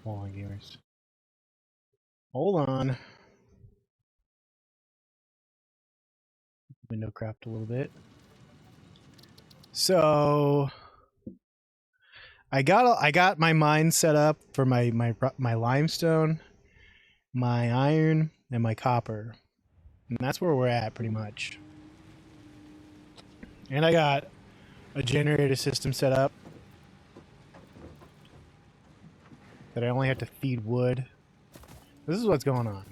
Hold on, gamers. Hold on. Window craft a little bit. So I got my mine set up for my limestone, my iron, and my copper. And that's where we're at pretty much. And I got a generator system set up that I only have to feed wood. This is what's going on.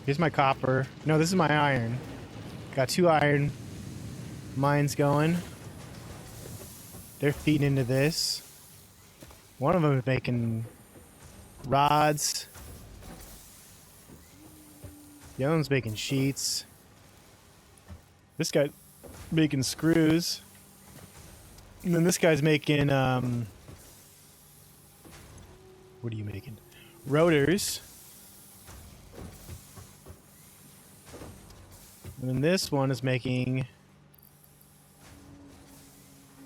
Here's my copper. No, this is my iron. Got 2 iron mines going. They're feeding into this. One of them is making rods. The other one's making sheets. This guy making screws. And then this guy's making, what are you making? Rotors. And then this one is making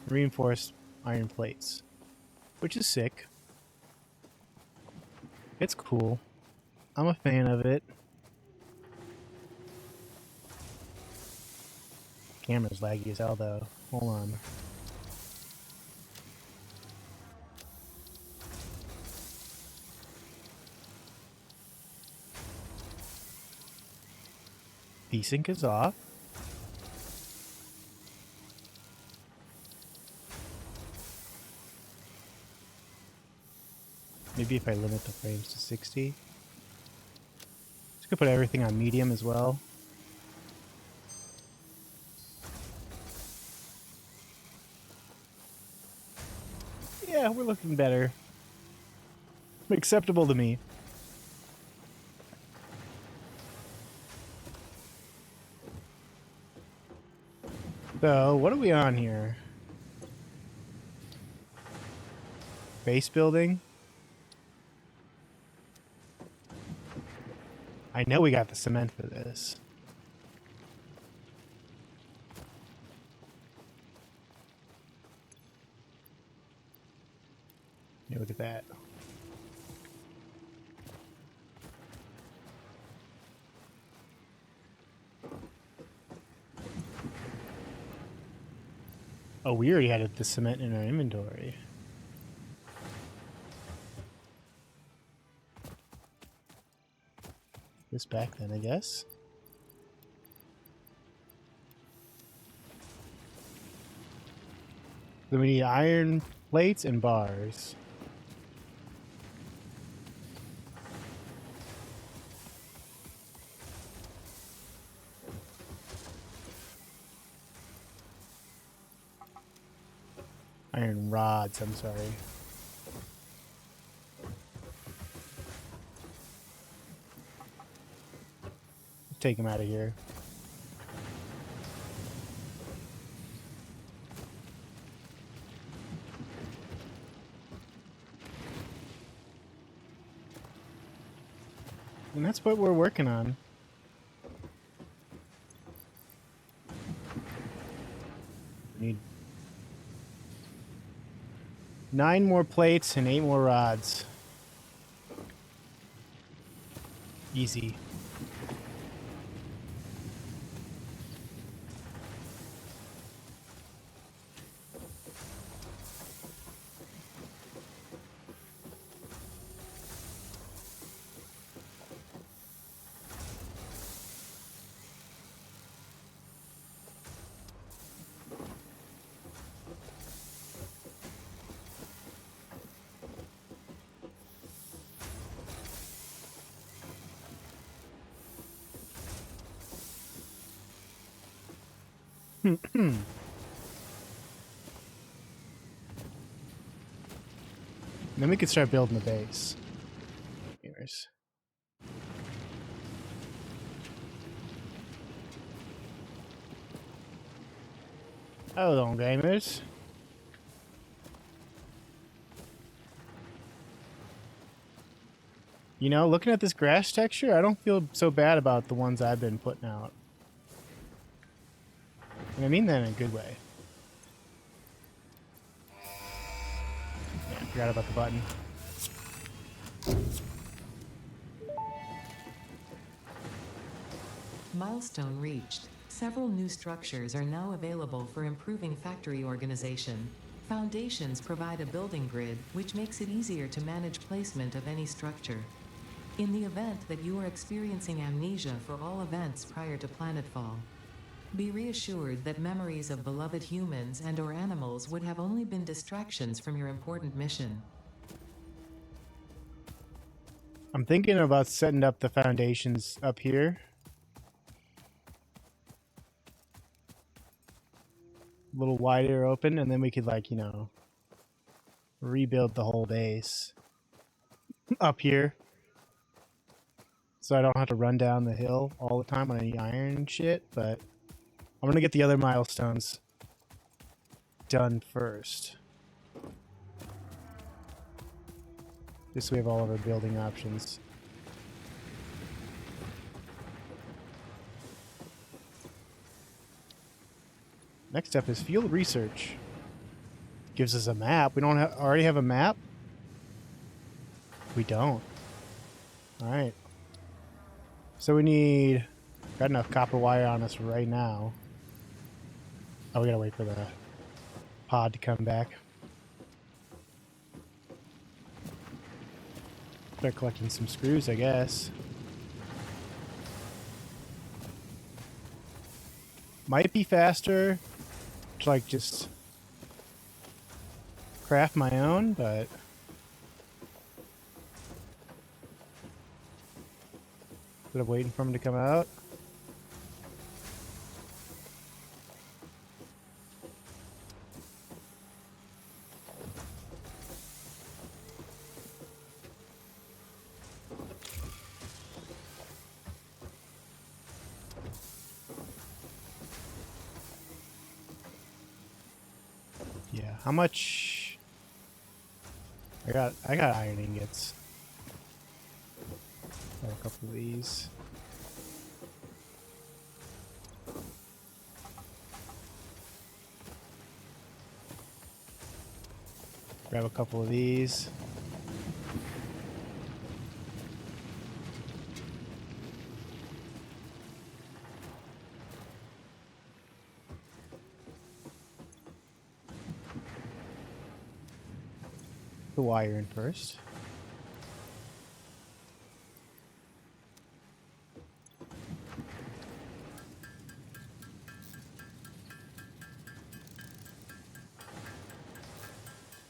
reinforced iron plates, which is sick. It's cool. I'm a fan of it. Camera's laggy as hell though. Hold on. Desync is off. Maybe if I limit the frames to 60. Just gonna put everything on medium as well. Yeah, we're looking better. Acceptable to me. So, what are we on here? Base building? I know we got the cement for this. Yeah, look at that. Oh, we already had the cement in our inventory. This back then, I guess. Then we need iron plates and bars. Iron rods, I'm sorry. Take him out of here. And that's what we're working on. We need 9 more plates and 8 more rods. Easy. Then we can start building the base. Here's. Hold on, gamers. You know, looking at this grass texture, I don't feel so bad about the ones I've been putting out. And I mean that in a good way. Forgot about the button. Milestone reached. Several new structures are now available for improving factory organization. Foundations provide a building grid, which makes it easier to manage placement of any structure. In the event that you are experiencing amnesia for all events prior to planetfall, be reassured that memories of beloved humans and/or animals would have only been distractions from your important mission. I'm thinking about setting up the foundations up here. A little wider open, and then we could, like, you know, rebuild the whole base up here. So I don't have to run down the hill all the time on any iron shit, but I'm gonna get the other milestones done first. This way we have all of our building options. Next up is field research. Gives us a map. We don't already have a map? We don't. Alright. So we need... Got enough copper wire on us right now. Oh, we gotta wait for the pod to come back. Start collecting some screws, I guess. Might be faster to, like, just craft my own, but instead of waiting for them to come out. Yeah, how much? I got iron ingots. Got a couple of these. Grab a couple of these. The wire in first.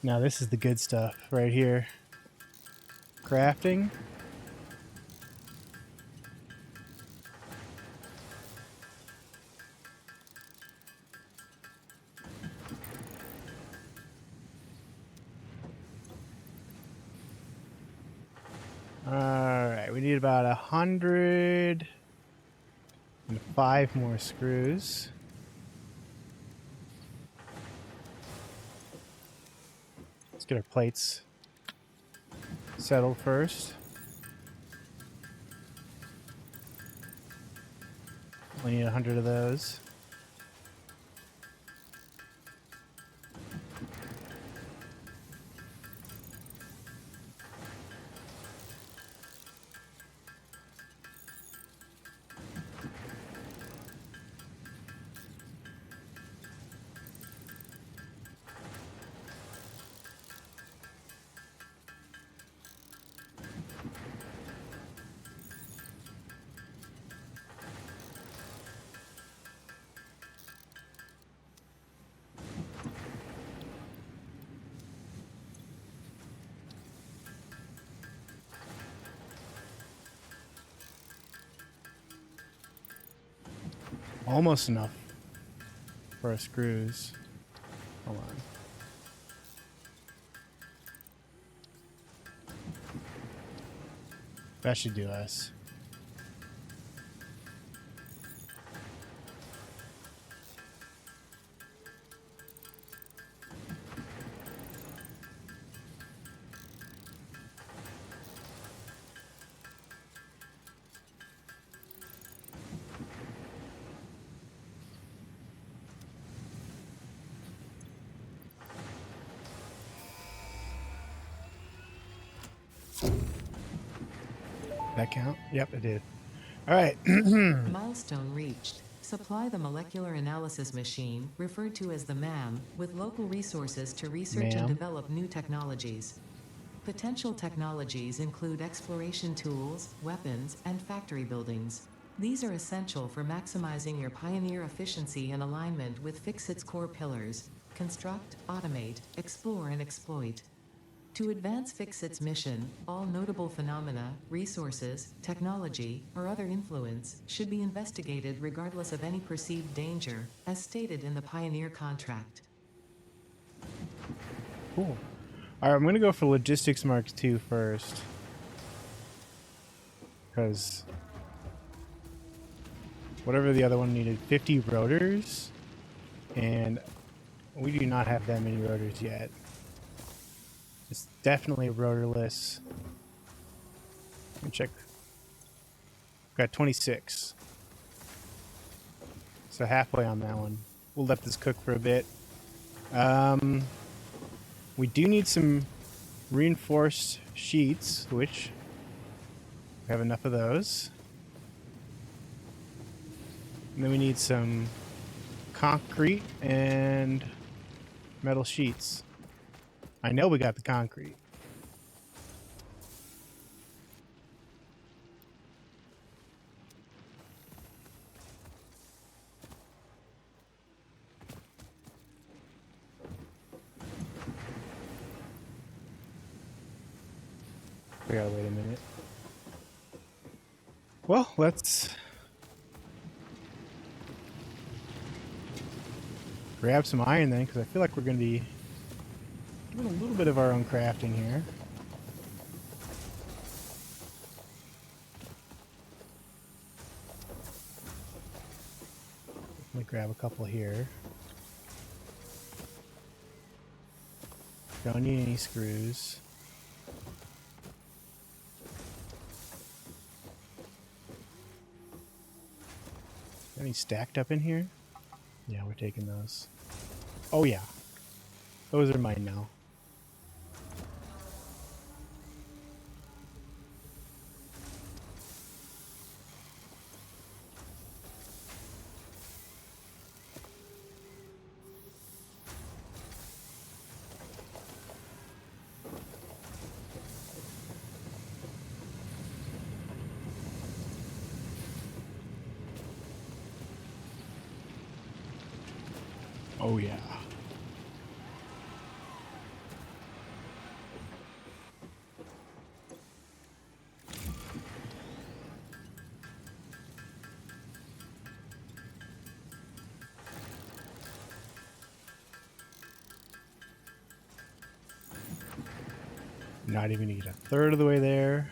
Now this is the good stuff right here. Crafting. Alright, we need about 105 more screws. Let's get our plates settled first. We need 100 of those. Almost enough for our screws. Hold on. That should do us. That count? Yep, it did. All right. Milestone reached. Supply the molecular analysis machine, referred to as the MAM, with local resources to research and Ma'am. develop new technologies. Potential technologies include exploration tools, weapons, and factory buildings. These are essential for maximizing your Pioneer efficiency and alignment with Fixit's core pillars: construct, automate, explore, and exploit. To advance Fixit's mission, all notable phenomena, resources, technology, or other influence should be investigated regardless of any perceived danger, as stated in the Pioneer contract. Cool. All right, I'm going to go for Logistics Mark II first. Because whatever the other one needed, 50 rotors. And we do not have that many rotors yet. It's definitely rotorless. Let me check. Got 26. So halfway on that one. We'll let this cook for a bit. We do need some reinforced sheets, which we have enough of those. And then we need some concrete and metal sheets. I know we got the concrete. We gotta wait a minute. Well, let's grab some iron then, because I feel like we're going to be doing a little bit of our own crafting here. Let me grab a couple here. Don't need any screws. Any stacked up in here? Yeah, we're taking those. Oh yeah. Those are mine now. Oh yeah. Not even need a third of the way there.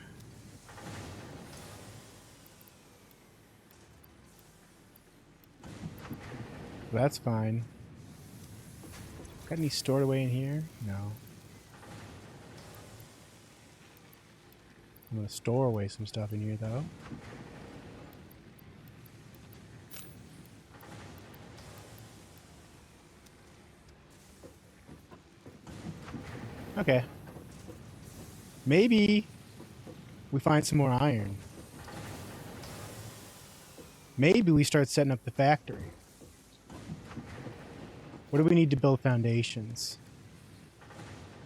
That's fine. Got any stored away in here? No. I'm gonna store away some stuff in here though. Okay. Maybe we find some more iron. Maybe we start setting up the factory. What do we need to build foundations?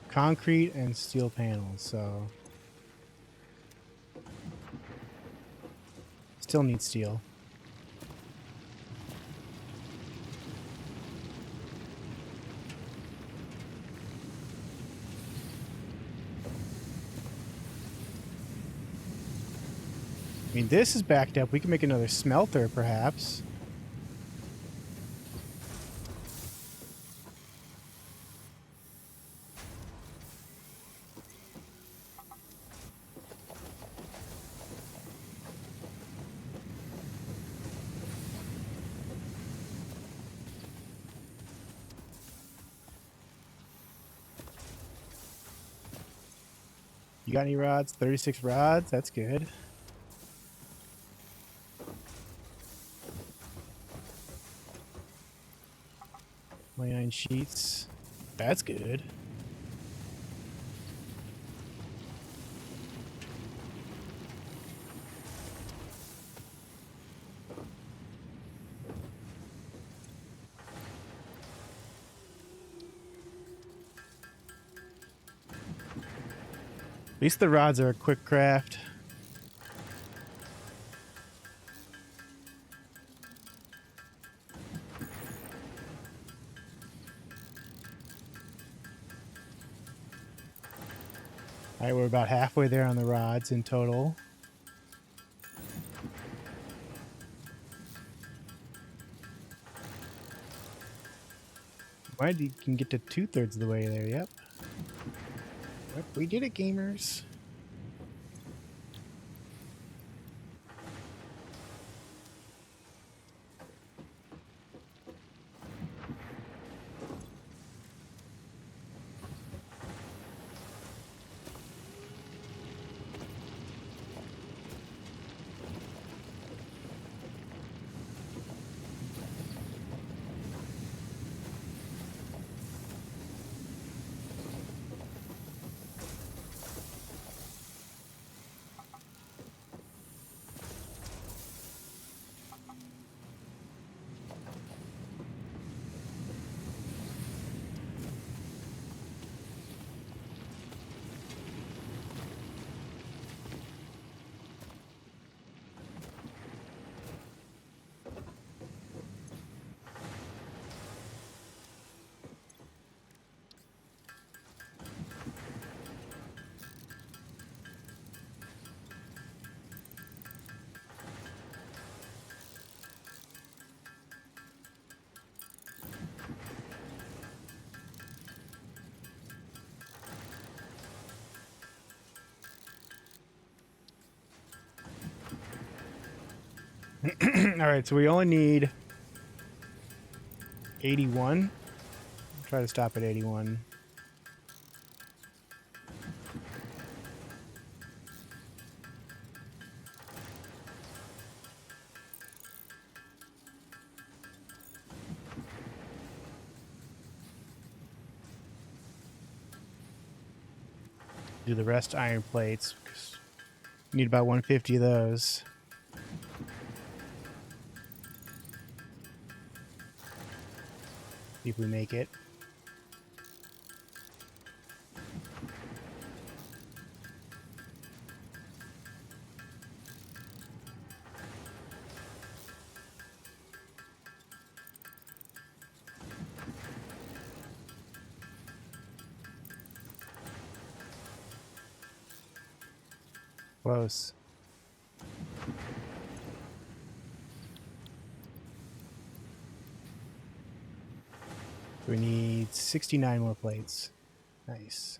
Concrete and steel panels, so... Still need steel. I mean, this is backed up. We can make another smelter, perhaps. You got any rods? 36 rods? That's good. Iron sheets. That's good. At least the rods are a quick craft. Alright, we're about halfway there on the rods in total. Right, you can get to 2/3 of the way there, yep. Yep, we did it, gamers. Alright, so we only need 81. Try to stop at 81. Do the rest iron plates. Need about 150 of those. See if we make it. Close. We need 69 more plates. Nice.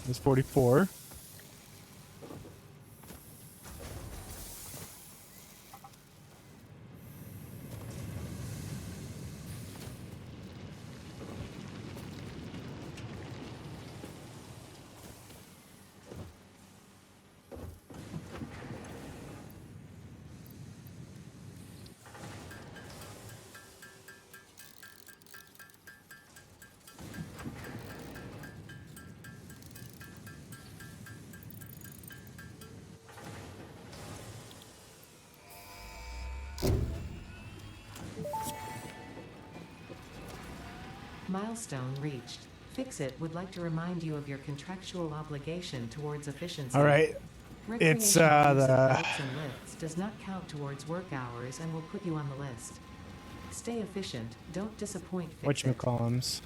There's 44. Milestone reached. Fix-It would like to remind you of your contractual obligation towards efficiency. All right. It's Recreational use of the boats and lifts does not count towards work hours and will put you on the list. Stay efficient. Don't disappoint. Fix-It. whatchamacallums.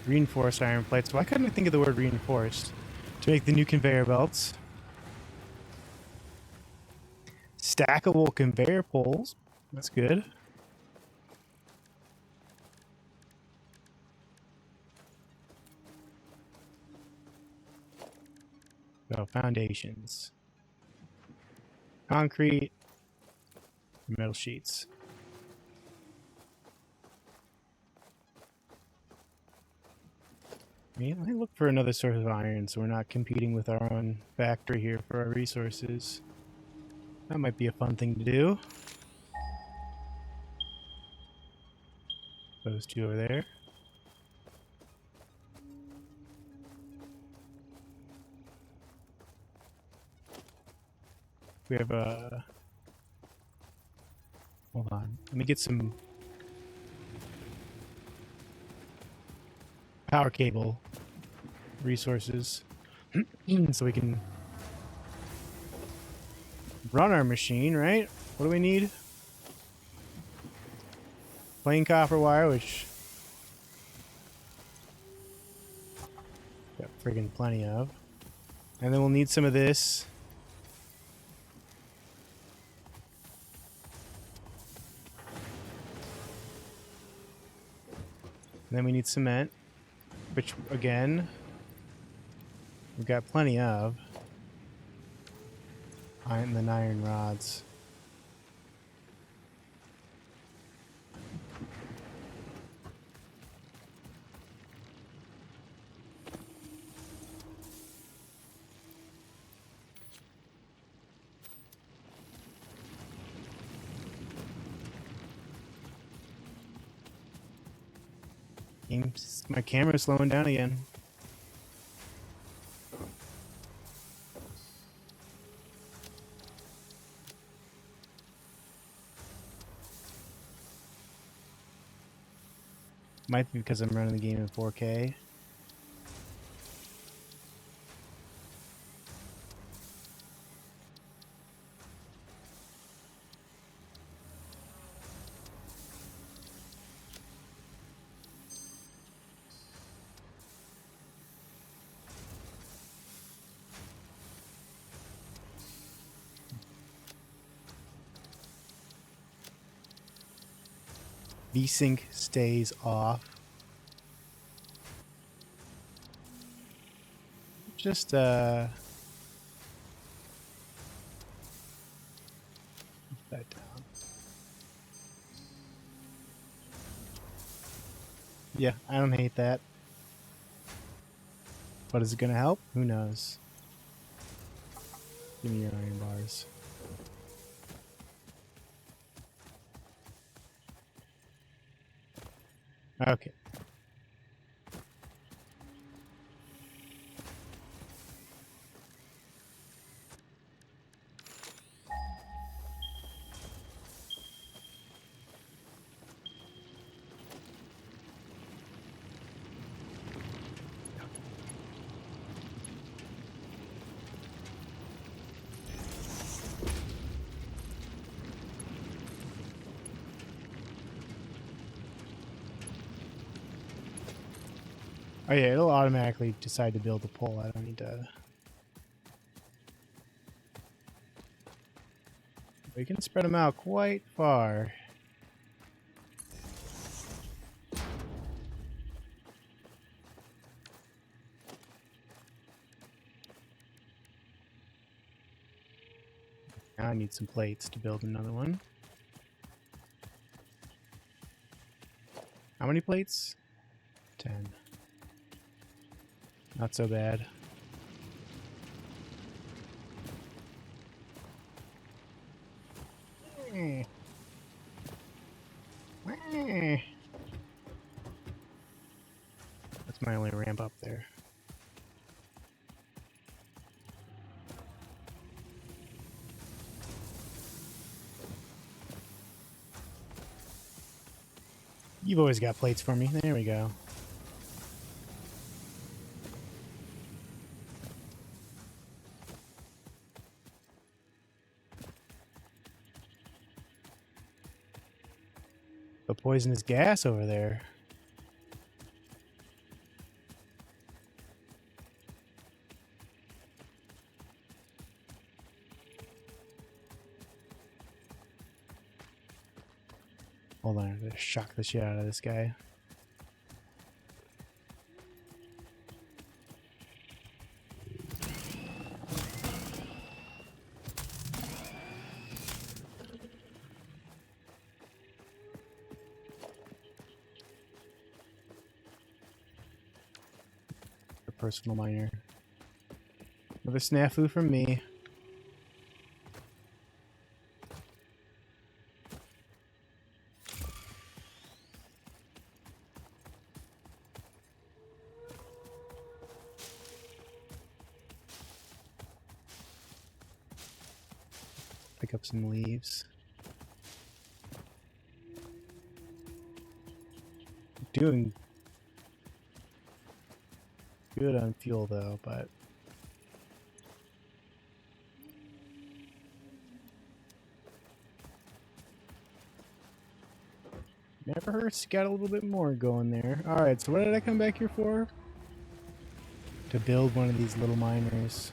Reinforced iron plates. Why couldn't I think of the word reinforced? To make the new conveyor belts. Stackable conveyor poles. That's good. So foundations. Concrete. Metal sheets. Yeah, let me look for another source of iron so we're not competing with our own factory here for our resources. That might be a fun thing to do. Those two over there. We have a... Hold on. Let me get some power cable resources so we can run our machine, right? What do we need? Plain copper wire, which got friggin' plenty of. And then we'll need some of this. And then we need cement, which, again, we've got plenty of. And then iron rods. My camera's slowing down again. Might be because I'm running the game in 4K. V-Sync stays off. Just, that down. Yeah, I don't hate that. But is it gonna help? Who knows? Give me your iron bars. Okay. Oh yeah, it'll automatically decide to build a pole. I don't need to... We can spread them out quite far. Now I need some plates to build another one. How many plates? 10. Not so bad. That's my only ramp up there. You've always got plates for me. There we go. The poisonous gas over there. Hold on, I'm gonna shock the shit out of this guy. A personal miner. Another snafu from me. pick up some leaves. Doing good on fuel though, but never hurts to get a little bit more going there. Alright, so what did I come back here for? To build one of these little miners.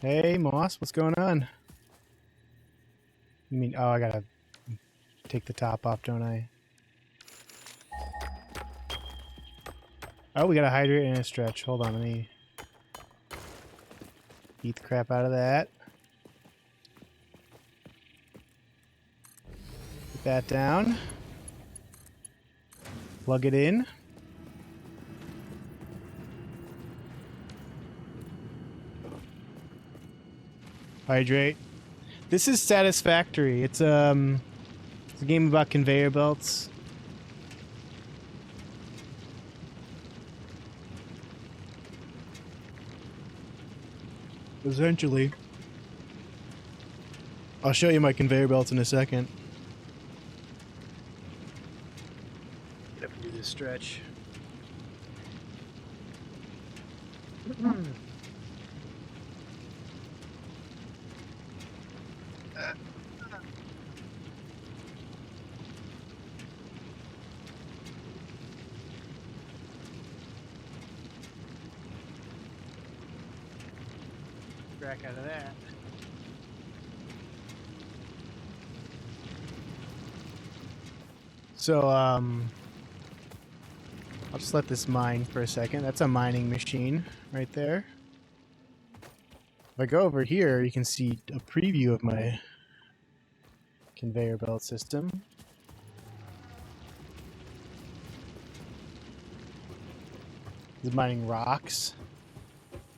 Hey, Moss, what's going on? You mean, oh, I gotta take the top off, don't I? Oh, we got a hydrate and a stretch. Hold on, let me eat the crap out of that. Put that down. Plug it in. Hydrate. This is Satisfactory. It's a game about conveyor belts. Essentially. I'll show you my conveyor belts in a second. Get up and do this stretch. Crack out of that. So, I'll just let this mine for a second. That's a mining machine right there. If I go over here, you can see a preview of my conveyor belt system. It's mining rocks,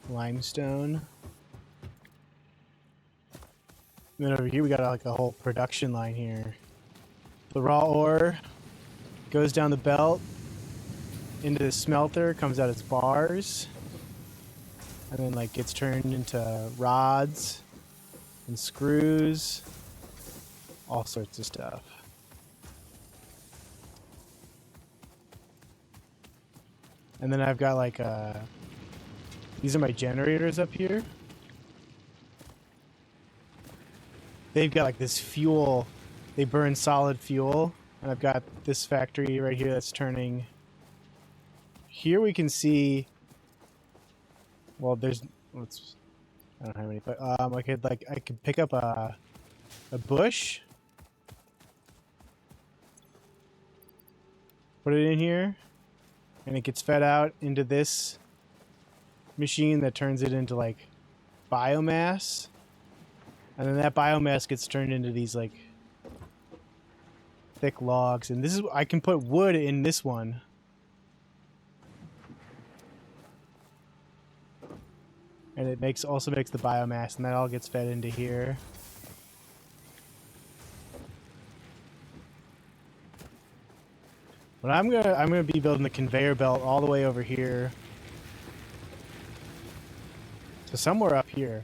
limestone. And then over here we got like a whole production line here. The raw ore goes down the belt into the smelter, comes out as bars, and then like gets turned into rods and screws, all sorts of stuff. And then I've got like these are my generators up here. They've got like this fuel, they burn solid fuel, and I've got this factory right here that's turning. Here we can see, well, there's, I don't have any, but I could pick up a bush, put it in here, and it gets fed out into this machine that turns it into like biomass. And then that biomass gets turned into these like thick logs. And this is, I can put wood in this one. And it also makes the biomass, and that all gets fed into here. But I'm gonna be building the conveyor belt all the way over here. So somewhere up here.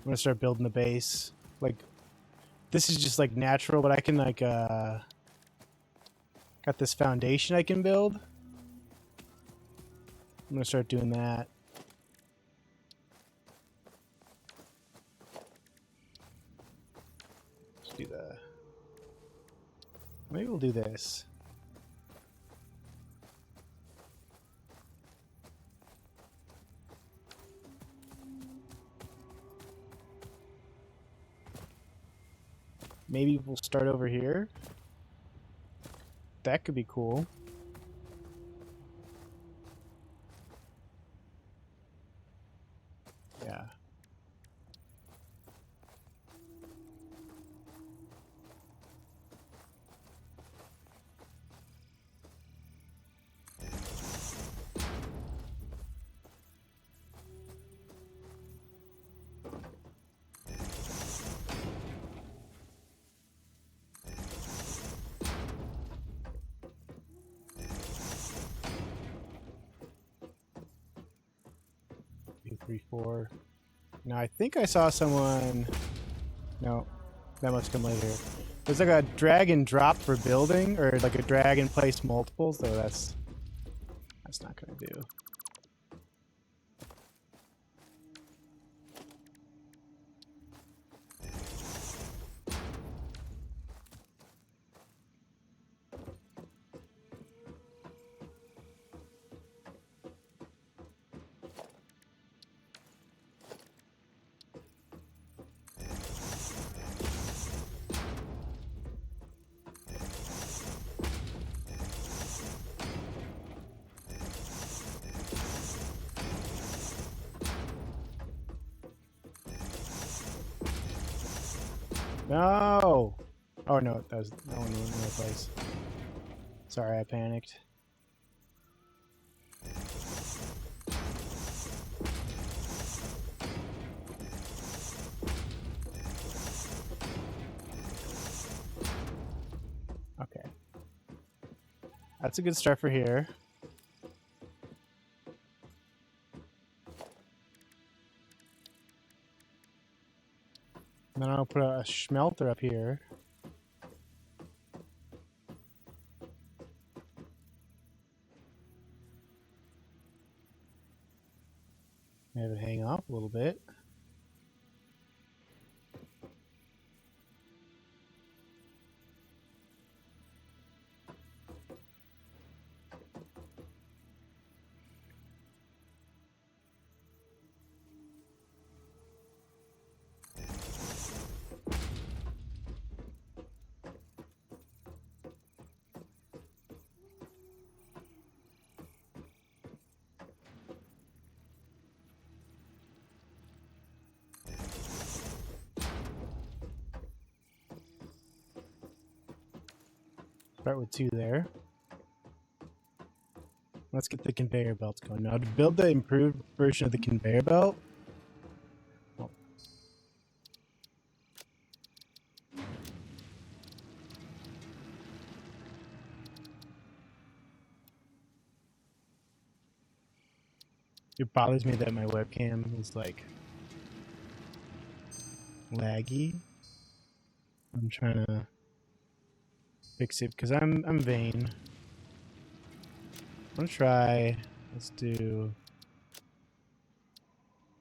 I'm gonna start building the base. Like, this is just like natural, but I can like got this foundation I can build. I'm gonna start doing that. Let's do that. Maybe we'll do this. Maybe we'll start over here. That could be cool. Yeah. 3, 4. Now I think I saw someone. No, that must come later. There's like a drag and drop for building, or like a drag and place multiples, though that's not gonna do. No! Oh no, that one went in the right place. Sorry, I panicked. Okay. That's a good start for here. And then I'll put a smelter up here. Have it hang off a little bit. Start with 2 there. Let's get the conveyor belts going. Now to build the improved version of the conveyor belt. Oh. It bothers me that my webcam is like laggy. I'm trying to fix it because I'm vain. I'm gonna try. Let's do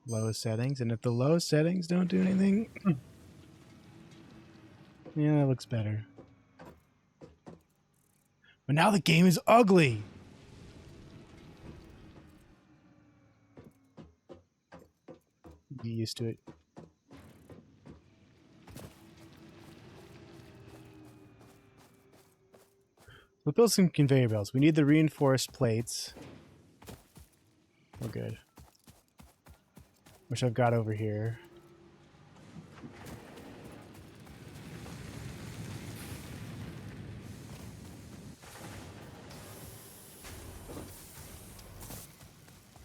low settings, and if the low settings don't do anything, yeah, that looks better. But now the game is ugly. Get used to it. We'll build some conveyor belts. We need the reinforced plates. We're good. Which I've got over here.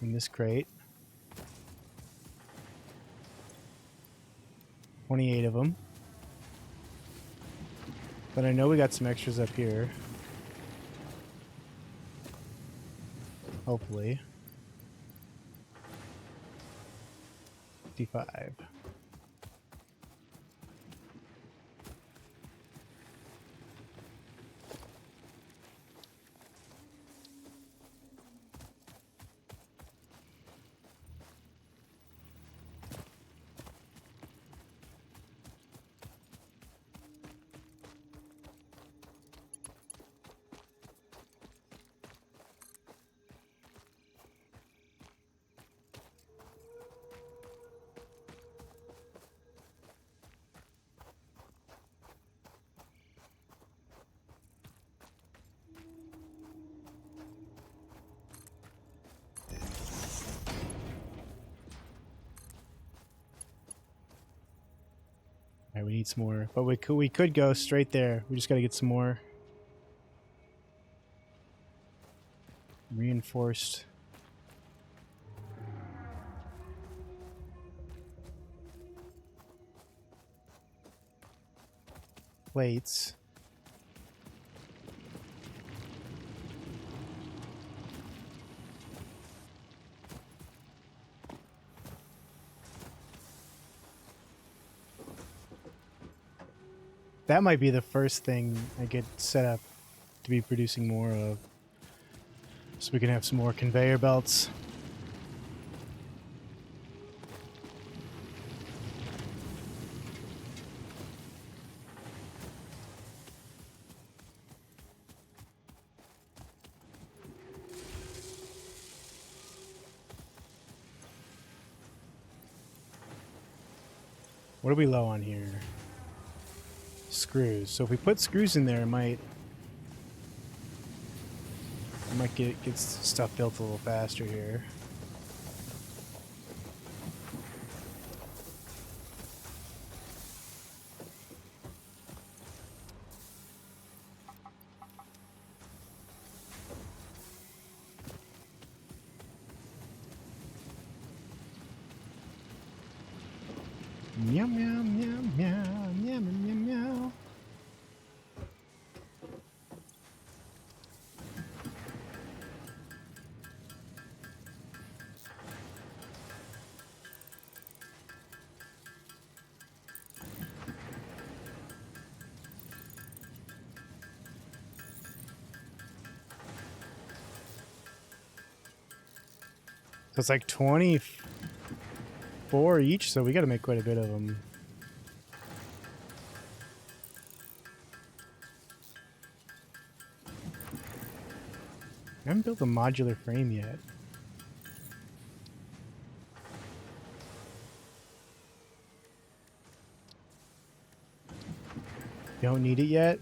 In this crate. 28 of them. But I know we got some extras up here. Hopefully. 55. Alright, we need some more. But we could go straight there. We just gotta get some more reinforced plates. That might be the first thing I get set up to be producing more of. So we can have some more conveyor belts. What are we low on here? Screws. So if we put screws in there, it might get stuff built a little faster here. Meow meow meow meow meow meow meow. So it's like 24 each, so we got to make quite a bit of them. I haven't built a modular frame yet. You don't need it yet?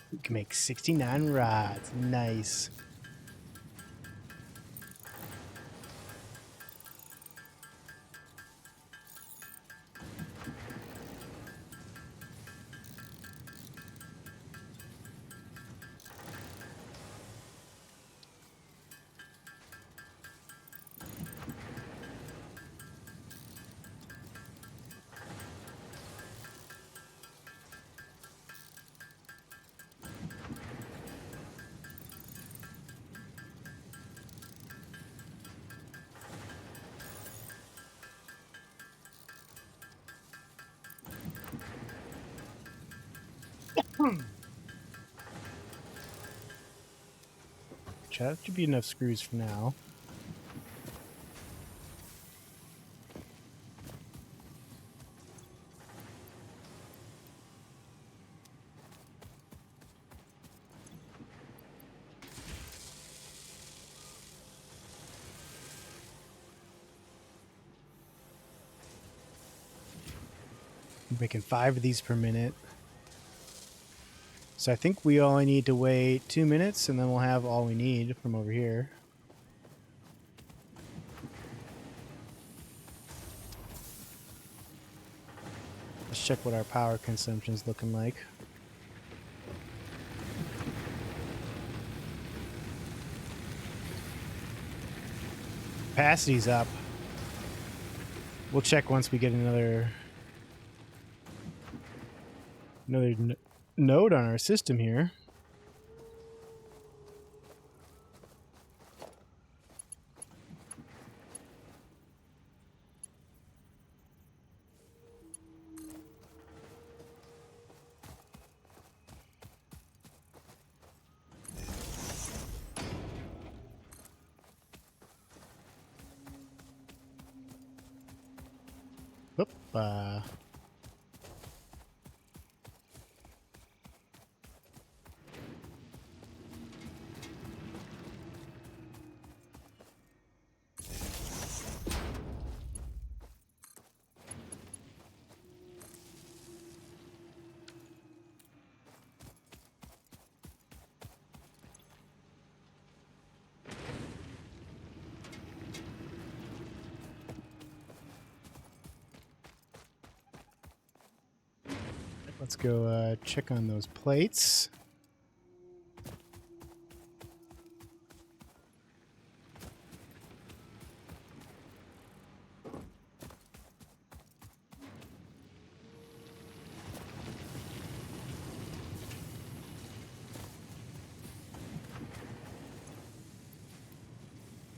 We can make 69 rods. Nice. That should be enough screws for now. I'm making 5 of these per minute. So I think we only need to wait 2 minutes and then we'll have all we need from over here. Let's check what our power consumption is looking like. Capacity's up. We'll check once we get another node on our system here. Oop, Let's go check on those plates.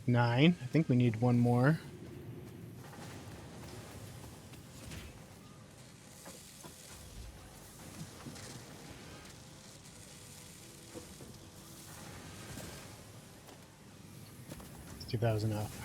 Nine. I think we need one more. See if that was enough.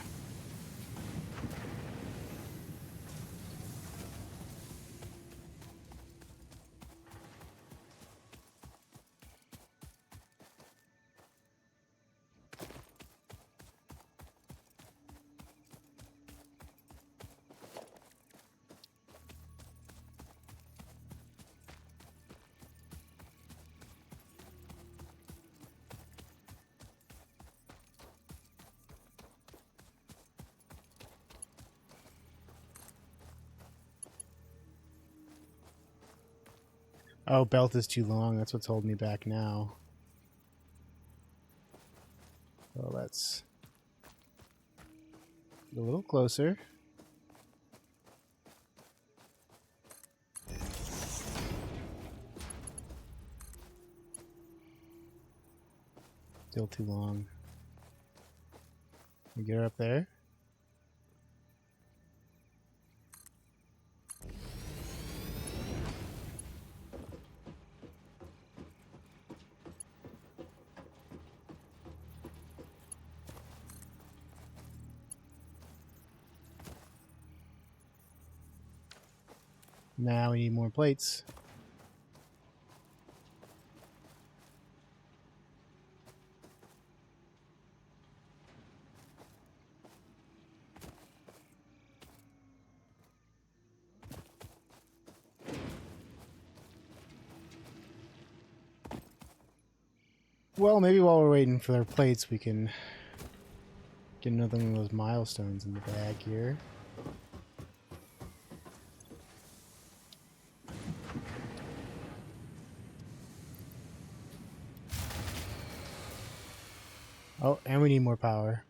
Oh, belt is too long. That's what's holding me back now. Well, let's get a little closer. Still too long. We get her up there. Now we need more plates. Well, maybe while we're waiting for their plates, we can get another one of those milestones in the bag here. Oh, and we need more power.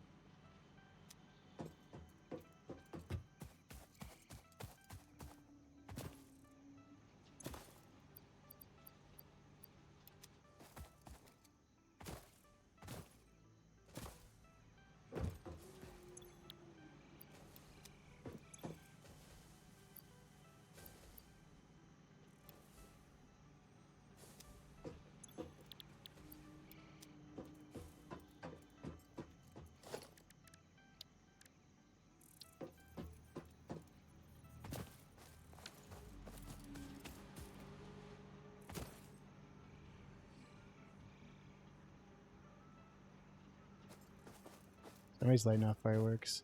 Somebody's lighting off fireworks.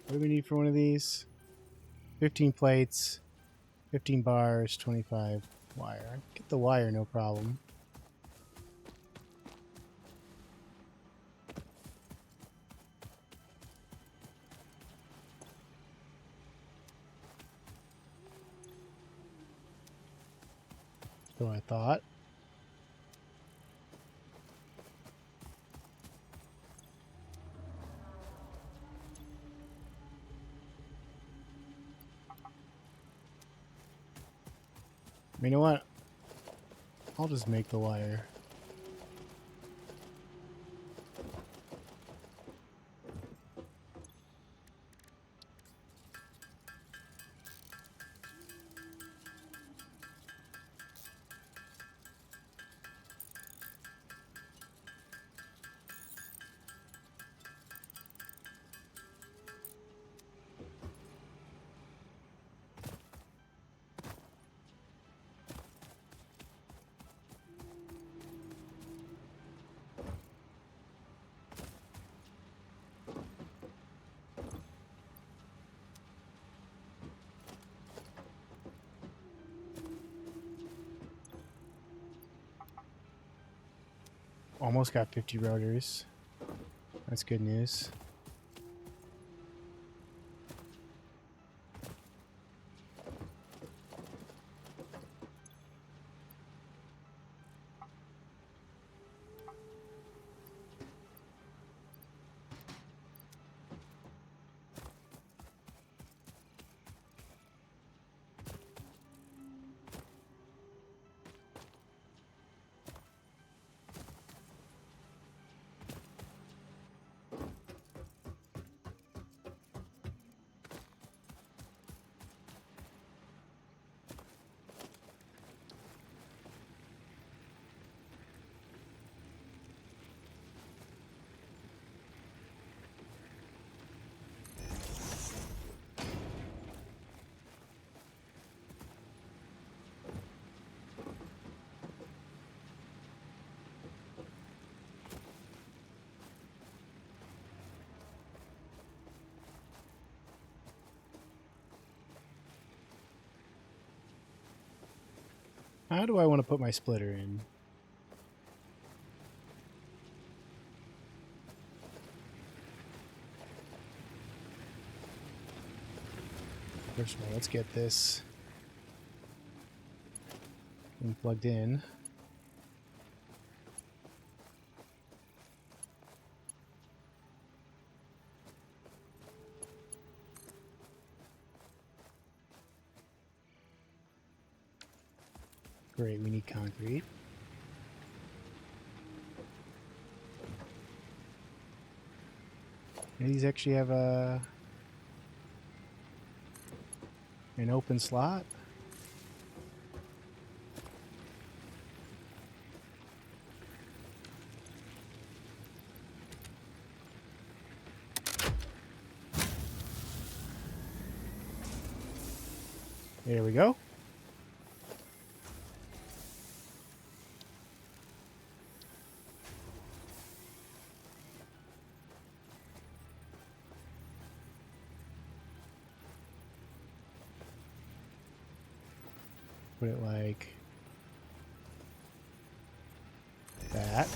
What do we need for one of these? 15 plates, 15 bars, 25 wire. Get the wire, no problem. So I thought. You know what? I'll just make the wire. Almost got 50 rotors. That's good news. How do I want to put my splitter in? First of all, let's get this thing plugged in. Great, we need concrete. And these actually have an open slot. There we go. Put it like that.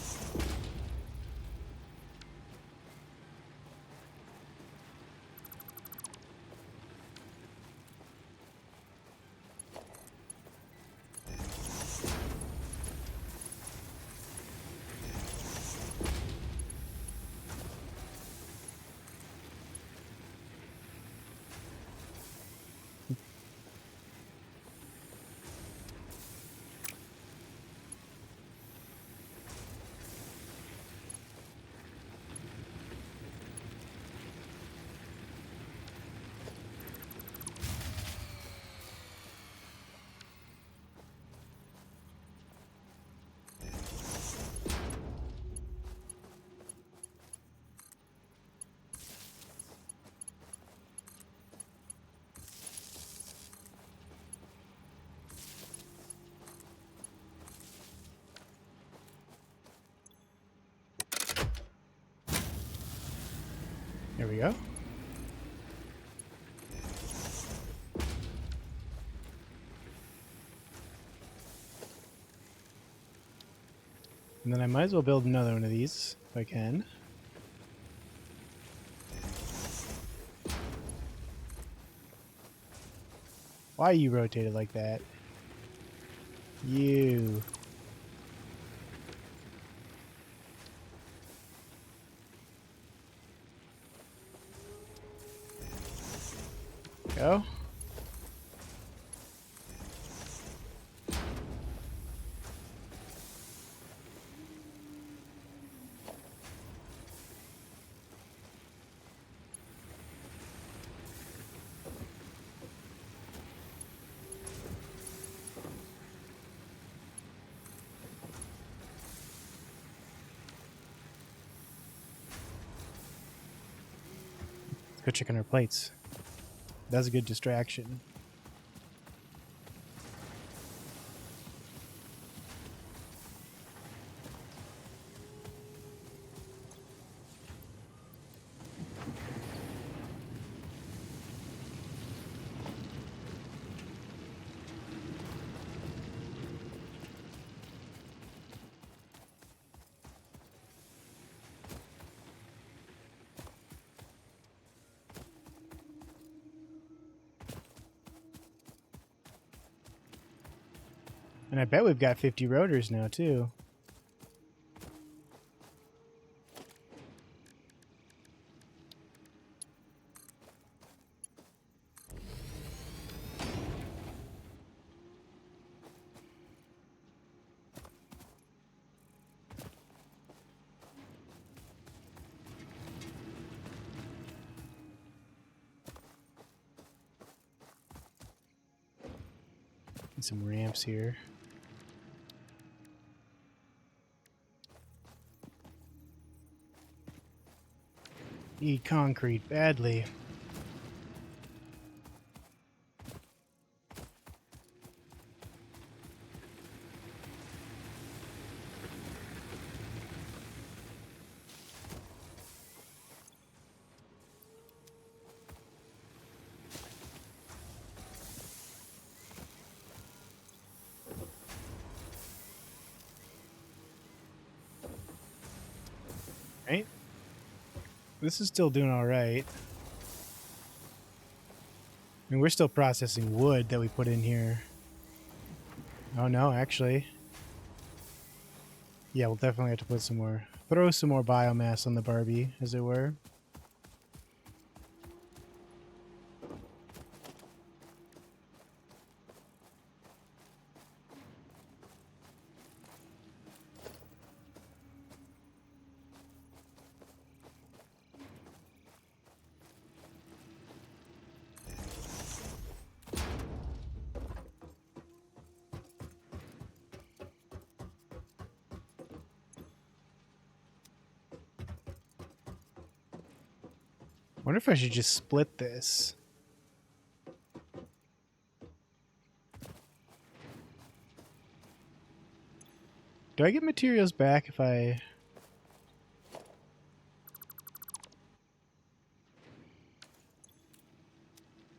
There we go. And then I might as well build another one of these if I can. Why you rotated like that? You. Go. Let's go check on our plates. That's a good distraction. And I bet we've got 50 rotors now, too. And some ramps here. Need concrete badly. Right? This is still doing all right. I mean, we're still processing wood that we put in here. Oh no, actually. Yeah, we'll definitely have to put some more, throw some more biomass on the Barbie, as it were. Wonder if I should just split this. Do I get materials back if I...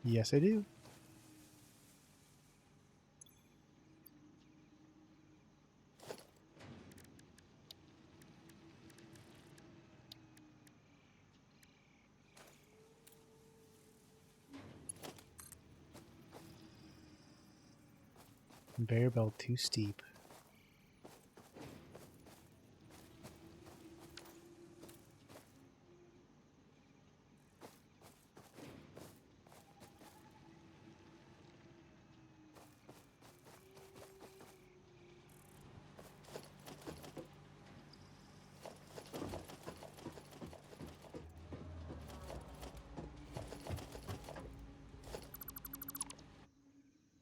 Yes, I do. Conveyor belt too steep.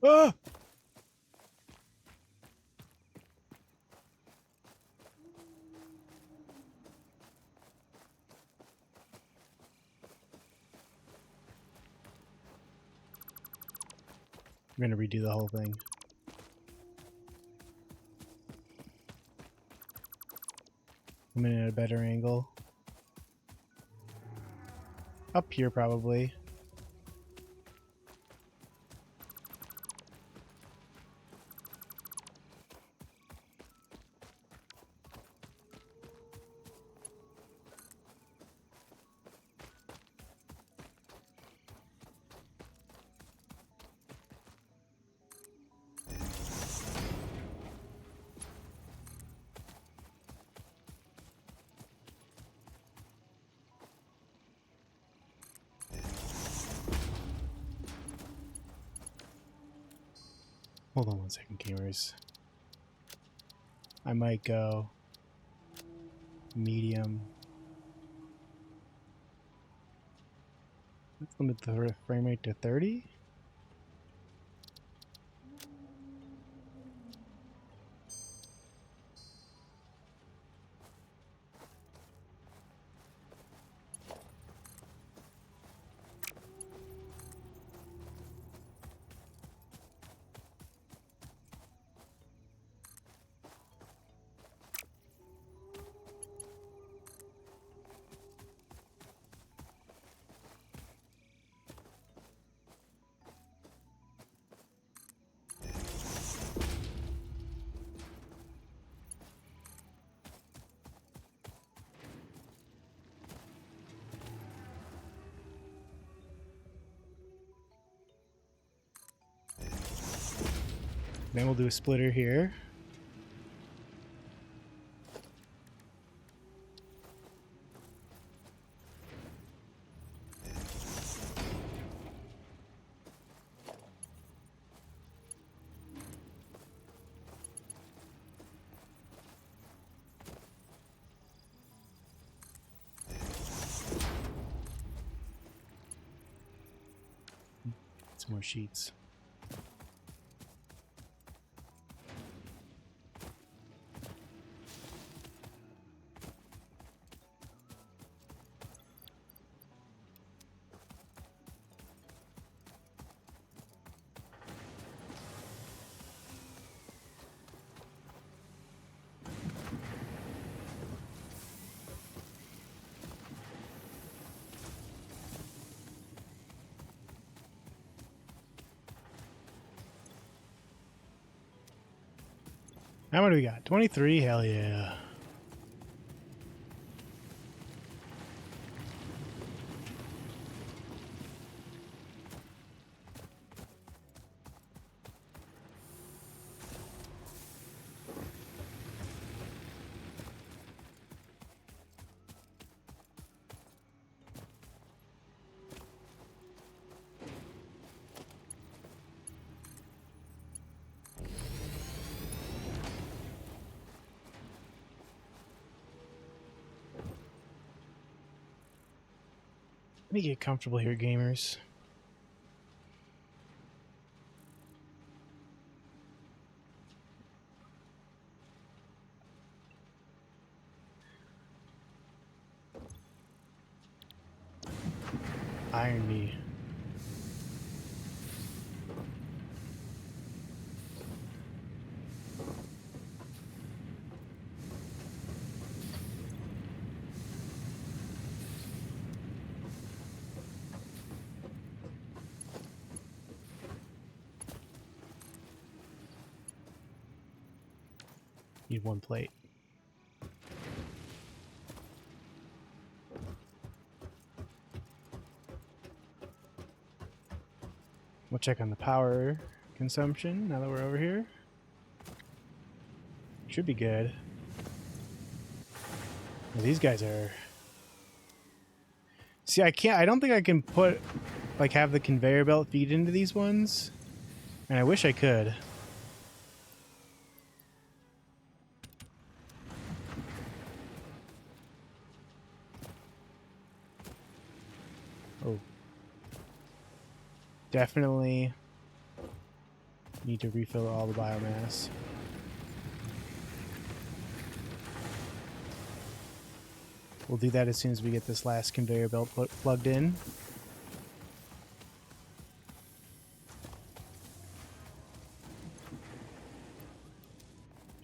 Ah! I'm gonna redo the whole thing. I'm in at a better angle. Up here, probably. Hold on 1 second, gamers. I might go medium. Let's limit the frame rate to 30. Then we'll do a splitter here. Some more sheets. How many do we got? 23? Hell yeah. Let me get comfortable here, gamers. Iron me. Need one plate. We'll check on the power consumption now that we're over here. Should be good. Well, these guys are... See, I don't think I can put, like, have the conveyor belt feed into these ones. And I wish I could. Oh. Definitely need to refill all the biomass. We'll do that as soon as we get this last conveyor belt plugged in.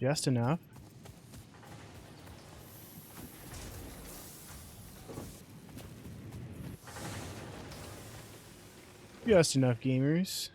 Just enough. Just enough, gamers.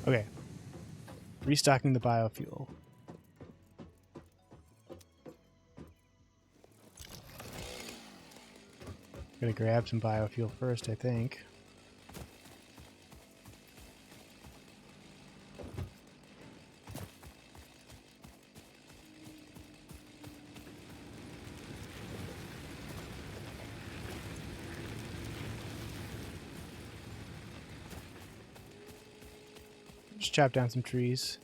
Okay. Restocking the biofuel. Gonna grab some biofuel first, I think. Just chop down some trees.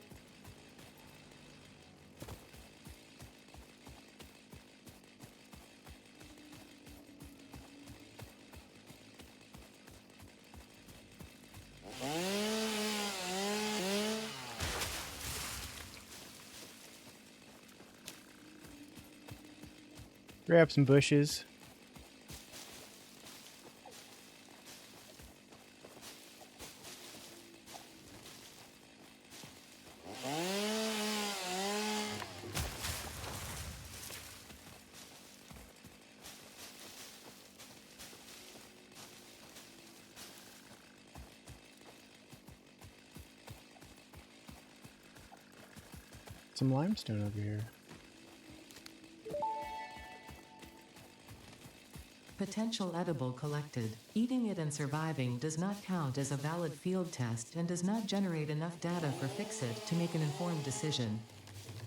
Grab some bushes. Some limestone over here. Potential edible collected. Eating it and surviving does not count as a valid field test and does not generate enough data for Fixit to make an informed decision.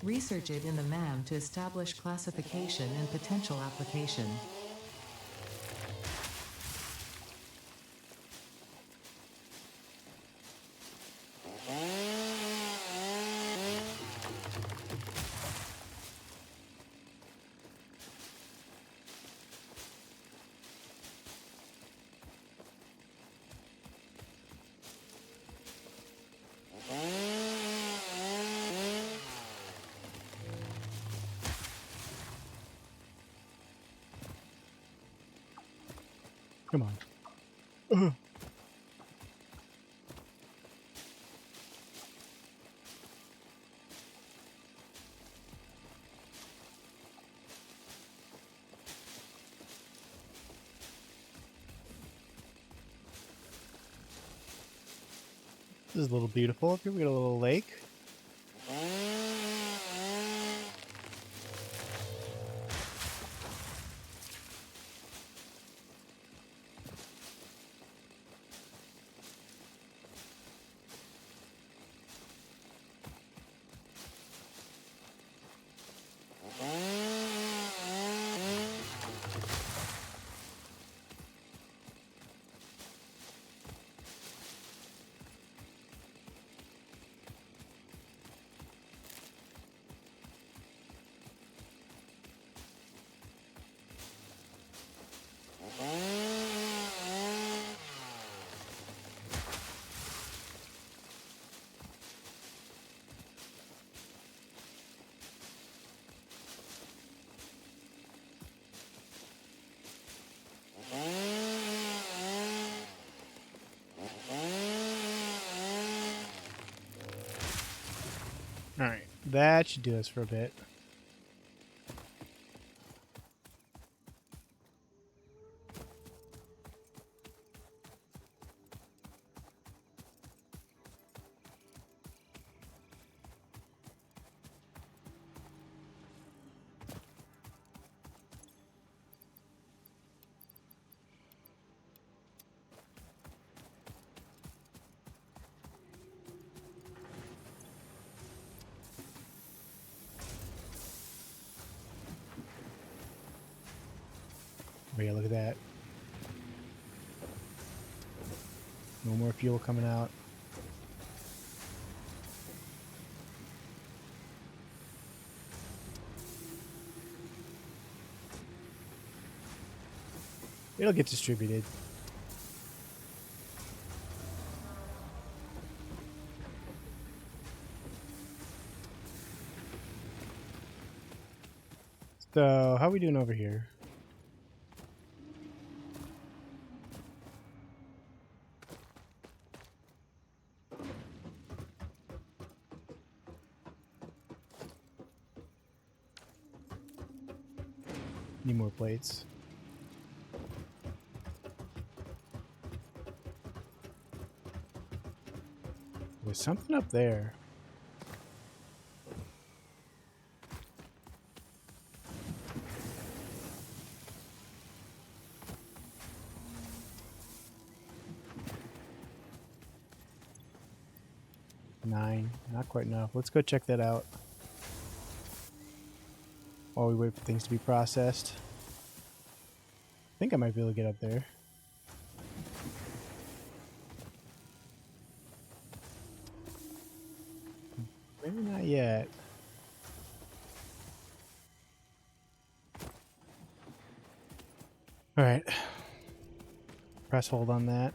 Research it in the MAM to establish classification and potential application. Come on. Ugh. This is a little beautiful. Up here we got a little lake. Alright, that should do us for a bit. Oh yeah, look at that. No more fuel coming out. It'll get distributed. So, how are we doing over here? Need more plates. There's something up there. Nine. Not quite enough. Let's go check that out. While we wait for things to be processed. I think I might be able to get up there. Maybe not yet. Alright. Press hold on that.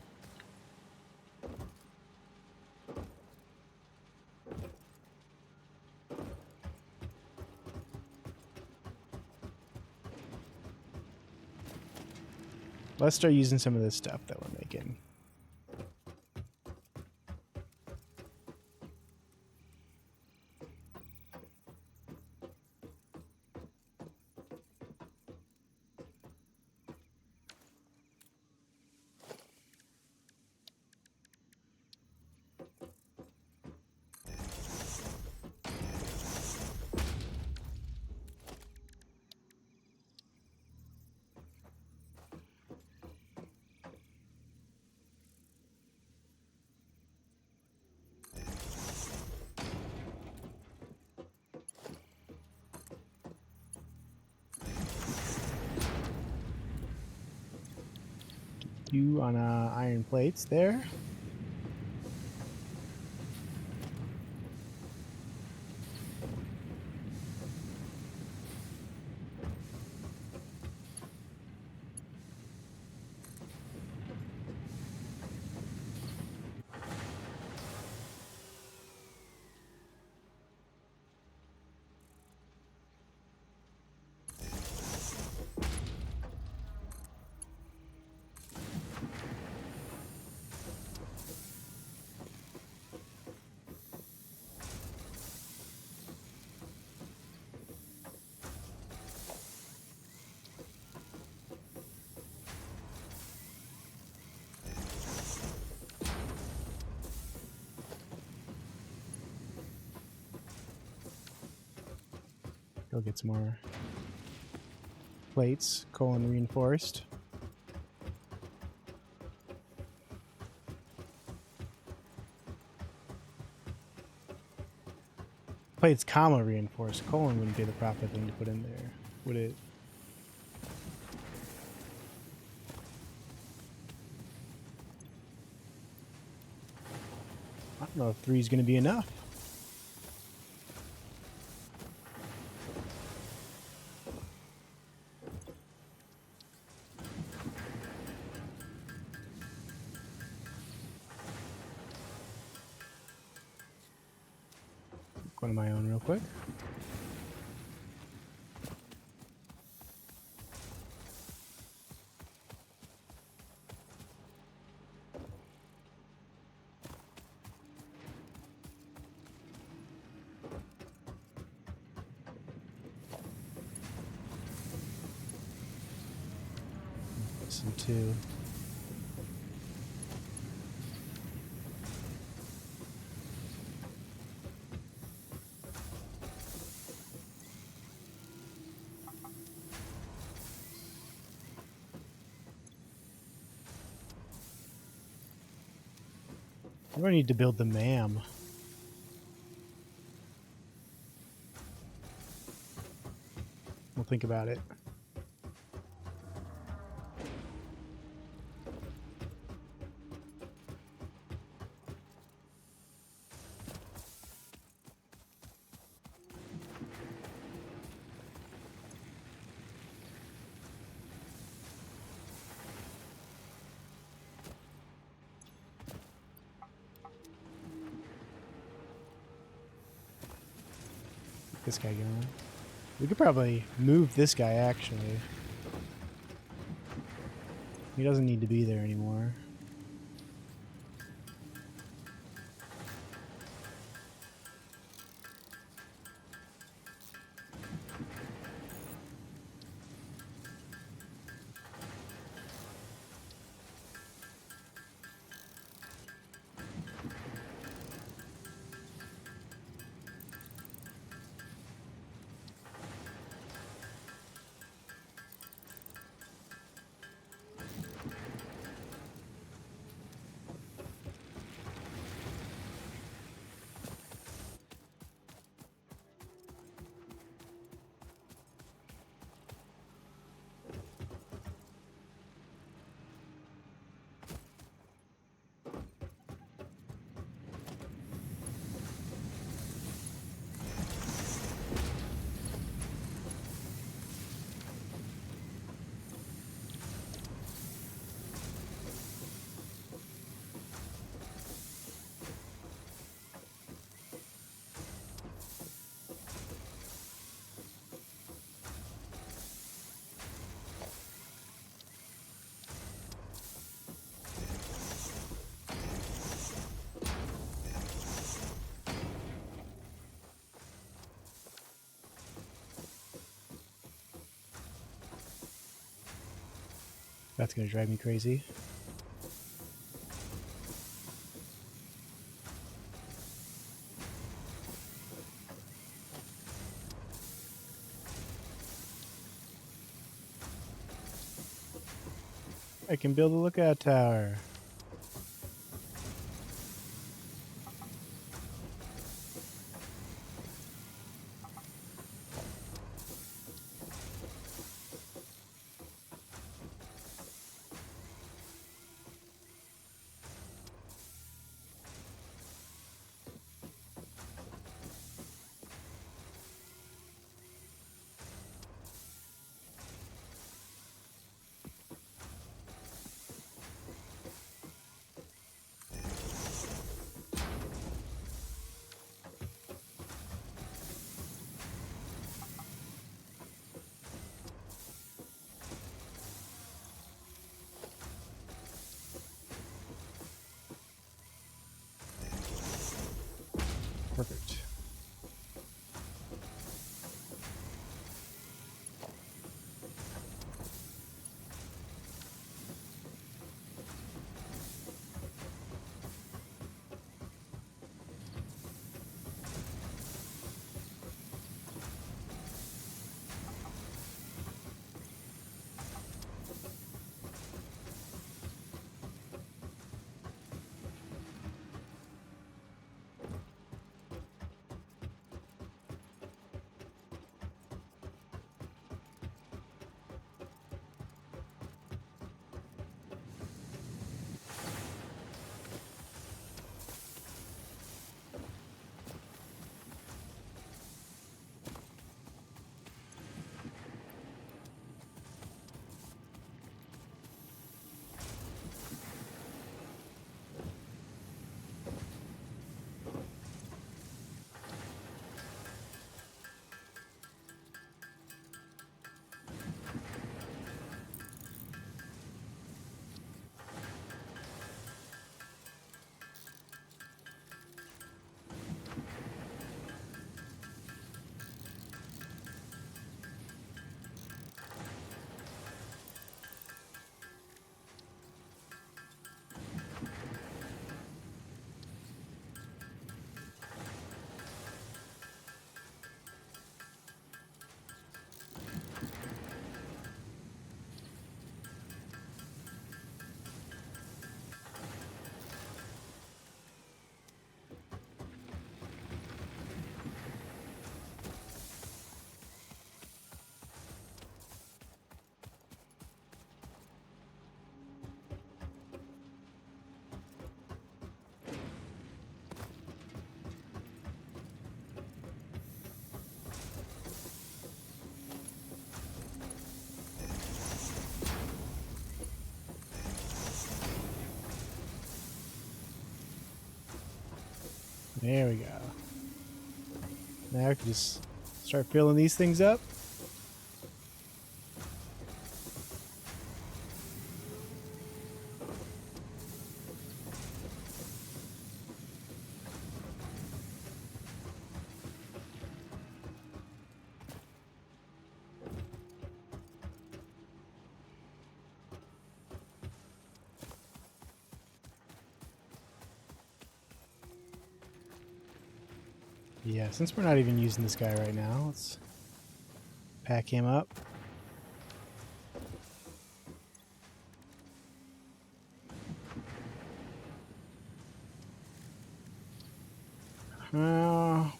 Let's start using some of this stuff that we're making. You on iron plates there. Go get some more plates, colon reinforced. Plates, comma reinforced. Colon wouldn't be the proper thing to put in there, would it? I don't know if 3 is going to be enough. Go to my own real quick. Some 2. I don't need to build the MAM. We'll think about it. This guy going. We could probably move this guy, actually. He doesn't need to be there anymore. That's gonna drive me crazy. I can build a lookout tower. There we go. Now I can just start filling these things up. Yeah, since we're not even using this guy right now, let's pack him up.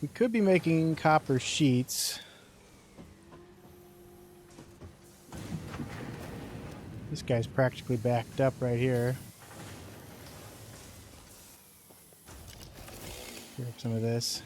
We could be making copper sheets. This guy's practically backed up right here. Grab some of this.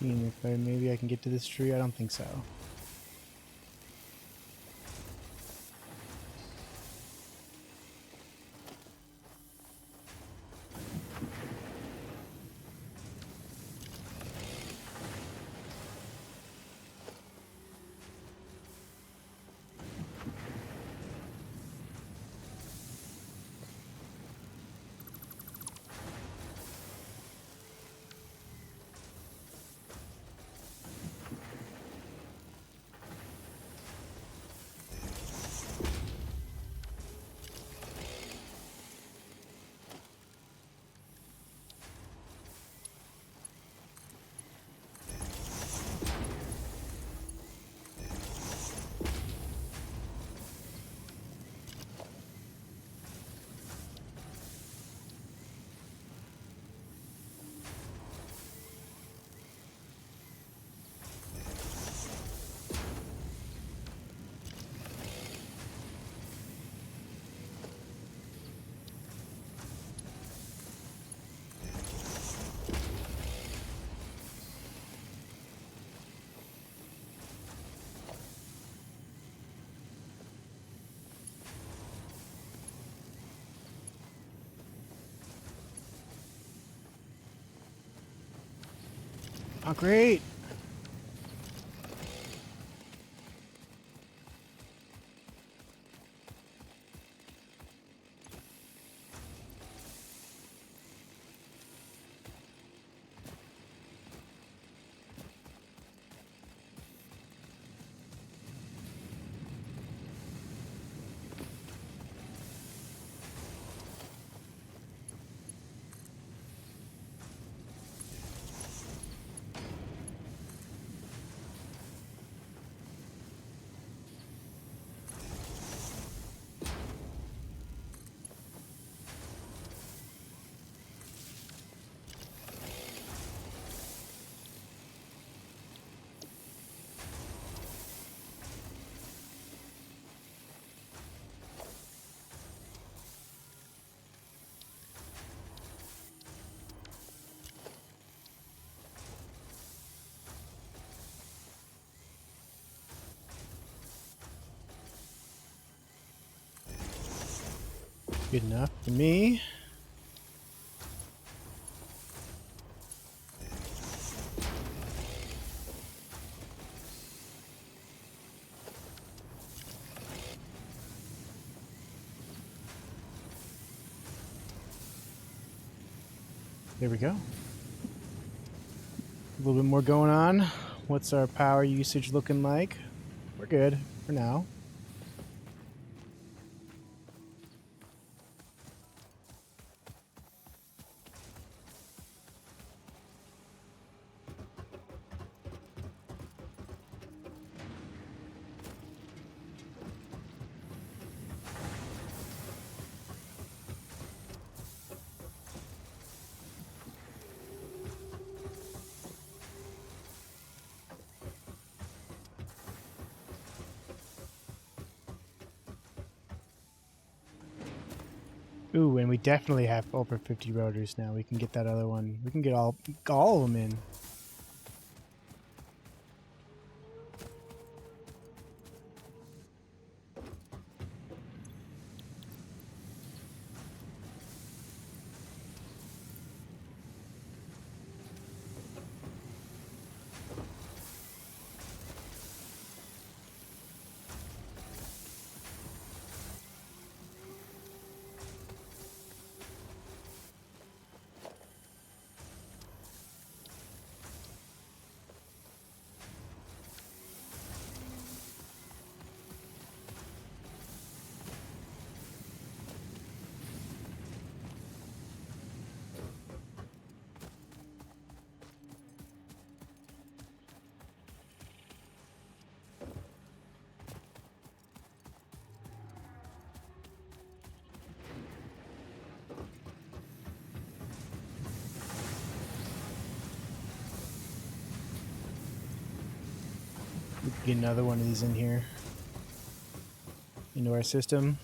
Seeing if maybe I can get to this tree. I don't think so. Oh, great! Good enough for me. There we go. A little bit more going on. What's our power usage looking like? We're good for now. Ooh, and we definitely have over 50 rotors now. We can get that other one. We can get all of them in. We can get another one of these in here. Into our system.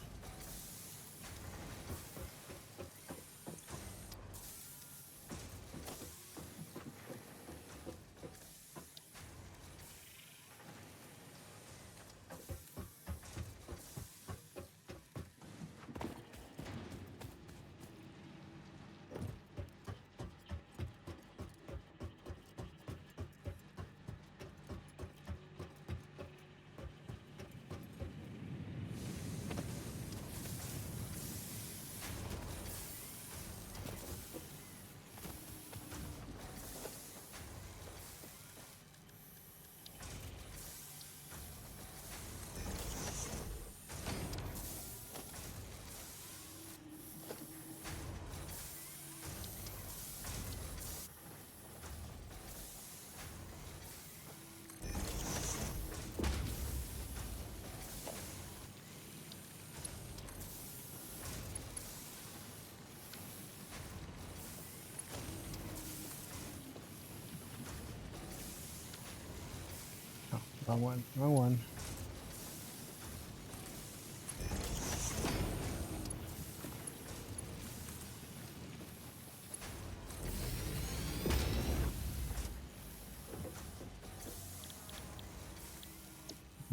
Oh, wrong one. Wrong one.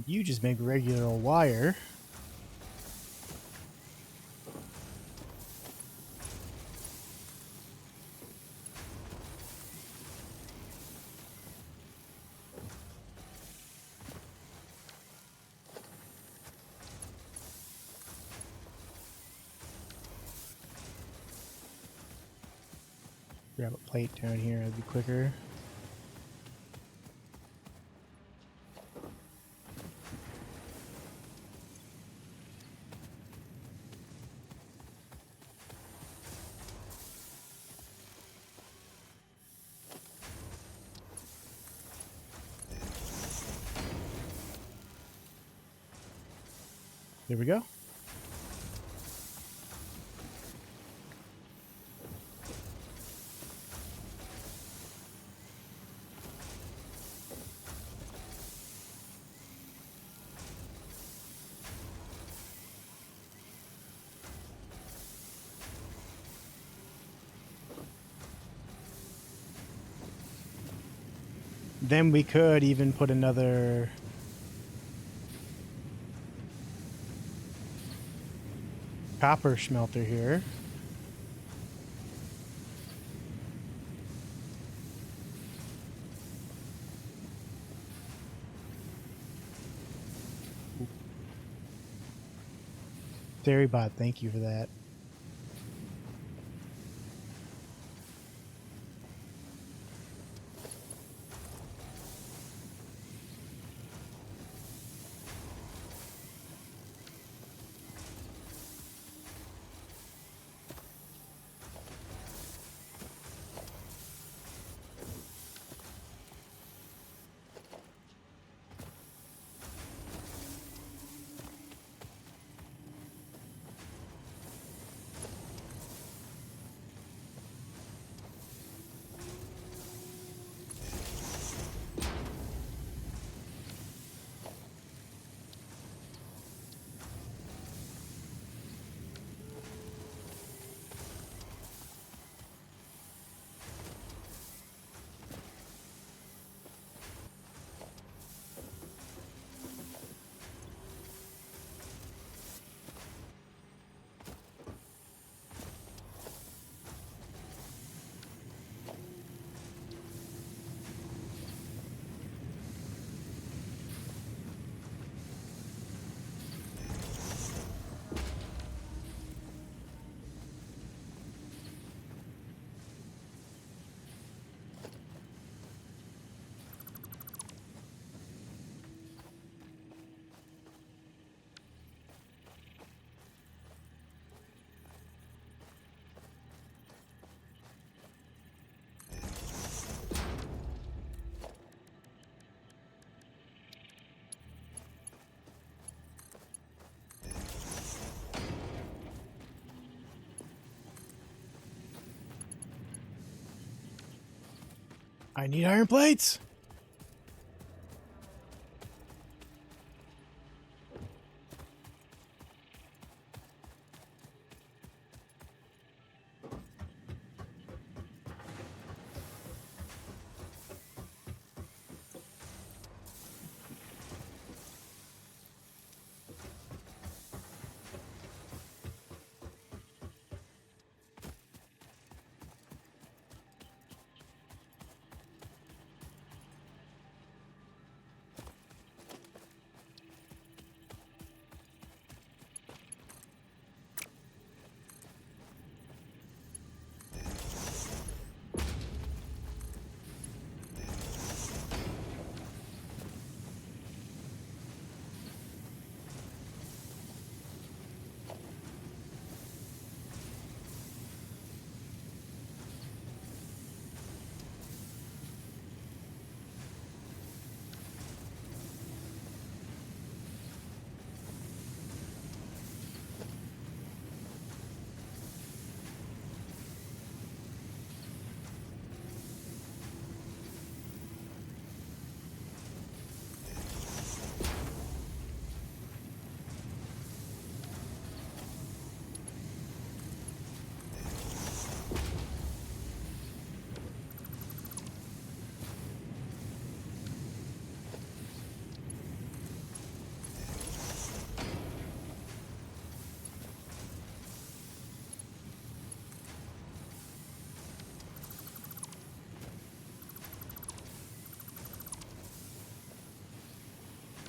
You just make regular wire. Grab a plate down here, it'd be quicker. There we go. Then we could even put another copper smelter here. Theorybot, thank you for that. I need iron plates!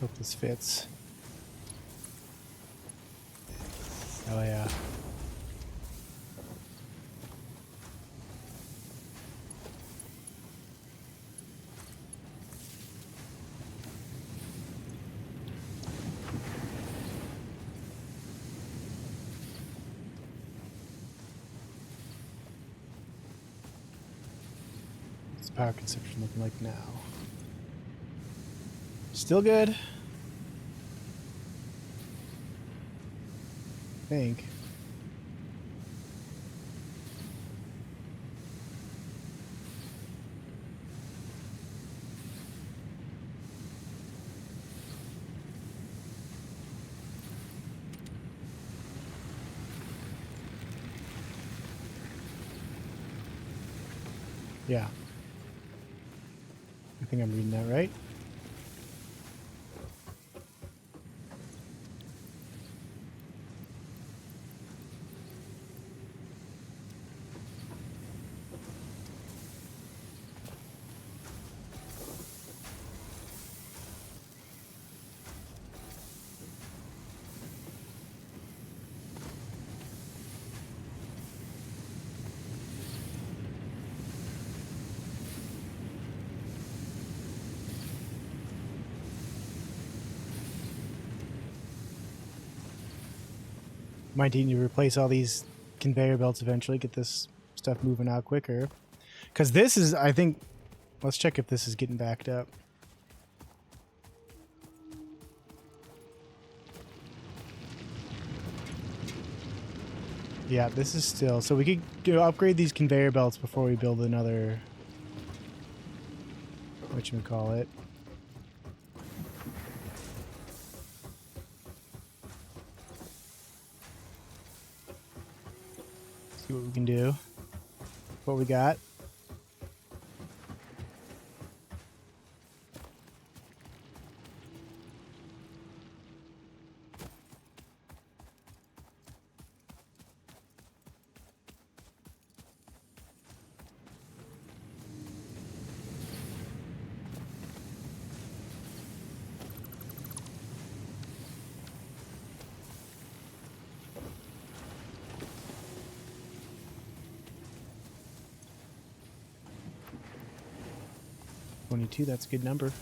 Hope this fits. Oh yeah. What's the power consumption looking like now? Still good. I think. Yeah. I think I'm reading that right. Might need to replace all these conveyor belts eventually, get this stuff moving out quicker. Because this is, I think, let's check if this is getting backed up. Yeah, this is still, so we could upgrade these conveyor belts before we build another, whatchamacallit. See what we can do. What we got. $22, that's a good number.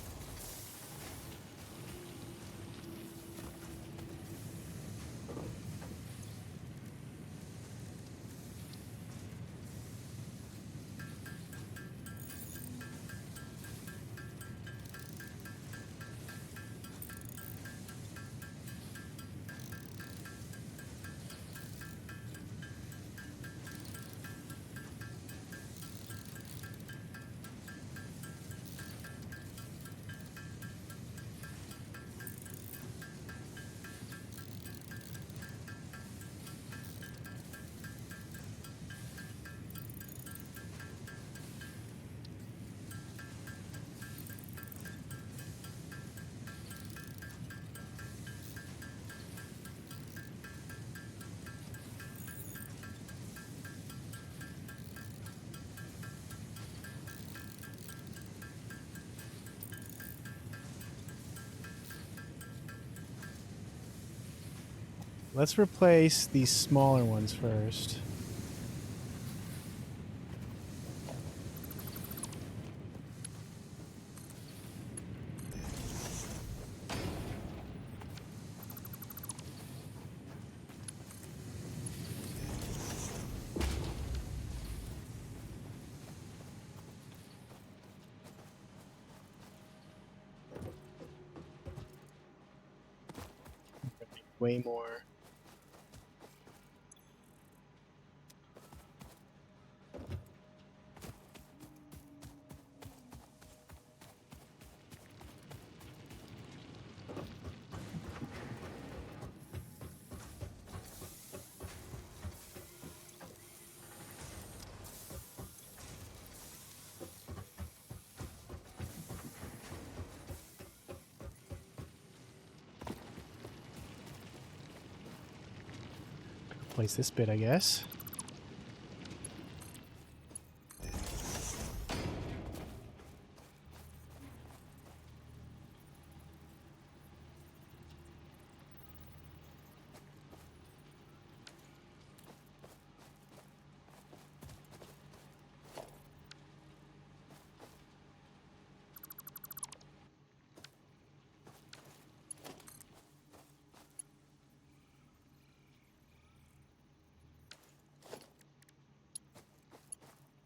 let's replace these smaller ones first. Way more. Place this bit, I guess.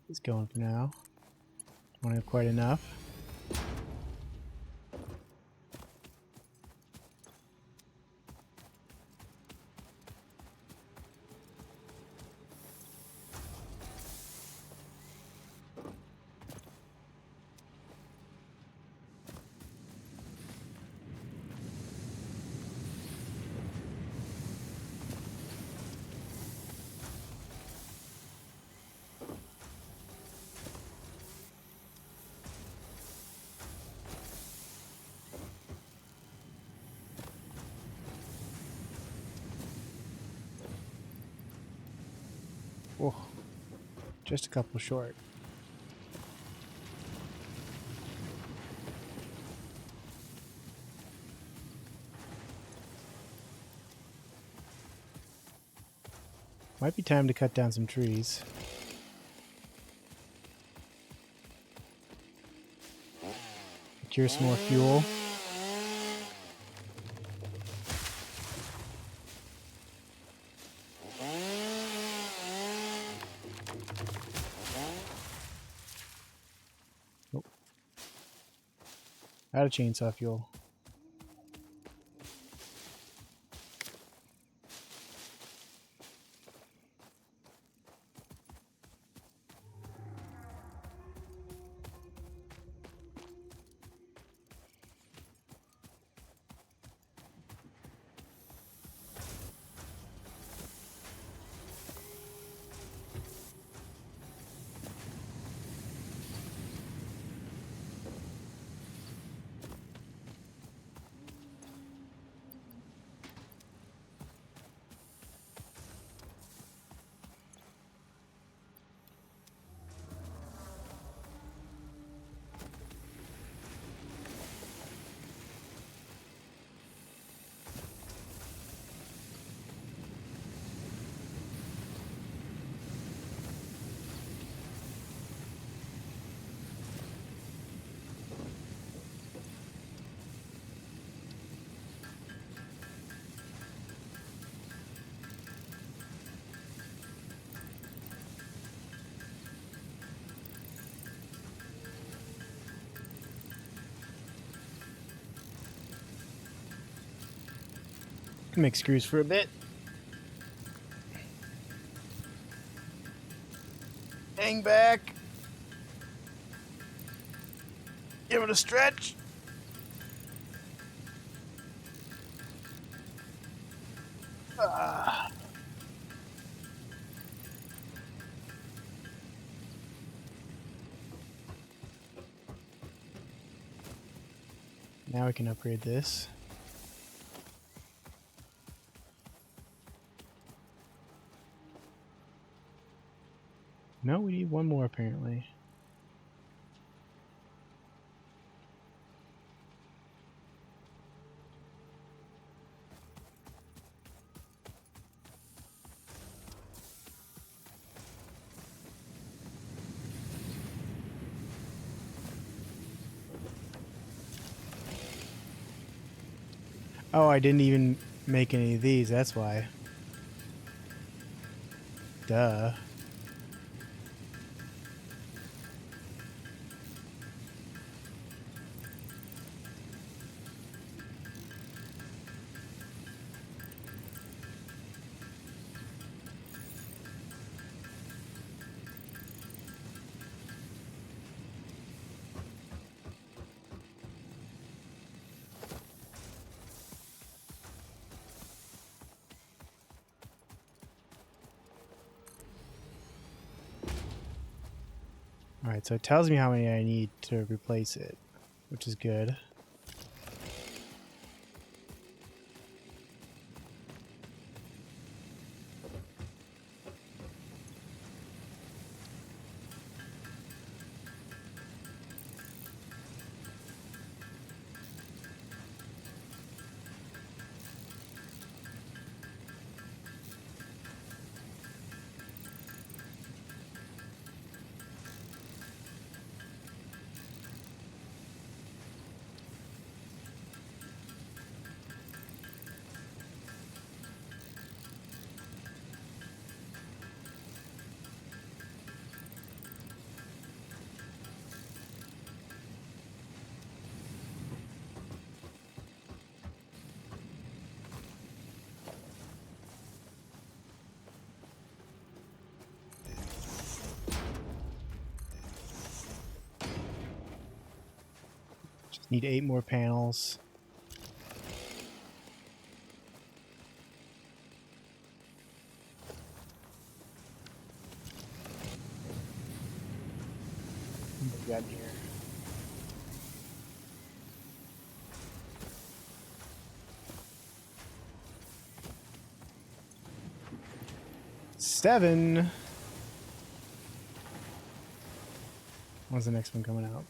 It's going for now. Don't have quite enough. Oh, just a couple short. Might be time to cut down some trees. Procure some more fuel. Oh. Out of chainsaw fuel. Can make screws for a bit. Hang back. Give it a stretch. Ah. Now we can upgrade this. No, we need one more apparently. Oh, I didn't even make any of these. That's why. Duh. Alright, so it tells me how many I need to replace it, which is good. Just need 8 more panels. What we got in here? Seven. When's the next one coming out?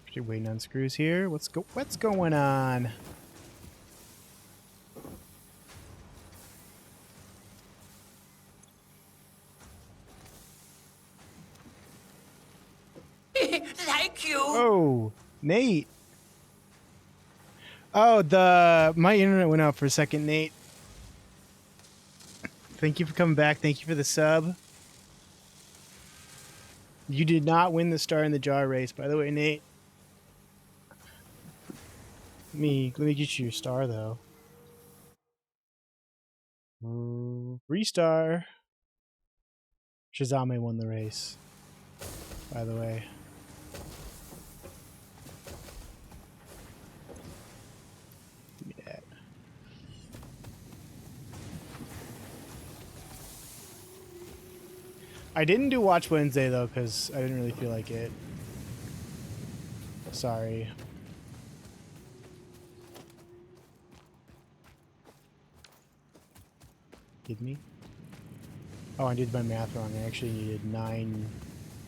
Actually waiting on screws here. What's going on? Thank you. Oh, Nate. Oh, my internet went out for a second, Nate. Thank you for coming back. Thank you for the sub. You did not win the Star in the Jar race, by the way, Nate. Let me get you your star though. Restar. Shazame won the race, by the way. Give me that. I didn't do Watch Wednesday though, because I didn't really feel like it. Sorry. Did me? Oh, I did my math wrong. I actually needed 9,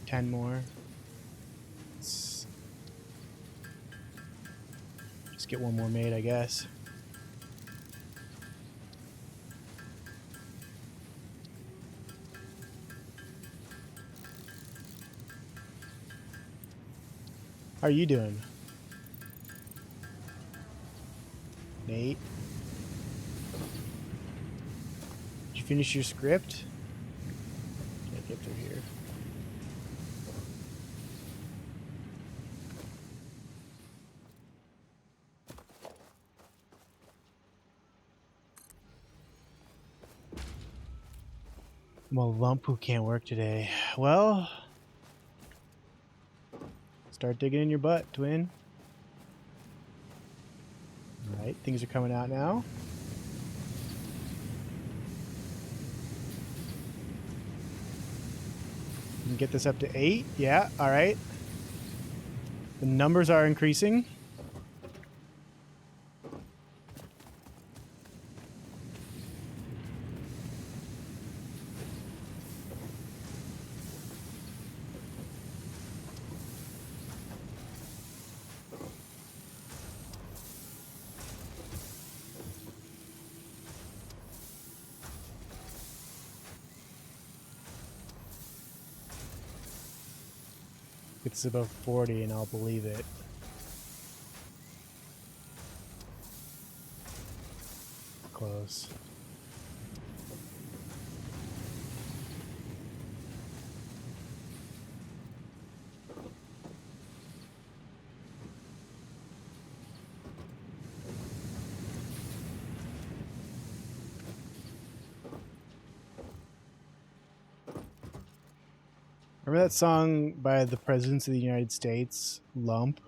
10 more. Let's just get one more made, I guess. How are you doing, Nate? Did you finish your script? Can't get through here. I'm a lump who can't work today. Well, start digging in your butt, twin. Alright, things are coming out now. You can get this up to 8. Yeah, alright. The numbers are increasing. gets above 40 and I'll believe it. Close. Remember that song by the Presidents of the United States, Lump?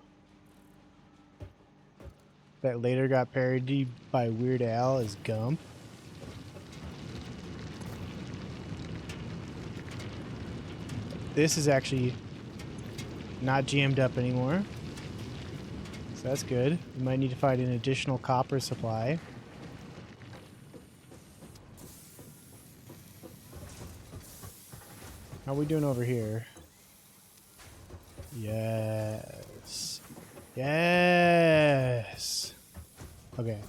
That later got parodied by Weird Al as Gump? This is actually not jammed up anymore. So that's good. We might need to find an additional copper supply. How are we doing over here? Yes. Yes. Okay.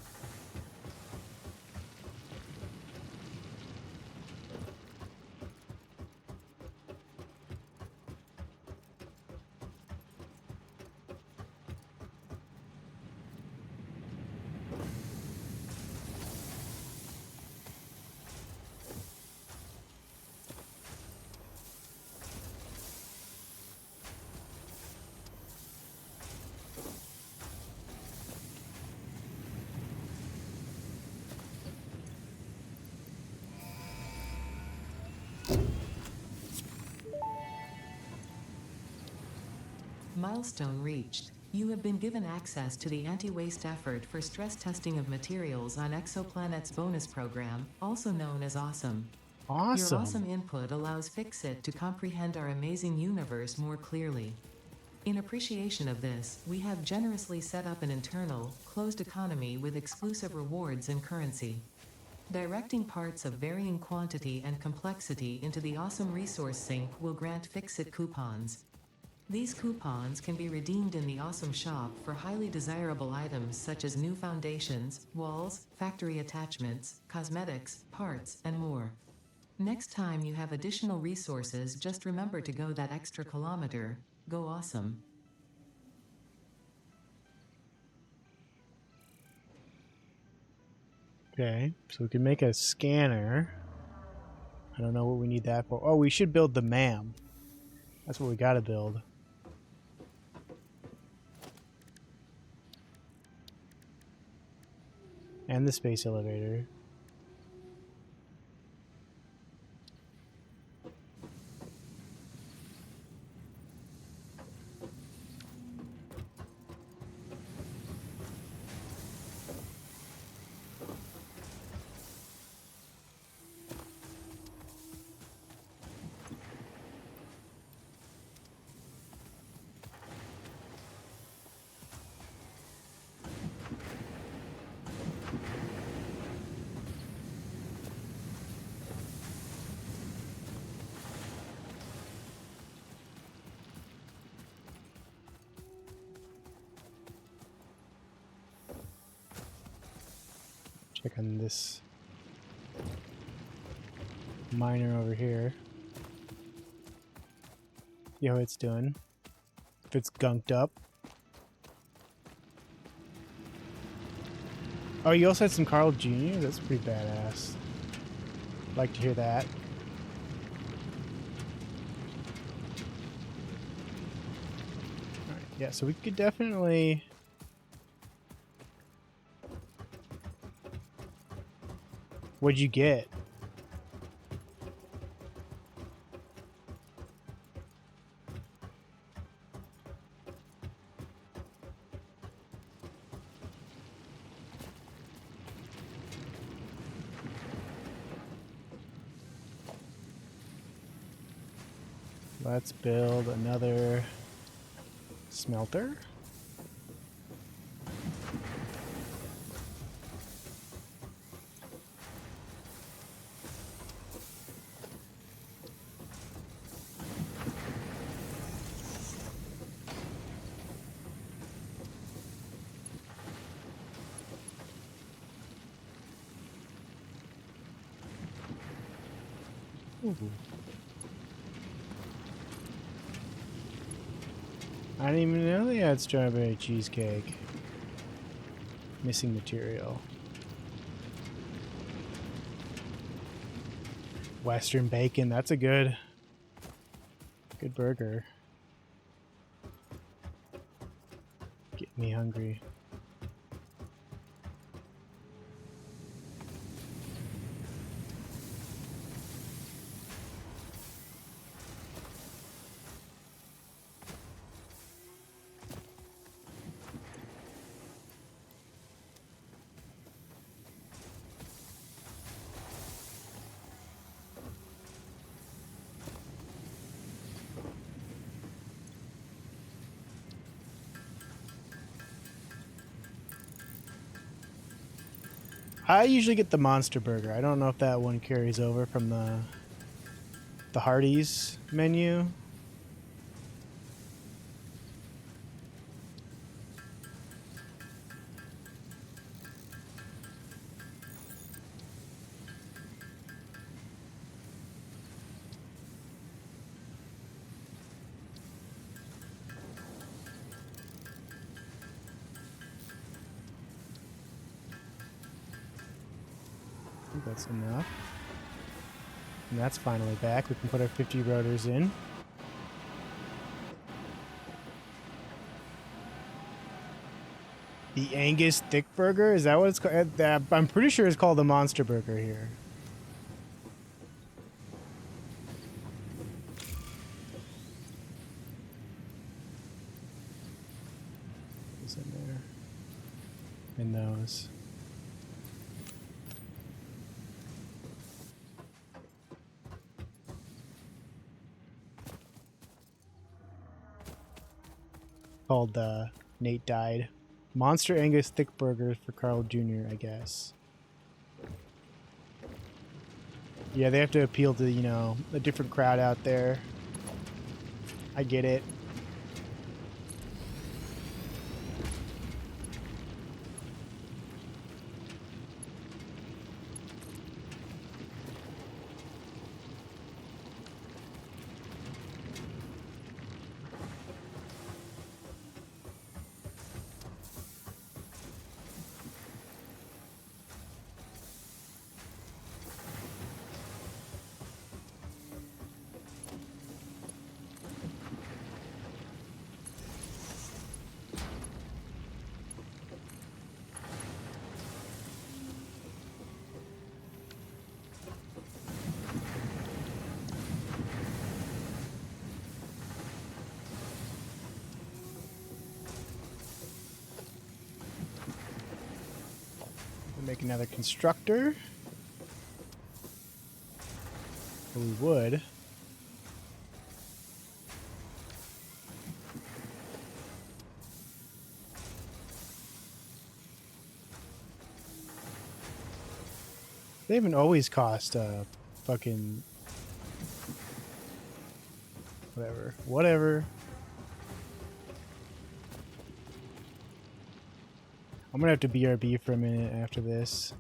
Milestone reached. You have been given access to the anti-waste effort for stress testing of materials on Exoplanet's bonus program, also known as Awesome. Your Awesome. awesome input allows Fixit to comprehend our amazing universe more clearly. In appreciation of this, we have generously set up an internal, closed economy with exclusive rewards and currency. Directing parts of varying quantity and complexity into the Awesome Resource Sink will grant Fixit coupons. These coupons can be redeemed in the Awesome Shop for highly desirable items such as new foundations, walls, factory attachments, cosmetics, parts, and more. Next time you have additional resources, just remember to go that extra kilometer. Go awesome. Okay, so we can make a scanner. I don't know what we need that for. Oh, we should build the MAM. That's what we gotta build. And the space elevator. Check on this miner over here. See how it's doing. If it's gunked up. Oh, you also had some Carl Jr.? That's pretty badass. Like to hear that. Alright, yeah, so we could definitely... What'd you get? Let's build another smelter. Ooh. I didn't even know they had strawberry cheesecake. Missing material. Western bacon, that's a good burger. Get me hungry. I usually get the monster burger. I don't know if that one carries over from the Hardee's menu. I think that's enough. And that's finally back. We can put our 50 rotors in. The Angus Thick Burger? Is that what it's called? I'm pretty sure it's called the Monster Burger here. What's in there? In those. Called Nate Died. Monster Angus Thick Burgers for Carl Jr., I guess. Yeah, they have to appeal to, you know, a different crowd out there. I get it. Make another constructor. Or we would. They haven't always cost fucking whatever. I'm gonna have to BRB for a minute after this.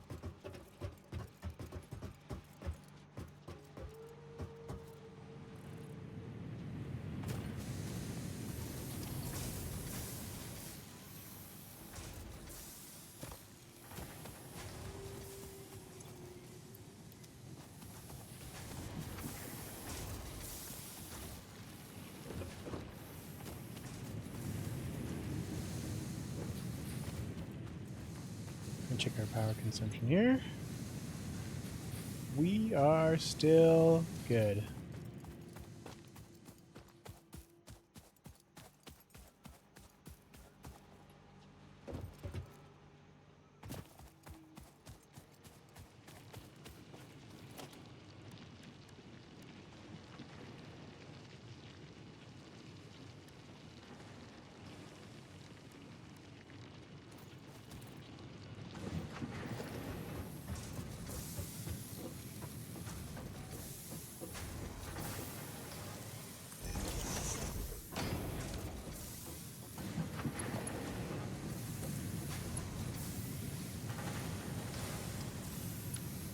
Check our power consumption here. We are still good.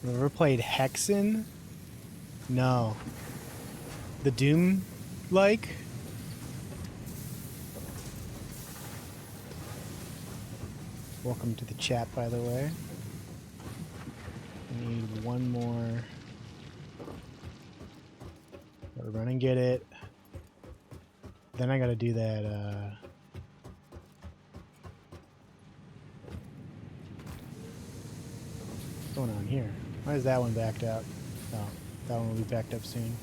Ever played Hexen? No. The Doom like? Welcome to the chat, by the way. I need one more. Gotta run and get it. Then I gotta do that, what's going on here? Why is that one backed up? Oh, that one will be backed up soon.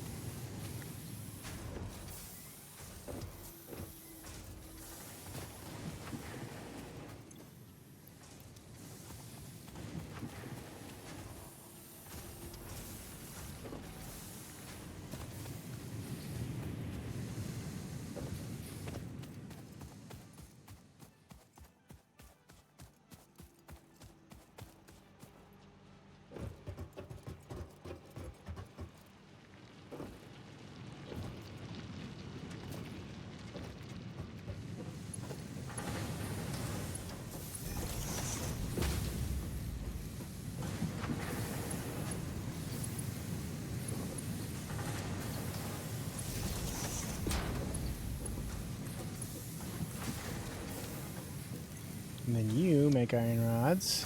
And then you make iron rods.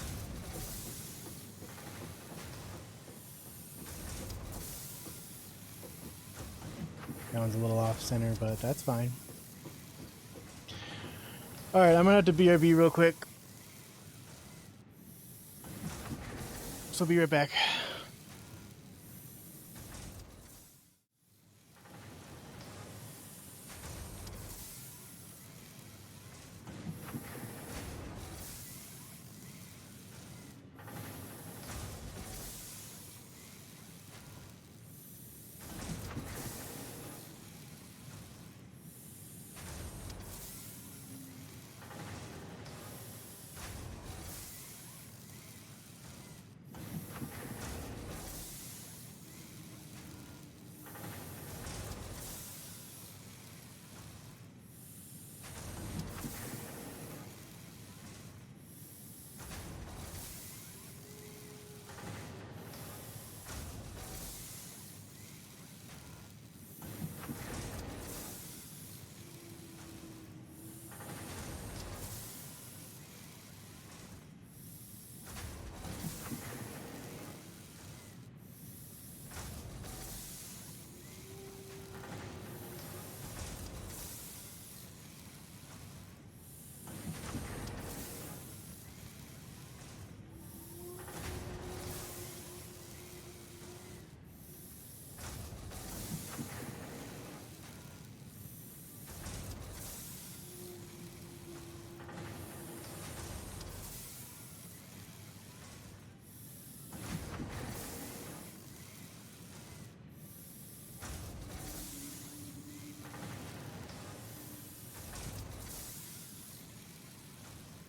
That one's a little off center, but that's fine. Alright, I'm gonna have to BRB real quick. So I'll be right back.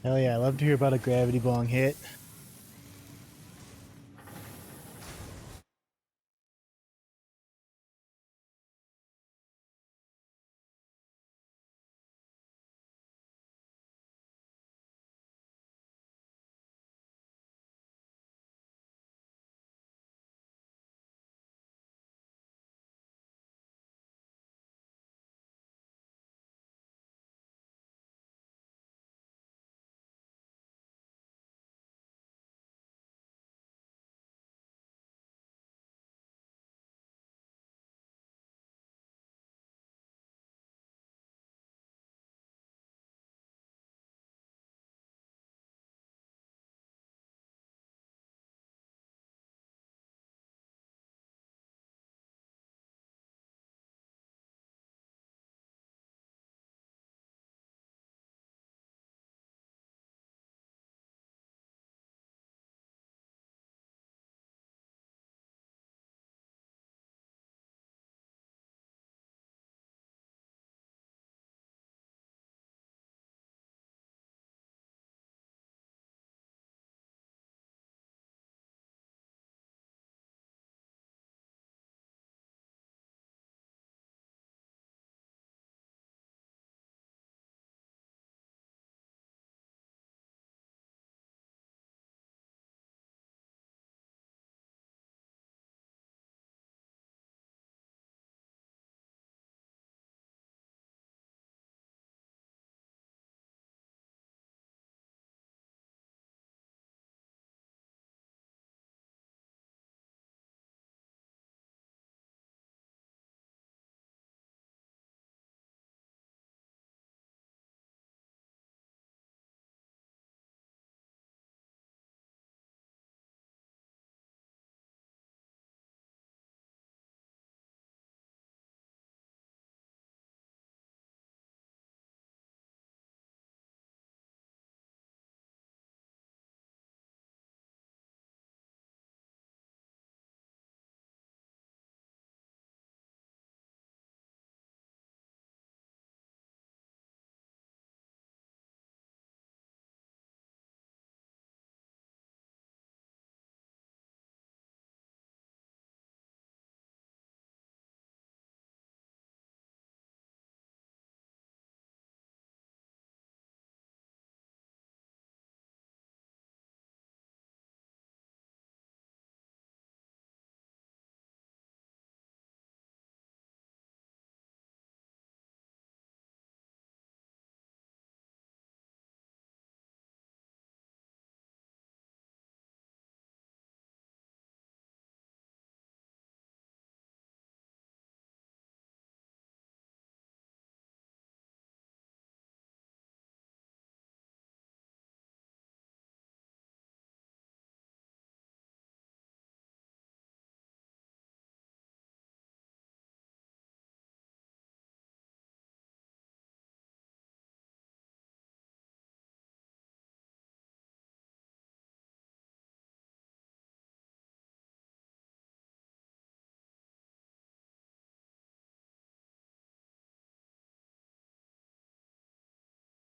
Hell yeah, I love to hear about a gravity bong hit.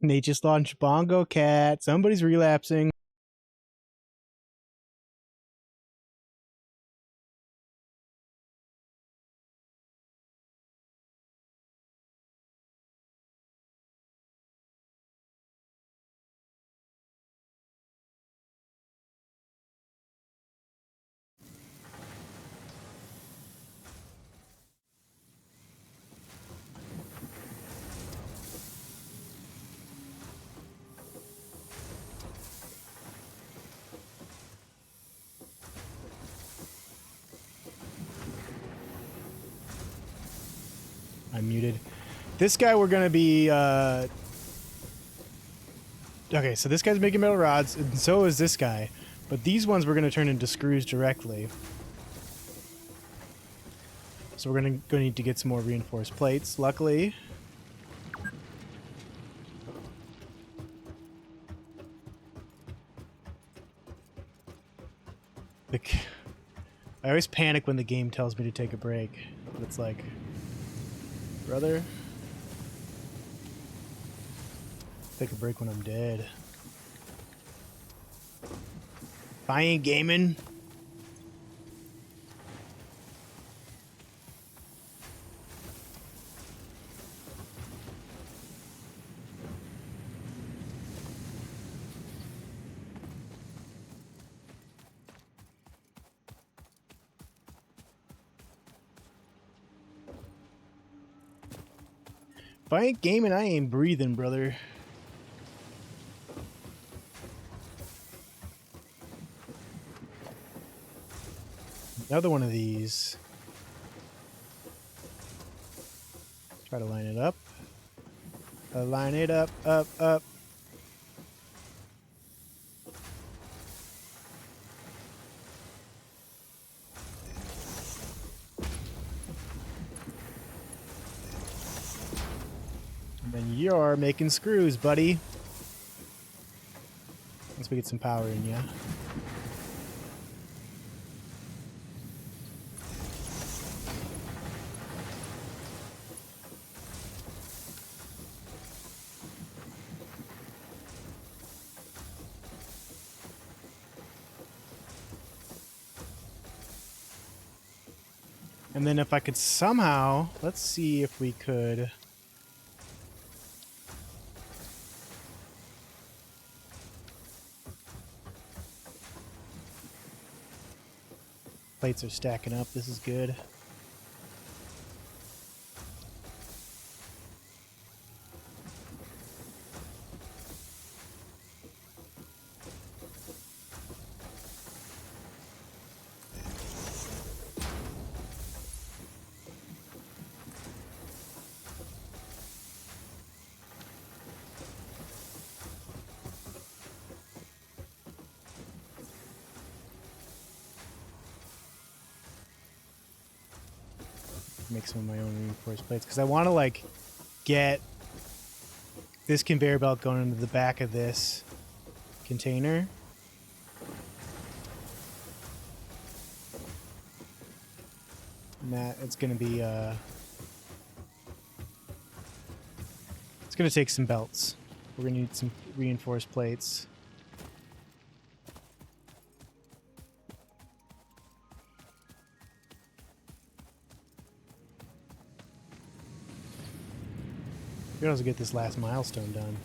They just launched Bongo Cat. Somebody's relapsing. I'm muted. This guy we're gonna be okay, so this guy's making metal rods, and so is this guy. But these ones we're gonna turn into screws directly. So we're gonna need to get some more reinforced plates. Luckily, I always panic when the game tells me to take a break. But it's like, brother, take a break when I'm dead. If I ain't gaming, I ain't breathing, brother. Another one of these. Try to line it up. Line it up, up. And then you're making screws, buddy. Once we get some power in ya. And then if I could somehow, let's see if we could. Plates are stacking up. This is good. Make some of my own reinforced plates because I want to like get this conveyor belt going into the back of this container. And that it's going to be it's going to take some belts. We're going to need some reinforced plates. We can also get this last milestone done.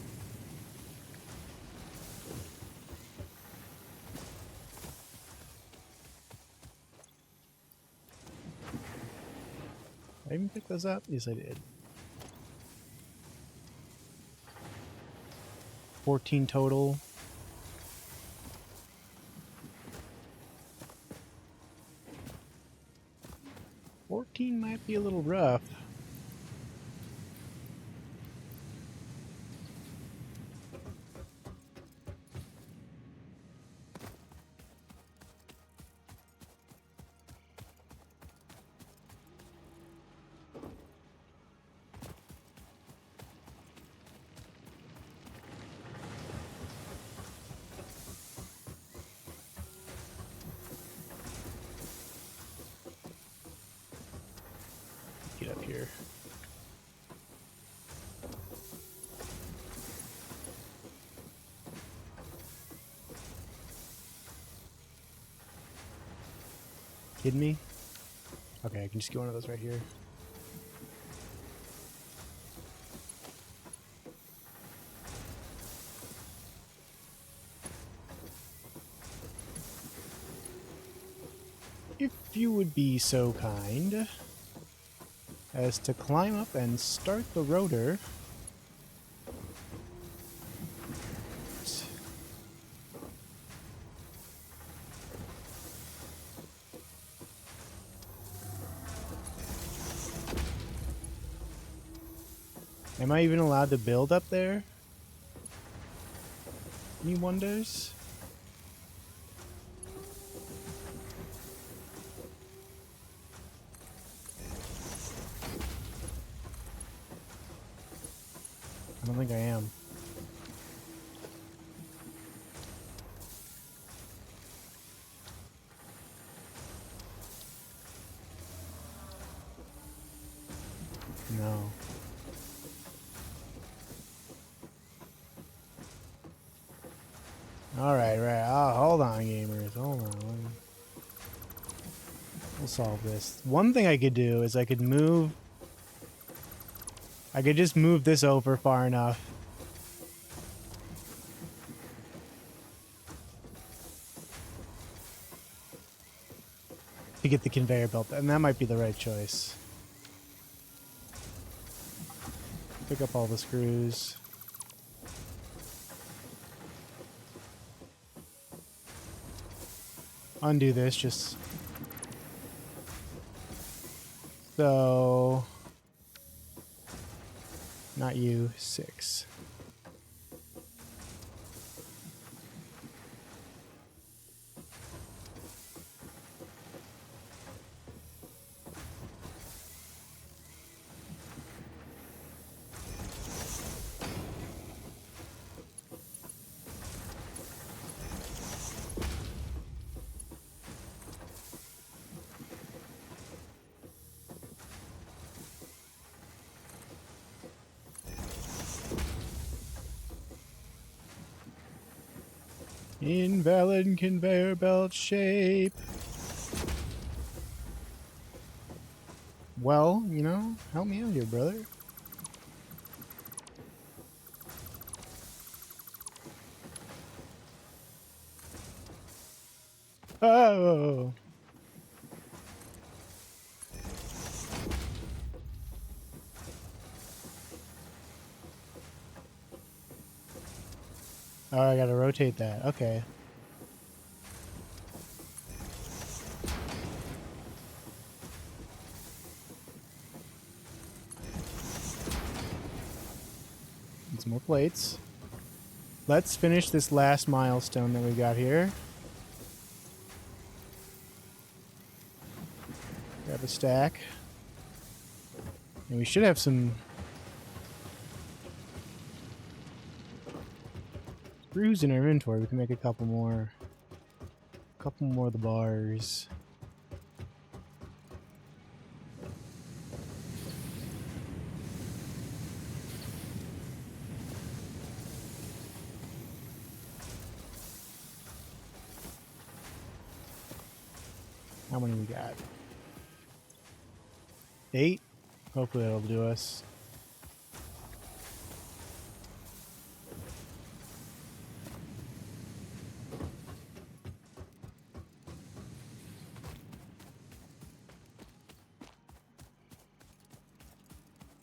Did I even pick those up? Yes, I did. 14 total. 14 might be a little rough. Get up here. Kidding me? Okay, I can just get one of those right here. If you would be so kind as to climb up and start the rotor. Am I even allowed to build up there? Any wonders? I don't think I am. No. Alright, right. Oh, hold on, gamers. Hold on. We'll solve this. One thing I could do is I could just move this over far enough. To get the conveyor belt, and that might be the right choice. Pick up all the screws. Undo this, just so not you, 6. Invalid conveyor belt shape. Well, you know, help me out here, brother. Oh! Oh, I gotta rotate that. Okay. Need some more plates. Let's finish this last milestone that we got here. Grab a stack. And we should have some screws in our inventory. We can make a couple more. A couple more of the bars. How many we got? 8? Hopefully that'll do us.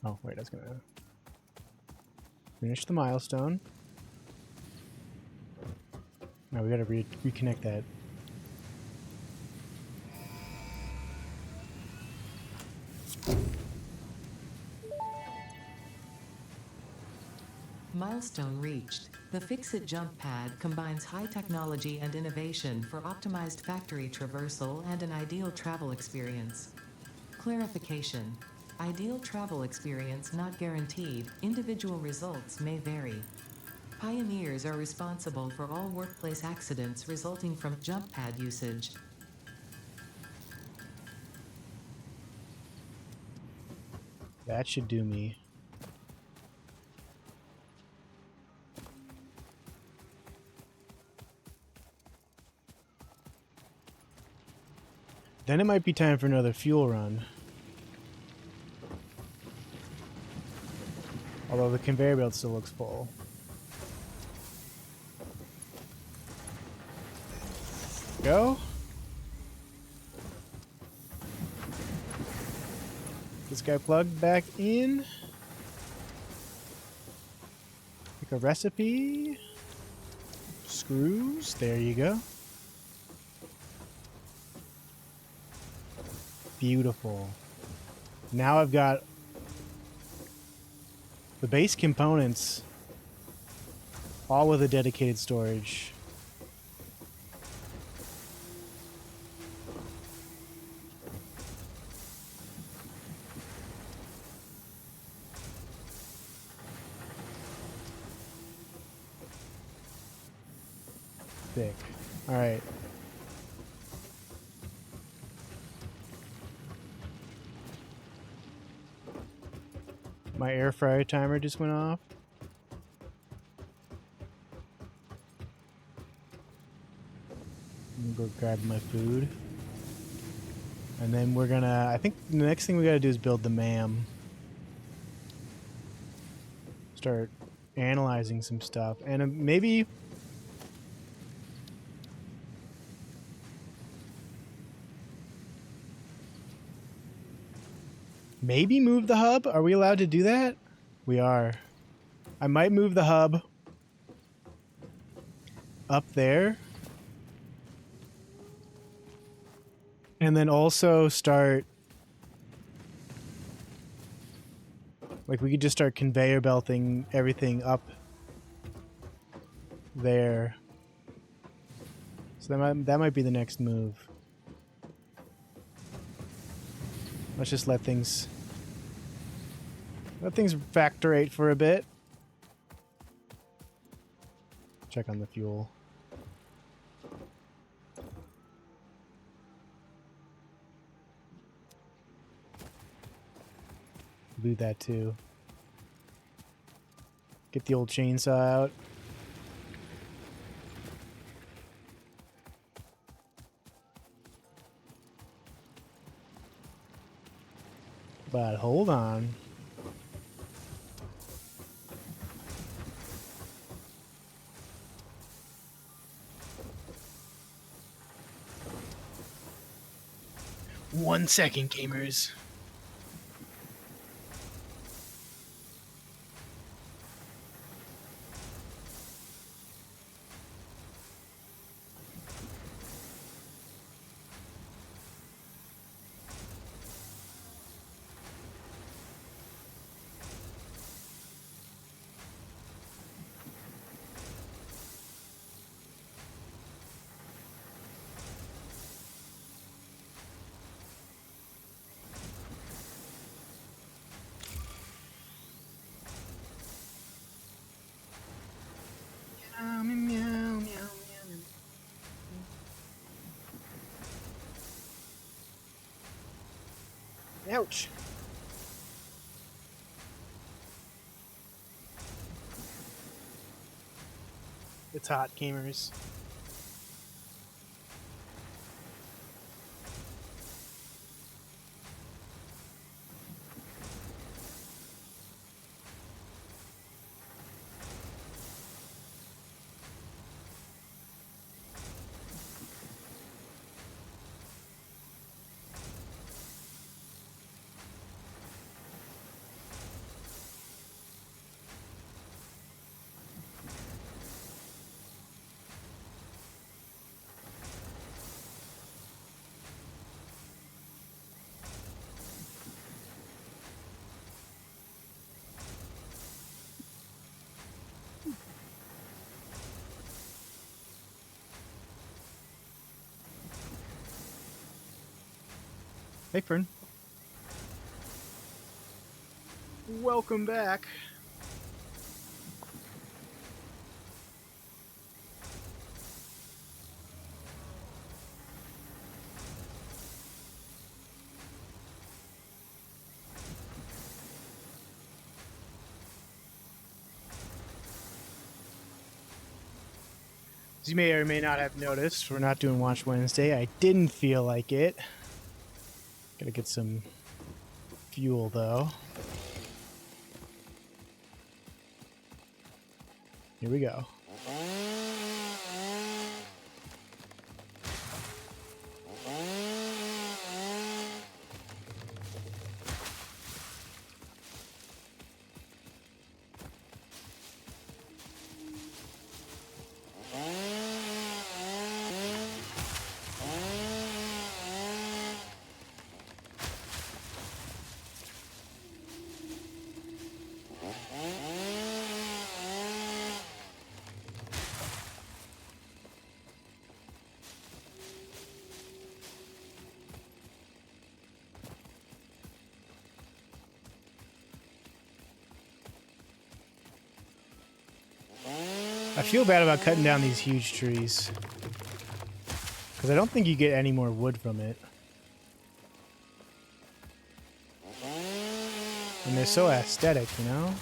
Oh, wait, I was gonna finish the milestone. Now we gotta reconnect that. Milestone reached. The Fix-It jump pad combines high technology and innovation for optimized factory traversal and an ideal travel experience. Clarification. Ideal travel experience not guaranteed. Individual results may vary. Pioneers are responsible for all workplace accidents resulting from jump pad usage. That should do me. Then it might be time for another fuel run. Although the conveyor belt still looks full. Go. This guy plugged back in. Pick a recipe. Screws. There you go. Beautiful. Now I've got the base components all with a dedicated storage. Thick. All right. My air fryer timer just went off. I'm gonna go grab my food. And then we're gonna, I think the next thing we gotta do is build the MAM. Start analyzing some stuff. And maybe move the hub? Are we allowed to do that? We are. I might move the hub up there. And then also start... Like, we could just start conveyor belting everything up there. So that might be the next move. Let's just let things factorate for a bit. Check on the fuel. Do that too. Get the old chainsaw out. But hold on. One second, gamers. Ouch. It's hot, gamers. Hey, Fern. Welcome back. As you may or may not have noticed, we're not doing Watch Wednesday. I didn't feel like it. Gotta get some fuel though. Here we go. I feel bad about cutting down these huge trees, because I don't think you get any more wood from it. And they're so aesthetic, you know?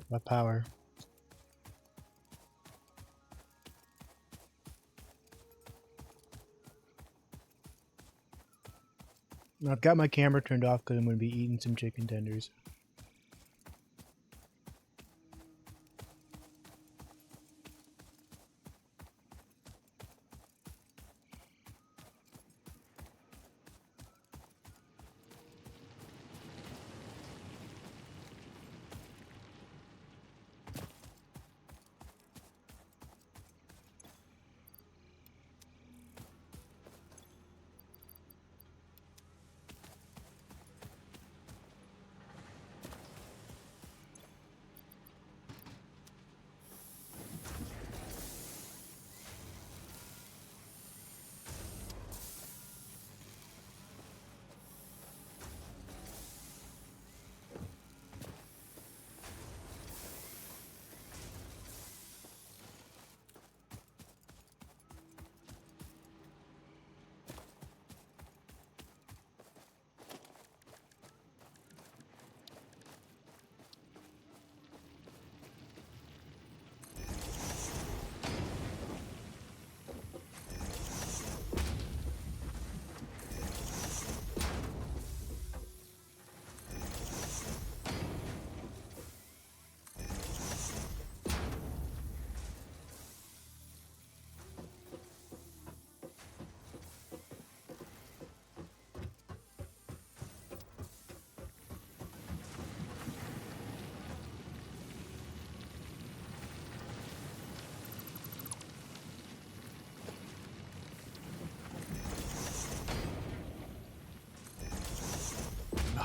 My power. I've got my camera turned off because I'm going to be eating some chicken tenders.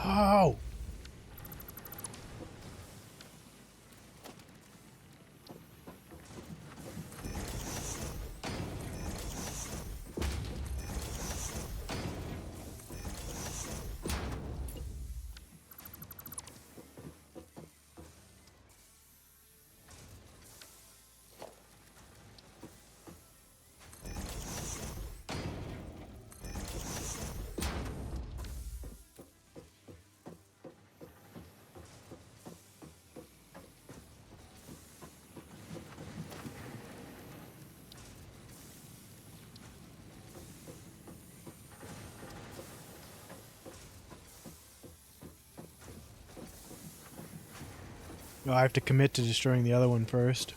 Oh! No, I have to commit to destroying the other one first.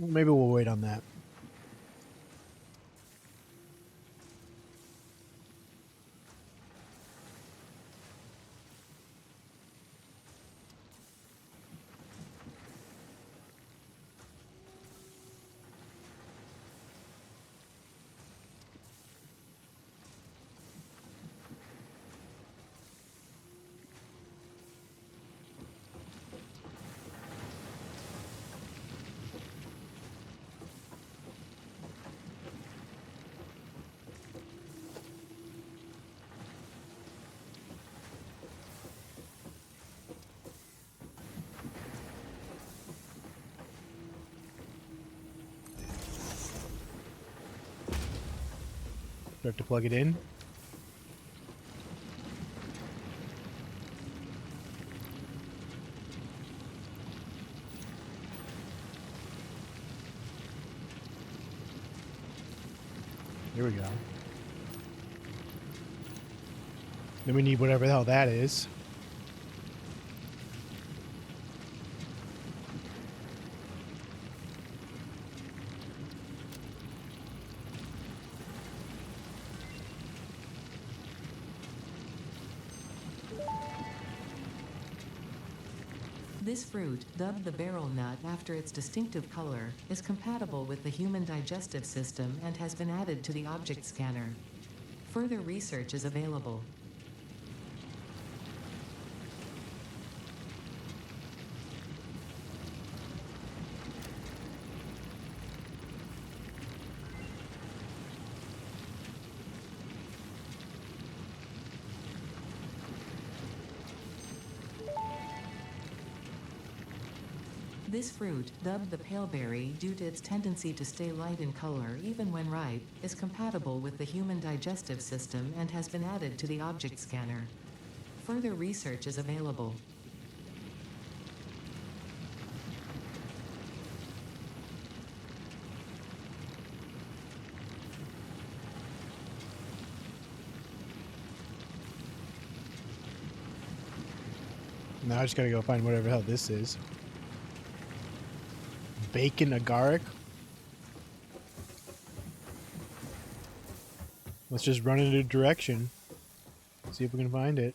Maybe we'll wait on that. Do I have to plug it in? Here we go. Then we need whatever the hell that is. This fruit, dubbed the barrel nut after its distinctive color, is compatible with the human digestive system and has been added to the object scanner. Further research is available. This fruit, dubbed the paleberry due to its tendency to stay light in color even when ripe, is compatible with the human digestive system and has been added to the object scanner. Further research is available. Now I just gotta go find whatever the hell this is. Bacon agaric? Let's just run in a direction. See if we can find it.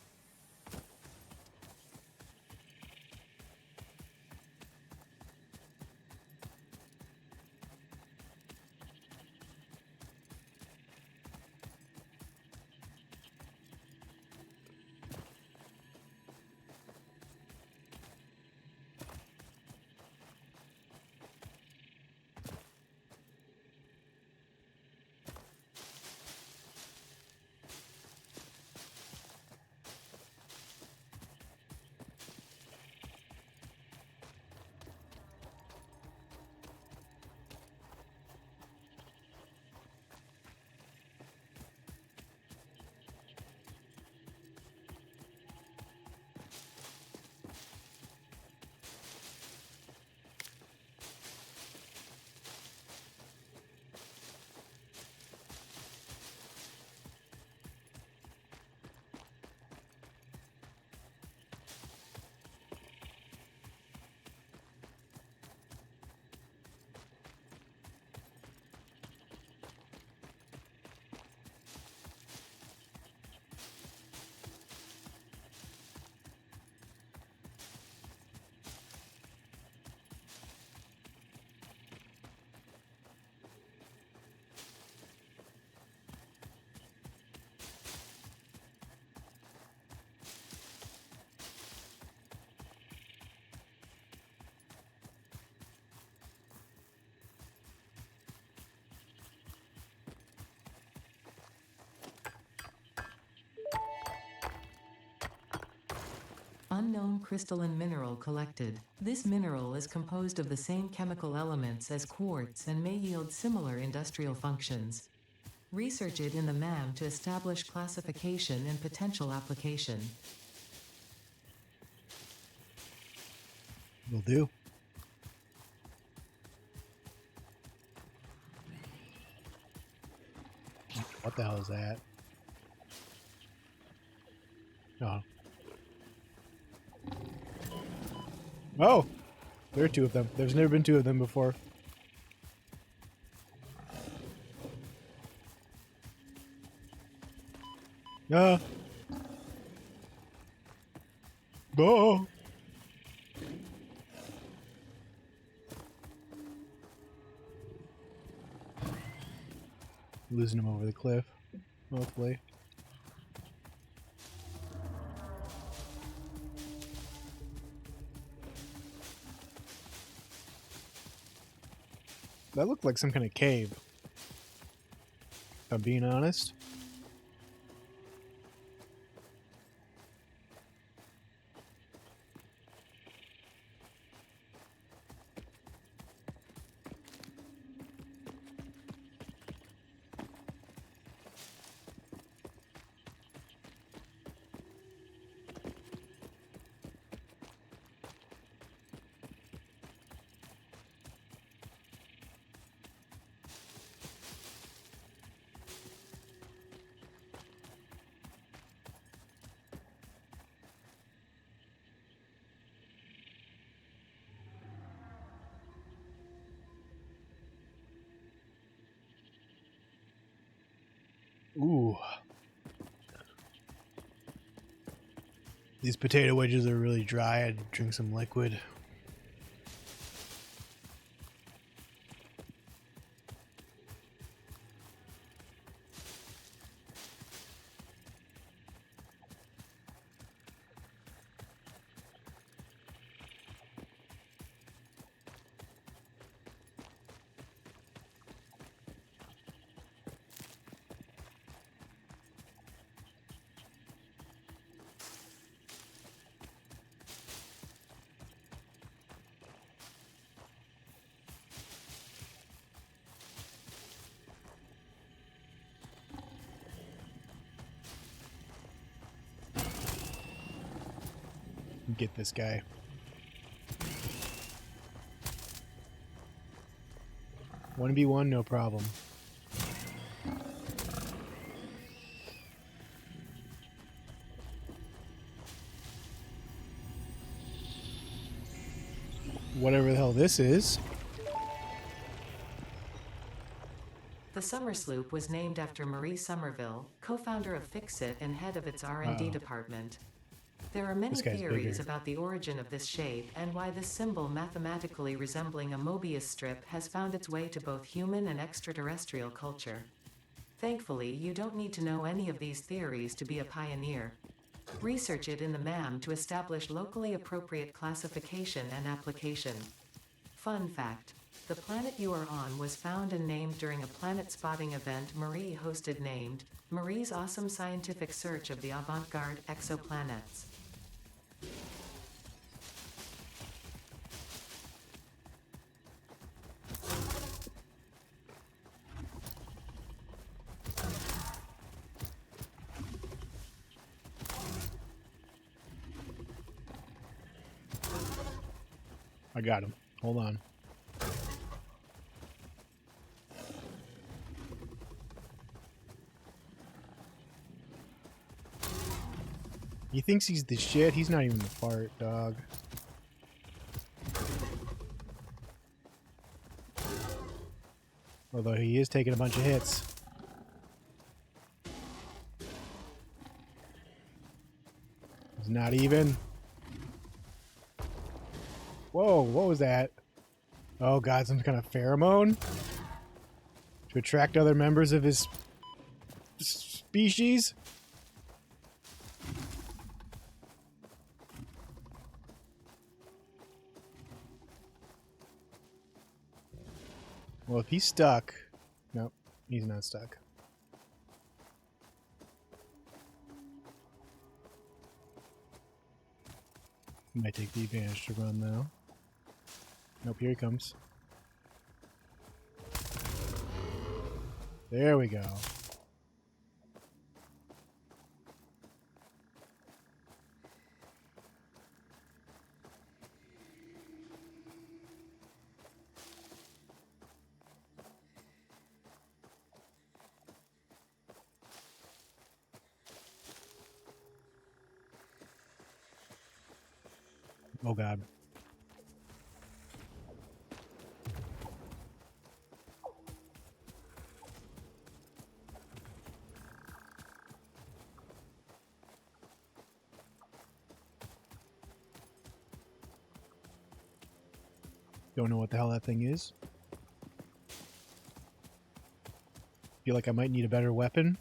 Unknown crystalline mineral collected. This mineral is composed of the same chemical elements as quartz and may yield similar industrial functions. Research it in the MAM to establish classification and potential application. Will do. What the hell is that? Oh. Oh! There are two of them. There's never been two of them before. Ah! Oh! Losing him over the cliff, hopefully. That looked like some kind of cave, if I'm being honest. Ooh. These potato wedges are really dry. I'd drink some liquid. Get this guy. One v one, no problem. Whatever the hell this is. The Summer Sloop was named after Marie Somerville, co-founder of Fixit and head of its R&D department. There are many theories about the origin of this shape and why this symbol, mathematically resembling a Mobius strip, has found its way to both human and extraterrestrial culture. Thankfully, you don't need to know any of these theories to be a pioneer. Research it in the MAM to establish locally appropriate classification and application. Fun fact: the planet you are on was found and named during a planet spotting event Marie hosted named Marie's Awesome Scientific Search of the Avant-Garde Exoplanets. I got him. Hold on. He thinks he's the shit. He's not even the part, dog. Although he is taking a bunch of hits. He's not even. Whoa, what was that? Oh god, some kind of pheromone? To attract other members of his species? Well, if he's stuck... Nope, he's not stuck. Might take the advantage to run, though. Nope, here he comes. There we go. Oh god. Don't know what the hell that thing is. Feel like I might need a better weapon.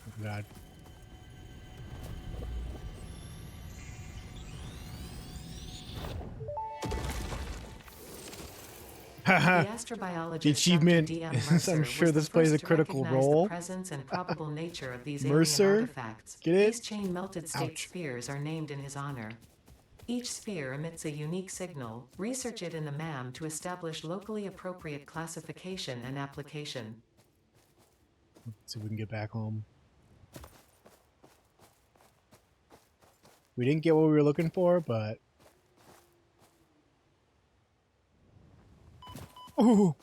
Oh god. The astrobiologist The achievement Dr. D.M. is, I'm Mercer sure was the this plays a first to critical recognize role. the presence and probable nature of these Mercer? alien artifacts. Get it? These chain melted state Ouch. spheres are named in his honor. Each sphere emits a unique signal. Research it in the MAM to establish locally appropriate classification and application. Let's see if we can get back home. We didn't get what we were looking for, but... Ooh!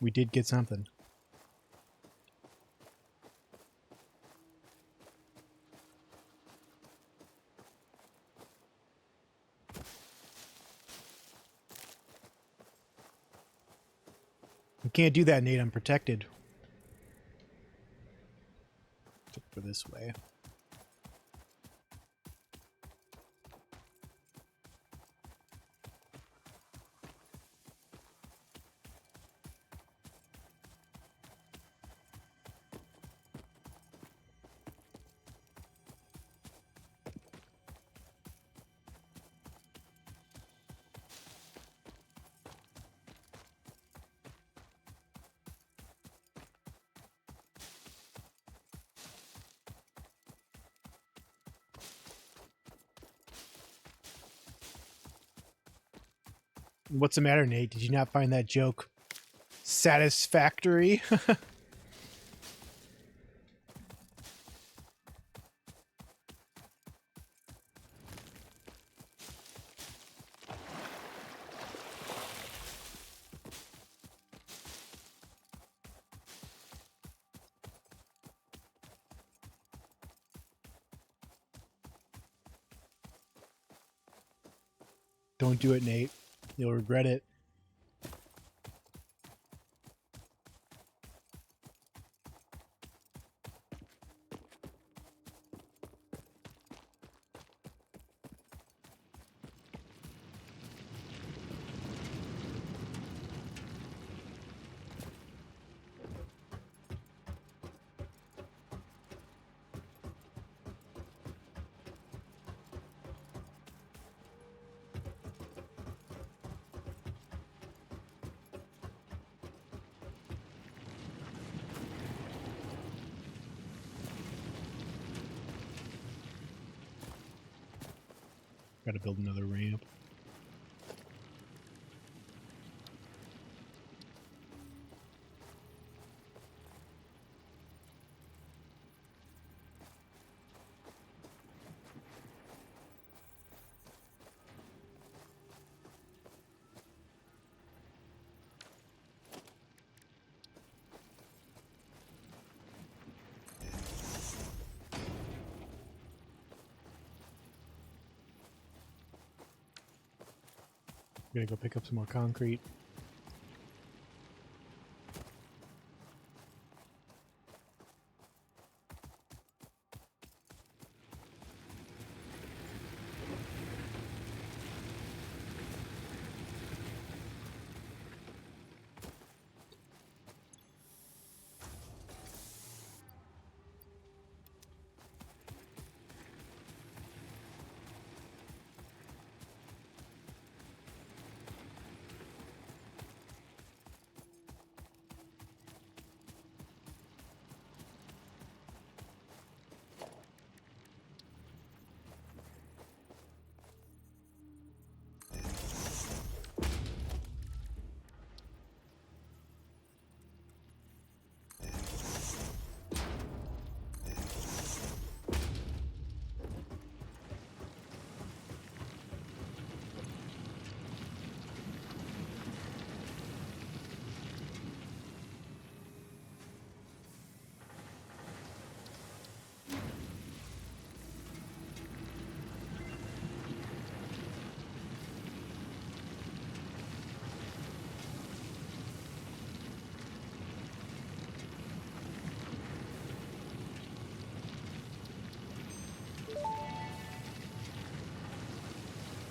We did get something. You can't do that, Nate. I'm protected. Look for this way. What's the matter, Nate? Did you not find that joke satisfactory? Don't do it, Nate. You'll regret it. Gotta build another ramp. Gotta go pick up some more concrete.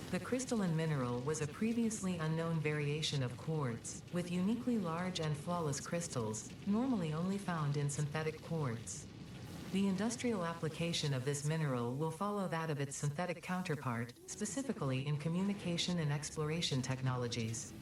The crystalline mineral was a previously unknown variation of quartz, with uniquely large and flawless crystals, normally only found in synthetic quartz. The industrial application of this mineral will follow that of its synthetic counterpart, specifically in communication and exploration technologies.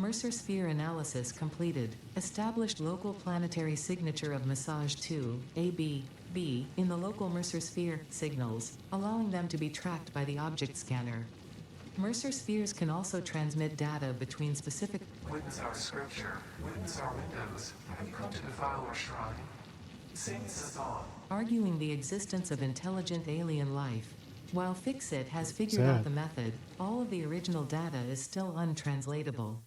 Mercer sphere analysis completed. Established local planetary signature of massage 2, AB, B, in the local Mercer sphere signals, allowing them to be tracked by the object scanner. Mercer spheres can also transmit data between specific. Witness our scripture. Witness our windows. Have you come to defile our shrine? arguing the existence of intelligent alien life. While Fixit has figured Sad. out the method, all of the original data is still untranslatable.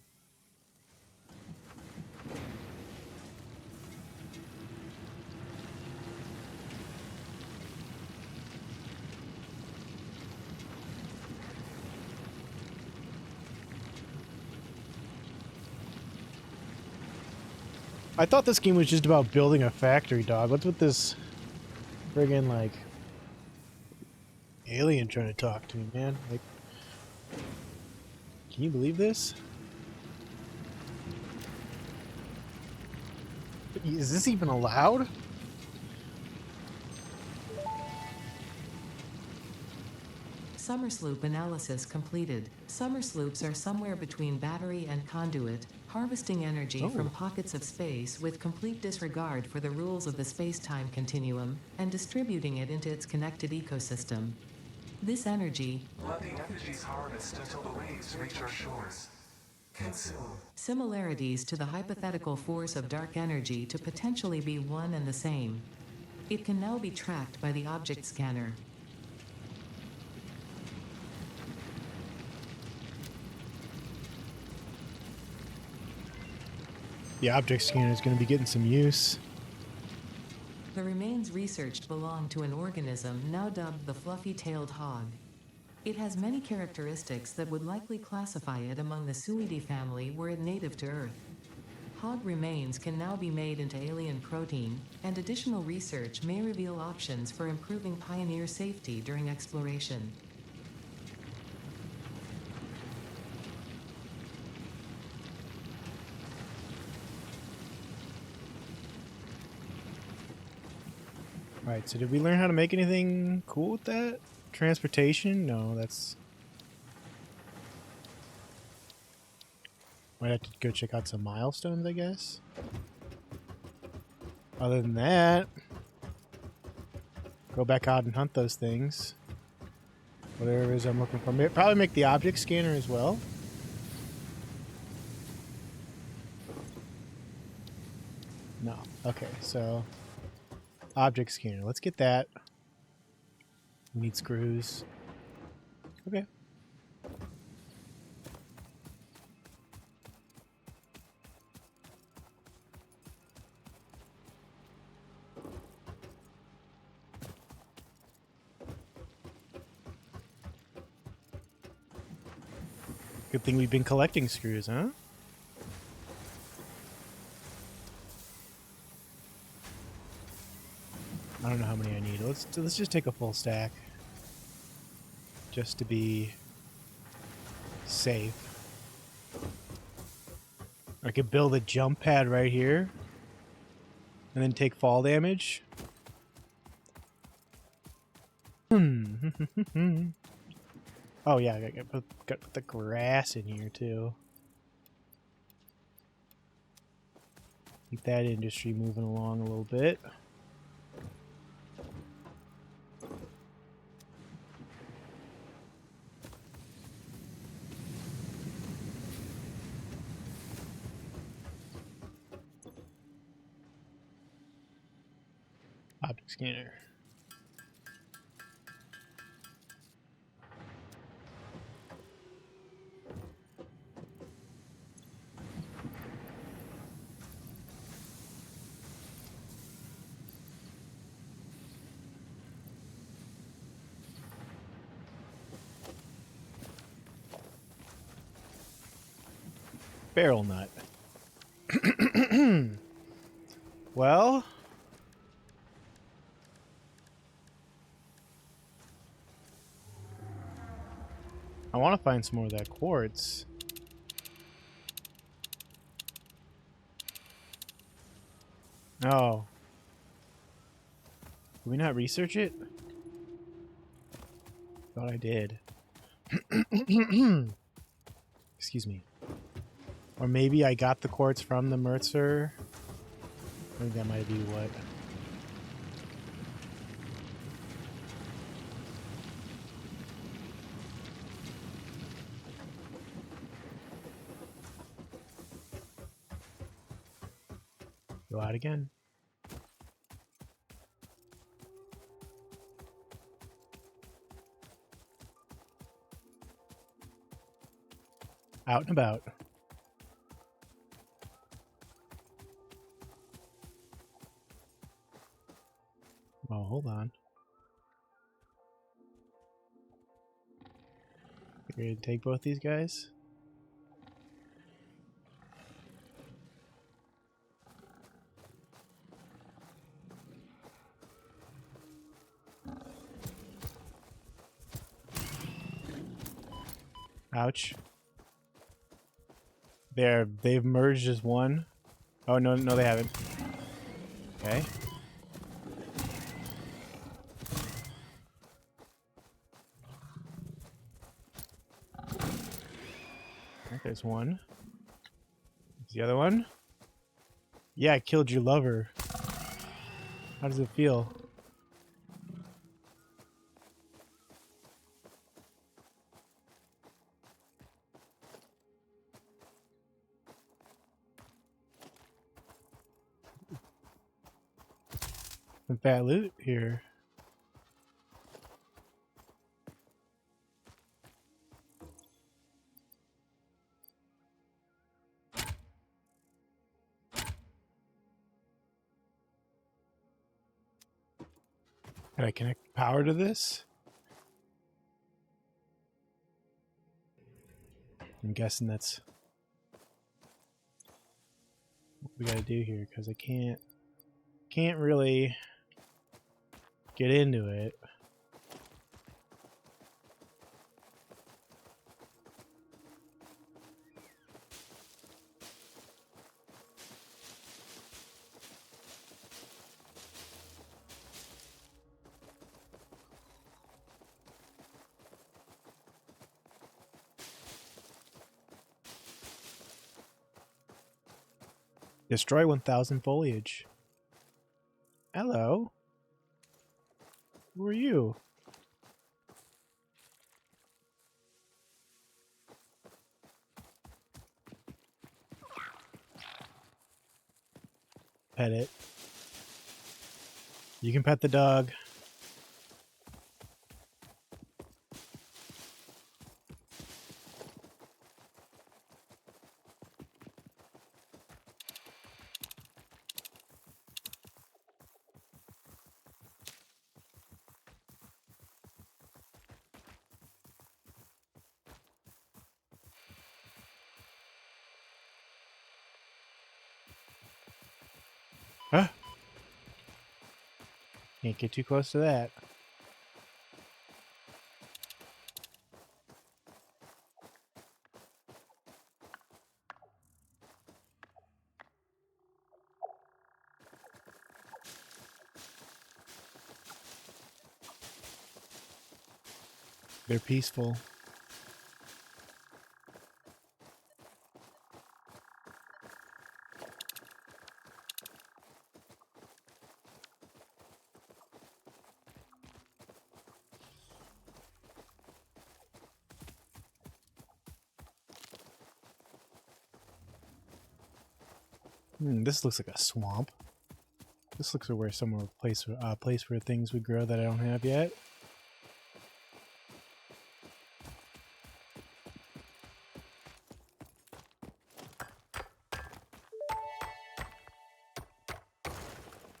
I thought this game was just about building a factory, dog. What's with this friggin' like alien trying to talk to me, man? Like, can you believe this? Is this even allowed? Summer sloop analysis completed. Summer sloops are somewhere between battery and conduit, harvesting energy from pockets of space with complete disregard for the rules of the space-time continuum, and distributing it into its connected ecosystem. This energy, let the energies harvest until the waves reach our shores. Consume. similarities to the hypothetical force of dark energy to potentially be one and the same. It can now be tracked by the object scanner. The object scanner is going to be getting some use. The remains researched belong to an organism now dubbed the fluffy-tailed hog. It has many characteristics that would likely classify it among the Svideotheque family were it native to Earth. Hog remains can now be made into alien protein, and additional research may reveal options for improving pioneer safety during exploration. Alright, so did we learn how to make anything cool with that? Transportation? No, that's... Might have to go check out some milestones, I guess. Other than that, go back out and hunt those things. Whatever it is I'm looking for. Probably make the object scanner as well. No. Okay, so... Object scanner. Let's get that. We need screws. Okay. Good thing we've been collecting screws, huh? I don't know how many I need. Let's just take a full stack. Just to be safe. I could build a jump pad right here. And then take fall damage. Oh yeah, I gotta put the grass in here too. Keep that industry moving along a little bit. Object scanner. Barrel nut. Well, I want to find some more of that quartz. Oh. Did we not research it? Thought I did. Excuse me. Or maybe I got the quartz from the Mercer. I think that might be what. Go out again. Out and about. Oh, hold on. You ready to take both these guys? Ouch. They've merged as one. Oh, no, they haven't. Okay. Alright, there's one. There's the other one. Yeah, I killed your lover. How does it feel? Some fat loot here. Can I connect power to this? I'm guessing that's what we gotta do here, because I can't really get into it. Destroy 1,000 foliage. Hello. Who are you? Pet it. You can pet the dog. Huh? Can't get too close to that. They're peaceful. This looks like a swamp. This looks like where somewhere place where things would grow that I don't have yet.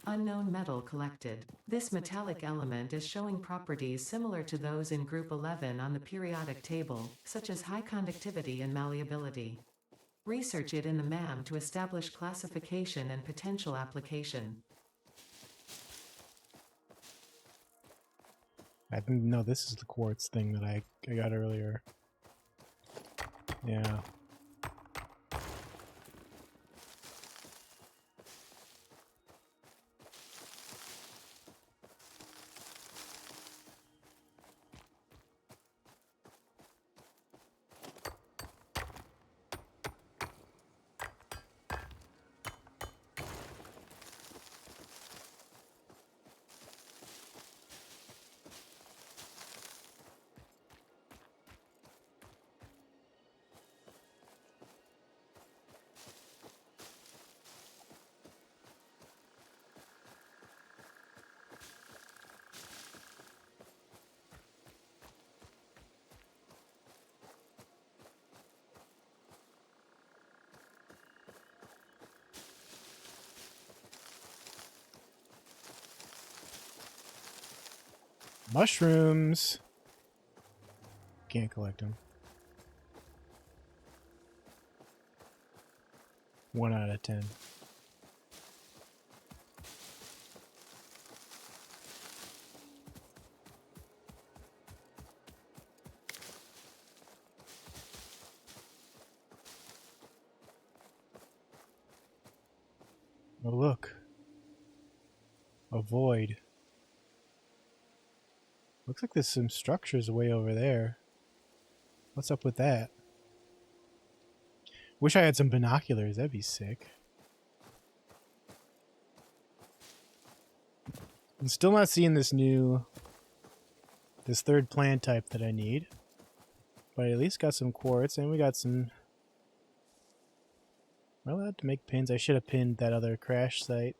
Unknown metal collected. This metallic element is showing properties similar to those in Group 11 on the periodic table, such as high conductivity and malleability. Research it in the MAM to establish classification and potential application. I think no, this is the quartz thing that I got earlier. Yeah. Mushrooms. Can't collect them. 1 out of 10. Oh, look. A void. Looks like there's some structures way over there. What's up with that? Wish I had some binoculars. That'd be sick. I'm still not seeing this third plant type that I need. But I at least got some quartz, and we got some... Am I allowed to make pins? I should have pinned that other crash site.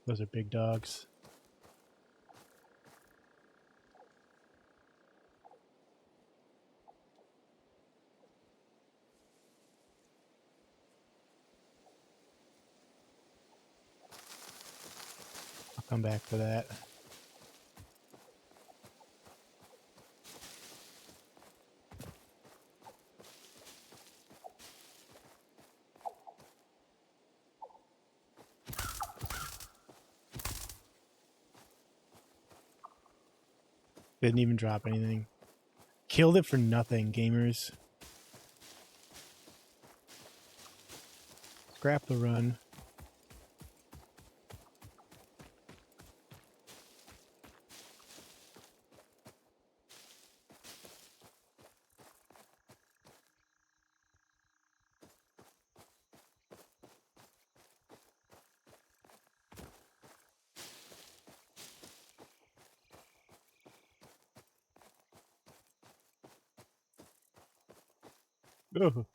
Those are big dogs. I'll come back for that. Didn't even drop anything. Killed it for nothing, gamers. Scrap the run. Ugh.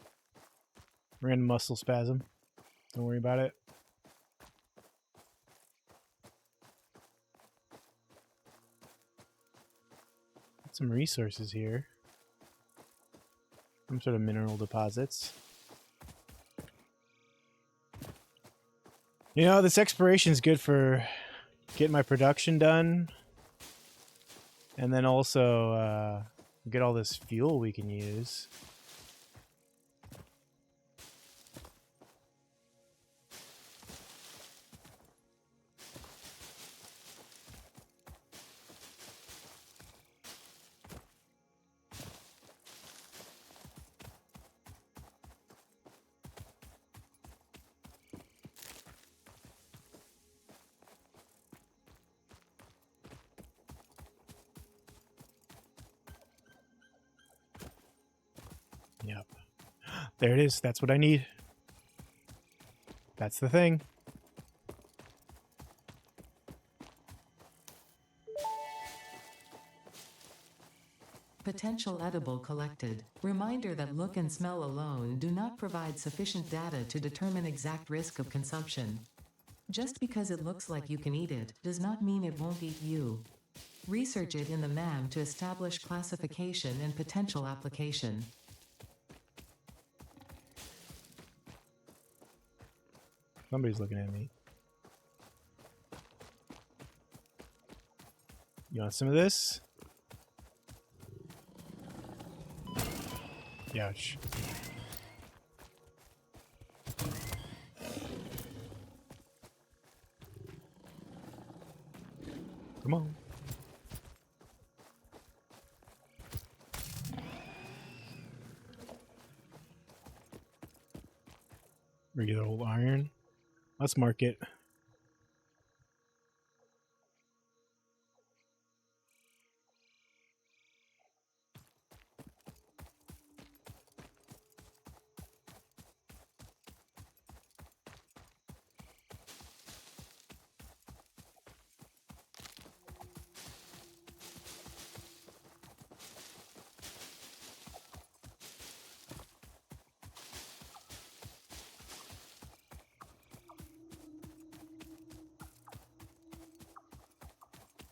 Random muscle spasm. Don't worry about it. Got some resources here. Some sort of mineral deposits. You know, this exploration is good for getting my production done. And then also get all this fuel we can use. Yep. There it is. That's what I need. That's the thing. Potential edible collected. Reminder that look and smell alone do not provide sufficient data to determine exact risk of consumption. Just because it looks like you can eat it, does not mean it won't eat you. Research it in the MAM to establish classification and potential application. Somebody's looking at me. You want some of this? Ouch. Come on. Regular old iron. Let's mark it.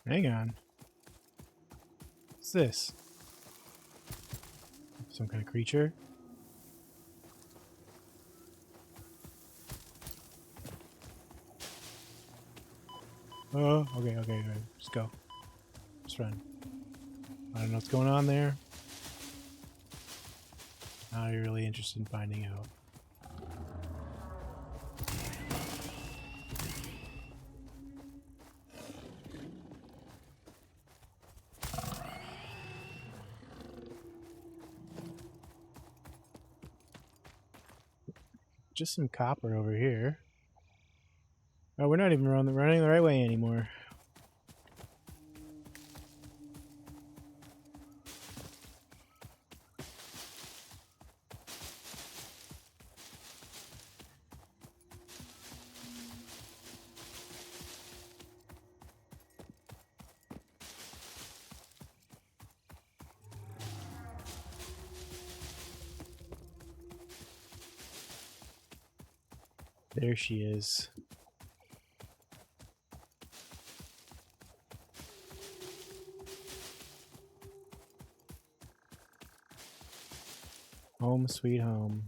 Hang on. What's this? Some kind of creature? Oh, okay, okay, okay. Just go. Just run. I don't know what's going on there. Not really interested in finding out. Just some copper over here. Oh, we're not even running the right way anymore. There she is. Home sweet home.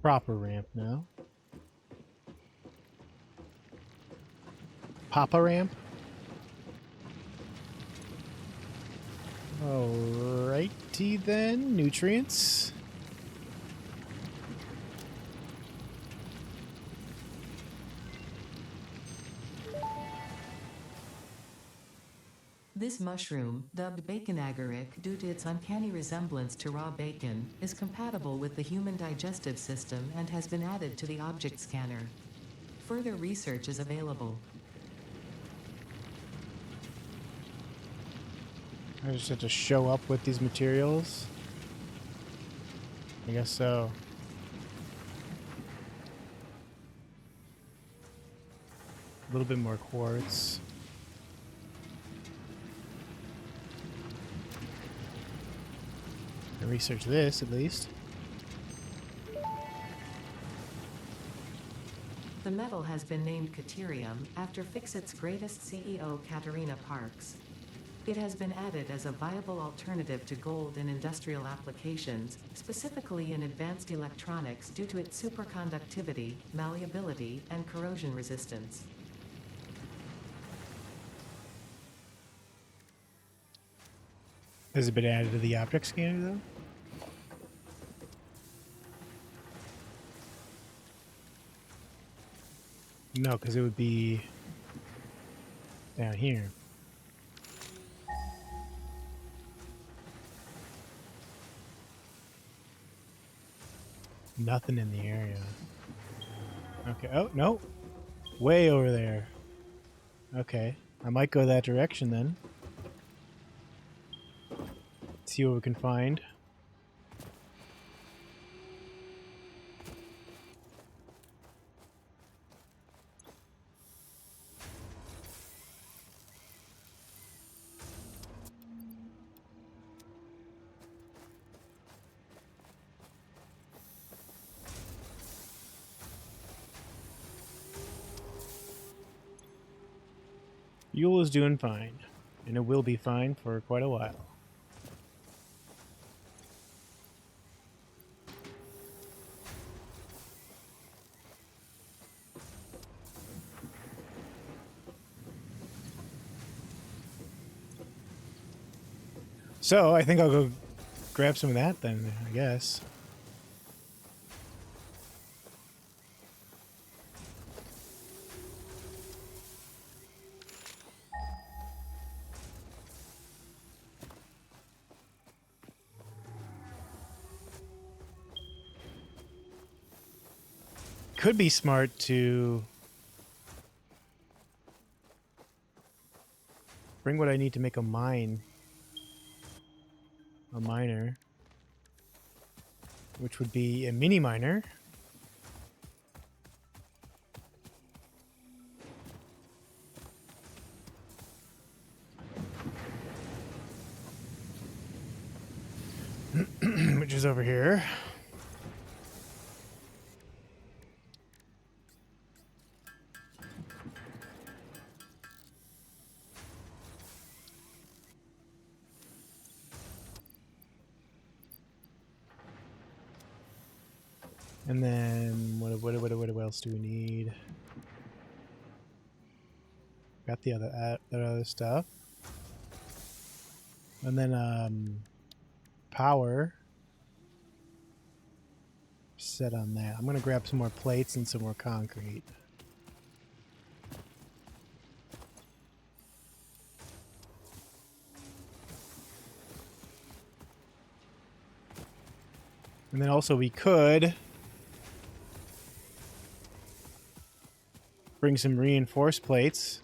Proper ramp now. Papa ramp? Alrighty then. Nutrients. This mushroom, dubbed bacon agaric due to its uncanny resemblance to raw bacon, is compatible with the human digestive system and has been added to the object scanner. Further research is available. I just have to show up with these materials. I guess so. A little bit more quartz. I research this at least. The metal has been named Caterium after Fixit's greatest CEO Katerina Parks. It has been added as a viable alternative to gold in industrial applications, specifically in advanced electronics due to its superconductivity, malleability, and corrosion resistance. Has it been added to the object scanner though? No, because it would be down here. Nothing in the area. Okay. Oh, no. Way over there. Okay. I might go that direction then. See what we can find. Yule is doing fine, and it will be fine for quite a while. So, I think I'll go grab some of that then, I guess. could be smart to bring what I need to make a miner, which would be a mini miner. Which is over here. And then what else do we need? Got the other stuff. And then power set on that. I'm gonna grab some more plates and some more concrete. And then also we could bring some reinforced plates.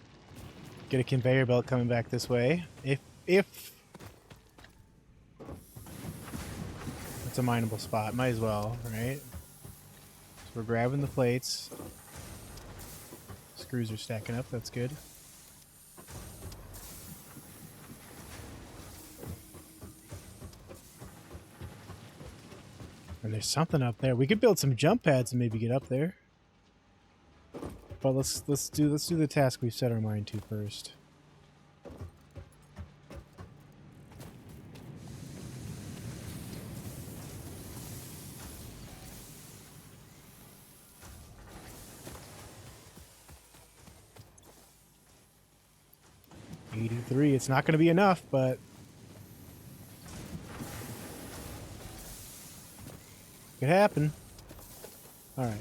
Get a conveyor belt coming back this way. If it's a mineable spot, might as well, right? So we're grabbing the plates. Screws are stacking up, that's good. And there's something up there. We could build some jump pads and maybe get up there. But let's do the task we've set our mind to first. $83. It's not going to be enough, but could happen. All right.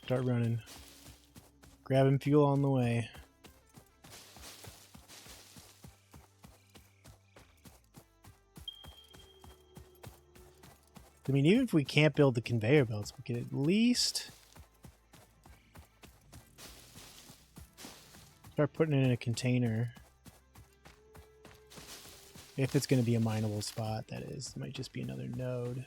Start running. Grabbing fuel on the way. I mean, even if we can't build the conveyor belts, we can at least start putting it in a container. If it's going to be a mineable spot, that is. It might just be another node.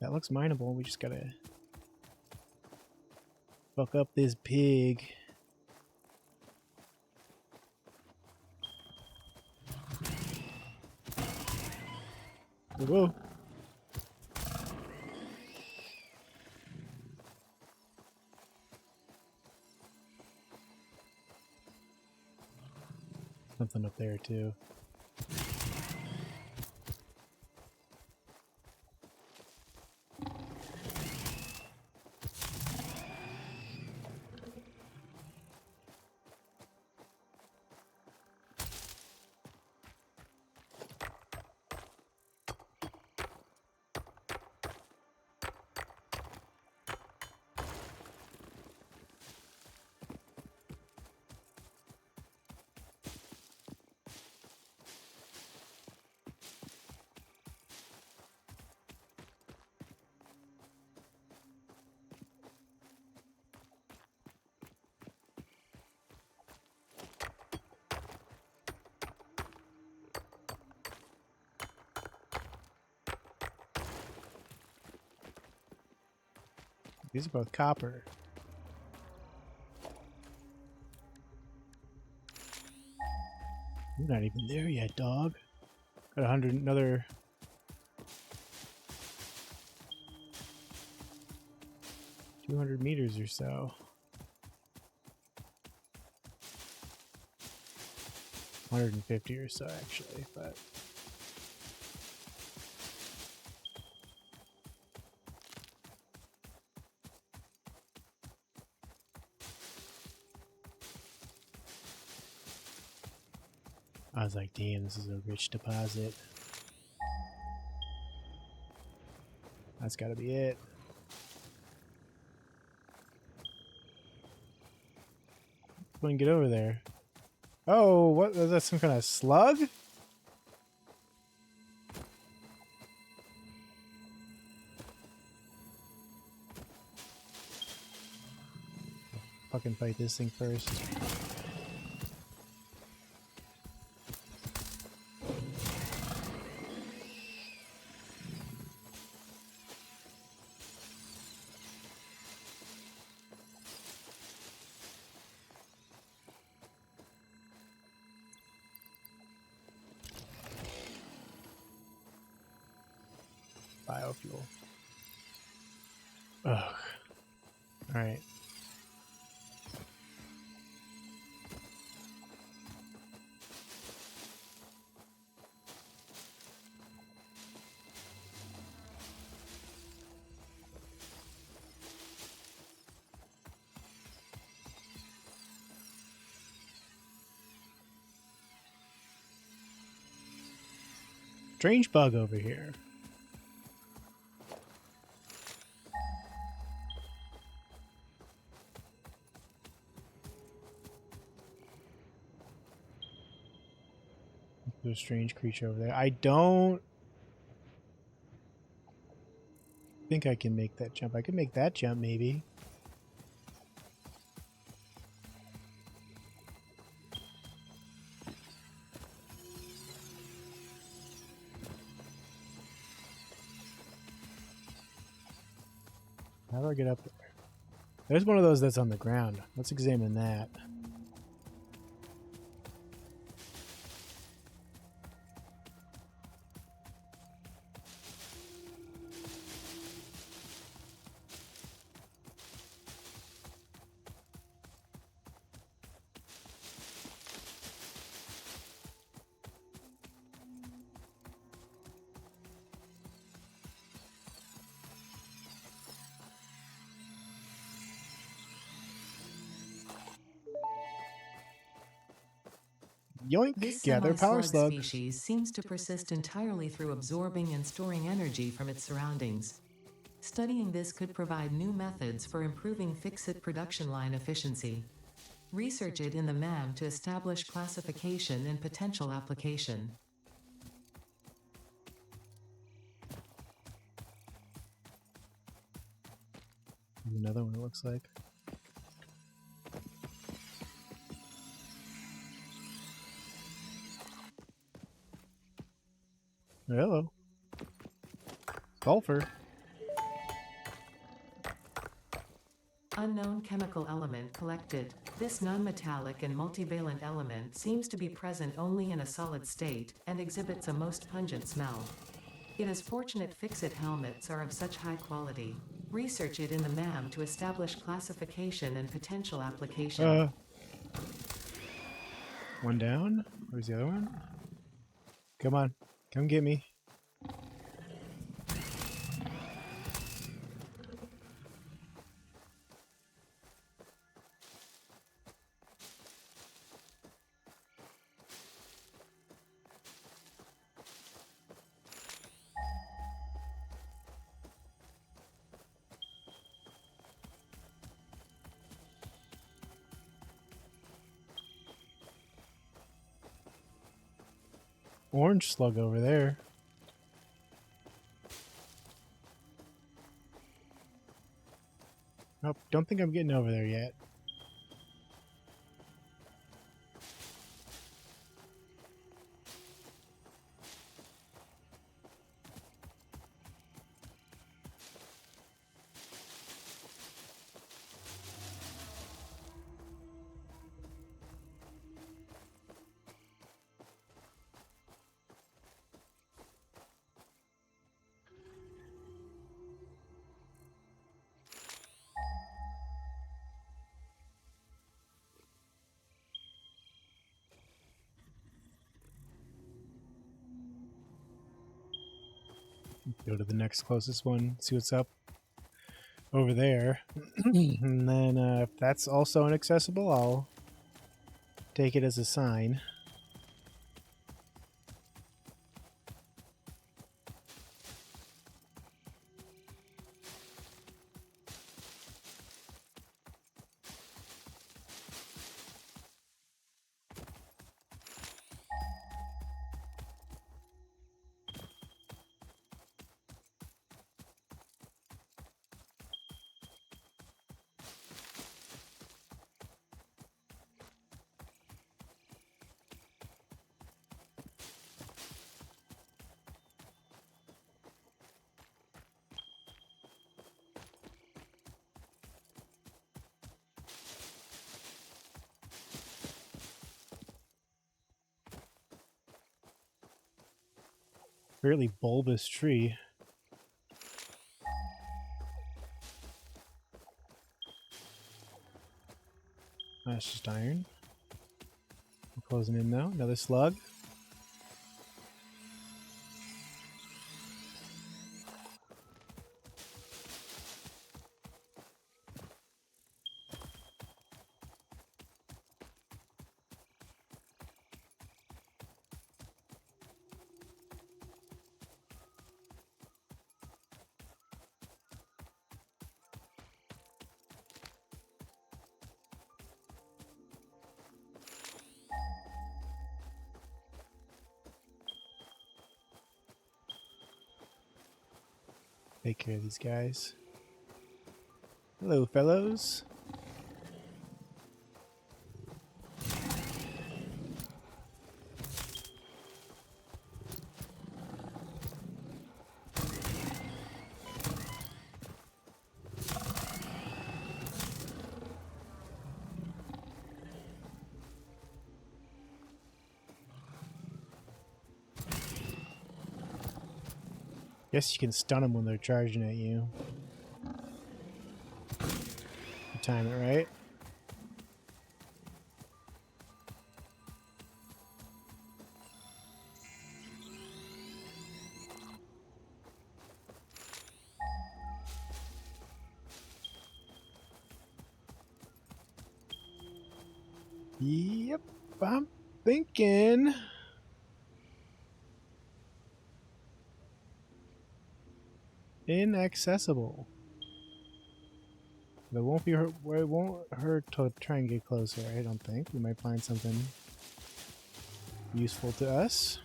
That looks mineable. We just gotta fuck up this pig. Whoa. Something up there too. These are both copper. You're not even there yet, dog. Got 100, another 200 meters or so. 150 or so, actually, but I was like, damn, this is a rich deposit. That's gotta be it. Couldn't get over there. Oh, what? Is that some kind of slug? Fucking fight this thing first. Biofuel. Ugh. Alright. Strange bug over here. There's a strange creature over there. I don't think I can make that jump. I can make that jump, maybe. How do I get up there? There's one of those that's on the ground. Let's examine that. Yoink! This Gather power semi-slug slug. species seems to persist entirely through absorbing and storing energy from its surroundings. Studying this could provide new methods for improving fixit production line efficiency. Research it in the MAM to establish classification and potential application. Another one, it looks like. Hello. Sulfur. Unknown chemical element collected. This non-metallic and multivalent element seems to be present only in a solid state and exhibits a most pungent smell. It is fortunate fixit helmets are of such high quality. Research it in the MAM to establish classification and potential application. One down. Where's the other one? Come on. Come get me. Orange slug over there. Nope, don't think I'm getting over there yet. Go to the next closest one, see what's up over there. And then if that's also inaccessible, I'll take it as a sign. Fairly bulbous tree. That's just iron. We're closing in now. Another slug. Take care of these guys. Hello, fellows. Guess you can stun them when they're charging at you. You time it right. Yep, I'm thinking. Inaccessible. It won't be hurt. It won't hurt to try and get closer. I don't think we might find something useful to us.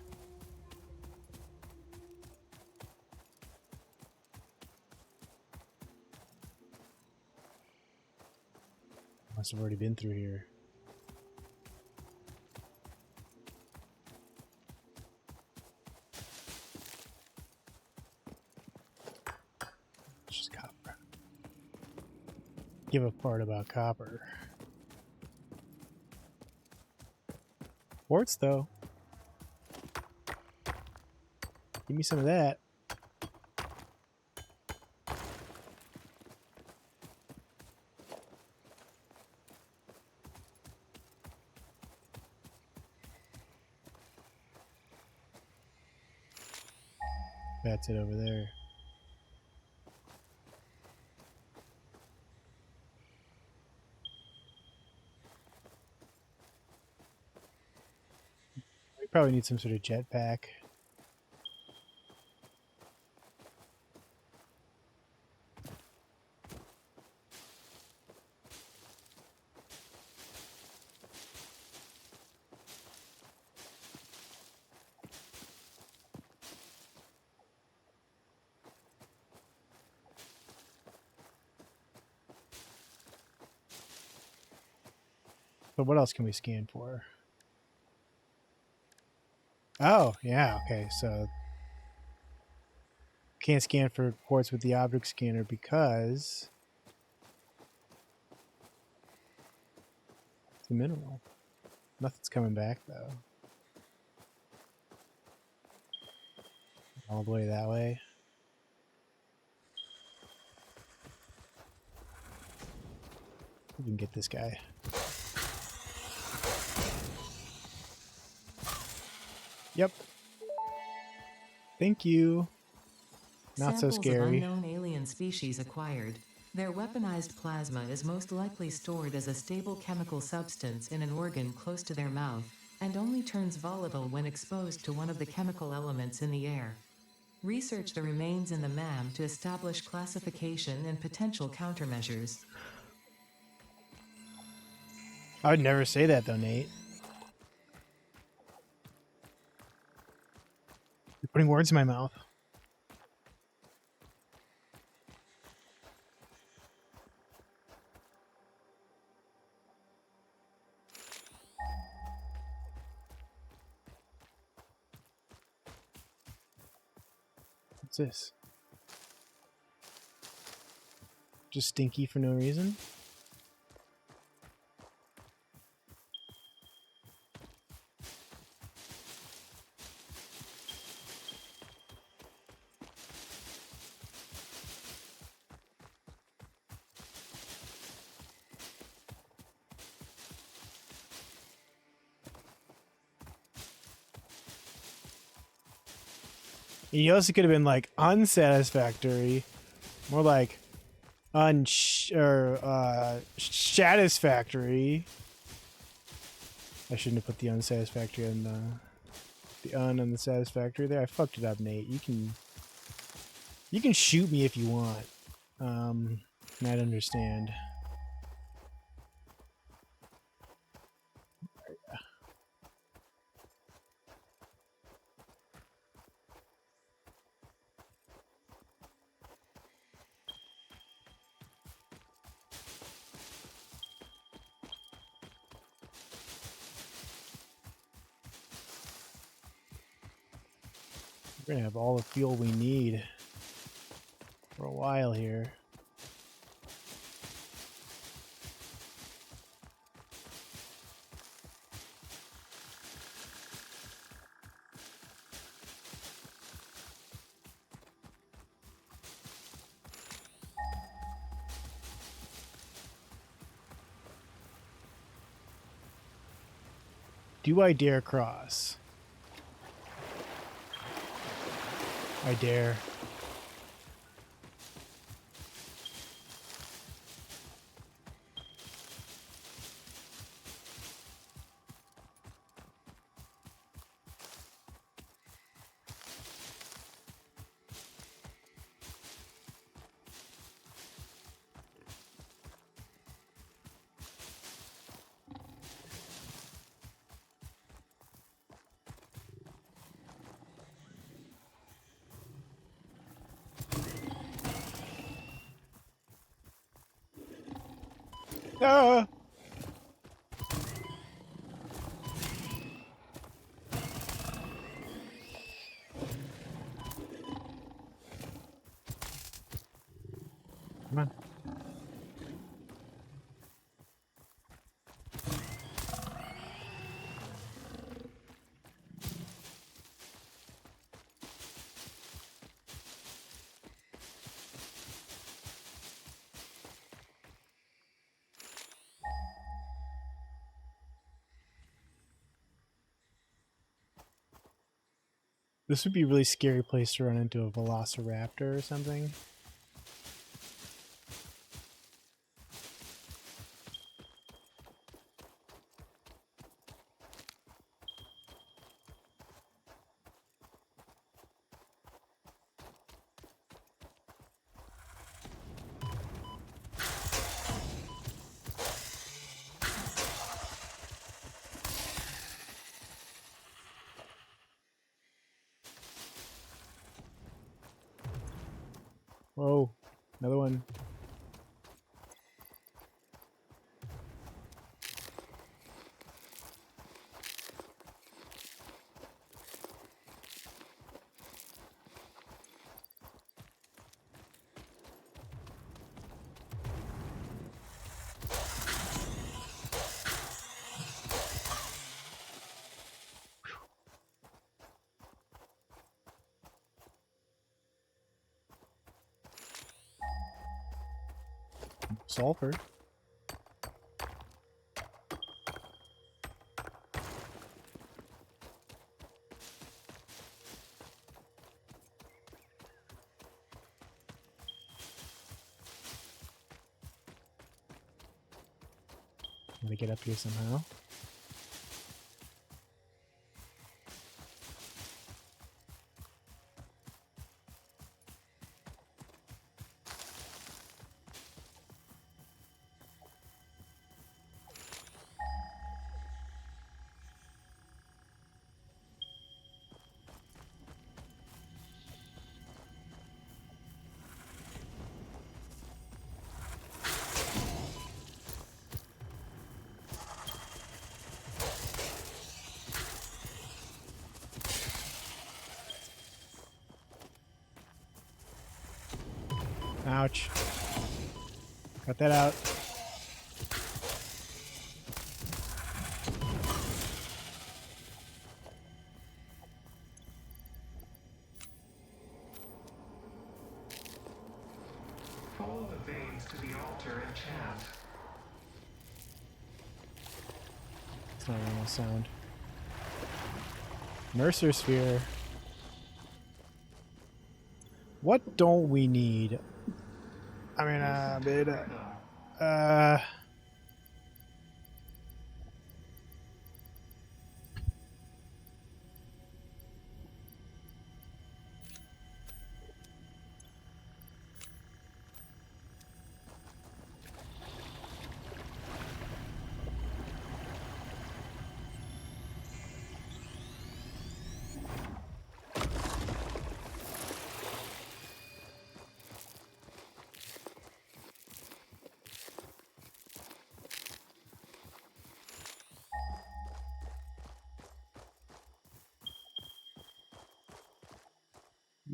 Must have already been through here. It's just copper. Give a part about copper. Quartz, though. Give me some of that. That's it over there. We probably need some sort of jetpack. But what else can we scan for? Oh, yeah, okay, so can't scan for quartz with the object scanner because it's a mineral. Nothing's coming back, though. All the way that way. We can get this guy. Yep. Thank you. Not so Samples scary. of unknown alien species acquired. Their weaponized plasma is most likely stored as a stable chemical substance in an organ close to their mouth, and only turns volatile when exposed to one of the chemical elements in the air. Research the remains in the MAM to establish classification and potential countermeasures. I would never say that, though, Nate. You're putting words in my mouth. What's this? Just stinky for no reason? He also could have been like unsatisfactory, more like satisfactory. I shouldn't have put the unsatisfactory and the and the satisfactory there. I fucked it up, Nate. You can shoot me if you want. I'd understand. We're gonna have all the fuel we need for a while here. Do I dare cross? I dare. Ah! Come on. This would be a really scary place to run into a velociraptor or something. Whoa, another one. Sulfur. I'm gonna get up here somehow. Ouch. Cut that out. Follow the veins to the altar and chant. It's not a normal sound. Mercer sphere. What don't we need? I mean,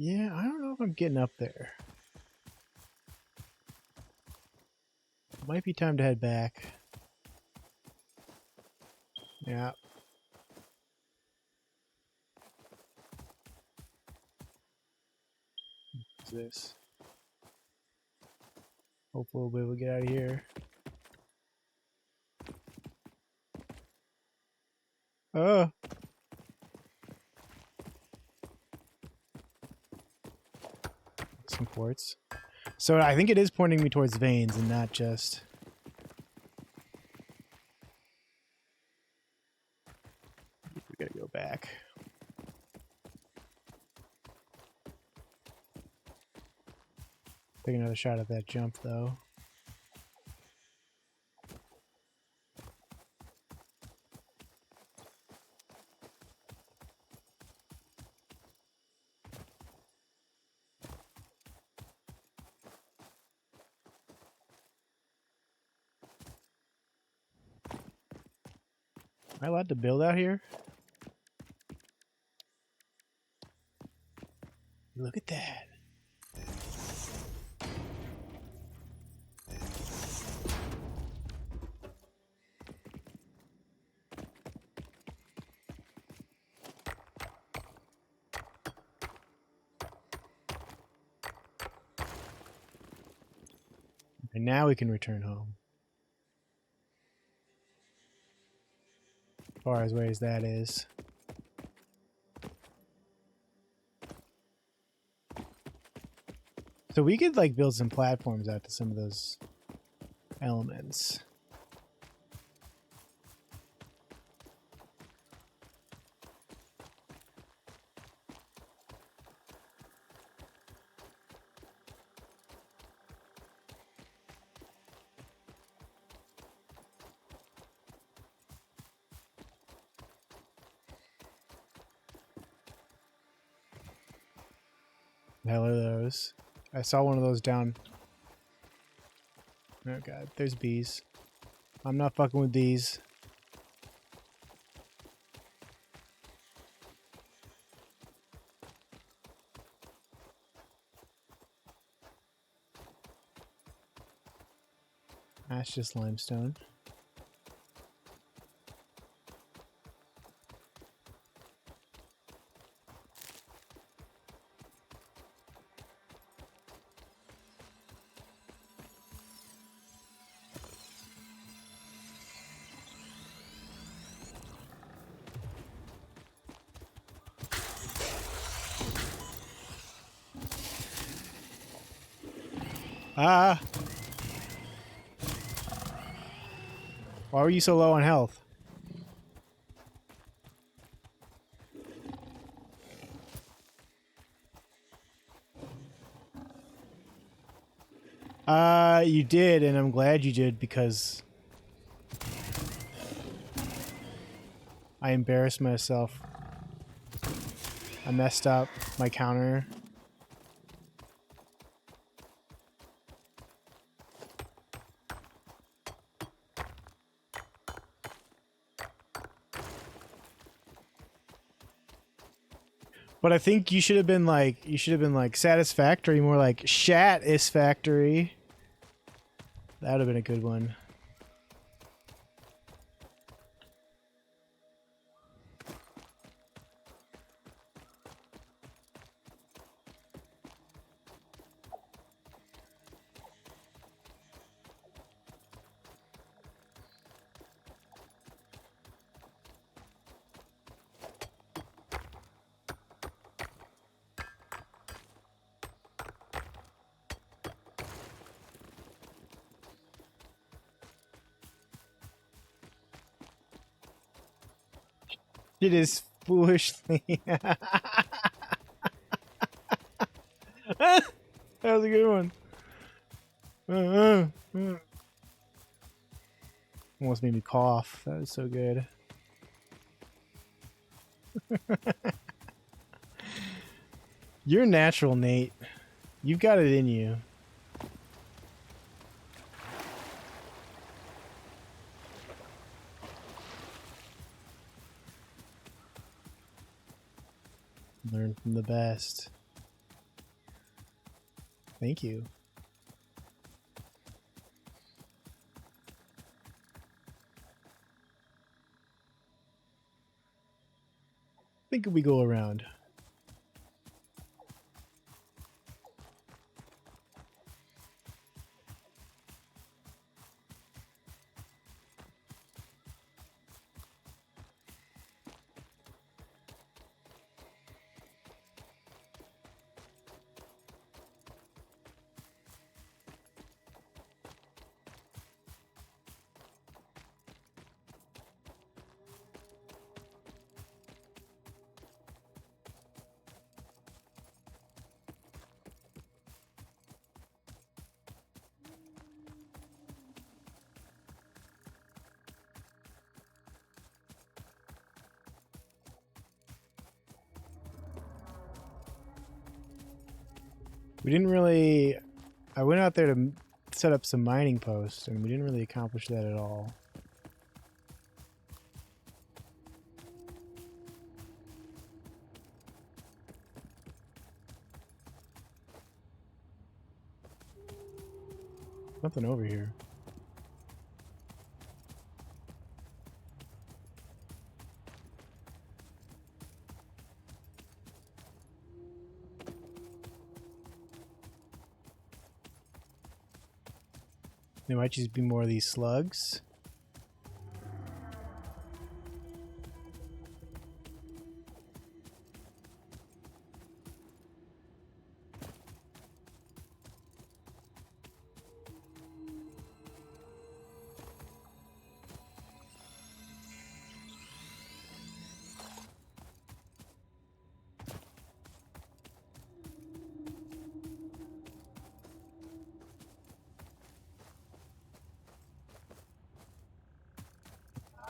yeah, I don't know if I'm getting up there. Might be time to head back. Yeah. What's this? Hopefully we'll be able to get out of here. Oh! Some quartz. So I think it is pointing me towards veins and not just... We gotta go back. Take another shot at that jump, though. Am I allowed to build out here? Look at that. And now we can return home. As far as ways that is. So we could like build some platforms out to some of those elements. The hell are those? I saw one of those down. Oh god, there's bees. I'm not fucking with bees. That's just limestone. Ah! Why were you so low on health? You did, and I'm glad you did because I embarrassed myself. I messed up my counter. But I think you should have been like satisfactory, more like shat-is-factory. That would have been a good one. It is foolishly. That was a good one. Almost made me cough. That was so good. You're natural, Nate. You've got it in you. Learn from the best. Thank you. I think we go around. We didn't really... I went out there to set up some mining posts, and we didn't really accomplish that at all. Nothing over here. There might just be more of these slugs.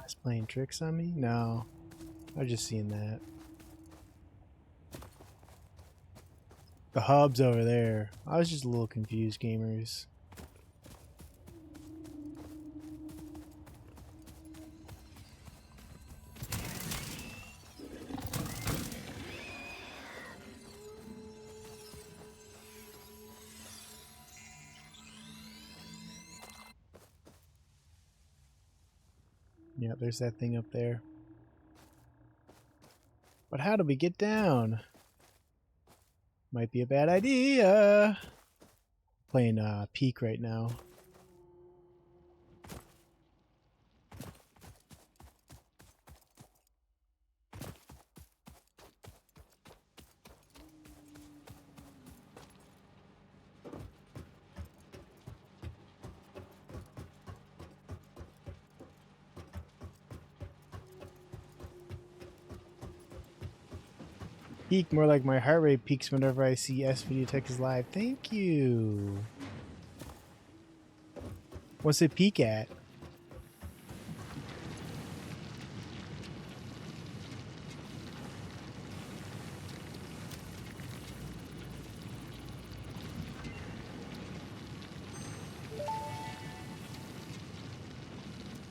It's playing tricks on me? No. I was just seeing that. The hub's over there. I was just a little confused, gamers. Yeah, there's that thing up there. But how do we get down? Might be a bad idea. Playing Peak right now. Peak, more like my heart rate peaks whenever I see Svideotheque is live. Thank you. What's it peak at?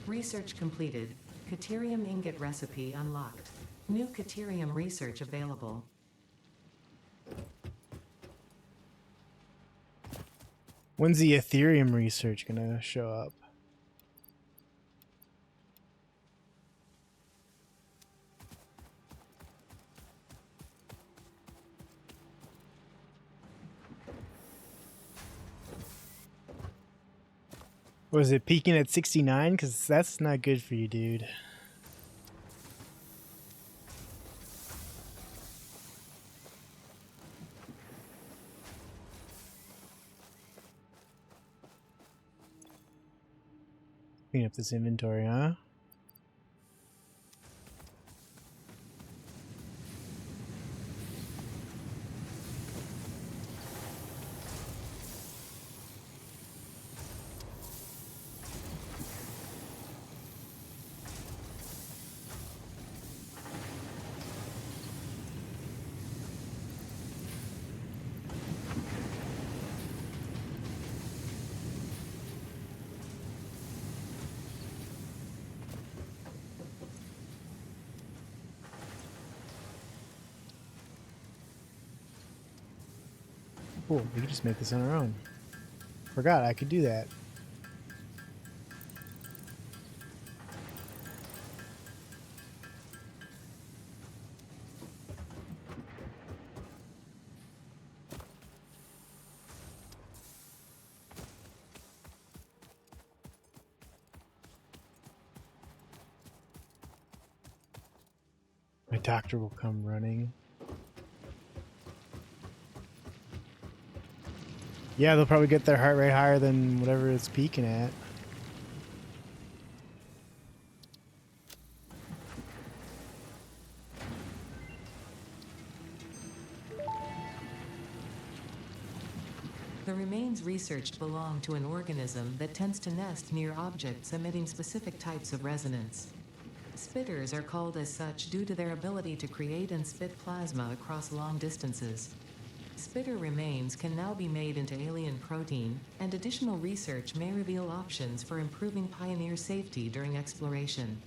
Research completed. Caterium ingot recipe unlocked. New Caterium research available. When's the Ethereum research gonna show up? Was it peaking at 69? Because that's not good for you, dude. Clean up this inventory, huh? Cool. We can just make this on our own. Forgot I could do that. My doctor will come running. Yeah, they'll probably get their heart rate higher than whatever it's peaking at. The remains researched belong to an organism that tends to nest near objects emitting specific types of resonance. Spitters are called as such due to their ability to create and spit plasma across long distances. Spitter remains can now be made into alien protein, and additional research may reveal options for improving Pioneer safety during exploration.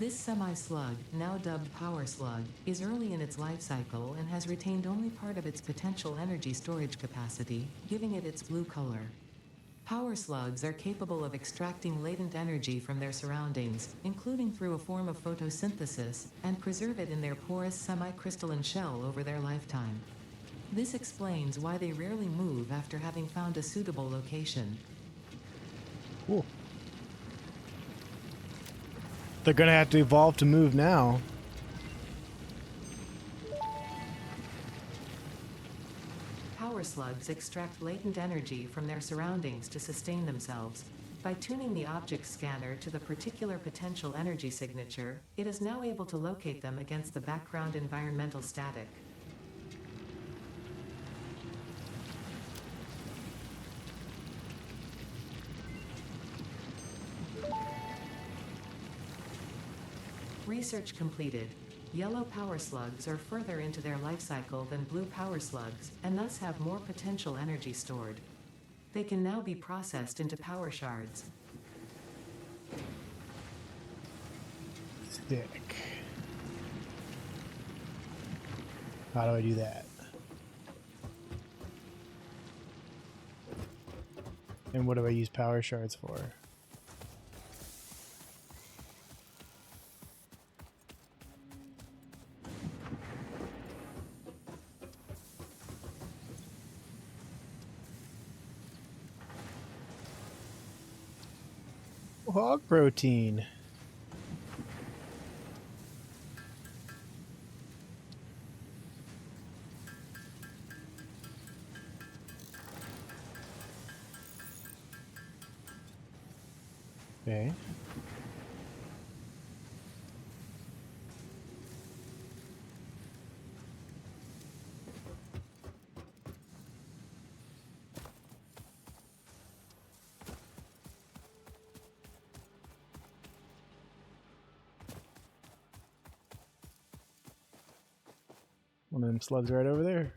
This semi-slug, now dubbed Power Slug, is early in its life cycle and has retained only part of its potential energy storage capacity, giving it its blue color. Power slugs are capable of extracting latent energy from their surroundings, including through a form of photosynthesis, and preserve it in their porous semi-crystalline shell over their lifetime. This explains why they rarely move after having found a suitable location. Cool. They're gonna have to evolve to move now. Power slugs extract latent energy from their surroundings to sustain themselves. By tuning the object scanner to the particular potential energy signature, it is now able to locate them against the background environmental static. Research completed. Yellow power slugs are further into their life cycle than blue power slugs, and thus have more potential energy stored. They can now be processed into power shards. Sick. How do I do that? And what do I use power shards for? Hog protein. Okay. One of them slugs right over there.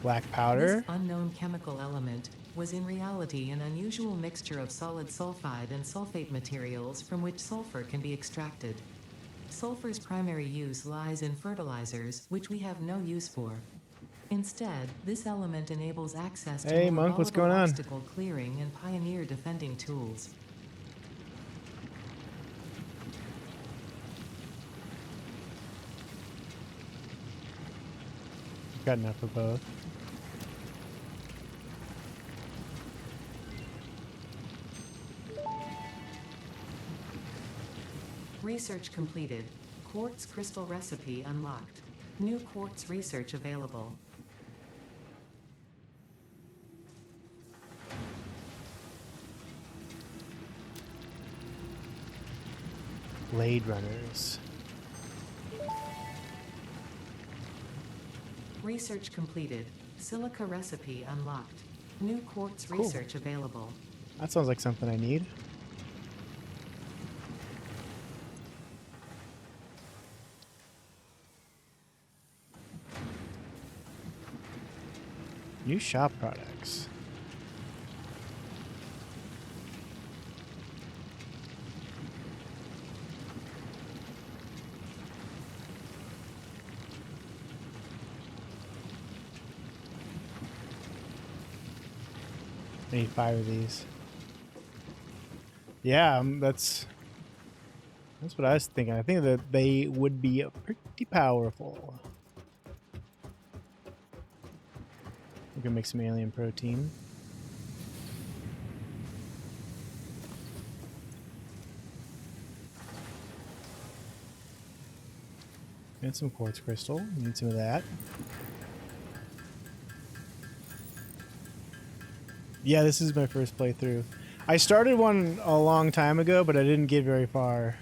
Black powder. This unknown chemical element was in reality an unusual mixture of solid sulfide and sulfate materials from which sulfur can be extracted. Sulfur's primary use lies in fertilizers, which we have no use for. Instead, this element enables access to Hey, more Monk, what's volatile going on? obstacle clearing and Pioneer defending tools. Got enough of both. Research completed. Quartz crystal recipe unlocked. New quartz research available. Blade runners. Research completed. Silica recipe unlocked. New quartz Cool. research available. That sounds like something I need. New shop products. I need 5 of these. Yeah, that's what I was thinking. I think that they would be pretty powerful. We can make some alien protein. And some quartz crystal. Need some of that. Yeah, this is my first playthrough. I started one a long time ago, but I didn't get very far.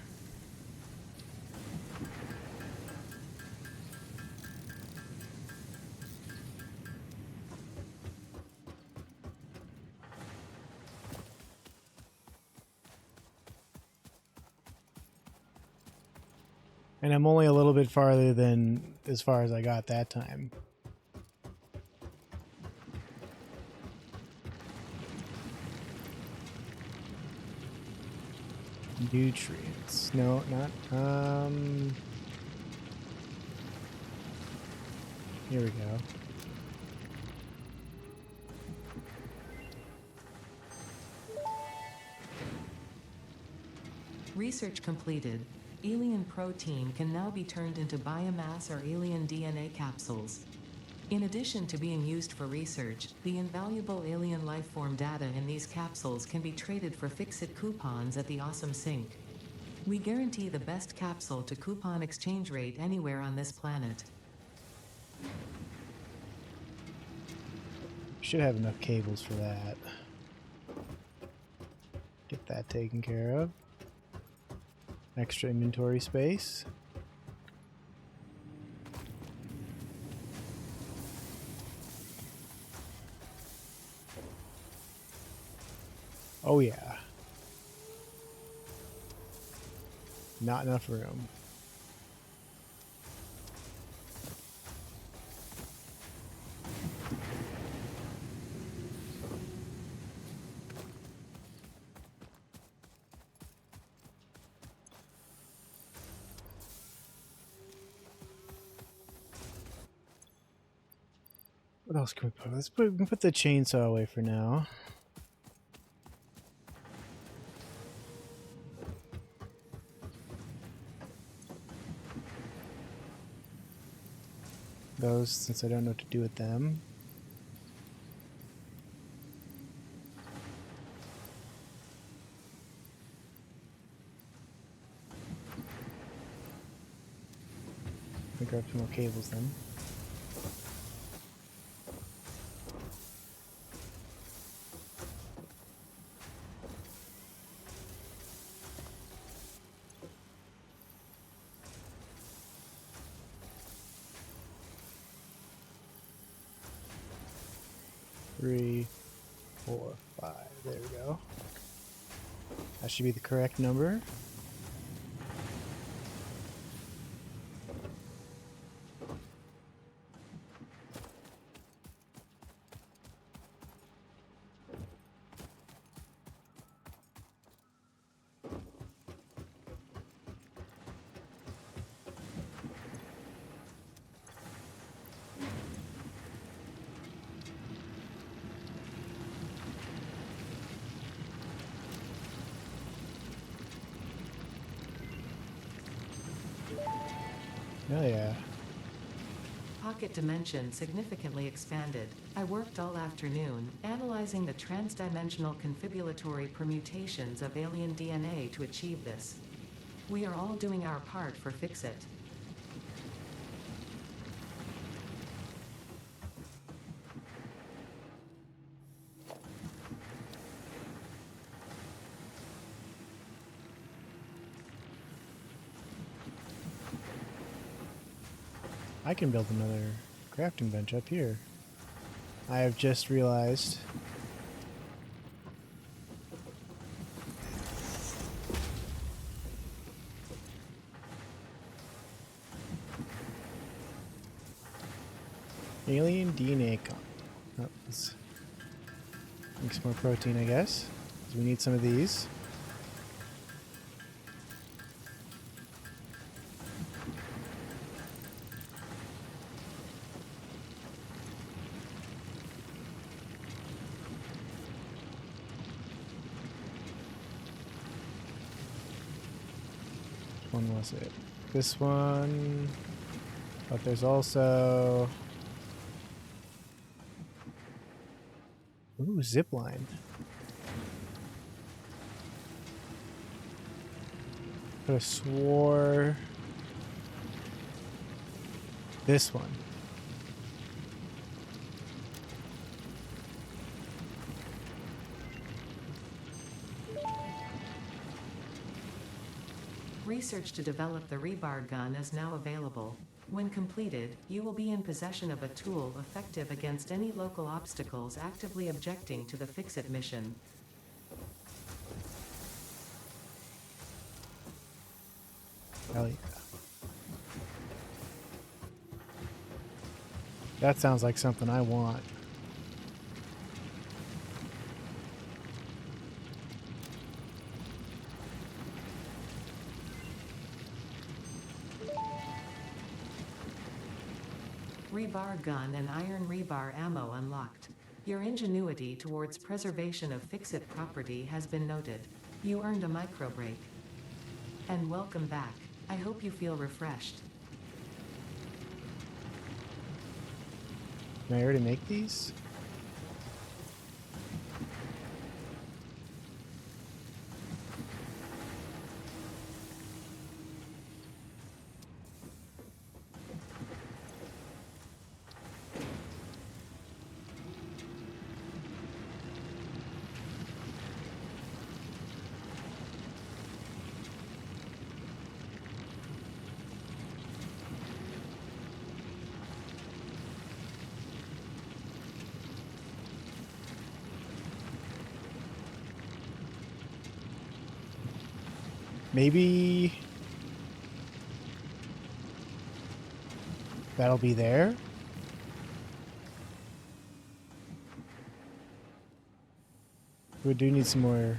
And I'm only a little bit farther than as far as I got that time. Nutrients. No, not. Here we go. Research completed. Alien protein can now be turned into biomass or alien DNA capsules. In addition to being used for research, the invaluable alien lifeform data in these capsules can be traded for fix-it coupons at the Awesome Sink. We guarantee the best capsule to coupon exchange rate anywhere on this planet. Should have enough cables for that. Get that taken care of. Extra inventory space. Oh yeah. Not enough room. What else can we put? We can put the chainsaw away for now. Those, since I don't know what to do with them. I'll grab some more cables then. Three, 4, 5. There we go. That should be the correct number. Oh yeah. Pocket dimension significantly expanded. I worked all afternoon, analyzing the transdimensional confibulatory permutations of alien DNA to achieve this. We are all doing our part for Fix-It. I can build another Crafting bench up here. I have just realized. Alien DNA oh, let's make some more protein, I guess. 'Cause we need some of these. Which one was it? This one. But there's also... Ooh, zipline. Could have swore... This one. Research to develop the rebar gun is now available. When completed, you will be in possession of a tool effective against any local obstacles actively objecting to the Fix-It mission. Hell yeah. That sounds like something I want. Rebar gun and iron rebar ammo unlocked. Your ingenuity towards preservation of Fix-It property has been noted. You earned a micro break. And welcome back. I hope you feel refreshed. Can I already make these? Maybe that'll be there. We do need some more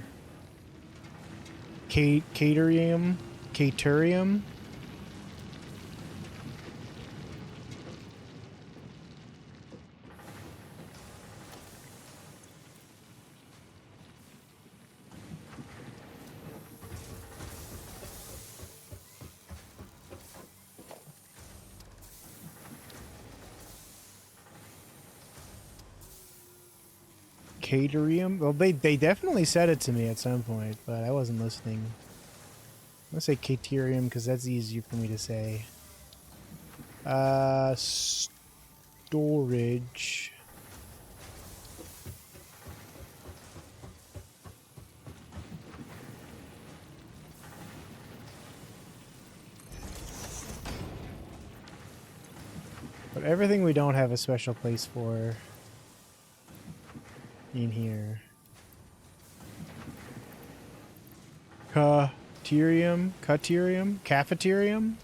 caturium. Caturium? Well, they definitely said it to me at some point, but I wasn't listening. I'm gonna say caturium because that's easier for me to say. Storage. But everything we don't have a special place for in here. Cafeterium?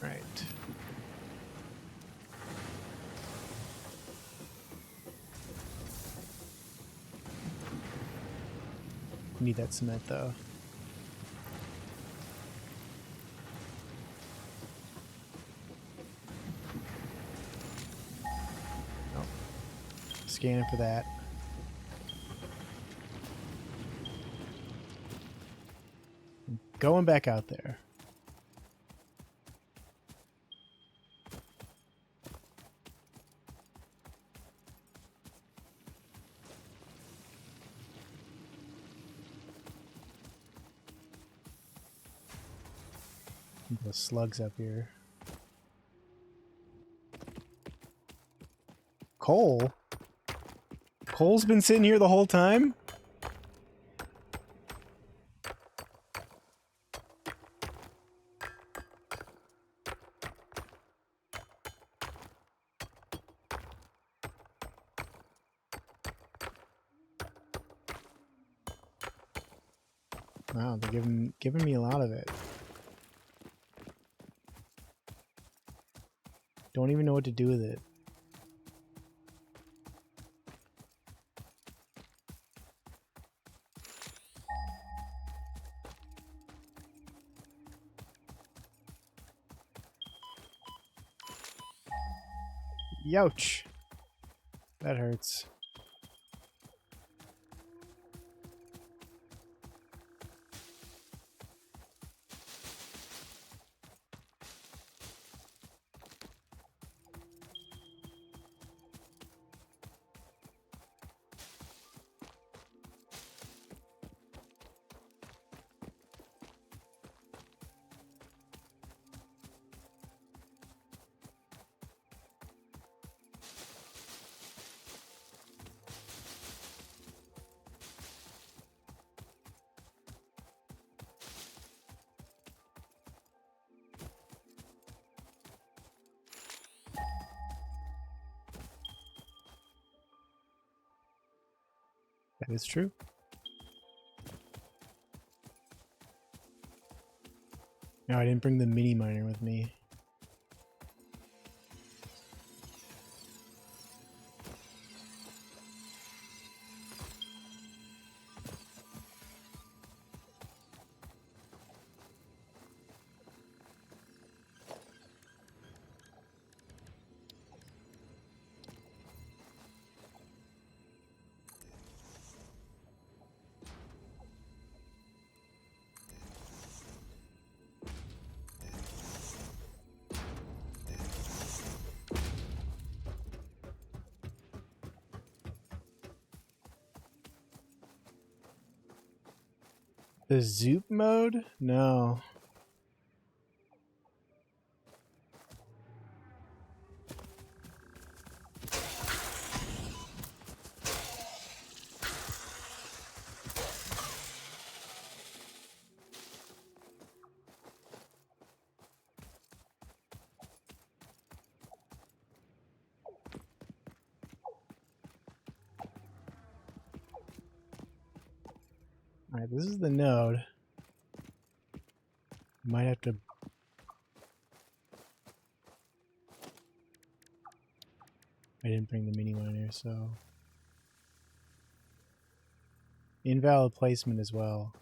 Right. Need that cement though. Nope. Scanning for that. Going back out there. The slugs up here. Coal? Coal's been sitting here the whole time? Wow, they're giving me a lot of it. Don't even know what to do with it. Youch! That hurts. That is true. No, I didn't bring the mini miner with me. The Zoop mode? No. Alright, this is the node. Might have to... I didn't bring the mini miner, so... Invalid placement as well.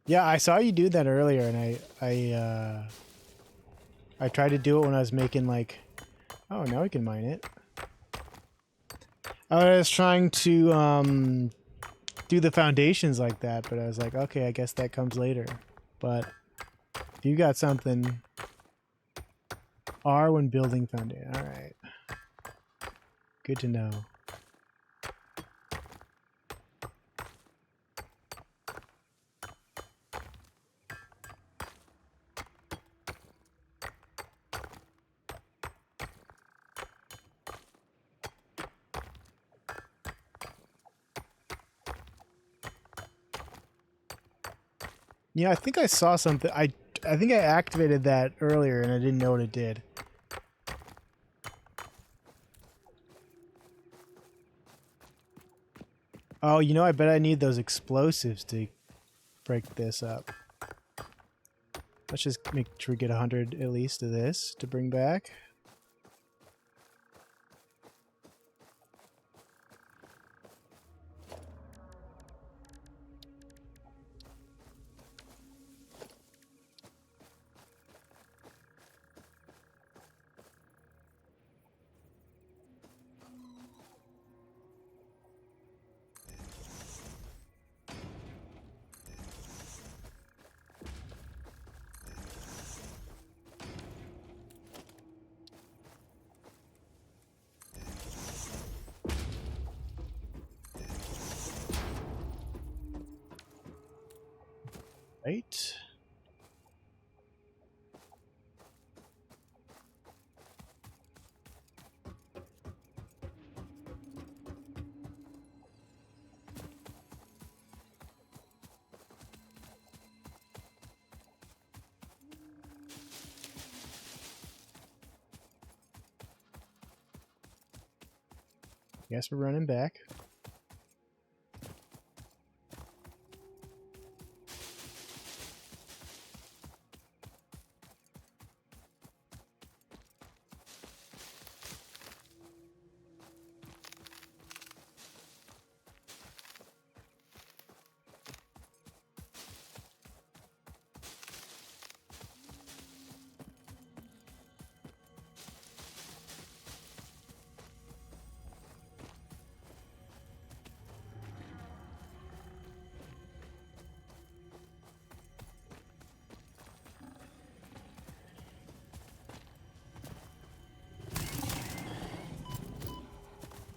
Yeah, I saw you do that earlier, and I tried to do it when I was making like... Oh, now we can mine it. I was trying to do the foundations like that, but I was like, okay, I guess that comes later. But if you got something... R when building foundation. Alright. Good to know. Yeah, I think I saw something. I think I activated that earlier and I didn't know what it did. Oh, you know, I bet I need those explosives to break this up. Let's just make sure we get 100 at least of this to bring back. Right. Guess we're running back.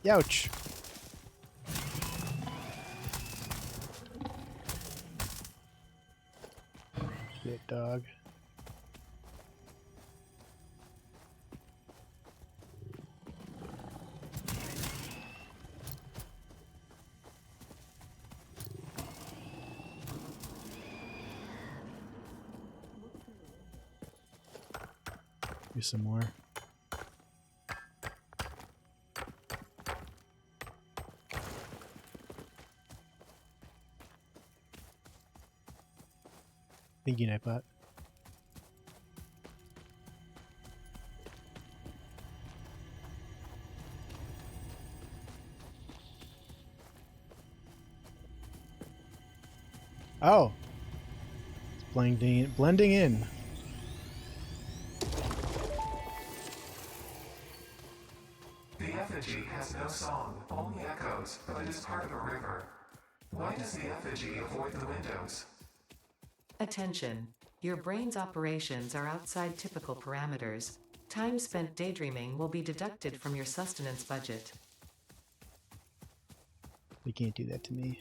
Youch. Shit, dog. Do some more. Thinking I bought. Oh, it's blending in. The effigy has no song, only echoes, but it is part of a river. Why does the effigy avoid the windows? Attention. Your brain's operations are outside typical parameters. Time spent daydreaming will be deducted from your sustenance budget. They can't do that to me.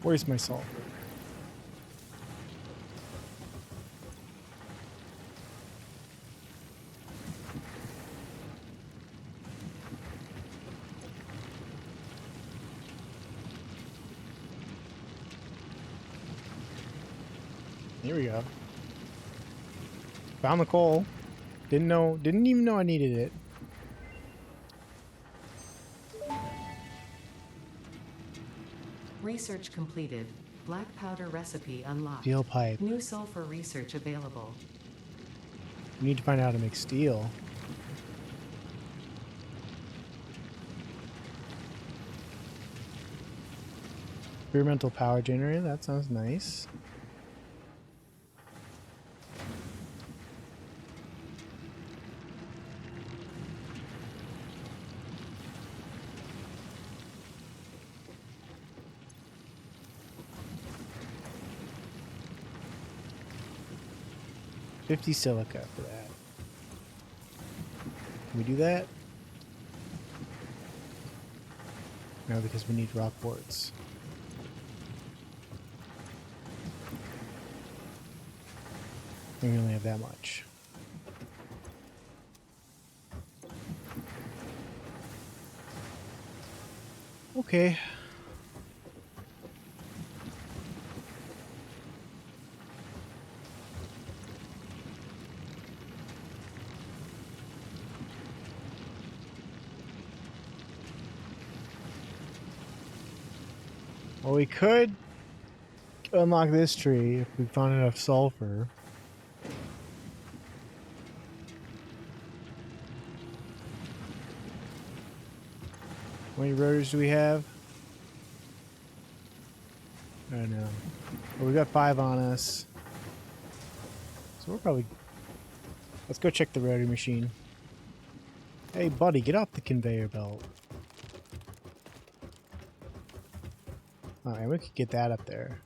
Where's my salt? Here we go. Found the coal. Didn't even know I needed it. Research completed. Black powder recipe unlocked. Steel pipe. New sulfur research available. We need to find out how to make steel. Experimental power generator, that sounds nice. $50 silica for that. Can we do that? No, because we need rock quartz. We only have that much. Okay. Well, we could unlock this tree if we found enough sulfur. How many rotors do we have? I don't know. Well, we got 5 on us. So we're probably... Let's go check the rotary machine. Hey, buddy, get off the conveyor belt. Alright, we could get that up there.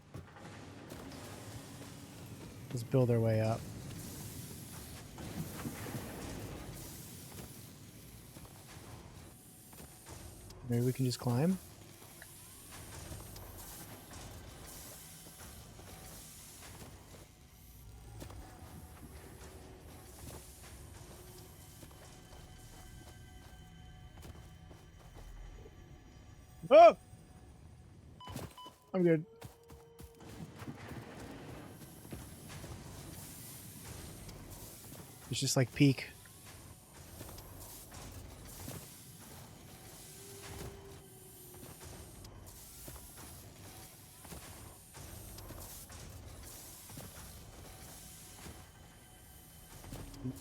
Let's build our way up. Maybe we can just climb? Oh! I'm good. It's just like peak.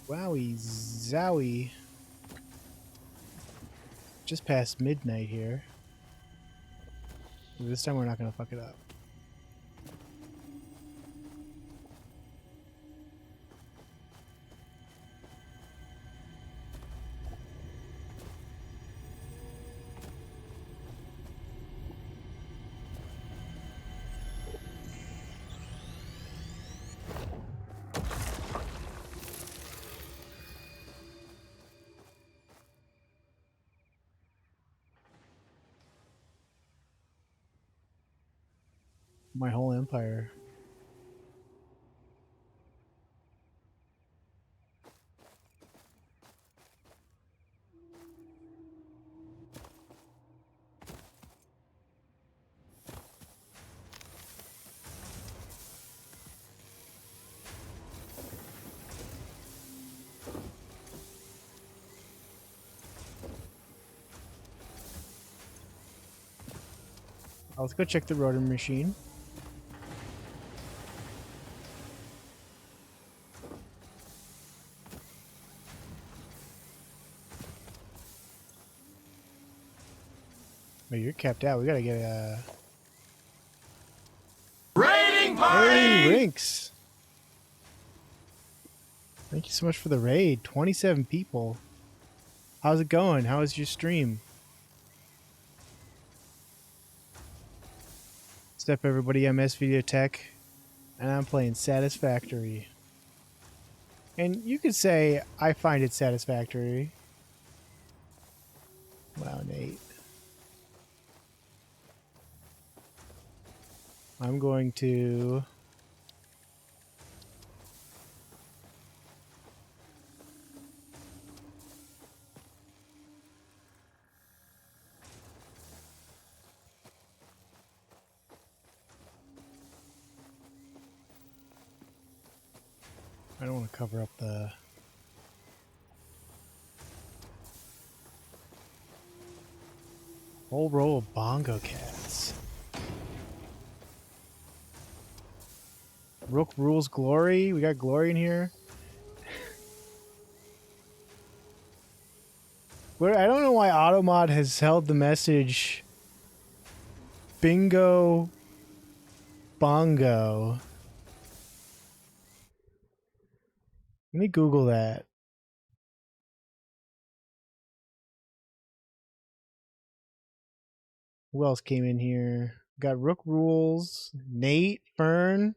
Wowie zowie. Just past midnight here. This time we're not gonna fuck it up. My whole empire. Let's go check the rotary machine. Oh, you're capped out. We gotta get a... Raiding party! Hey, Rinks! Thank you so much for the raid. 27 people. How's it going? How is your stream? What's up, everybody? I'm Svideotheque, and I'm playing Satisfactory. And you could say I find it satisfactory. Wow, Nate. I'm going to... I don't want to cover up the... whole row of bongo cats. Rook rules glory. We got glory in here. Where I don't know why Automod has held the message bingo bongo. Let me Google that. Who else came in here? Got Rook rules. Nate, Fern,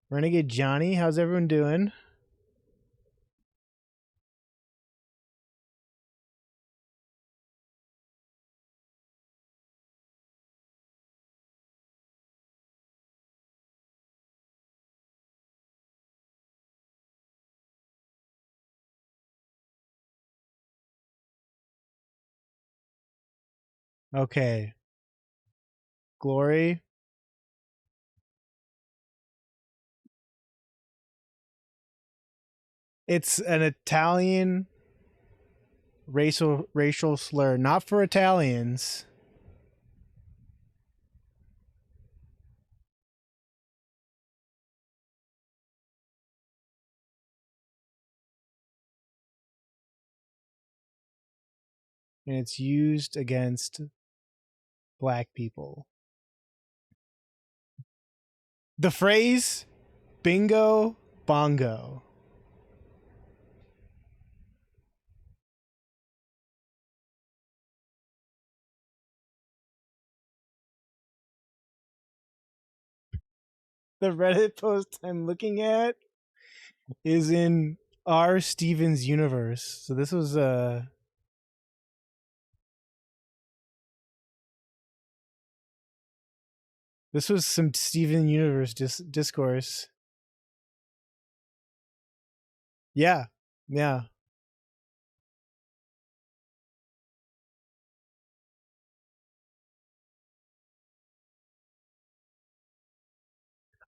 Renegade Johnny. How's everyone doing? Okay. Glory. It's an Italian racial slur, not for Italians. And it's used against black people. The phrase bingo bongo. The Reddit post I'm looking at is in R. Stevens universe. So this was some Steven Universe discourse. Yeah. Yeah.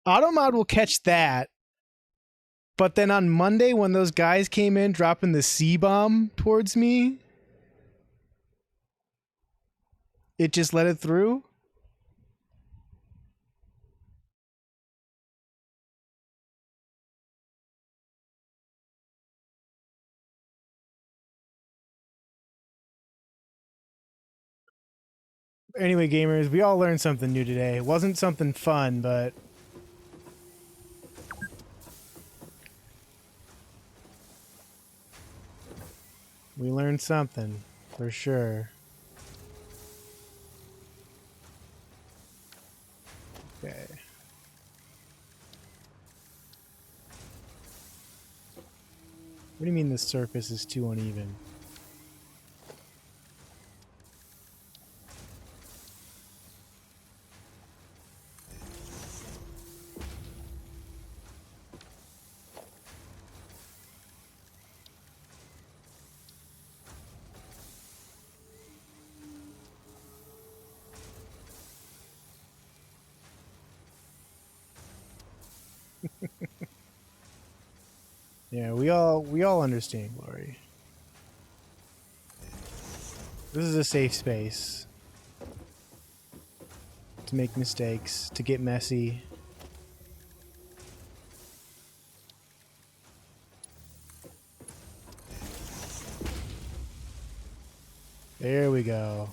Automod will catch that. But then on Monday, when those guys came in dropping the C bomb towards me, it just let it through. Anyway, gamers, we all learned something new today. It wasn't something fun, but we learned something for sure. Okay. What do you mean the surface is too uneven? Yeah, we all understand, Glory. This is a safe space to make mistakes, to get messy. There we go.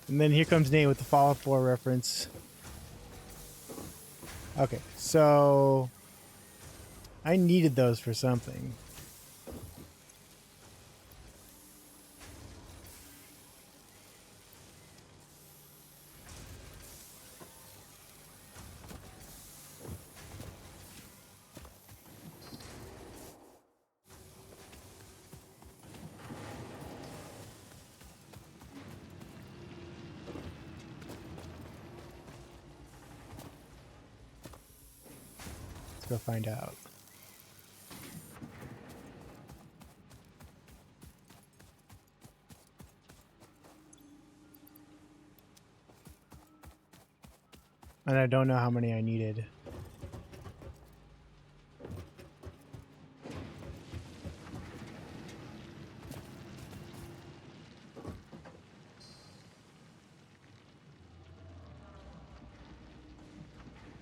And then here comes Nate with the Fallout 4 reference. Okay, so I needed those for something. Let's go find out. And I don't know how many I needed.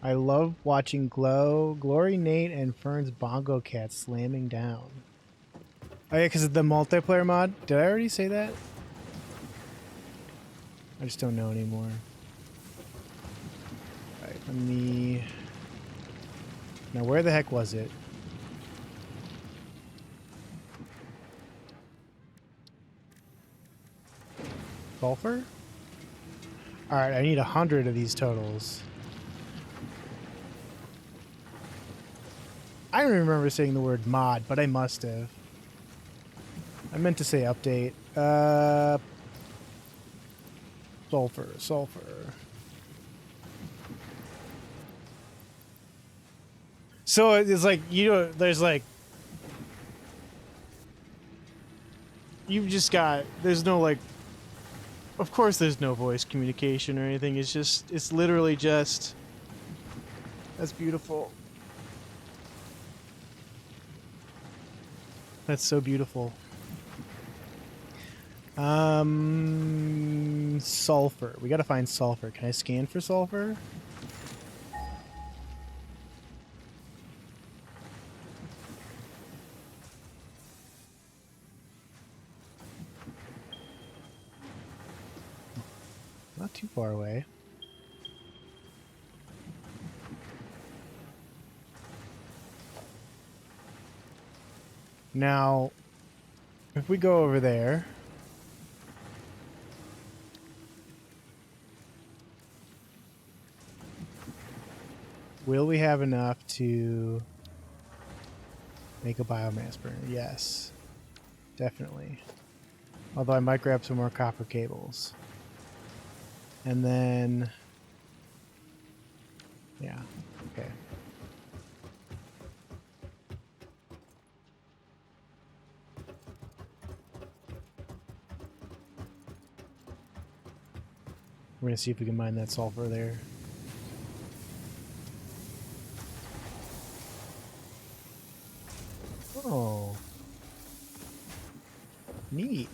I love watching Glory, Nate, and Fern's Bongo Cat slamming down. Oh yeah, because of the multiplayer mod? Did I already say that? I just don't know anymore. Alright, let me... Now where the heck was it? Golfer? Alright, I need 100 of these totals. I don't remember saying the word mod, but I must have. I meant to say update. Sulfur. So it's like, you know, there's like you've just got, there's no like, of course there's no voice communication or anything. It's just, it's literally just, that's beautiful. That's so beautiful. Sulfur. We gotta find sulfur. Can I scan for sulfur? Not too far away. Now, if we go over there, will we have enough to make a biomass burner? Yes, definitely. Although I might grab some more copper cables. And then, yeah, okay. We're gonna see if we can mine that sulfur there. Oh, neat.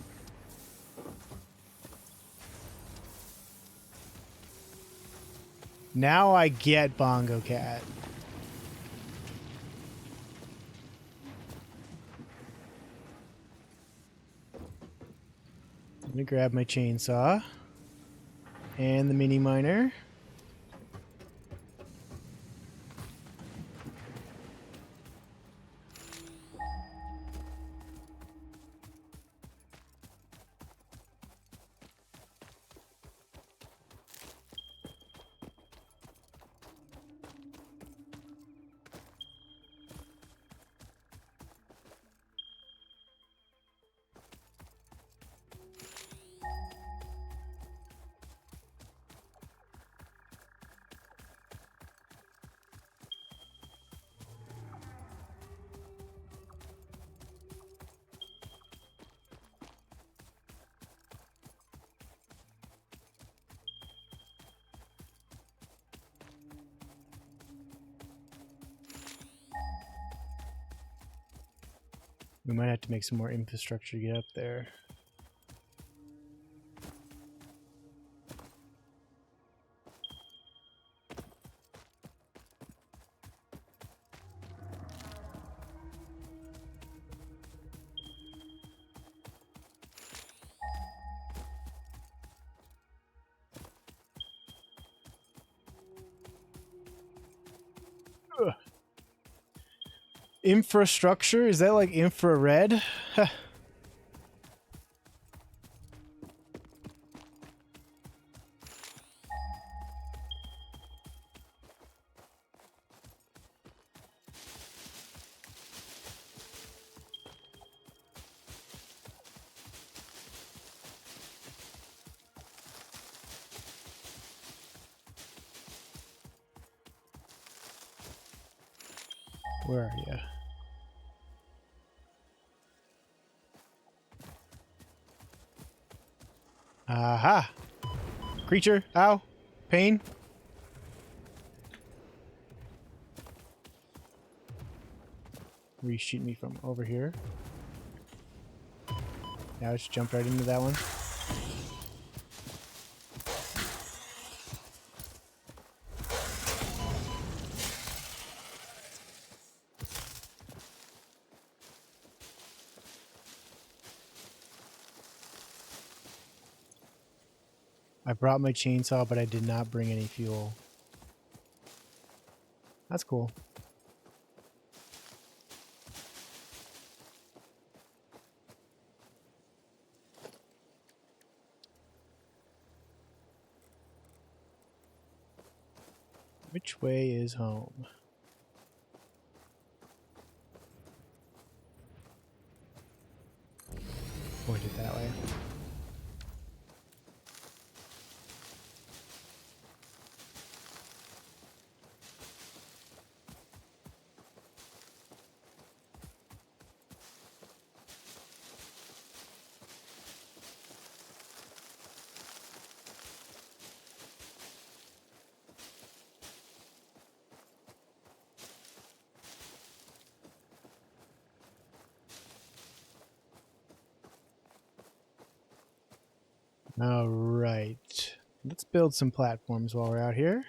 Now I get Bongo Cat. Let me grab my chainsaw and the mini miner. We might have to make some more infrastructure to get up there. Ugh. Infrastructure? Is that like infrared? Where are you? Aha! Creature! Ow! Pain! Where are you shooting me from? Over here? Yeah, I just jumped right into that one. I brought my chainsaw, but I did not bring any fuel. That's cool. Which way is home? Pointed that way. All right. Let's build some platforms while we're out here.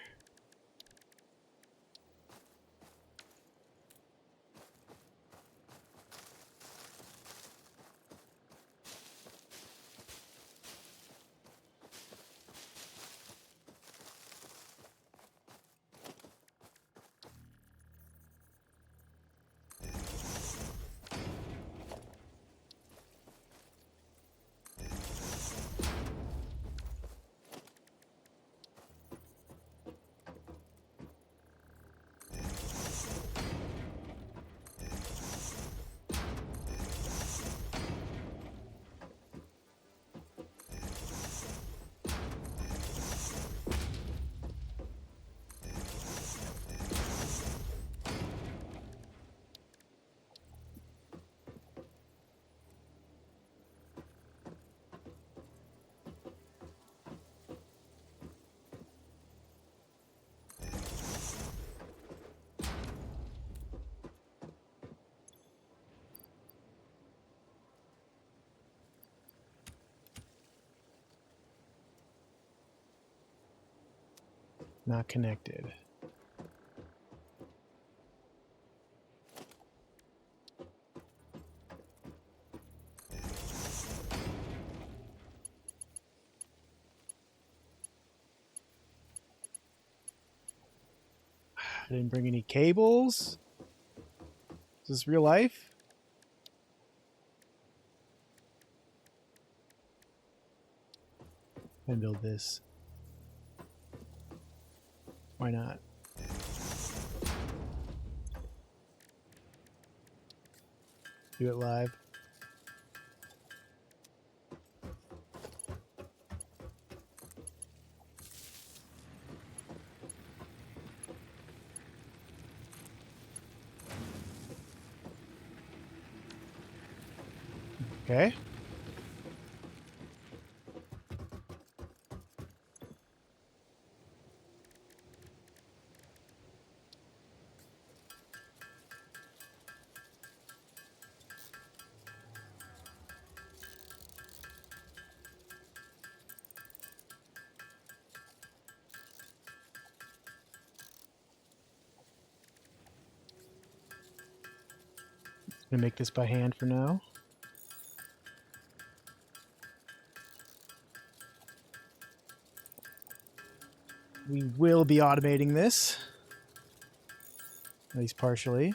Not connected. I didn't bring any cables. Is this real life? And build this. Why not? Do it live. Okay. Gonna make this by hand for now. We will be automating this, at least partially.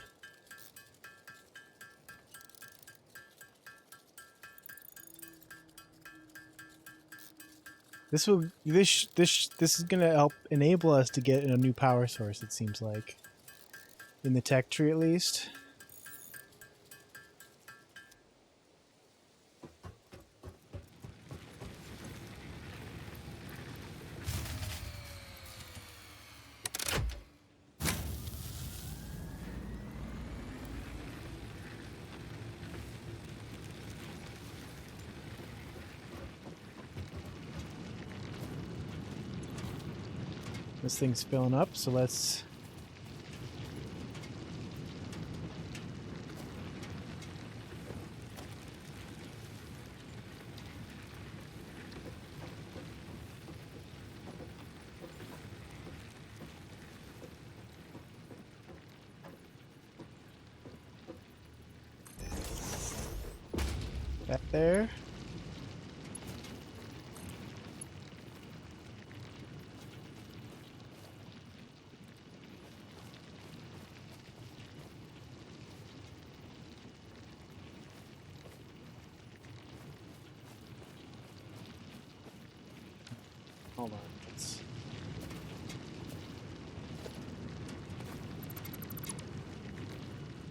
This is gonna help enable us to get a new power source. It seems like, in the tech tree at least. This thing's filling up, so let's... That there. Hold on.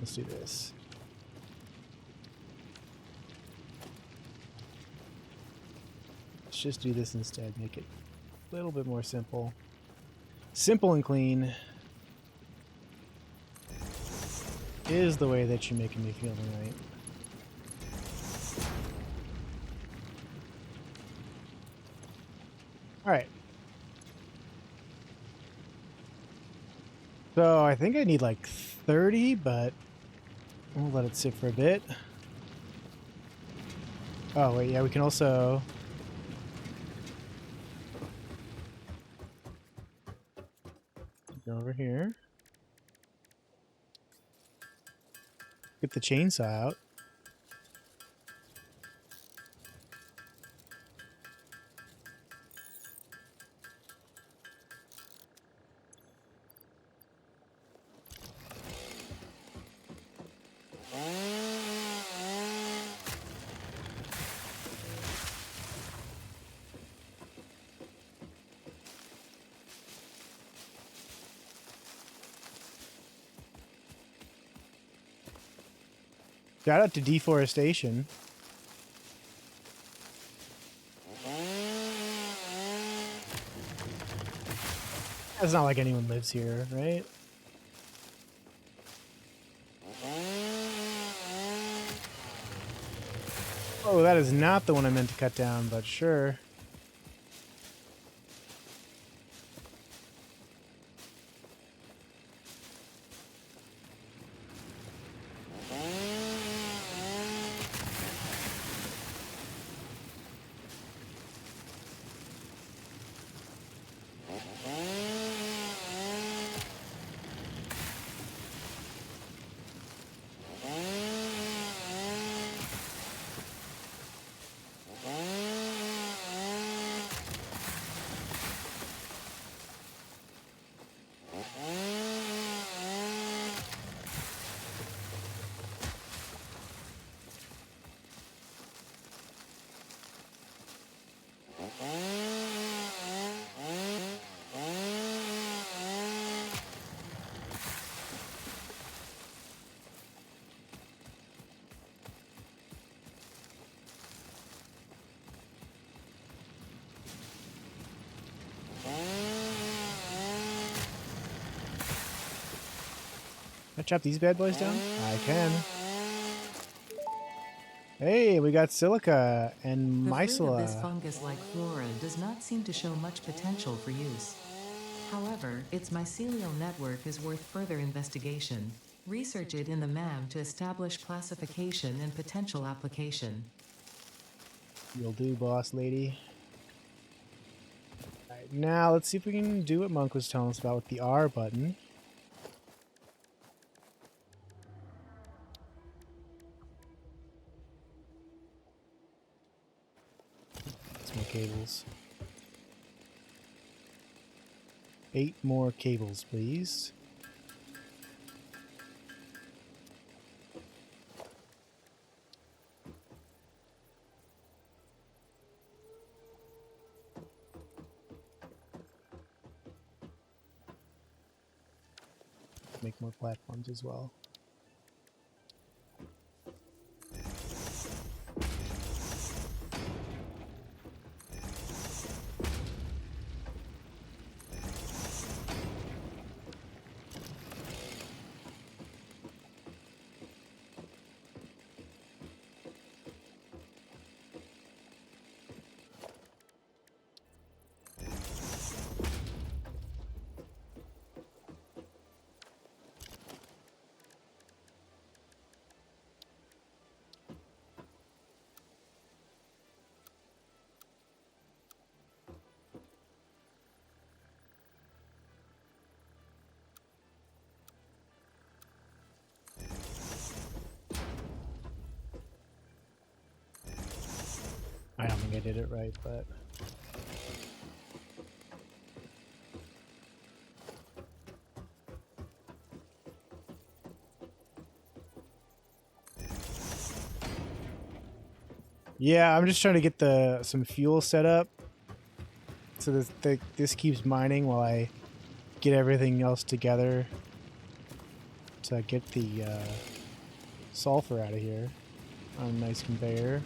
Let's do this. Let's just do this instead. Make it a little bit more simple. Simple and clean is the way that you're making me feel tonight. Alright. So I think I need like 30, but we'll let it sit for a bit. Oh wait, yeah, we can also here. Get the chainsaw out. Shout out to deforestation. It's not like anyone lives here, right? Oh, that is not the one I meant to cut down, but sure. Can I chop these bad boys down? I can. Hey, we got silica and The fruit of this mycela. fungus-like flora does not seem to show much potential for use. However, its mycelial network is worth further investigation. Research it in the MAM to establish classification and potential application. You'll do, boss lady. Alright, now let's see if we can do what Monk was telling us about with the R button. Some more cables. 8 more cables, please. Make more platforms as well. I don't think I did it right, but... Yeah, I'm just trying to get some fuel set up so that this keeps mining while I get everything else together to get the sulfur out of here on a nice conveyor.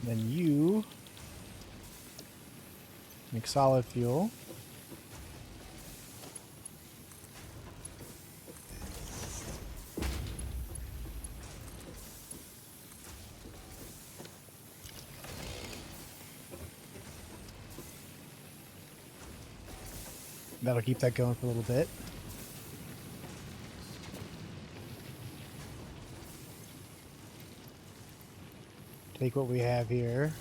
Then you make solid fuel. That'll keep that going for a little bit. Take what we have here.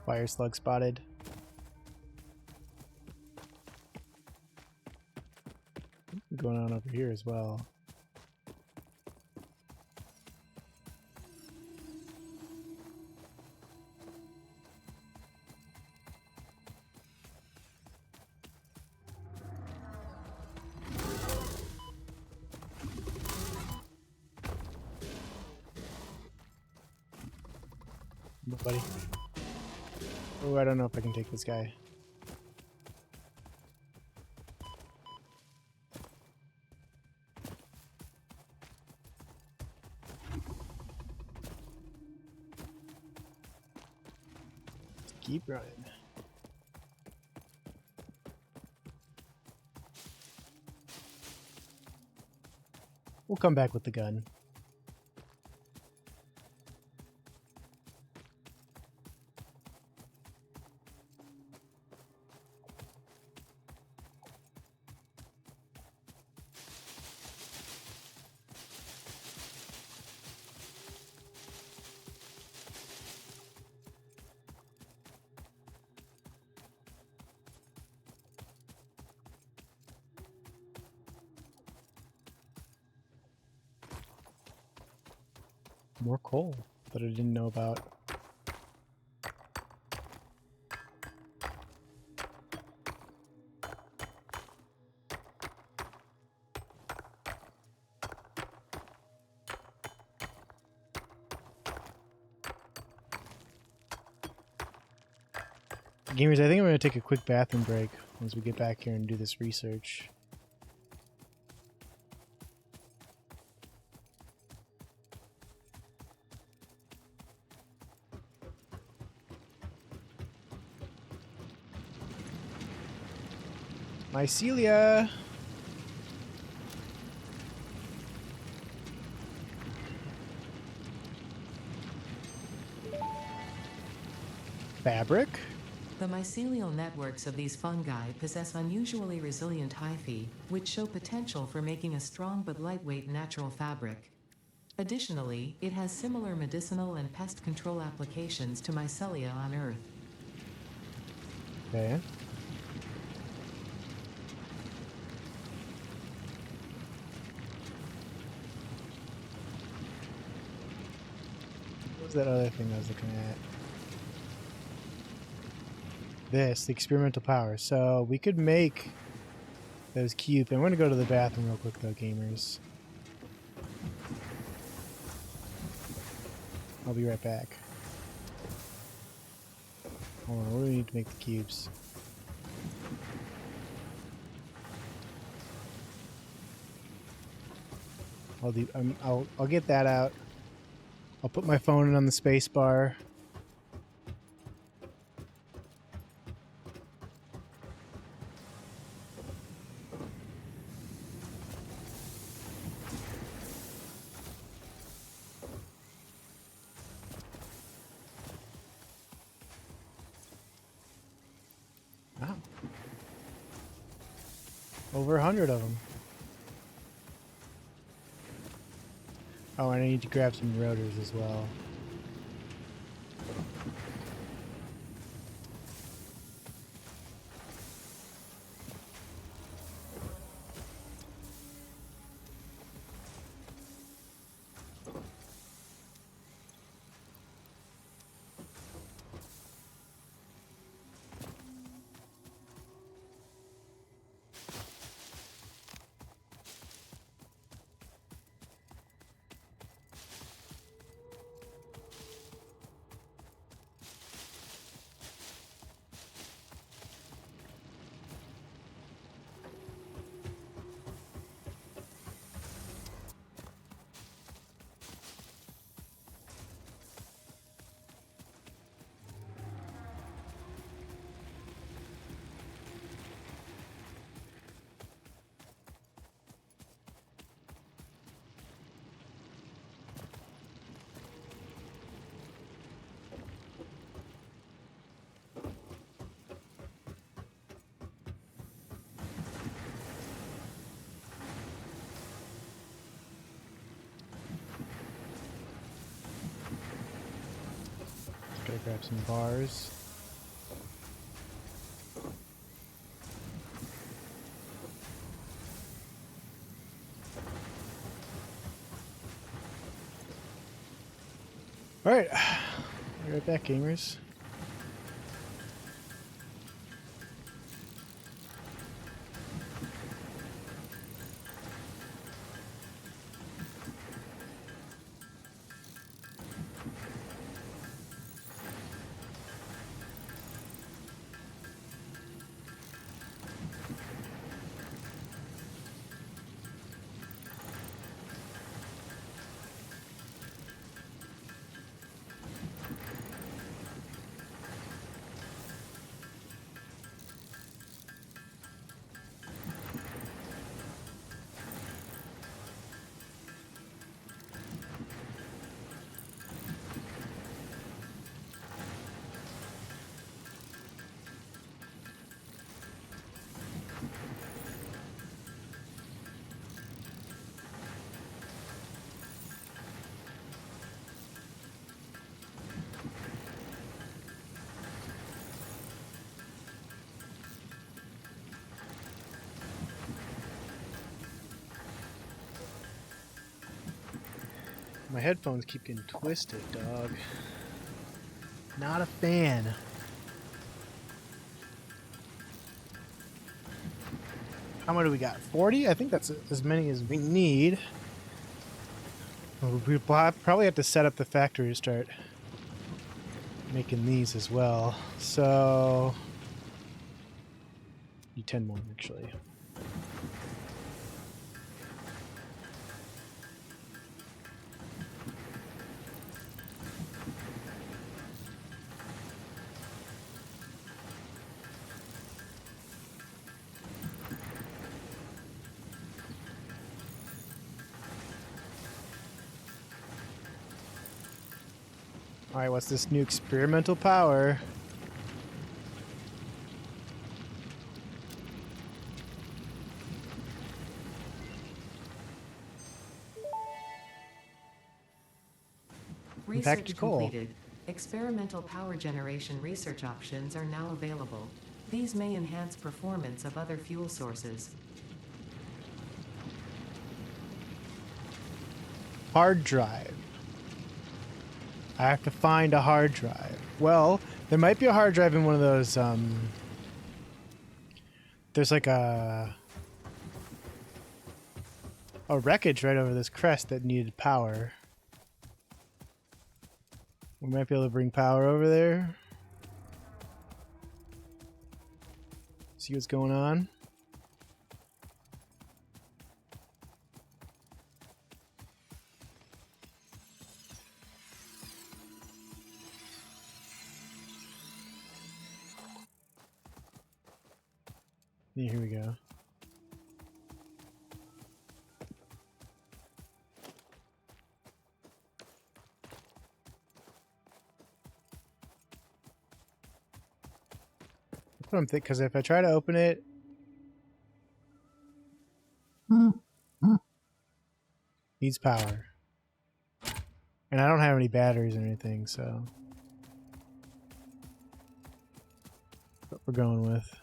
Fire slug spotted. Going on over here as well. Buddy. Oh, I don't know if I can take this guy. Keep running. We'll come back with the gun. More coal that I didn't know about. Gamers, I think I'm going to take a quick bathroom break once we get back here and do this research. Mycelia! Fabric? The mycelial networks of these fungi possess unusually resilient hyphae, which show potential for making a strong but lightweight natural fabric. Additionally, it has similar medicinal and pest control applications to mycelia on Earth. Okay. What was that other thing I was looking at? This, the experimental power. So we could make those cubes. I'm going to go to the bathroom real quick though, gamers. I'll be right back. Hold on, what do we need to make the cubes? I'll get that out. I'll put my phone in on the space bar. Wow. Over 100 of them. Oh, and I need to grab some rotors as well. Grab some bars. Alright. Be right back, gamers. My headphones keep getting twisted, dog. Not a fan. How many do we got? 40? I think that's as many as we need. We probably have to set up the factory to start making these as well. So... need 10 more, actually. Alright, what's this new experimental power? Research completed. Experimental power generation research options are now available. These may enhance performance of other fuel sources. Hard drive. I have to find a hard drive. Well, there might be a hard drive in one of those, there's like a wreckage right over this crest that needed power. We might be able to bring power over there. See what's going on. Yeah, here we go. That's what I'm thinking, because if I try to open it... needs power. And I don't have any batteries or anything, so... that's what we're going with.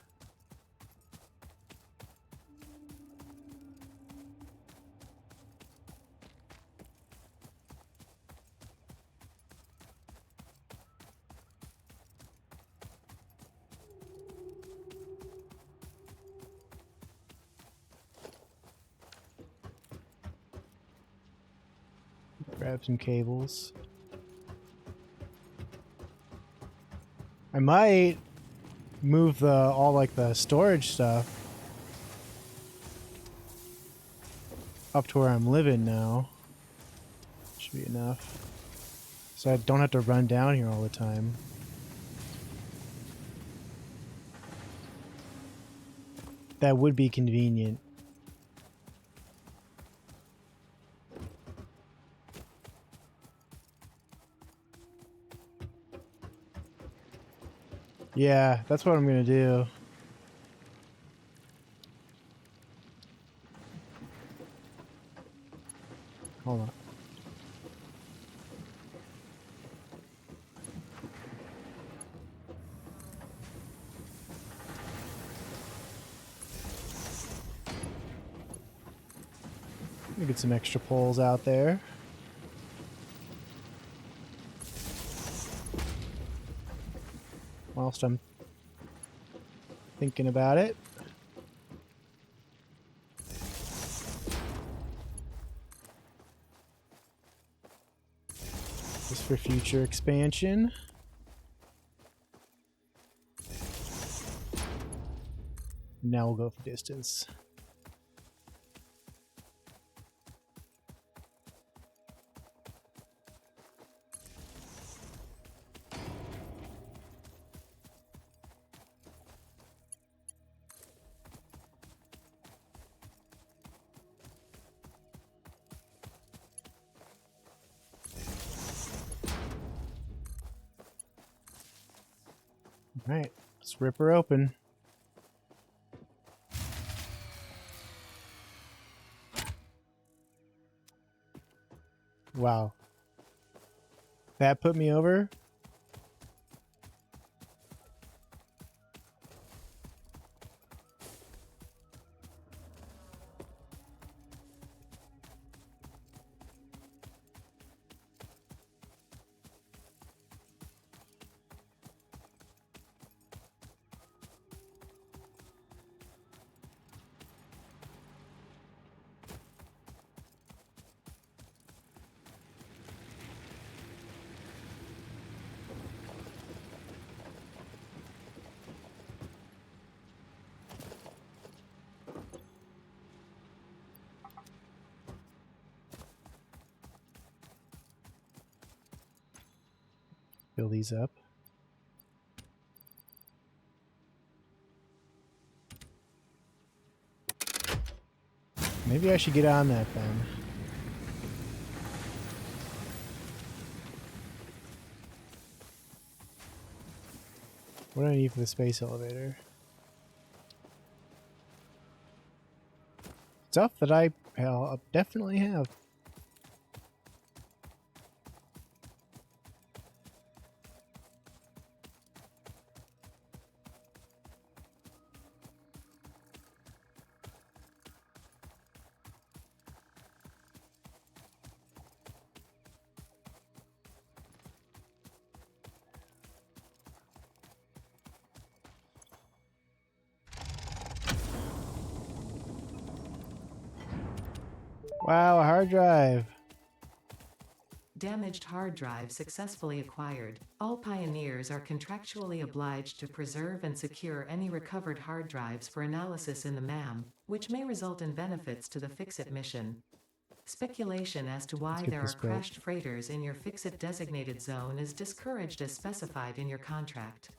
Grab some cables. I might move all like the storage stuff up to where I'm living now. Should be enough. So I don't have to run down here all the time. That would be convenient. Yeah, that's what I'm gonna do. Hold on. Let me get some extra poles out there. Whilst I'm thinking about it. Just for future expansion. Now we'll go for distance. All right, let's rip her open. Wow. That put me over. Fill these up. Maybe I should get on that then. What do I need for the space elevator? Stuff that I'll definitely have. Wow, a hard drive. Damaged hard drive successfully acquired. All pioneers are contractually obliged to preserve and secure any recovered hard drives for analysis in the MAM, which may result in benefits to the Fix-It mission. Speculation as to why get there this are built. crashed freighters in your Fix-It designated zone is discouraged as specified in your contract.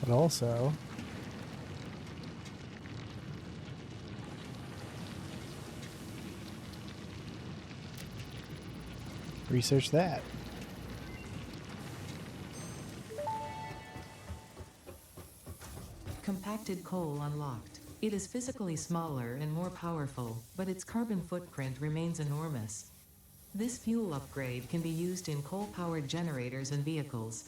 But also, research that. Compacted coal unlocked. It is physically smaller and more powerful, but its carbon footprint remains enormous. This fuel upgrade can be used in coal-powered generators and vehicles.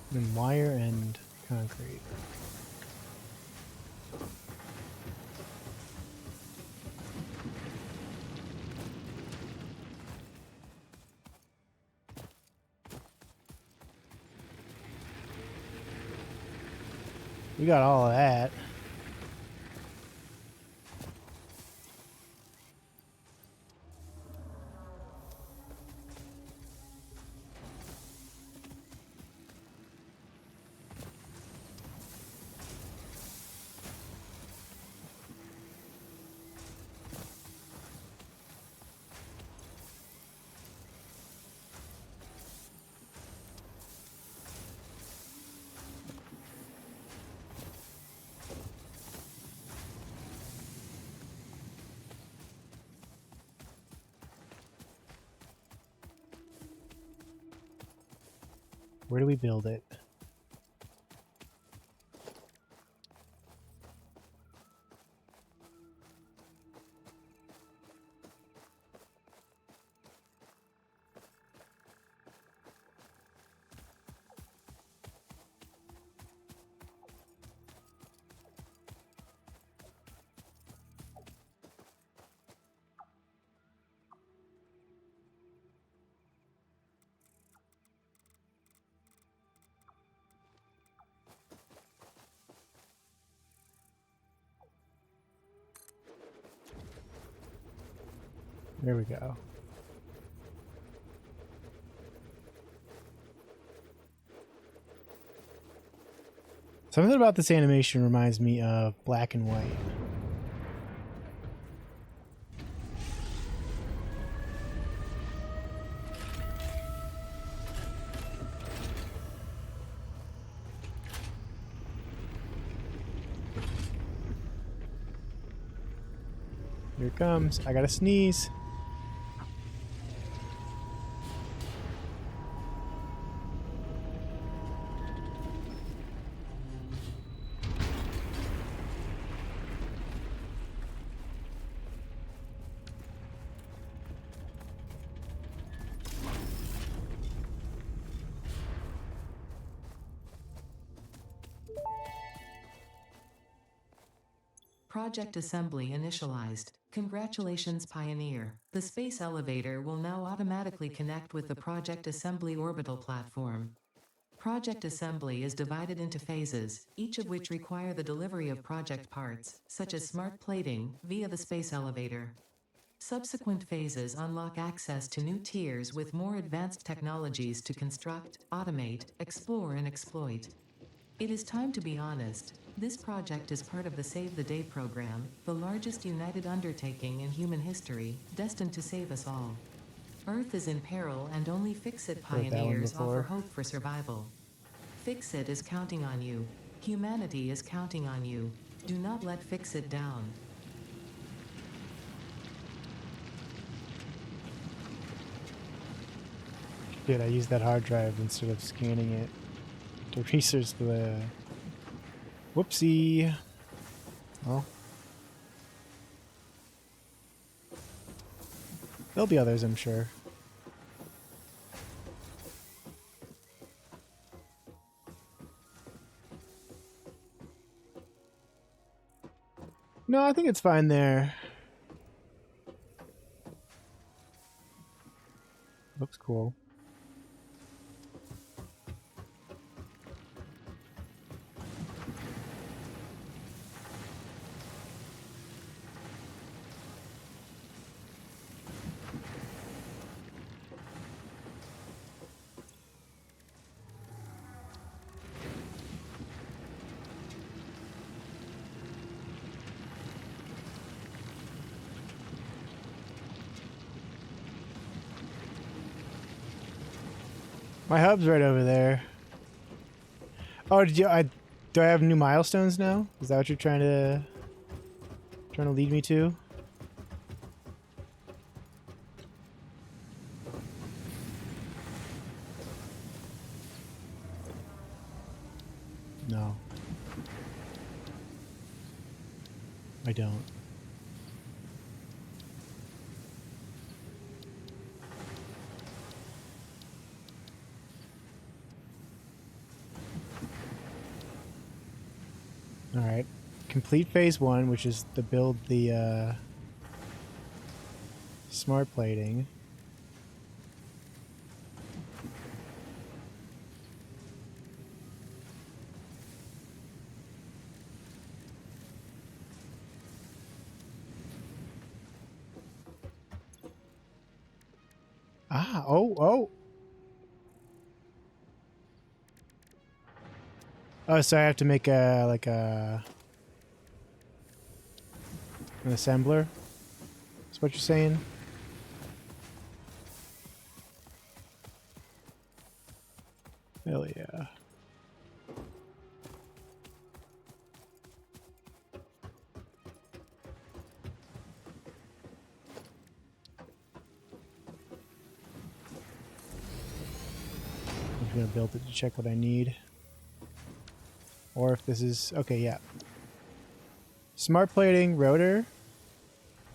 Then wire and concrete. We got all of that. Where do we build it? There we go. Something about this animation reminds me of Black and White. Here it comes. I gotta sneeze. Project assembly initialized. Congratulations, Pioneer. The space elevator will now automatically connect with the Project Assembly orbital platform. Project assembly is divided into phases, each of which require the delivery of project parts, such as smart plating, via the space elevator. Subsequent phases unlock access to new tiers with more advanced technologies to construct, automate, explore, and exploit. It is time to be honest. This project is part of the Save the Day program, the largest united undertaking in human history, destined to save us all. Earth is in peril and only Fix-It Heard that one pioneers before. offer hope for survival. Fix-It is counting on you. Humanity is counting on you. Do not let Fix-It down. Good, I used that hard drive instead of scanning it to research the... Whoopsie. Well. There'll be others, I'm sure. No, I think it's fine there. Looks cool. My hub's right over there. Oh, do I have new milestones now? Is that what you're trying to lead me to? No. I don't. Alright. Complete phase 1, which is to build the smart plating. Ah, oh. Oh, so I have to make an assembler? That's what you're saying? Hell yeah. gonna build it to check what I need. Or if this is... Okay, yeah. Smart plating rotor,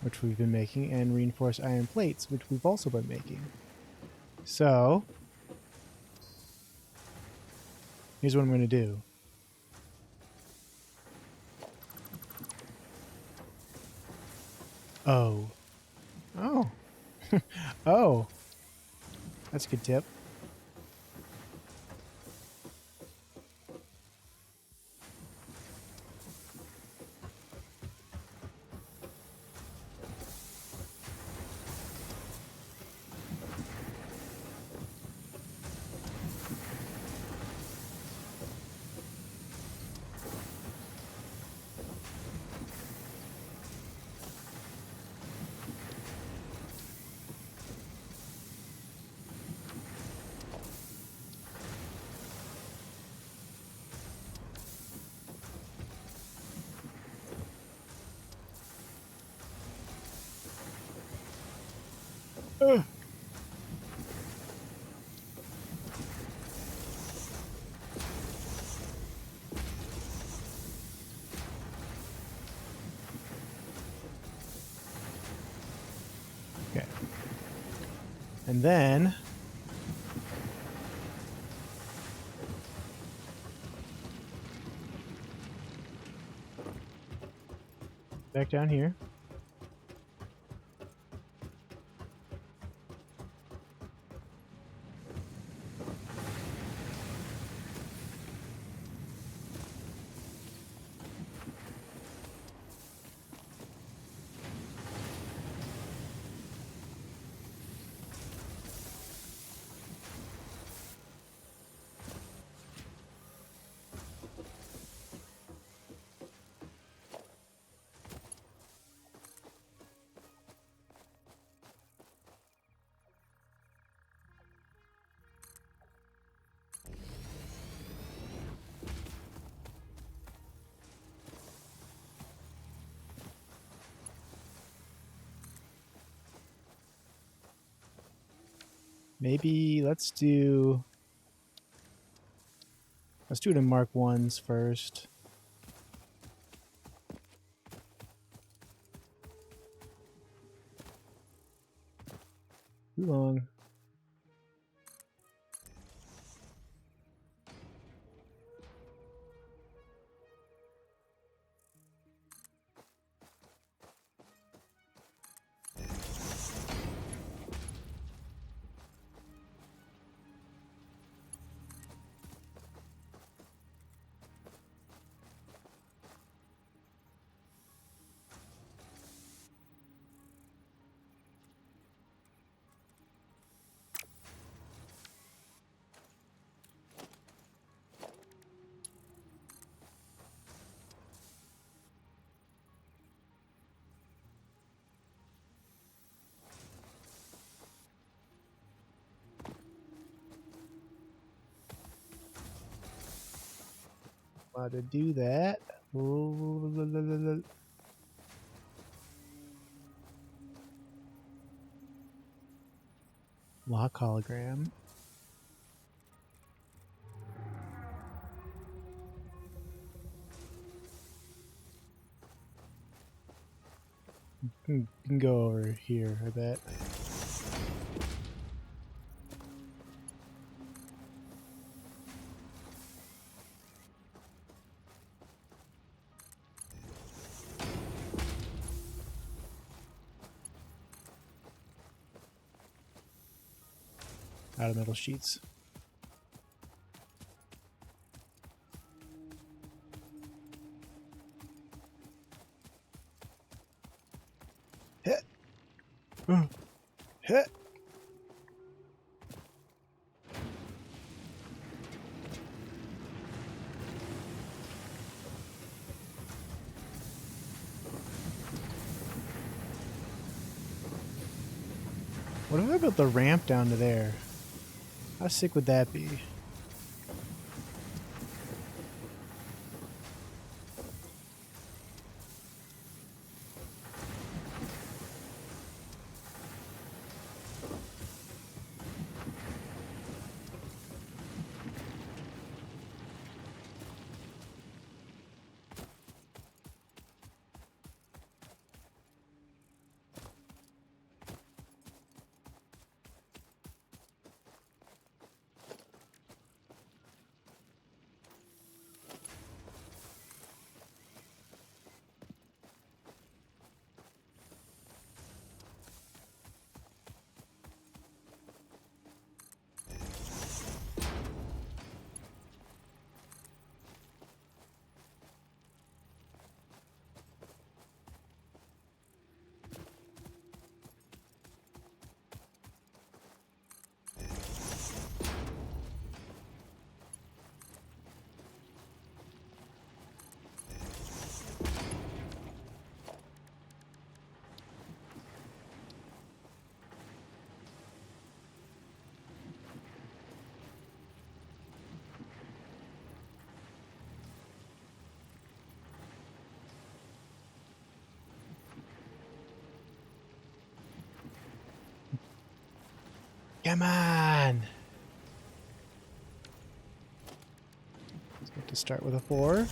which we've been making, and reinforced iron plates, which we've also been making. So, here's what I'm gonna do. Oh. Oh. Oh. That's a good tip. Ugh. Okay. And then... back down here. Maybe let's do it in Mark 1s first. Too long. How to do that? Lock hologram. You can go over here, I bet. Out of metal sheets. Hit. Hit. What if I built the ramp down to there? How sick would that be? Come on. Let's get to start with a 4.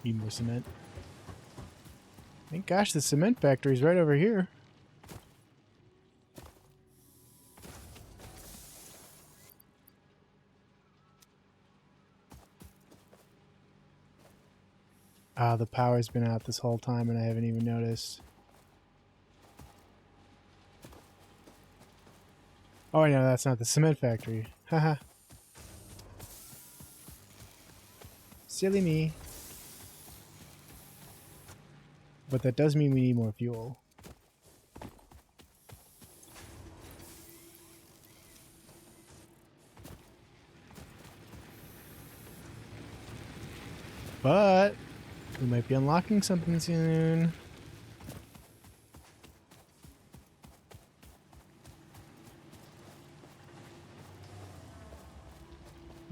Need more cement. Thank gosh the cement factory's right over here. Ah, the power's been out this whole time and I haven't even noticed. Oh, no, that's not the cement factory. Haha. Silly me. But that does mean we need more fuel. But we might be unlocking something soon.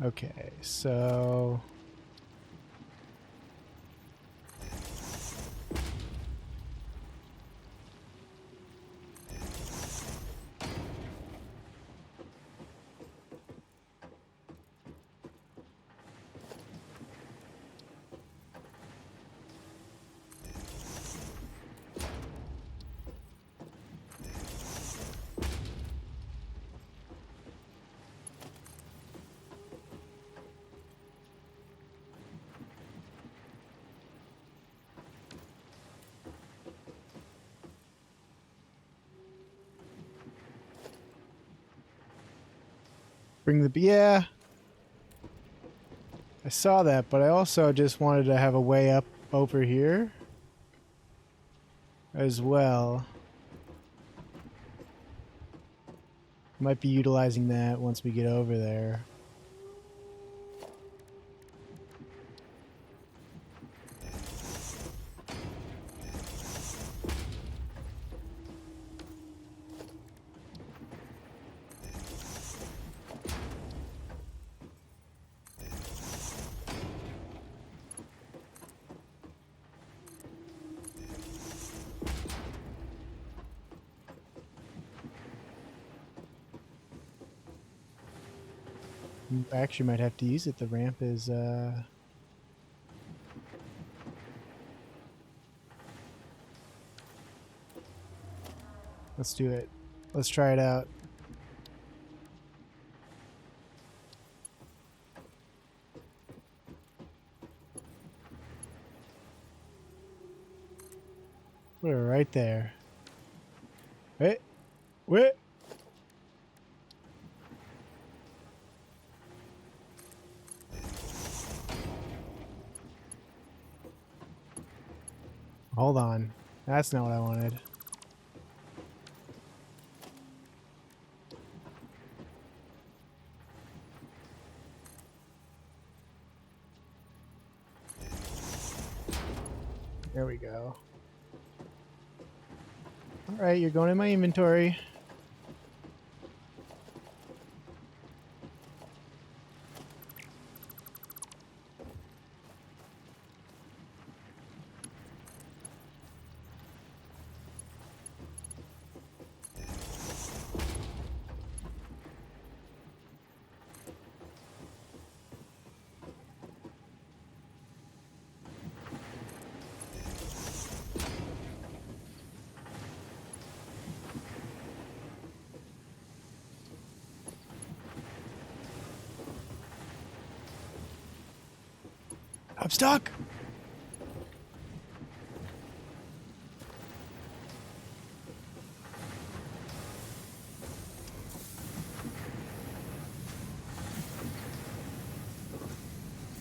Okay, so bring the... Yeah. I saw that, but I also just wanted to have a way up over here as well. Might be utilizing that once we get over there. I actually might have to use it. The ramp is, Let's do it. Let's try it out. We're right there. Wait. Wait. Hold on. That's not what I wanted. There we go. Alright, you're going in my inventory. I'm stuck!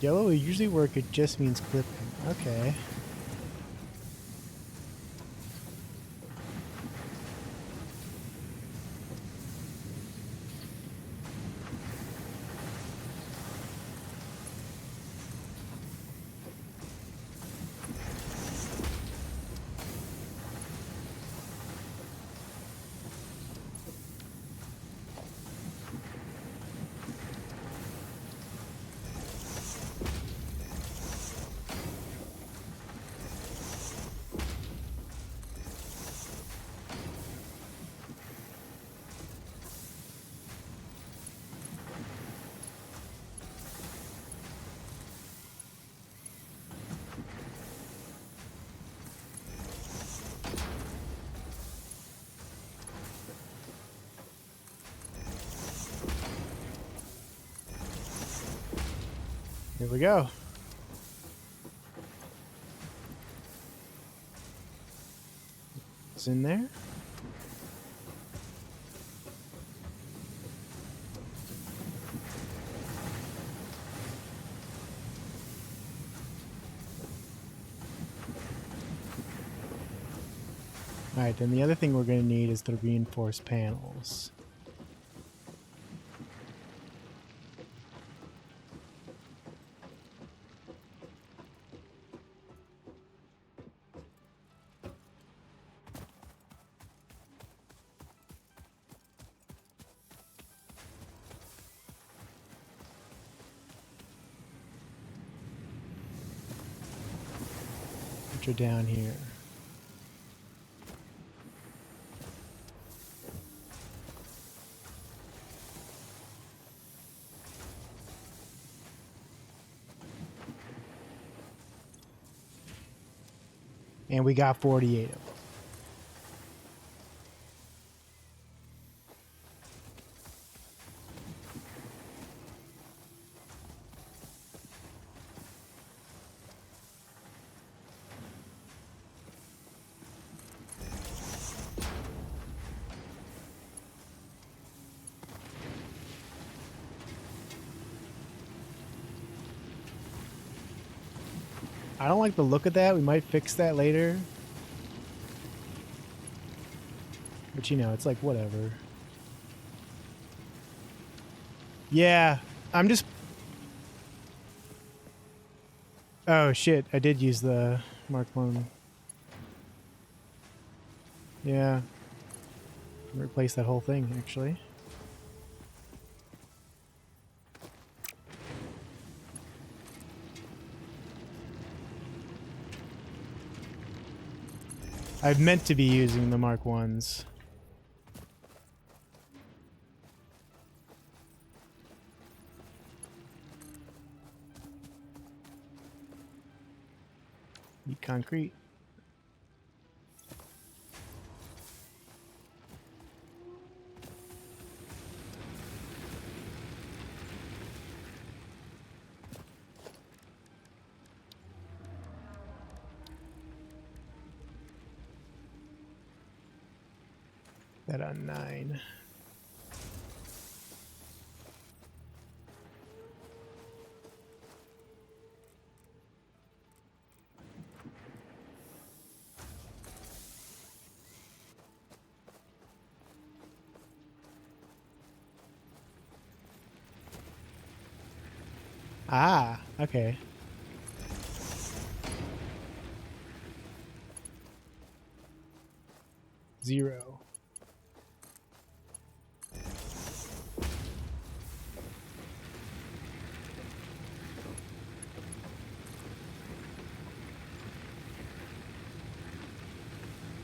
Yellow will usually work, it just means clipping. Okay. Here we go. It's in there. Alright, then the other thing we're going to need is the reinforced panels. Which are down here. And we got 48 of them. I don't like the look of that. We might fix that later. But you know, it's like whatever. Yeah, I'm just... Oh shit, I did use the Mark 1. Yeah. Replace that whole thing, actually. I've meant to be using the Mark 1s. Need concrete. That on 9. Ah, okay. Zero.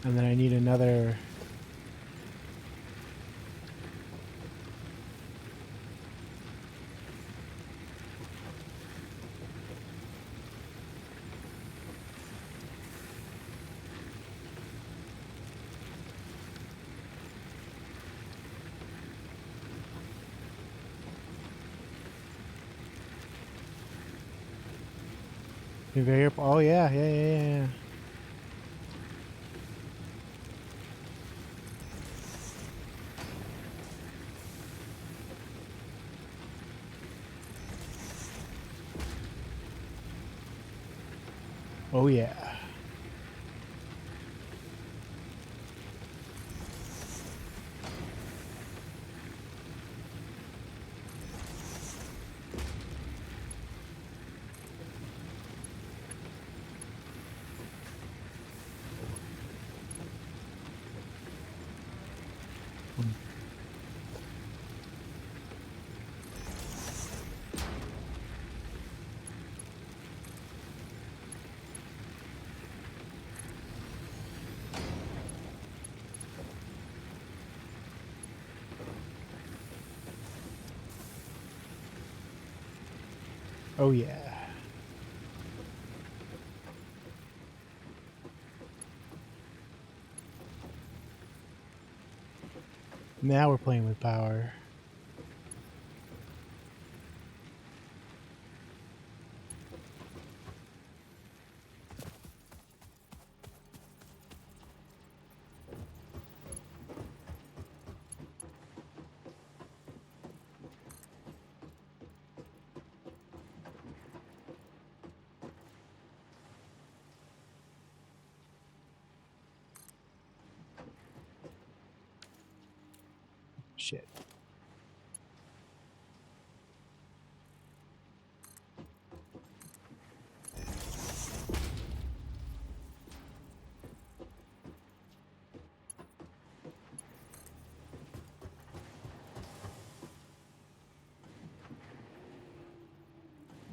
And then I need another... Conveyor... Oh yeah, yeah. Oh yeah. Oh yeah. Now we're playing with power. Shit.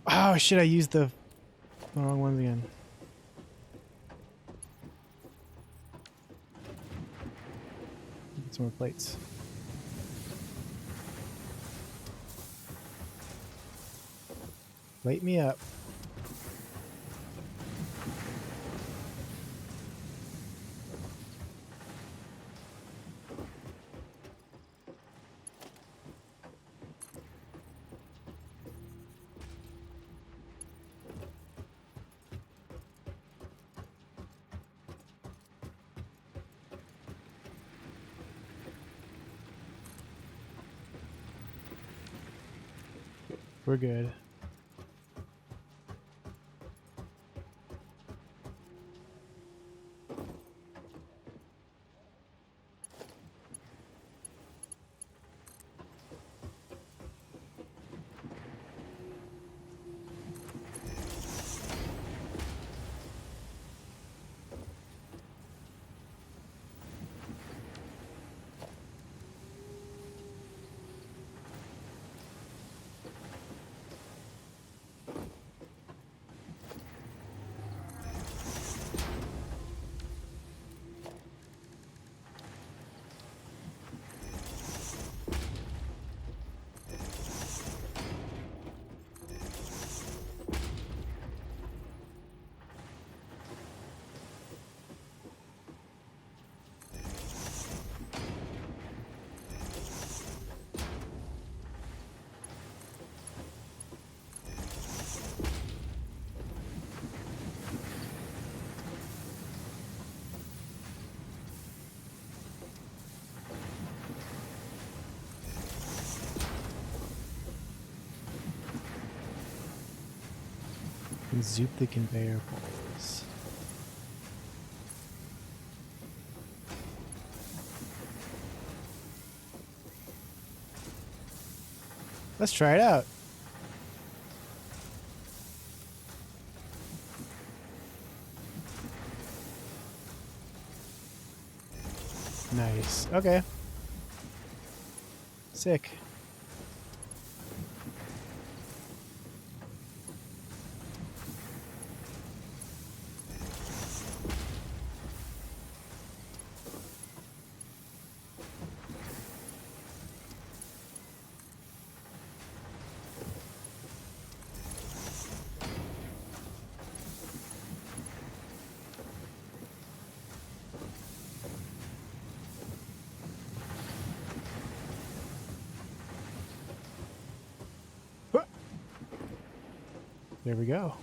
Oh shit, I used the wrong ones again. Get some more plates. Wake me up. We're good. And zoop the conveyor poles. Let's try it out. Nice. Okay. Sick. There we go.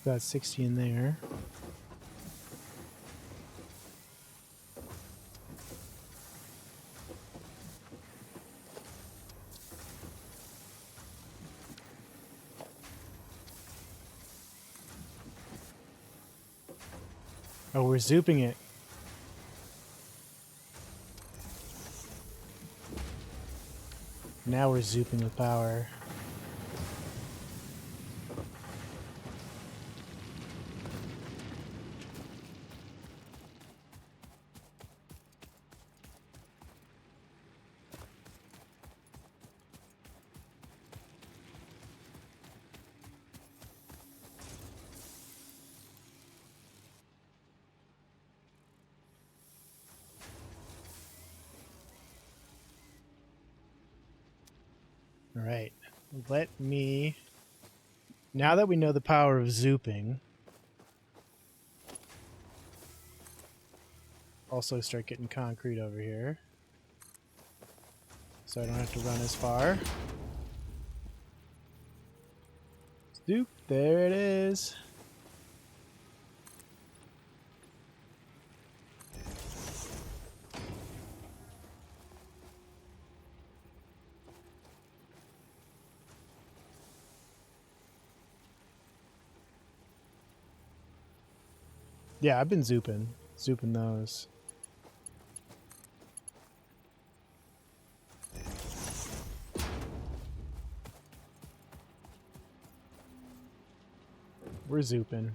Got 60 in there. Oh, we're zooping it. Now we're zooping with power. All right, let me, now that we know the power of zooping, also start getting concrete over here so I don't have to run as far. Zoop, there it is. Yeah, I've been zooping those. We're zooping.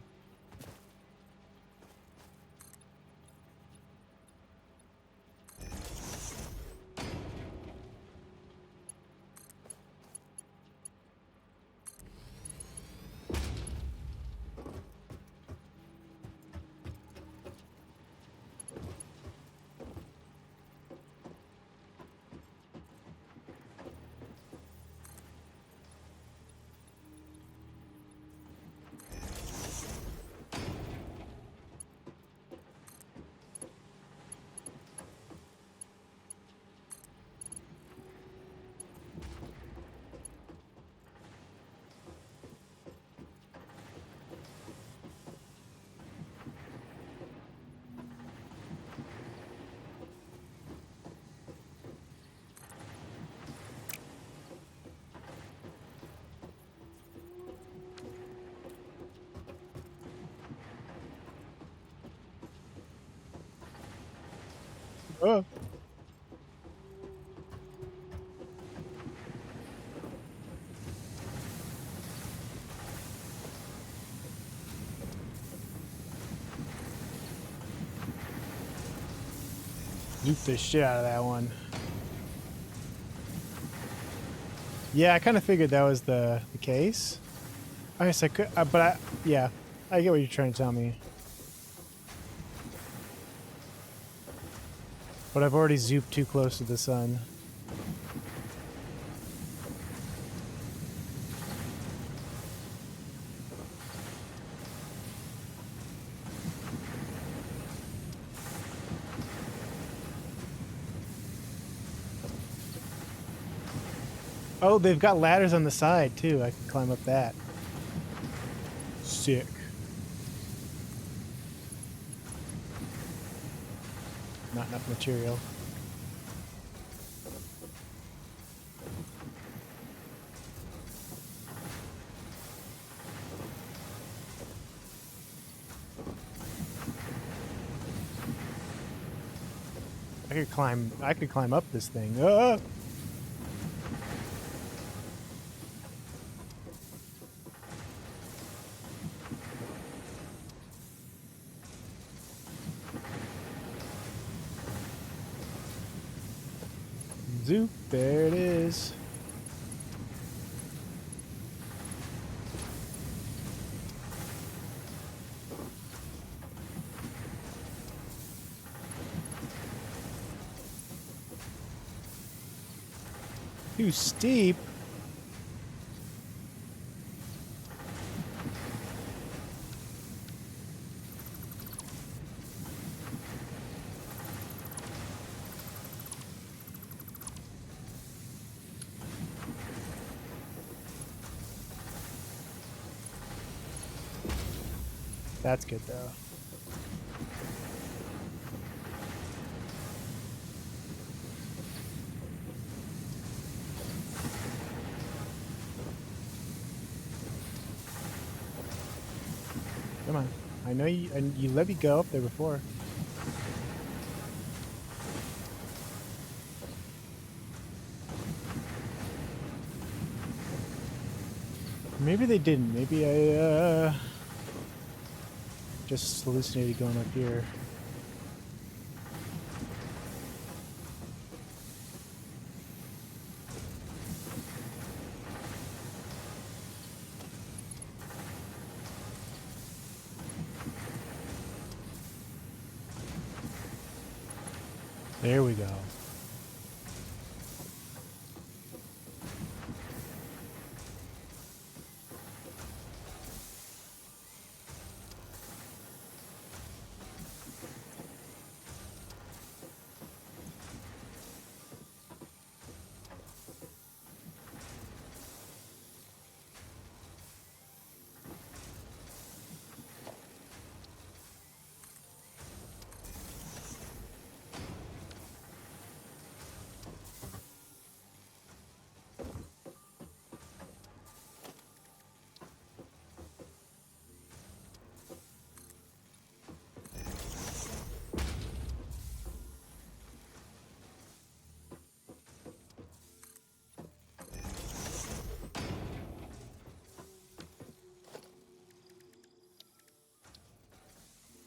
Oh. Zoop the shit out of that one. Yeah, I kind of figured that was the case. I guess I could, yeah, I get what you're trying to tell me. But I've already zooped too close to the sun. Oh, they've got ladders on the side, too. I can climb up that. Sick. Not enough material. I could climb up this thing. Ah! Zoop, there it is. Too steep. That's good, though. Come on. I know you, and you let me go up there before. Maybe they didn't. Maybe I, just hallucinated going up here. There we go.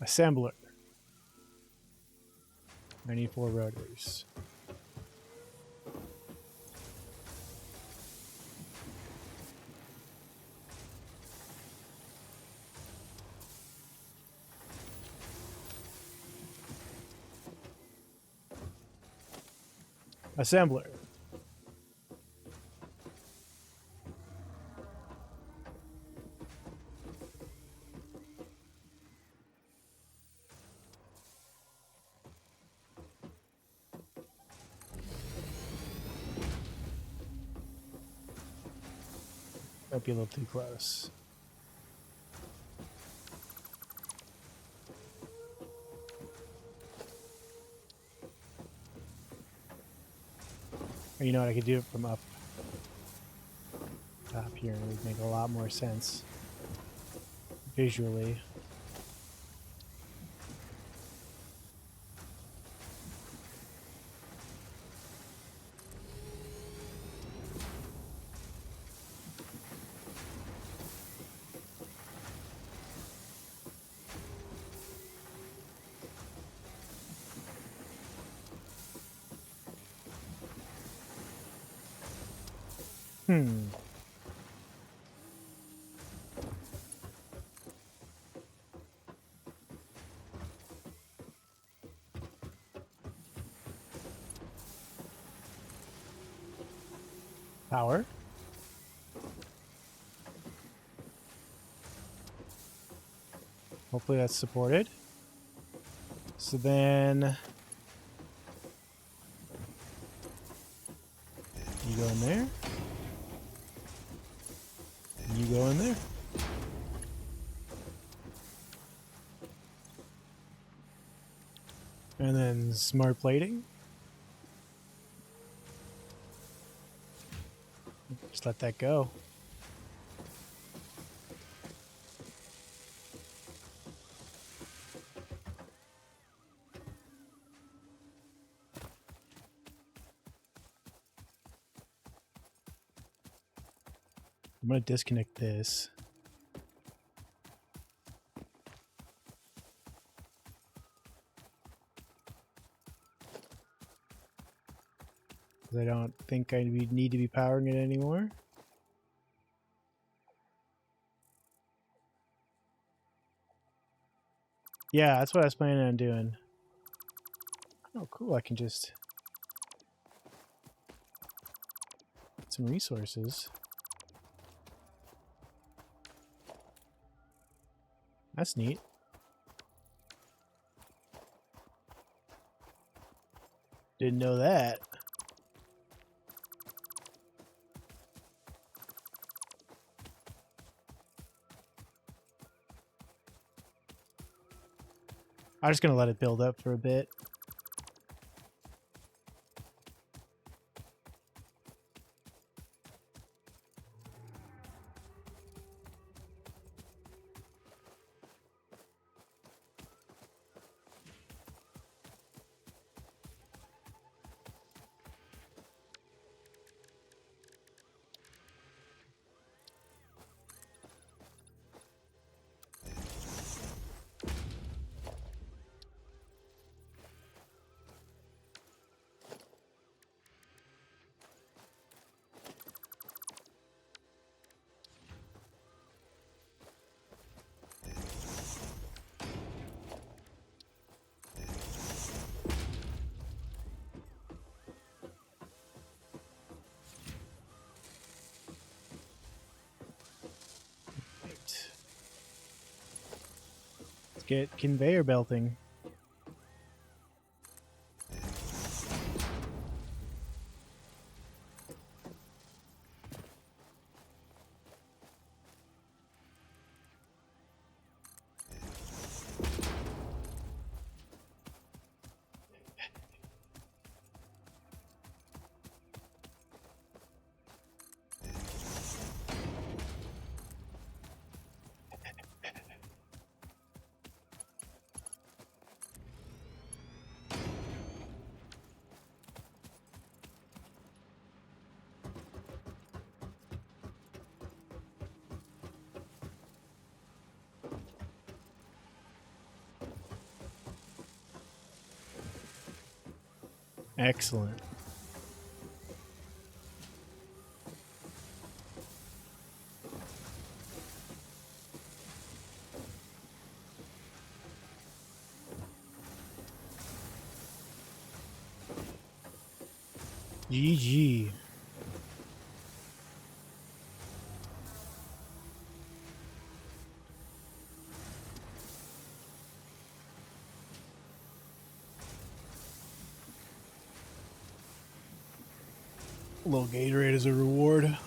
Assembler. I need 4 rotors. Assembler. Might be a little too close. Or you know what? I could do it from up top here, and it would make a lot more sense visually. Power. Hopefully that's supported. So then you go in there. You go in there. And then smart plating. Just let that go. I'm going to disconnect this. I don't think I need to be powering it anymore. Yeah, that's what I was planning on doing. Oh, cool. I can just get some resources. That's neat. Didn't know that. I'm just gonna let it build up for a bit. Let's get conveyor belting. Excellent. GG. A little Gatorade as a reward.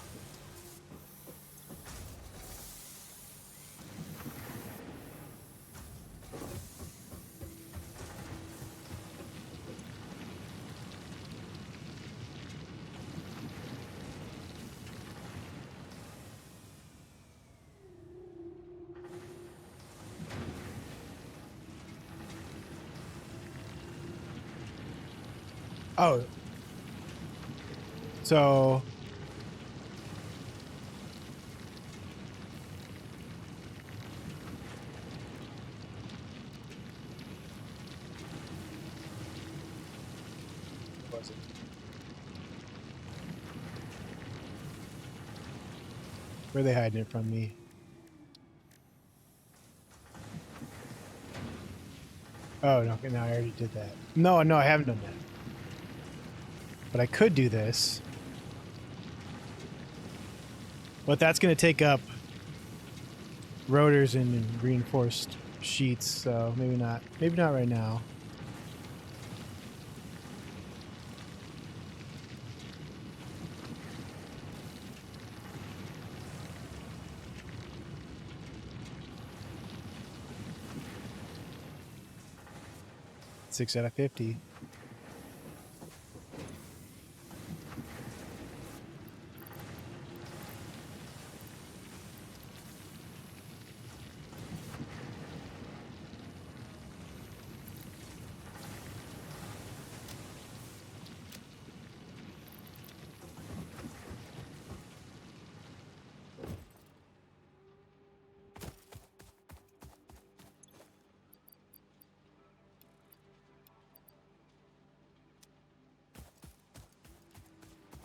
Oh. So what was it? Where are they hiding it from me? Oh, no, okay, no, I already did that. No, I haven't done that. But I could do this. But that's going to take up rotors and reinforced sheets, so maybe not. Maybe not right now. Six out of 50.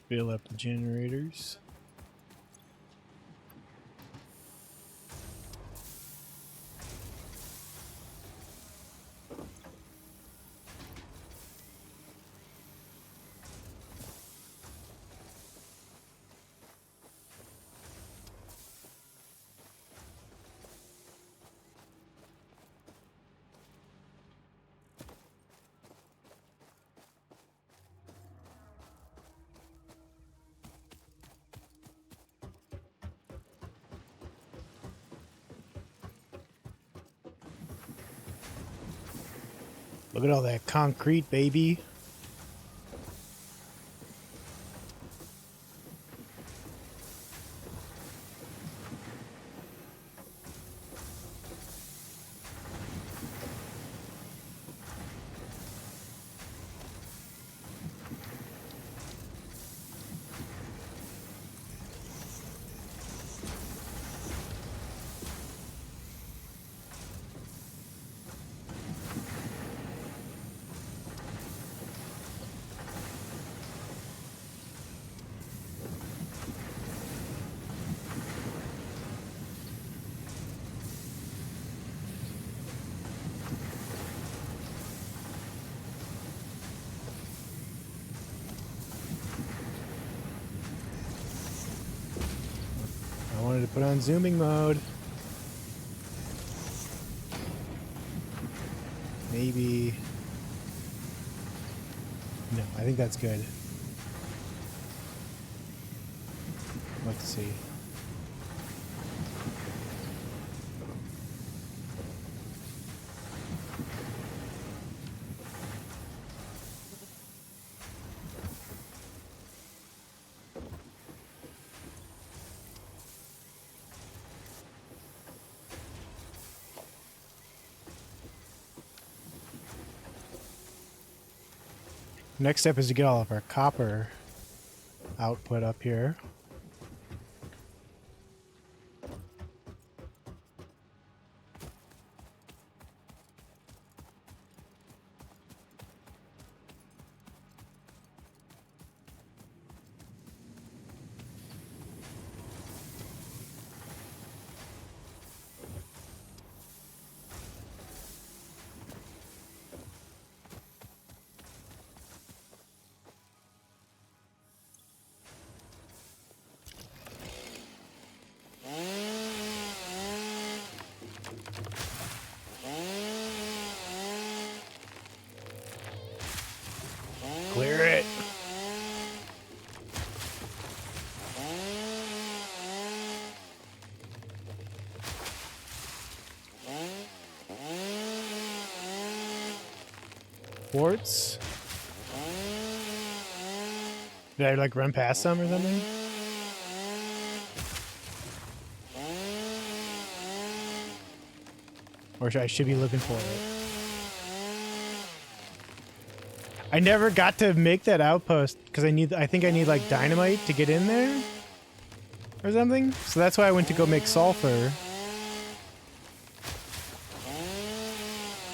Fill up the generators. Look at all that concrete, baby. I wanted to put on zooming mode. Maybe. No, I think that's good. Let's see. Next step is to get all of our copper output up here. quartz. Did I like run past some or something? Or I should be looking for it. I never got to make that outpost because I think I need like dynamite to get in there or something. So that's why I went to go make sulfur.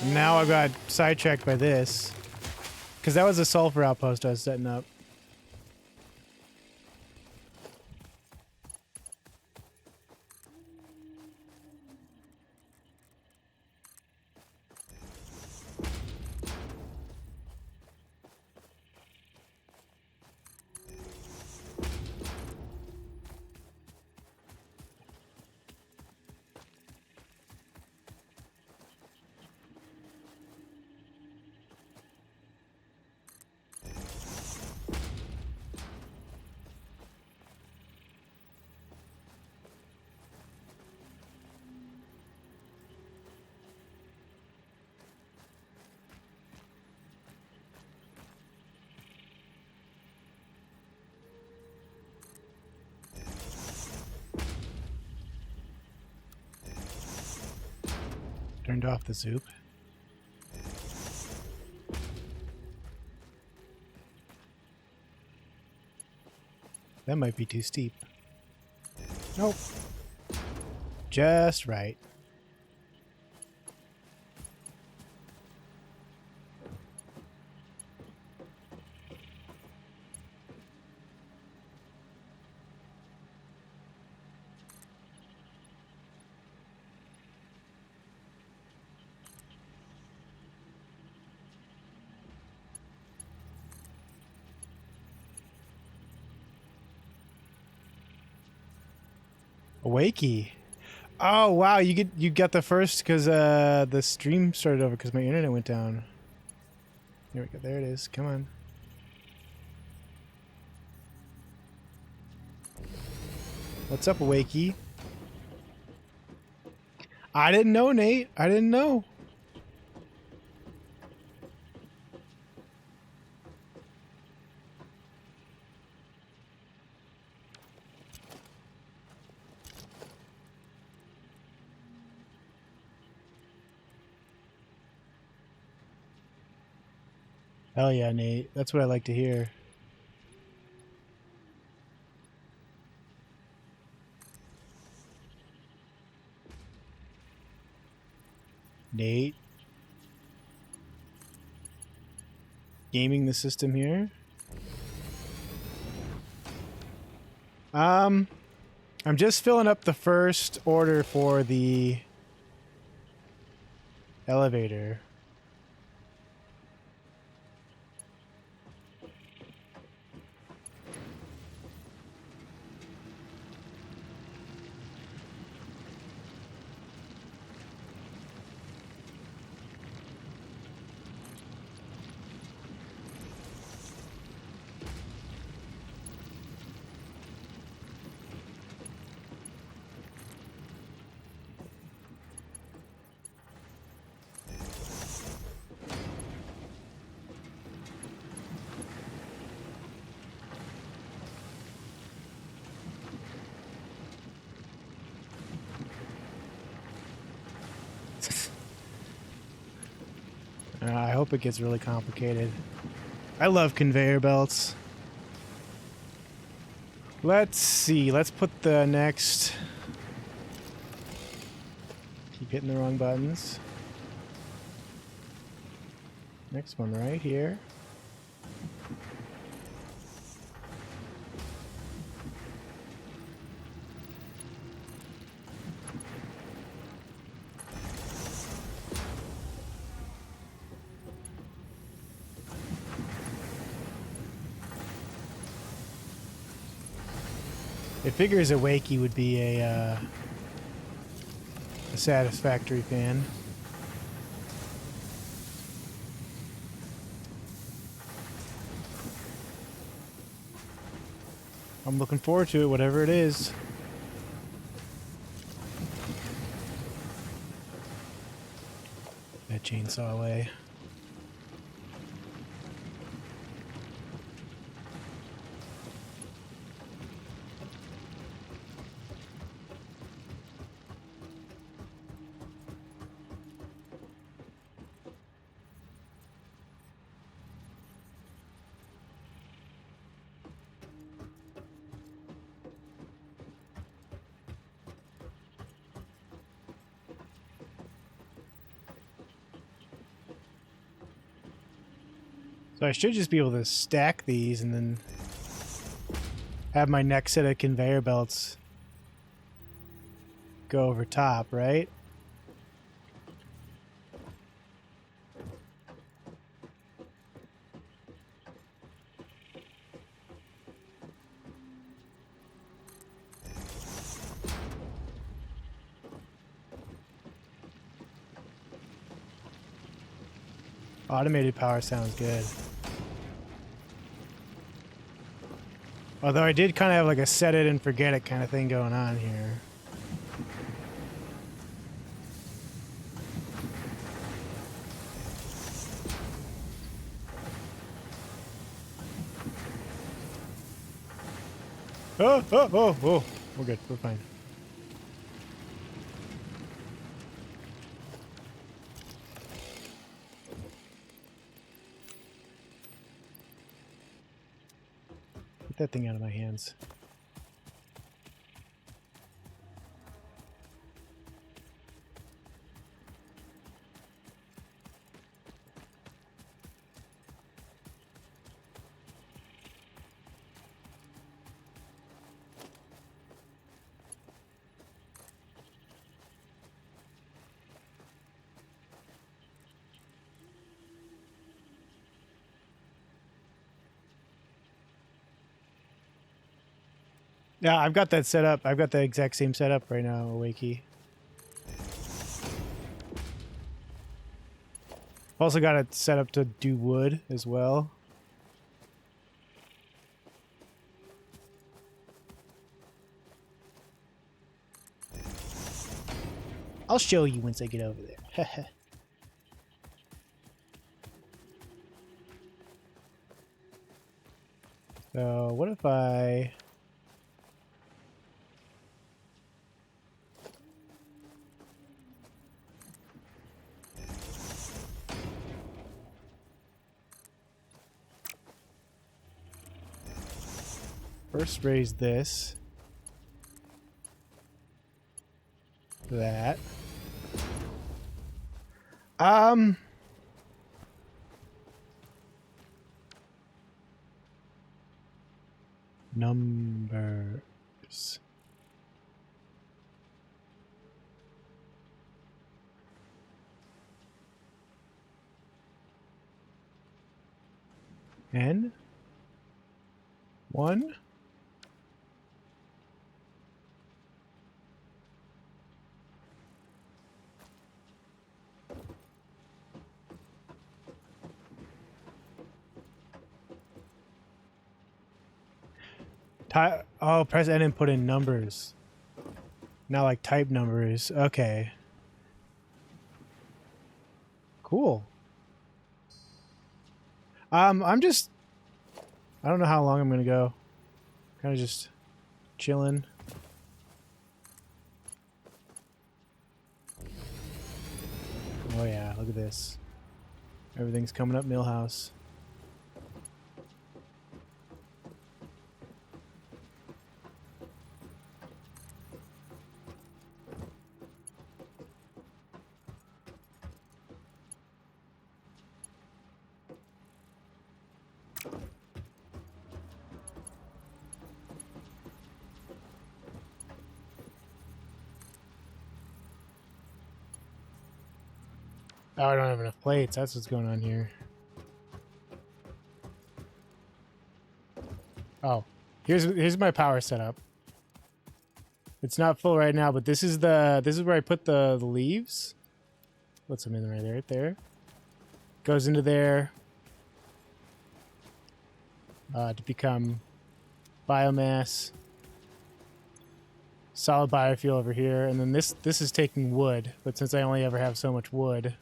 And now I got sidetracked by this because that was a sulfur outpost I was setting up. Turned off the soup. That might be too steep. Nope. Just right. Wakey. Oh wow, you got the first because the stream started over because my internet went down. Here we go. There it is. Come on. What's up, Wakey? I didn't know, Nate. I didn't know. Hell yeah, Nate. That's what I like to hear. Nate. Gaming the system here. I'm just filling up the first order for the elevator. I hope it gets really complicated. I love conveyor belts. Let's see. Let's put the next... Keep hitting the wrong buttons. Next one right here. It figures a Wakey would be a Satisfactory fan. I'm looking forward to it, whatever it is. That chainsaw away. So I should just be able to stack these and then have my next set of conveyor belts go over top, right? Automated power sounds good. Although I did kind of have like a set it and forget it kind of thing going on here. Oh. We're good. We're fine. Get that thing out of my hands. Yeah, I've got that set up. I've got the exact same setup right now, Wakey. I've also got it set up to do wood as well. I'll show you once I get over there. So, what if I... First raise this. That. Numbers. N. 1. Oh, press N and put in numbers. Not like type numbers. Okay. Cool. I'm just... I don't know how long I'm gonna go. Kind of just chilling. Oh yeah, look at this. Everything's coming up Millhouse. Oh, I don't have enough plates. That's what's going on here. Oh, here's my power setup. It's not full right now, but this is where I put the leaves. Put some in right there. Goes into there to become biomass. Solid biofuel over here, and then this is taking wood. But since I only ever have so much wood,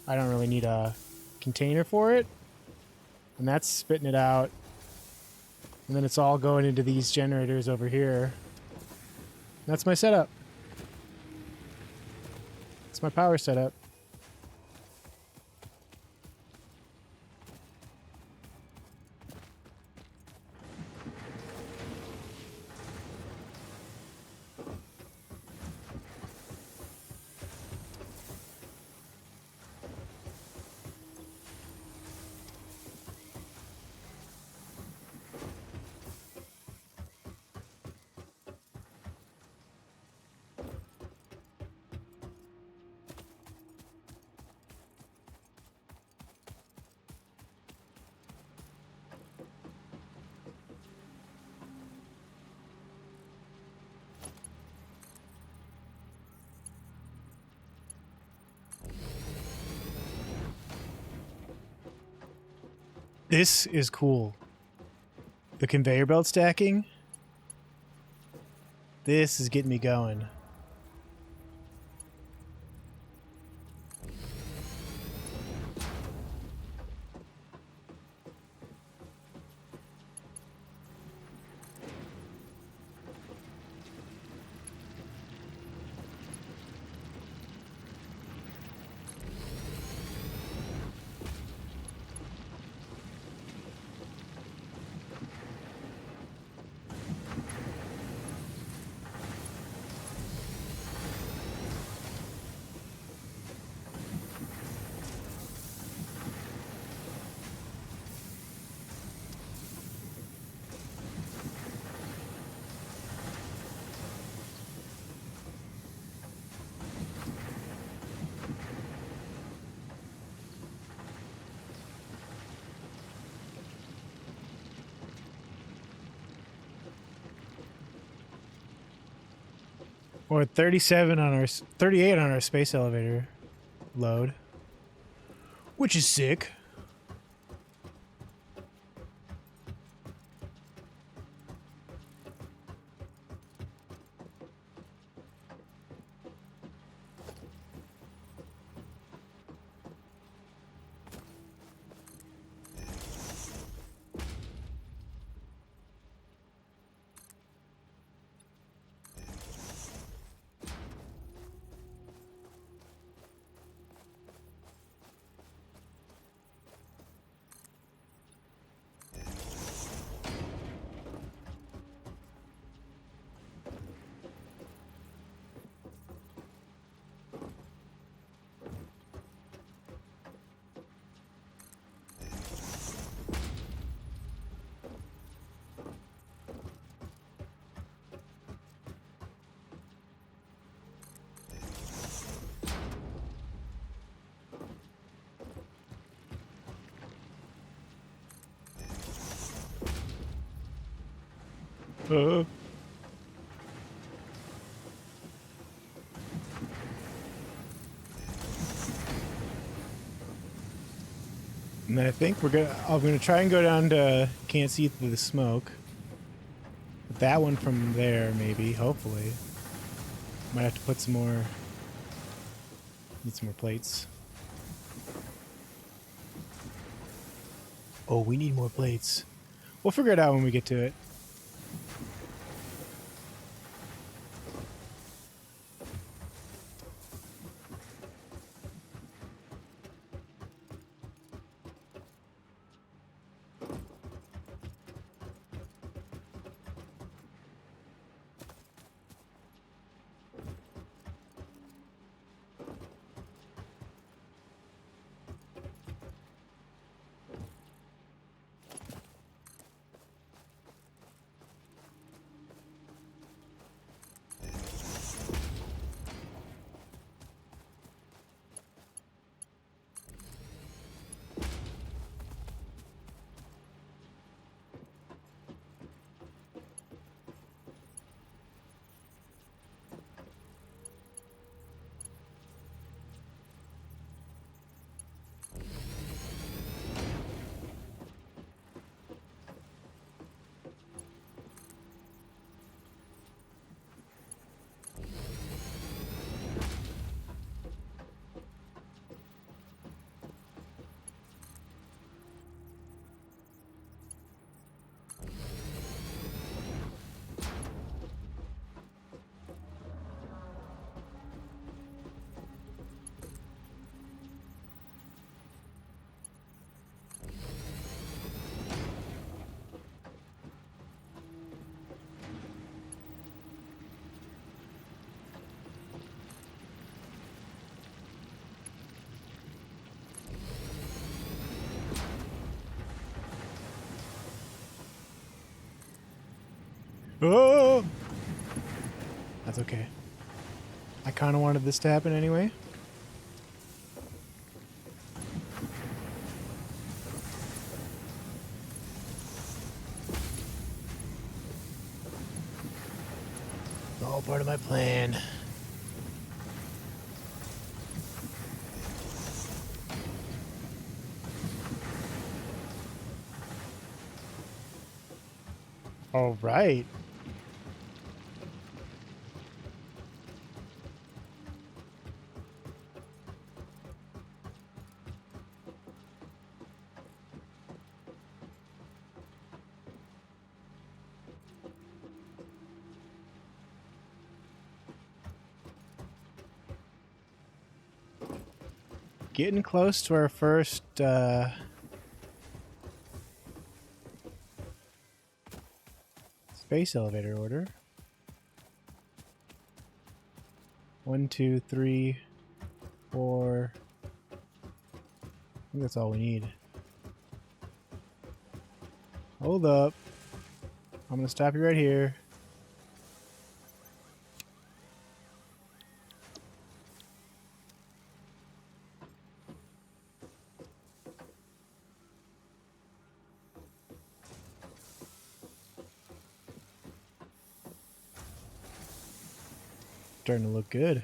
I don't really need a container for it. And that's spitting it out. And then it's all going into these generators over here. That's my setup. That's my power setup. This is cool. The conveyor belt stacking. This is getting me going. Or 37 on our 38 on our space elevator load, which is sick. And I think I'm gonna try and go down to can't see through the smoke. But that one from there, maybe, hopefully. Might have to put some more. Need some more plates. Oh, we need more plates. We'll figure it out when we get to it. Oh! That's okay. I kind of wanted this to happen anyway. It's all part of my plan. All right. Getting close to our first space elevator order. 1, 2, 3, 4. I think that's all we need. Hold up. I'm gonna stop you right here. Starting to look good.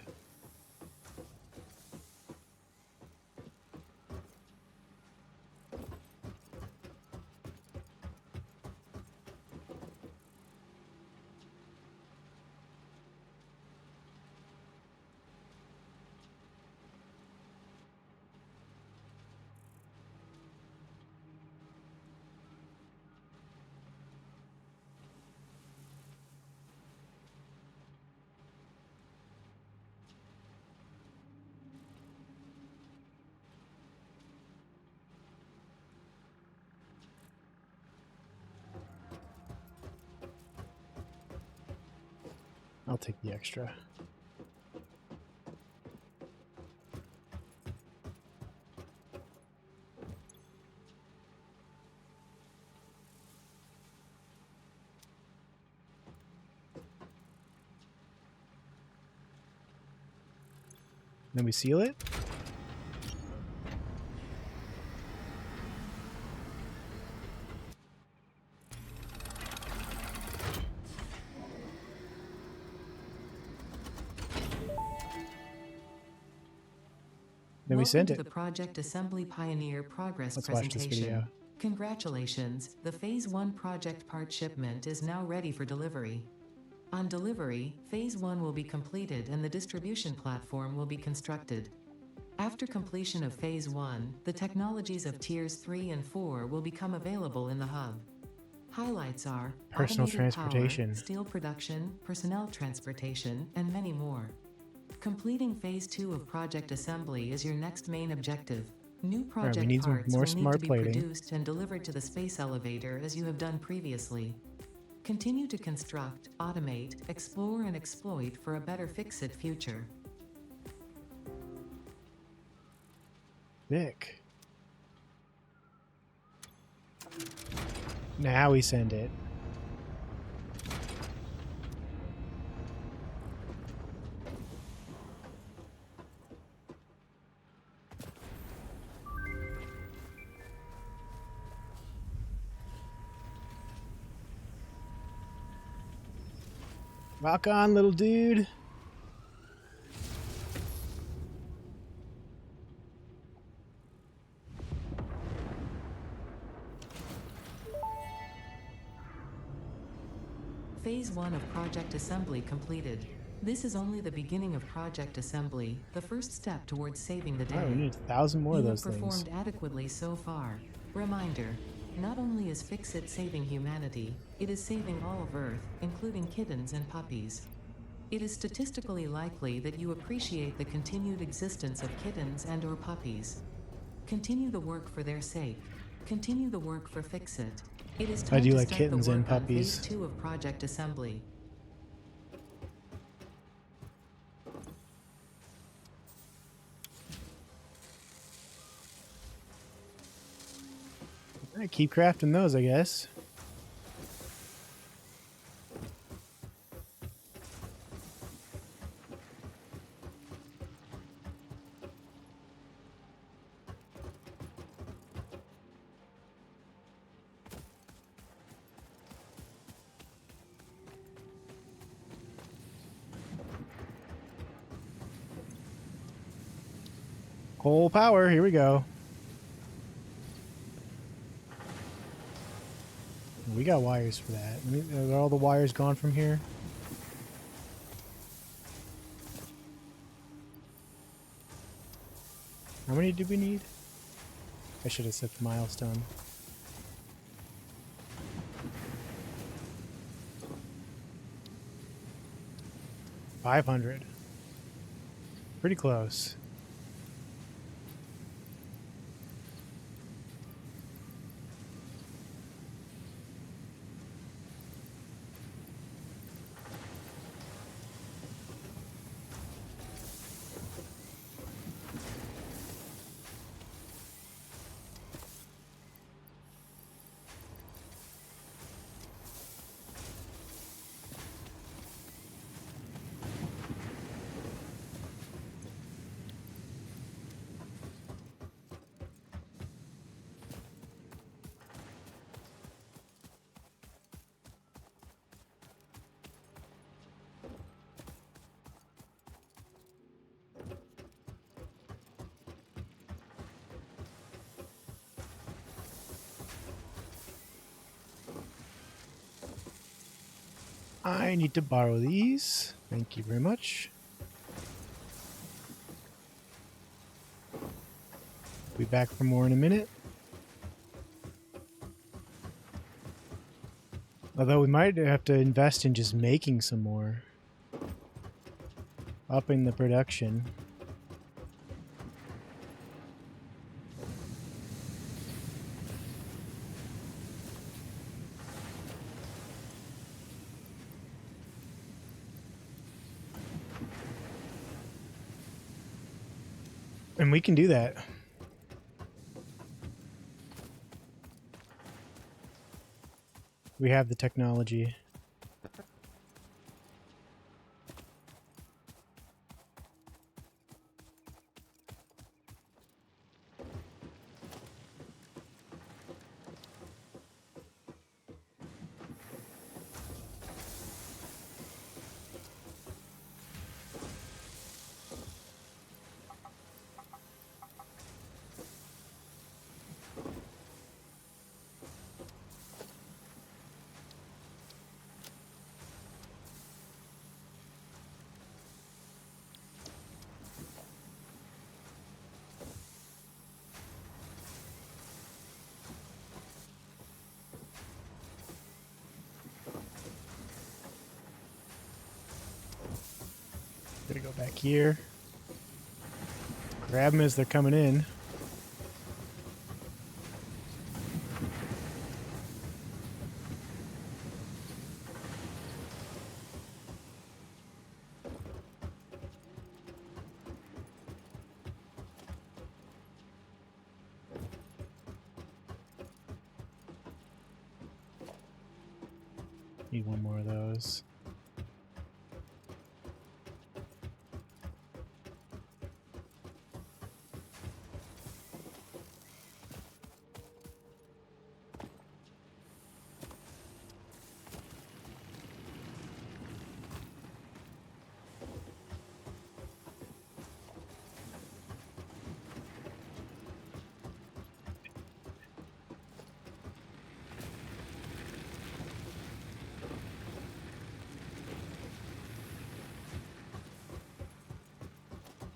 I'll take the extra. Then we seal it. Then we sent Welcome it. to the Project Assembly Pioneer Progress Let's watch this presentation. video. Congratulations, the Phase 1 project part shipment is now ready for delivery. On delivery, Phase 1 will be completed and the distribution platform will be constructed. After completion of Phase 1, the technologies of Tiers 3 and 4 will become available in the hub. Highlights are Personal automated transportation. power, steel production, personnel transportation, and many more. Completing Phase 2 of Project Assembly is your next main objective. New project need some parts more will need to smart be plating. produced and delivered to the space elevator as you have done previously. Continue to construct, automate, explore and exploit for a better fix-it future. Thick. Now we send it. Rock on, little dude. Phase 1 of Project Assembly completed. This is only the beginning of Project Assembly, the first step towards saving the day. Alright, we need 1,000 more of You those have things. performed adequately so far. Reminder, not only is Fix-It saving humanity, it is saving all of Earth, including kittens and puppies. It is statistically likely that you appreciate the continued existence of kittens and/or puppies. Continue the work for their sake. Continue the work for Fix-It. It is time do to like start the kittens work and on puppies. Phase 2 of Project Assembly. Alright, keep crafting those, I guess. Whole power, here we go. We got wires for that. Are all the wires gone from here? How many do we need? I should have set the milestone. 500. Pretty close. I need to borrow these. Thank you very much. Be back for more in a minute. Although we might have to invest in just making some more. Upping the production. And we can do that. We have the technology. Gonna go back here. Grab them as they're coming in. Need one more of those.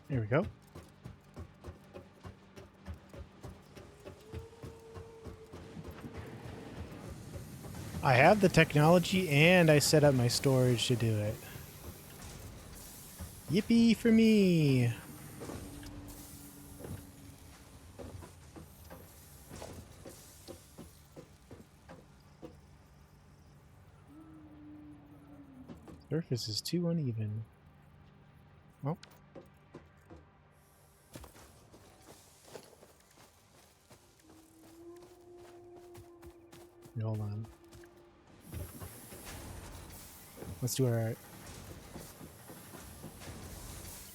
There we go. I have the technology and I set up my storage to do it. Yippee for me! Surface is too uneven. Oh. Hold on. Let's do our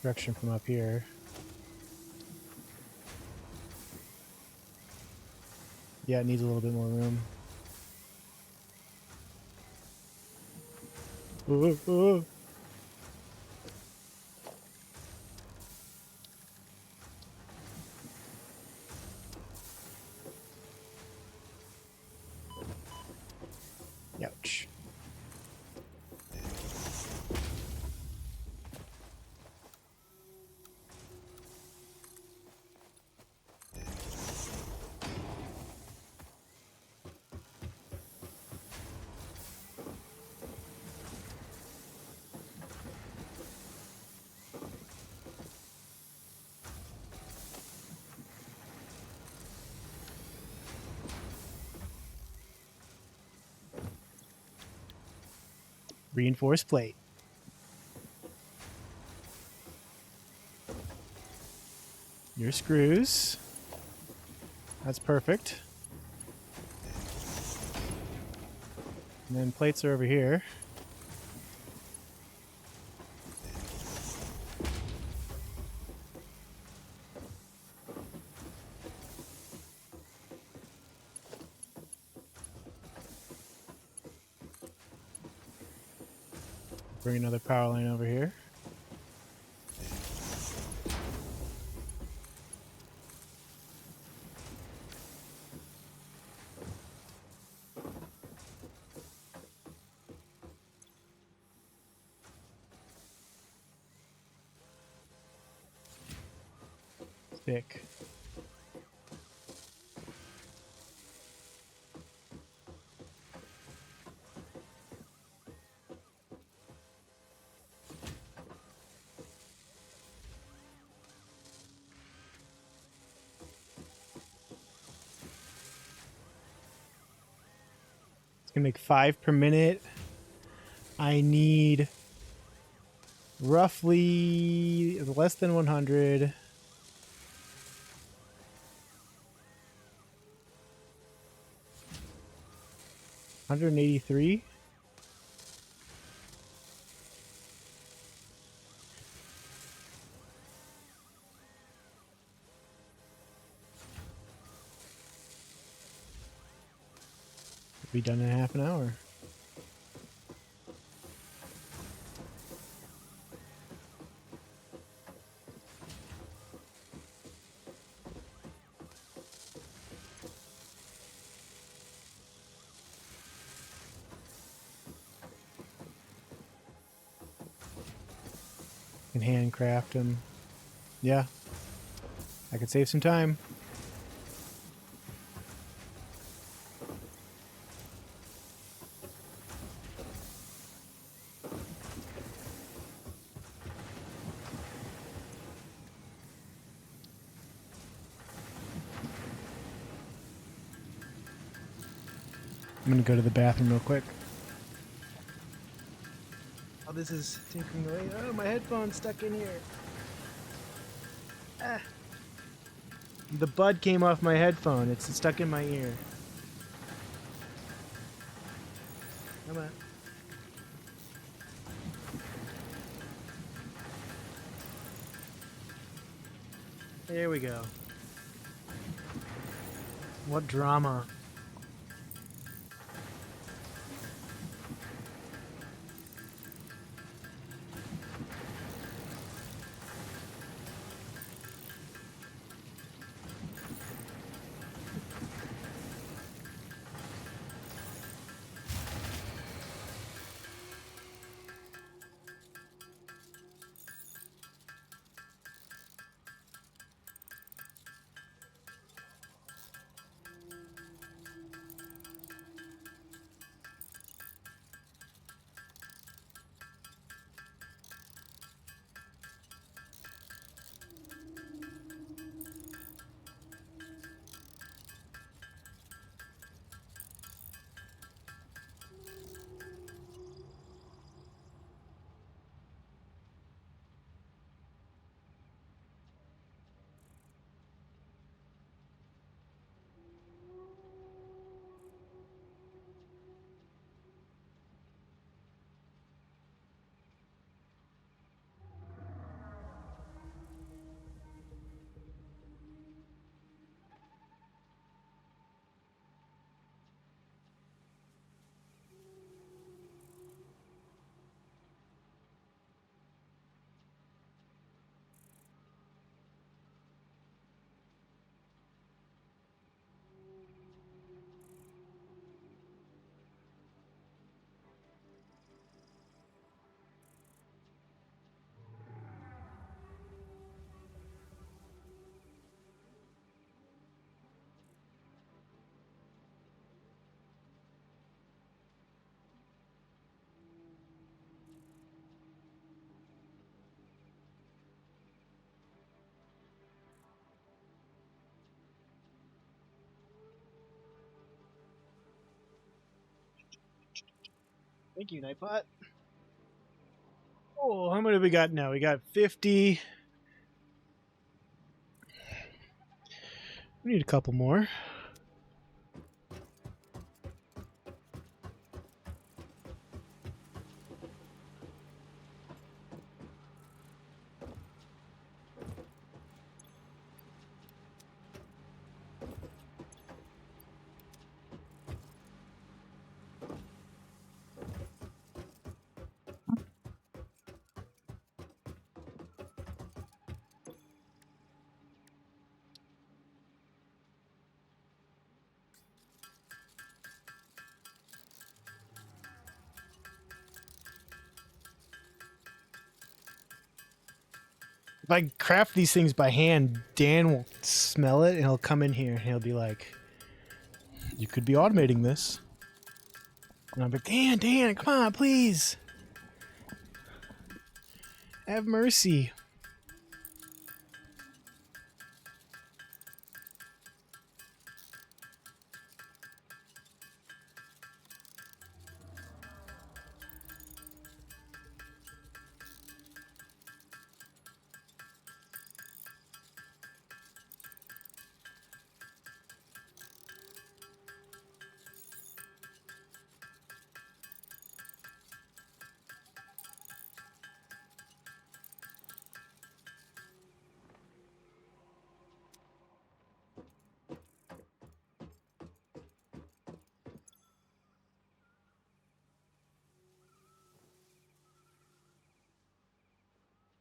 direction from up here. Yeah, it needs a little bit more room. Oh. Reinforced plate. Your screws. That's perfect. And then plates are over here. Bring another power line over here. Thick. It's gonna make 5 per minute. I need roughly less than 100. 183. Be done in half an hour. Can handcraft them. Yeah, I could save some time. I'm gonna go to the bathroom real quick. Oh, this is tinkering away. Oh, my headphone's stuck in here. Ah. The bud came off my headphone. It's stuck in my ear. Come on. There we go. What drama. Thank you, Nightbot. Oh, how many have we got now? We got 50. We need a couple more. If I craft these things by hand, Dan will smell it and he'll come in here and he'll be like, "You could be automating this." And I'm like, Dan, come on, please. Have mercy.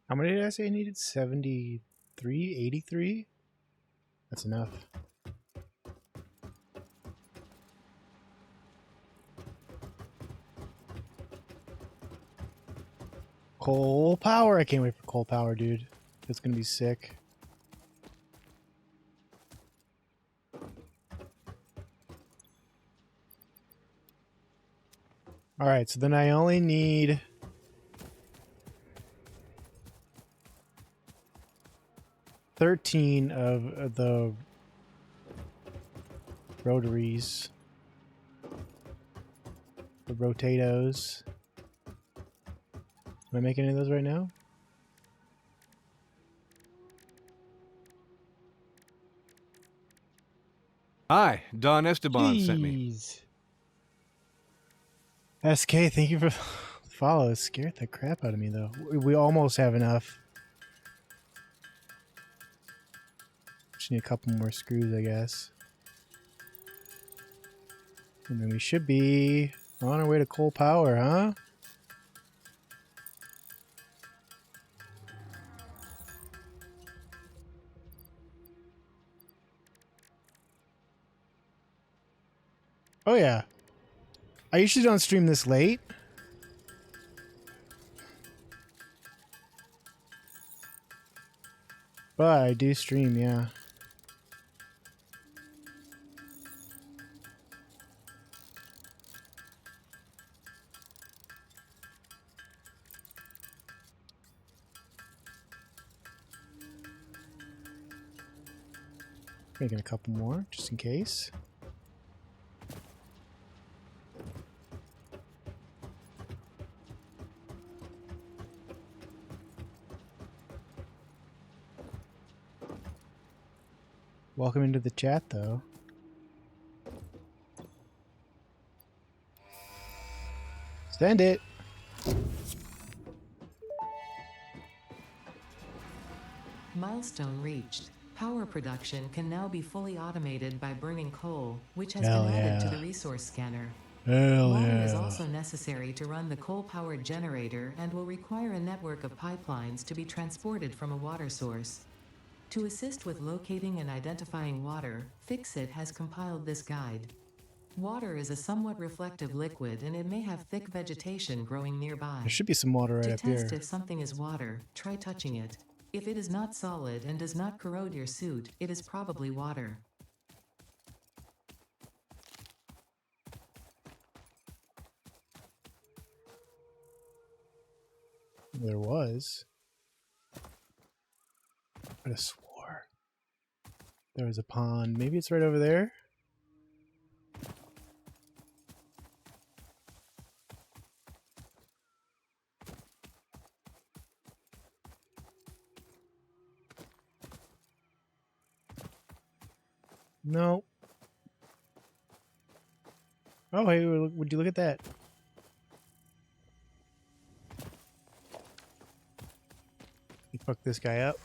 How many did I say I needed? 73? 83? That's enough. Coal power. I can't wait for coal power, dude. It's gonna be sick. Alright, so then I only need 13 of the rotaries. The rotatos. Am I making any of those right now? Hi, Don Esteban sent me. Jeez. SK, thank you for the follow. It scared the crap out of me, though. We almost have enough. Just need a couple more screws, I guess. And then we should be on our way to coal power, huh? Oh, yeah. I usually don't stream this late. But I do stream, yeah. Making a couple more, just in case. Welcome into the chat, though. Send it. Milestone reached. Power production can now be fully automated by burning coal, which has Hell been added to yeah. the resource scanner. Hell Water is yeah. also necessary to run the coal-powered generator and will require a network of pipelines to be transported from a water source. To assist with locating and identifying water, Fixit has compiled this guide. Water is a somewhat reflective liquid and it may have thick vegetation growing nearby. There should be some water right To up test here. if something is water, try touching it. If it is not solid and does not corrode your suit, it is probably water. There was. I could have swore there was a pond. Maybe it's right over there. No. Oh, hey, would you look at that? You fuck this guy up.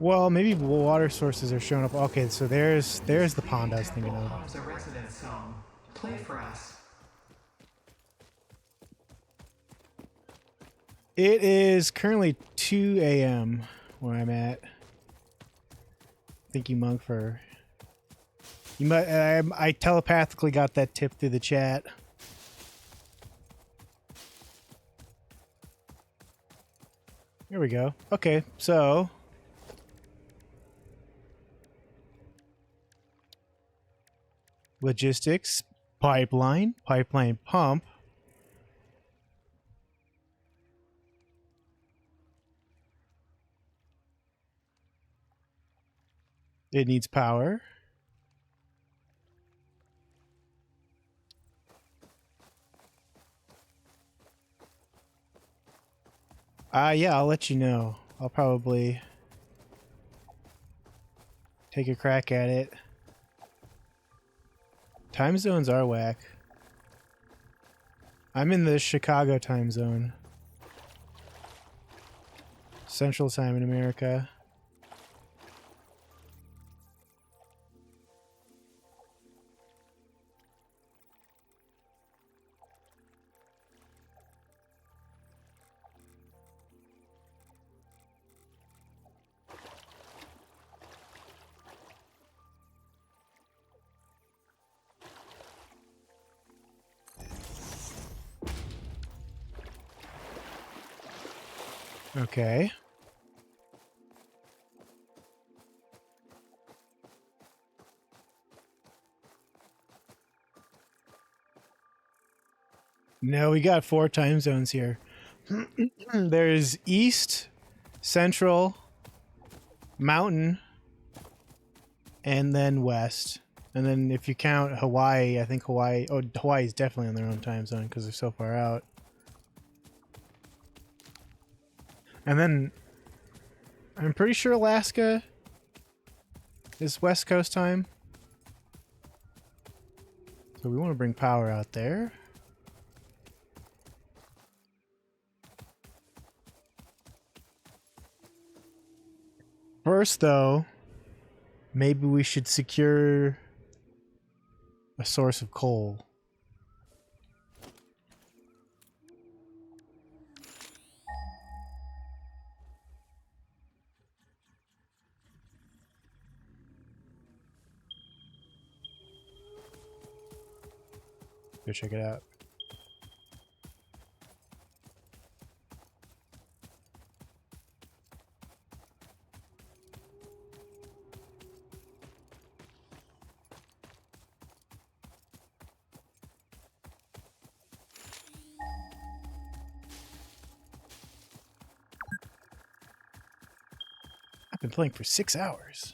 Well, maybe water sources are showing up. Okay, so there's the pond I was thinking of. Homes a residence zone. Play for us. It is currently 2 a.m. where I'm at. Thank you, Monk, for... I telepathically got that tip through the chat. Here we go. Okay, so... Logistics, pipeline pump. It needs power. Yeah, I'll let you know. I'll probably take a crack at it. Time zones are whack. I'm in the Chicago time zone. Central time in America. Okay. No, we got 4 time zones here. There's East, Central, Mountain, and then West. And then if you count Hawaii, I think Hawaii... Oh, Hawaii's definitely on their own time zone because they're so far out. And then I'm pretty sure Alaska is West Coast time. So we want to bring power out there. First, though, maybe we should secure a source of coal. Go check it out. I've been playing for 6 hours.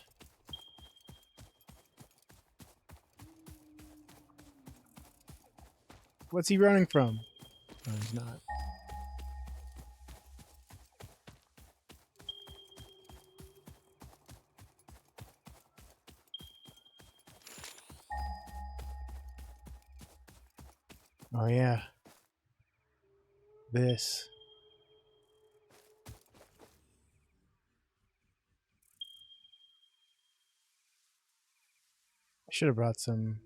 What's he running from? No, he's not. Oh yeah. This. I should have brought some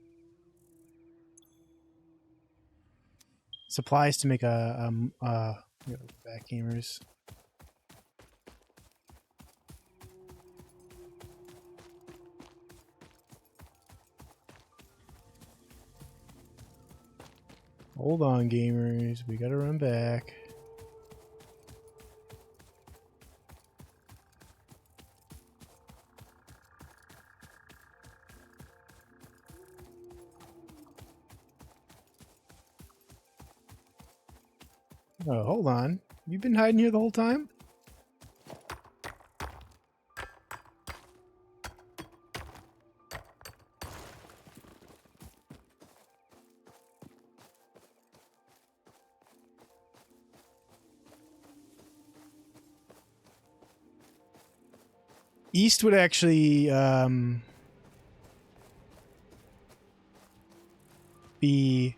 supplies to make vacuumers. Hold on, gamers. We gotta run back. Oh, hold on. You've been hiding here the whole time? East would actually be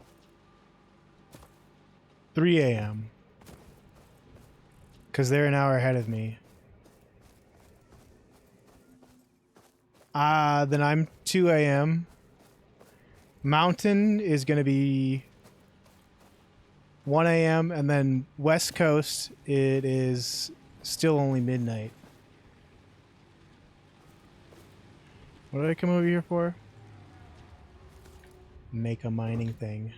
3 a.m. because they're an hour ahead of me. Then I'm 2 a.m. Mountain is going to be 1 a.m. and then West Coast, it is still only midnight. What did I come over here for? Make a mining thing.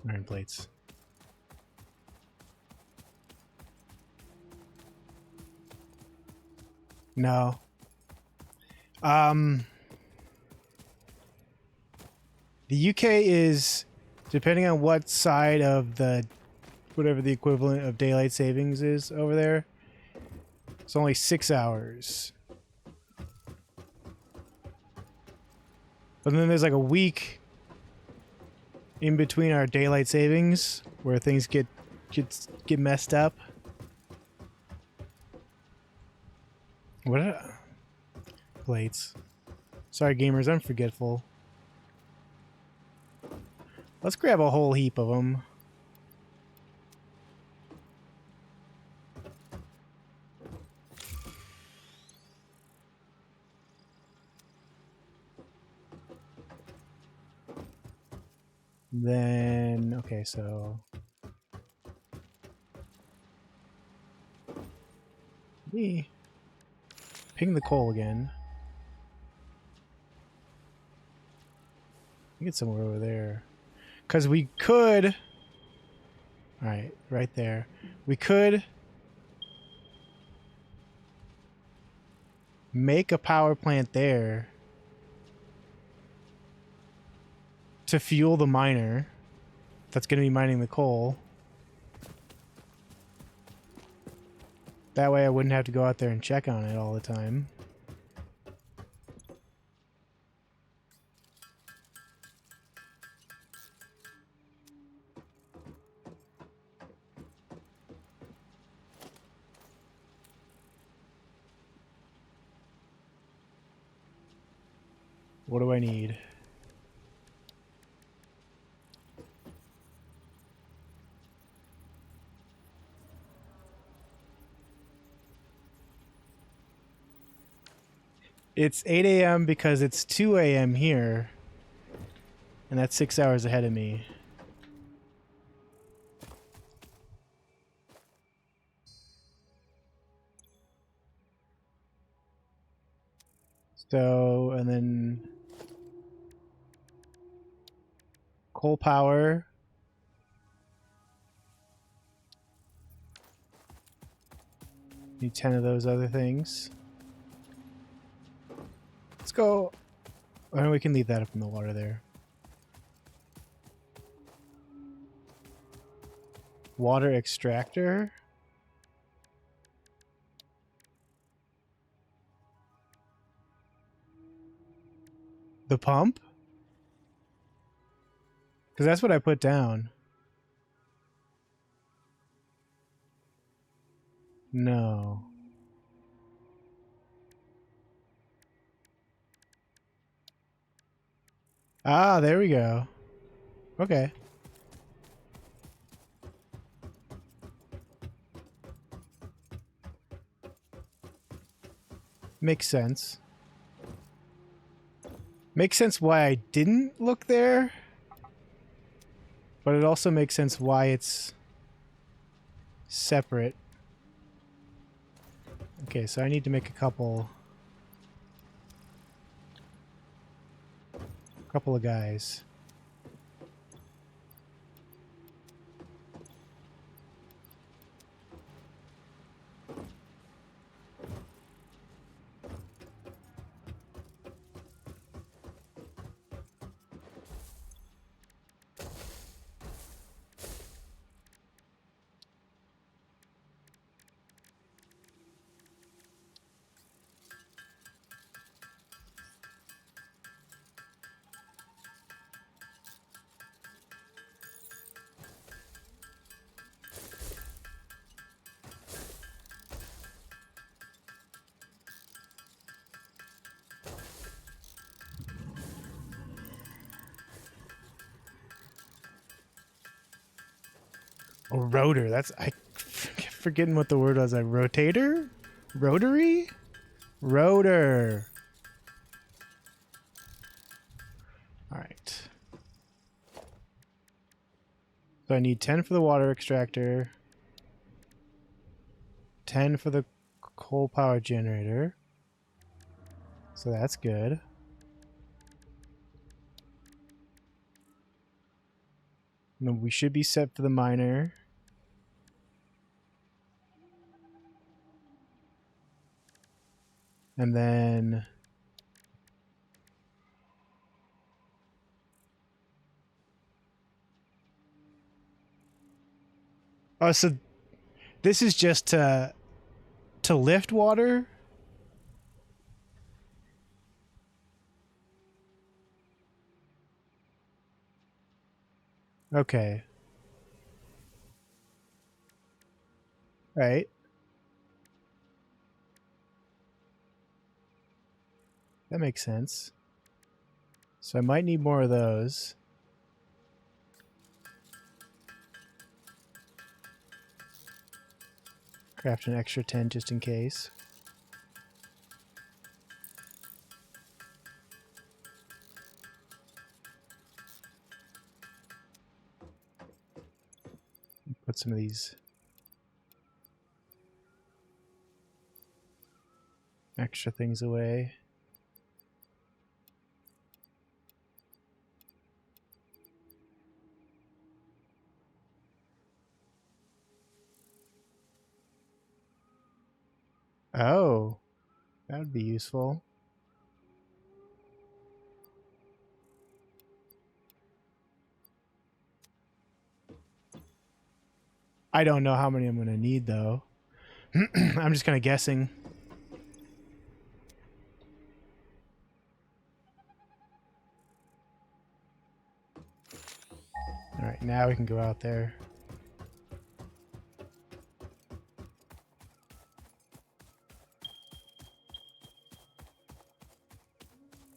Iron plates. No. The UK is, depending on what side of the, whatever the equivalent of daylight savings is over there, it's only 6 hours. But then there's like a week in between our daylight savings where things get messed up. What? Plates. Sorry, gamers, I'm forgetful. Let's grab a whole heap of them. Then, okay, so me ping the coal again. Get somewhere over there. Because we could... Alright, right there. We could make a power plant there to fuel the miner that's going to be mining the coal. That way I wouldn't have to go out there and check on it all the time. What do I need? It's 8 a.m. because it's 2 a.m. here. And that's 6 hours ahead of me. So, and then coal power. Need 10 of those other things. Let's go. Oh, we can leave that up in the water there. Water extractor. The pump? Because that's what I put down. No. Ah, there we go. Okay. Makes sense. Makes sense why I didn't look there. But it also makes sense why it's separate. Okay, so I need to make a couple of guys. Oh, rotor. That's I keep forgetting what the word was. Like rotator, rotary, rotor. All right. So I need 10 for the water extractor, 10 for the coal power generator. So that's good. And then we should be set for the miner. And then oh, so this is just to lift water? Okay. Right. That makes sense. So I might need more of those. Craft an extra 10 just in case. Put some of these extra things away. Oh, that would be useful. I don't know how many I'm going to need, though. I'm just kind of guessing. All right, now we can go out there.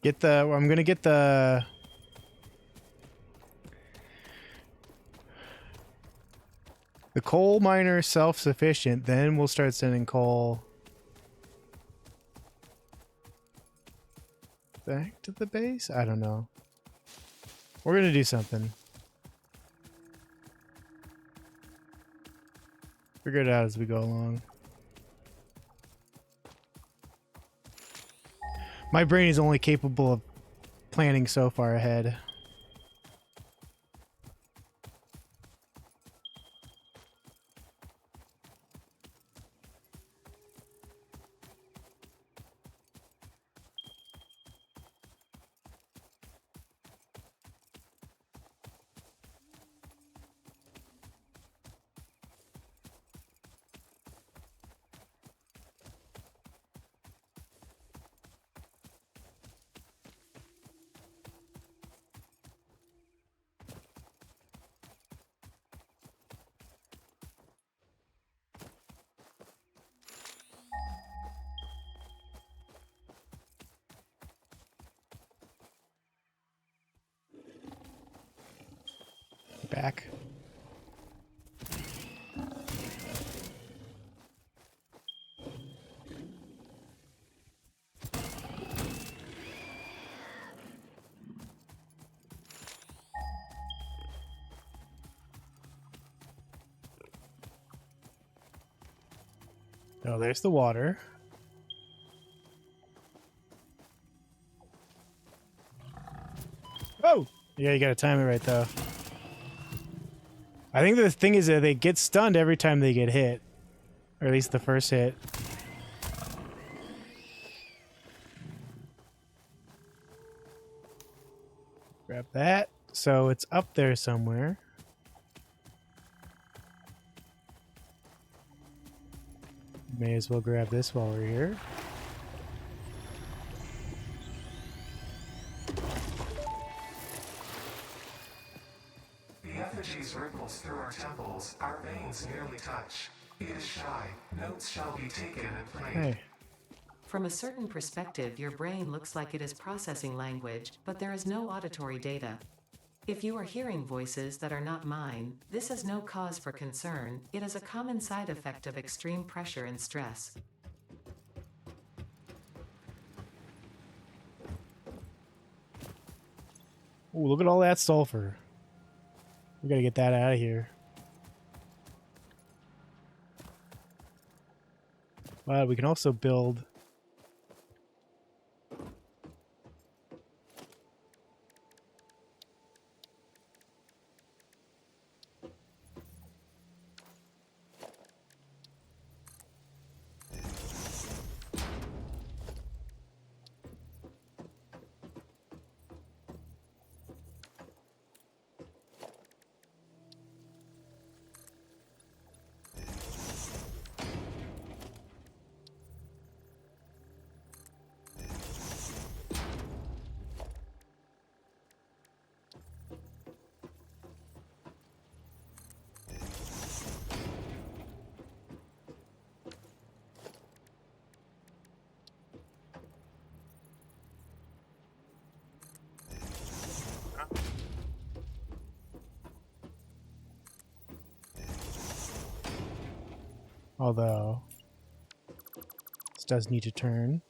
Get the... I'm going to get the... The coal miner self-sufficient, then we'll start sending coal back to the base? I don't know. We're going to do something. Figure it out as we go along. My brain is only capable of planning so far ahead. Back. Oh, there's the water. Oh! Yeah, you gotta time it right, though. I think the thing is that they get stunned every time they get hit. Or at least the first hit. Grab that. So it's up there somewhere. May as well grab this while we're here. The effigies ripples through our temples, our veins nearly touch. It is shy, notes shall be taken and played. Hey. From a certain perspective, your brain looks like it is processing language, but there is no auditory data. If you are hearing voices that are not mine, this is no cause for concern. It is a common side effect of extreme pressure and stress. Ooh, look at all that sulfur. We gotta get that out of here. But we can also build... Although, this does need to turn.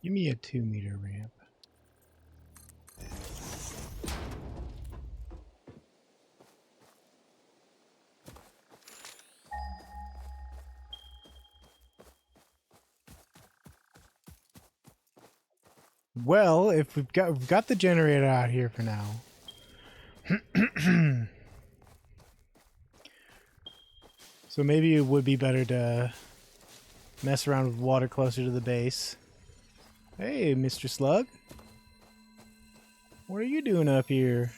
Give me a 2-meter ramp. Well, if we've got the generator out here for now. So maybe it would be better to mess around with water closer to the base. Hey, Mr. Slug. What are you doing up here?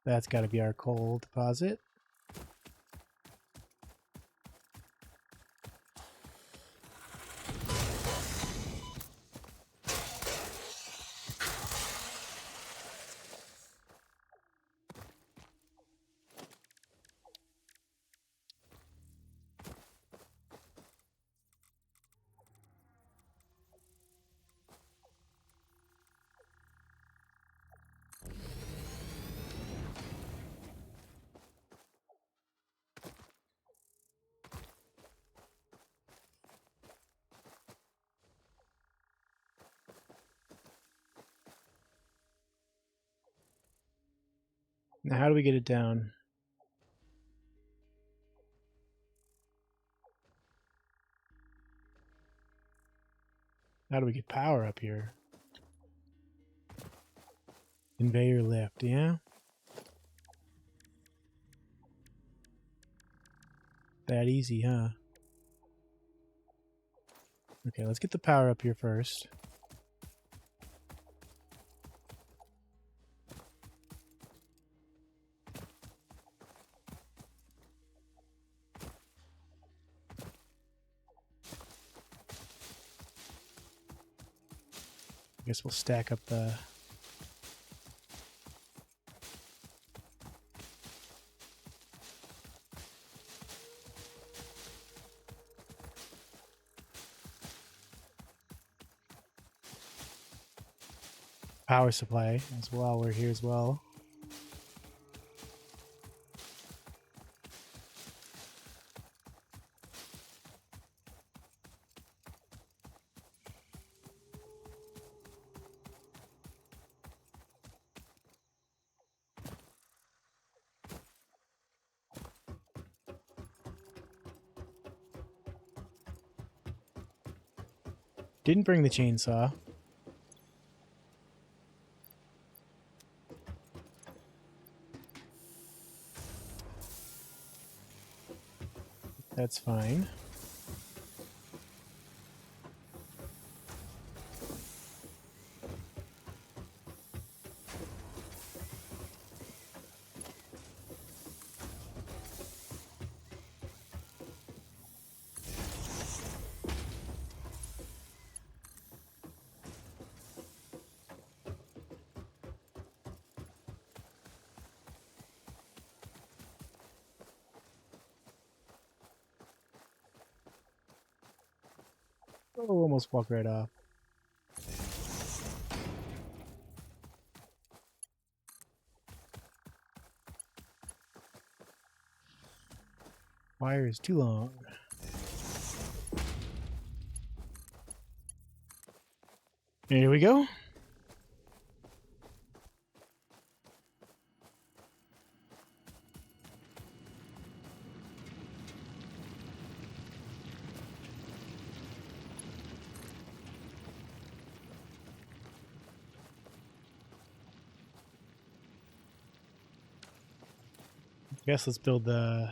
That's got to be our coal deposit. Now, how do we get it down? How do we get power up here? Conveyor lift, yeah? That easy, huh? Okay, let's get the power up here first. I guess we'll stack up the... power supply as well. We're here as well. Didn't bring the chainsaw. That's fine. Oh, almost walked right off. Wire is too long. Here we go. Guess let's build the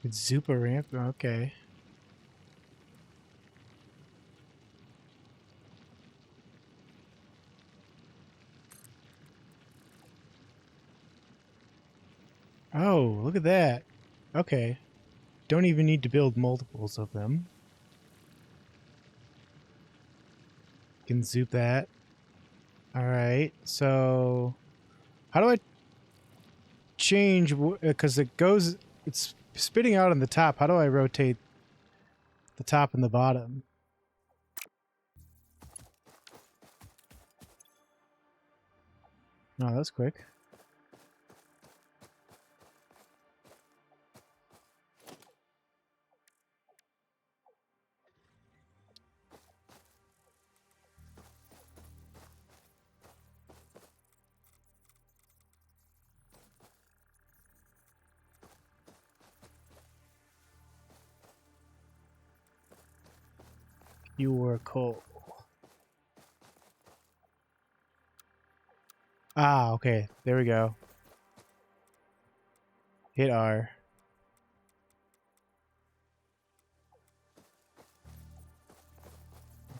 Zupa ramp. Okay. Oh, look at that. Okay. Don't even need to build multiples of them. Can zoop that. Alright, so how do I change, because it's spitting out on the top. How do I rotate the top and the bottom? No, that's quick. Pure coal. Ah, okay. There we go. Hit R.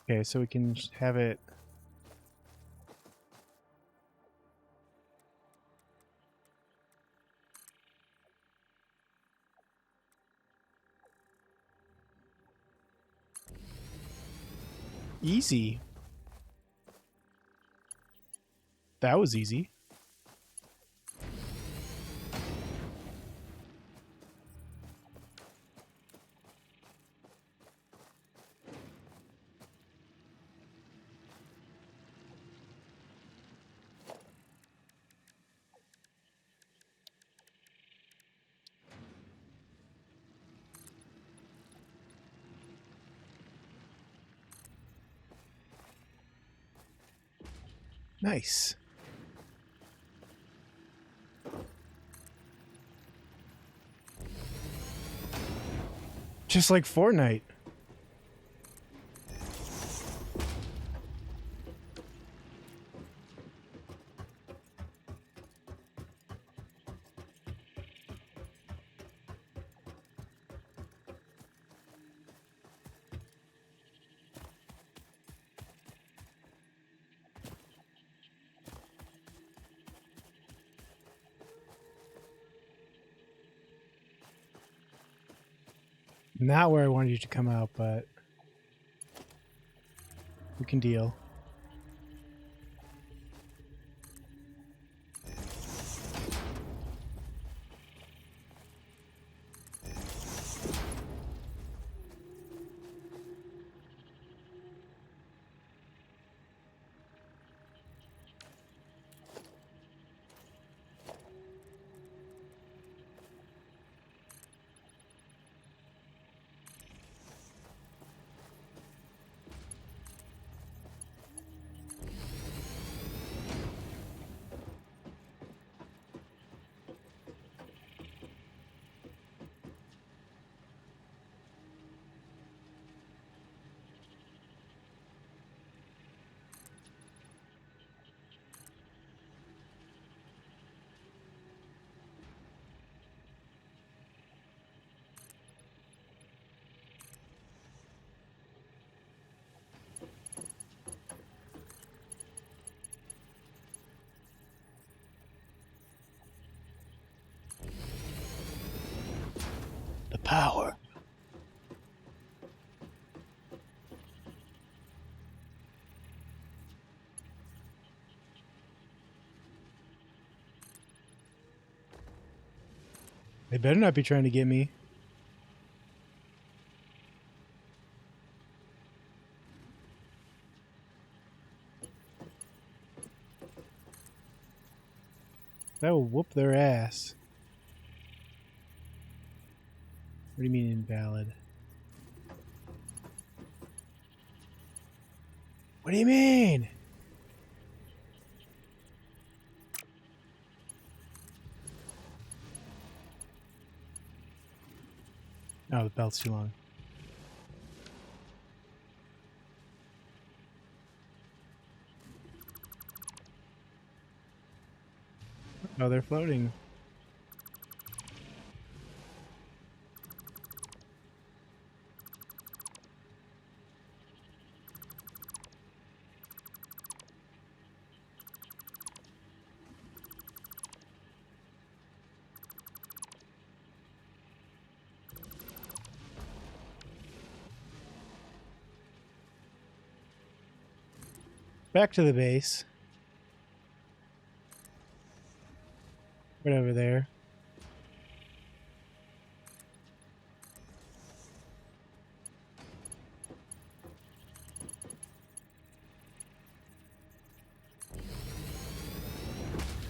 Okay, so we can just have it. Easy. That was easy. Nice. Just like Fortnite. Not where I wanted you to come out, but we can deal. The power. They better not be trying to get me. That will whoop their ass. What do you mean invalid? What do you mean? Oh, the belt's too long. Oh, they're floating. Back to the base. Right over there.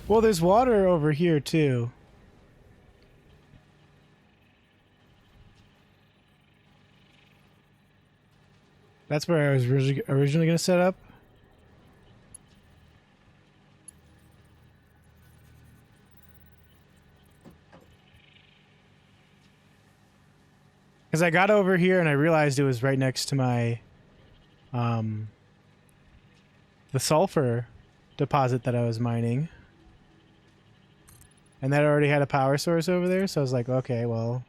Well, there's water over here too. That's where I was originally going to set up. Because I got over here and I realized it was right next to my, the sulfur deposit that I was mining. And that already had a power source over there, so I was like, okay, well,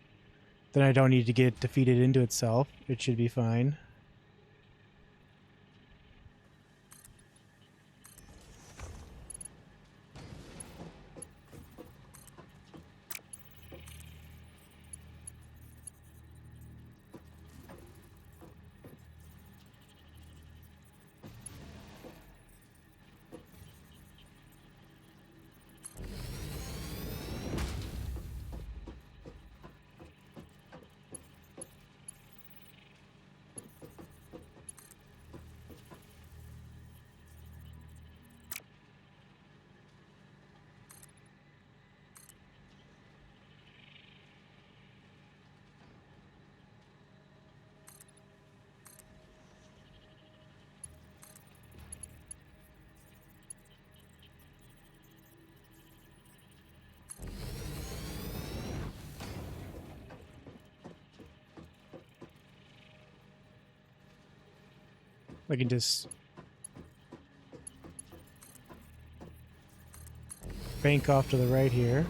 then I don't need to get defeated into itself. It should be fine. I can just bank off to the right here.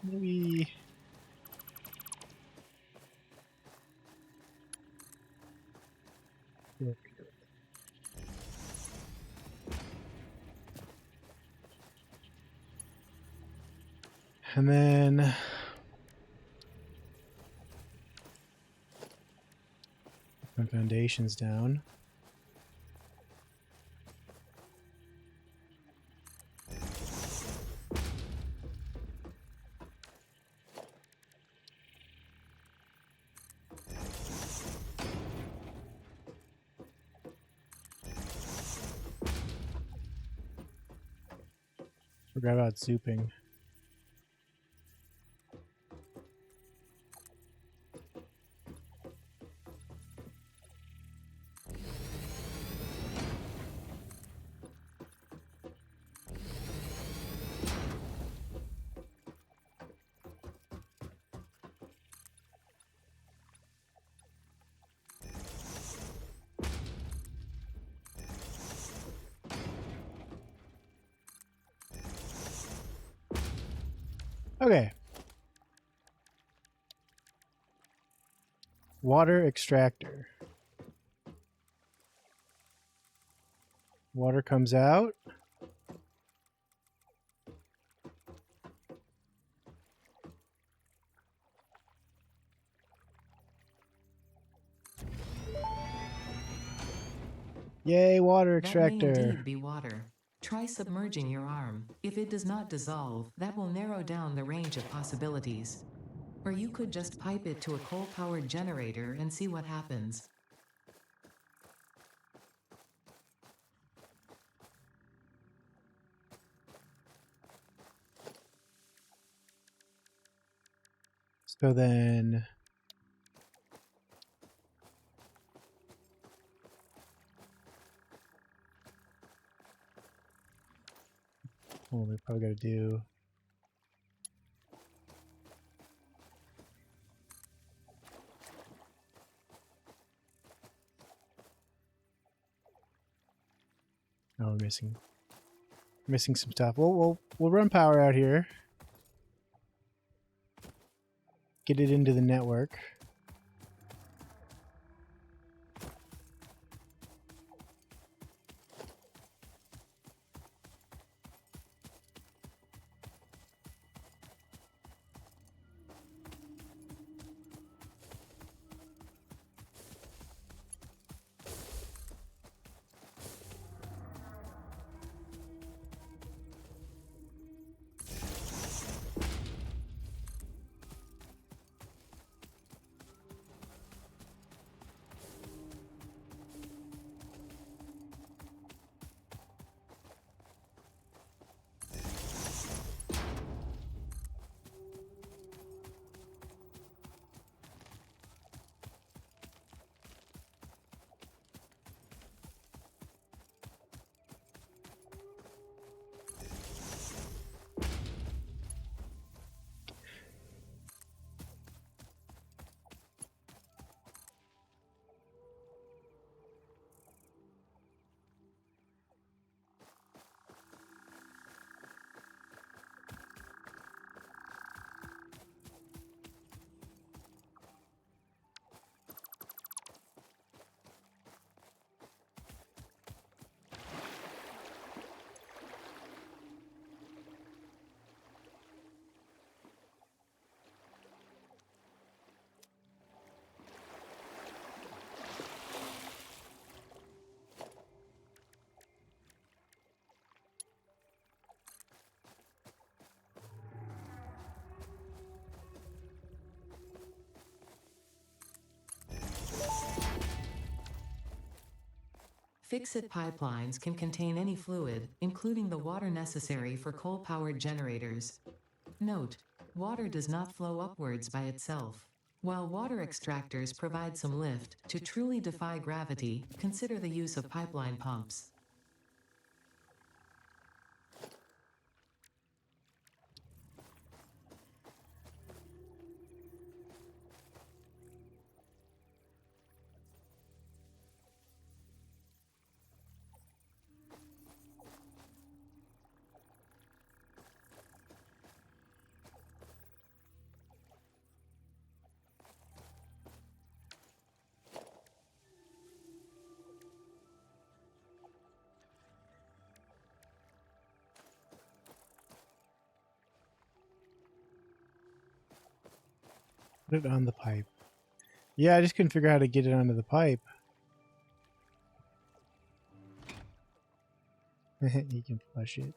Maybe... And then... put foundations down. Forgot about zooping. Okay. Water extractor. Water comes out. Yay, water That may extractor. indeed be water. Try submerging your arm. If it does not dissolve, that will narrow down the range of possibilities. Or you could just pipe it to a coal-powered generator and see what happens. So then... Oh, we probably got to do... Oh, we're missing some stuff. We'll run power out here. Get it into the network. Fix-it pipelines can contain any fluid, including the water necessary for coal-powered generators. Note: water does not flow upwards by itself. While water extractors provide some lift, to truly defy gravity, consider the use of pipeline pumps. Put it on the pipe. Yeah, I just couldn't figure out how to get it onto the pipe. You can flush it.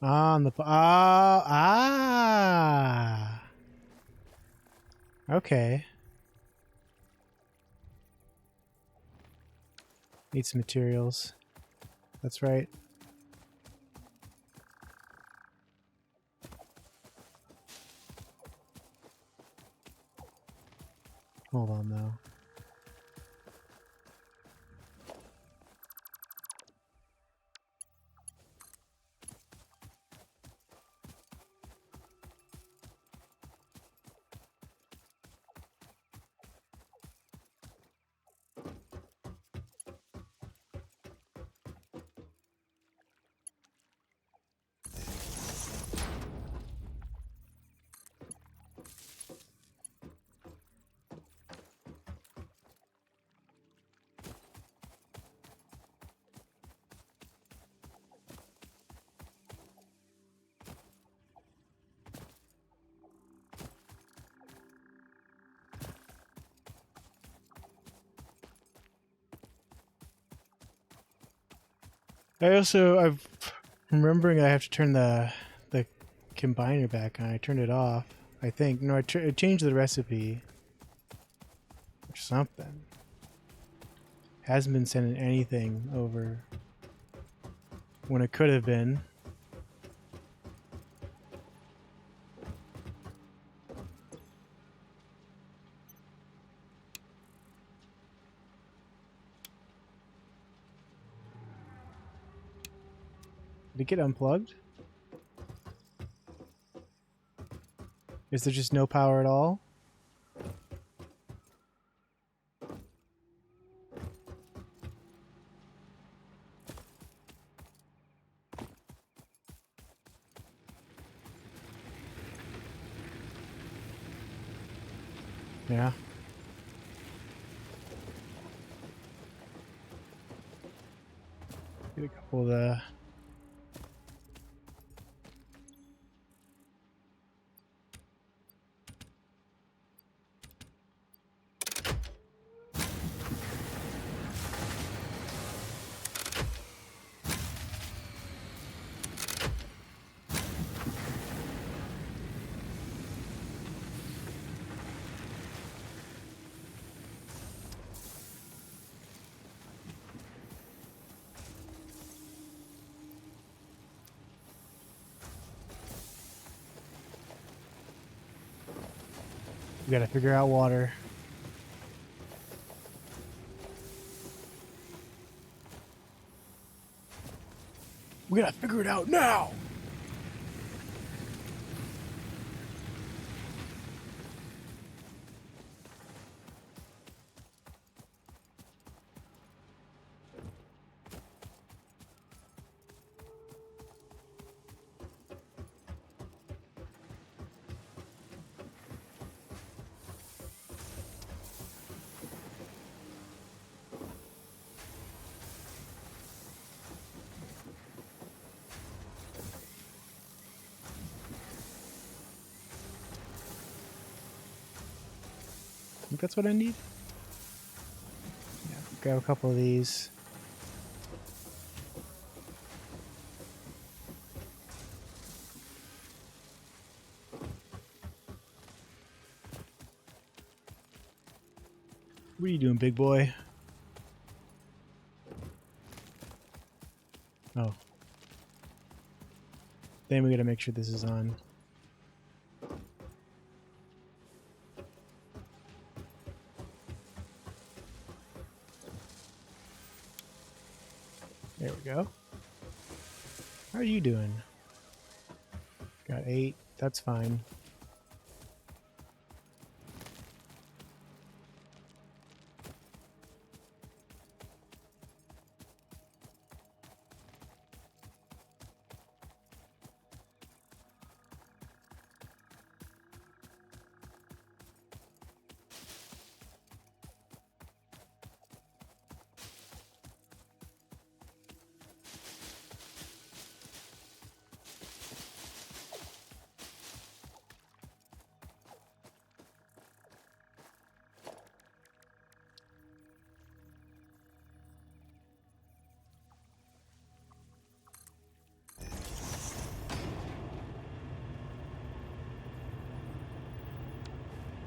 On the okay. Need some materials. That's right. Hold on though. I'm remembering I have to turn the combiner back on. I turned it off. I think. No, I changed the recipe. Or something. Hasn't been sending anything over when it could have been. Did it get unplugged? Is there just no power at all? Yeah. Get a couple of the... We gotta figure out water. We gotta figure it out now! I think that's what I need. Yeah, grab a couple of these. What are you doing, big boy? Oh. Then we gotta make sure this is on. There we go. How are you doing? Got 8. That's fine.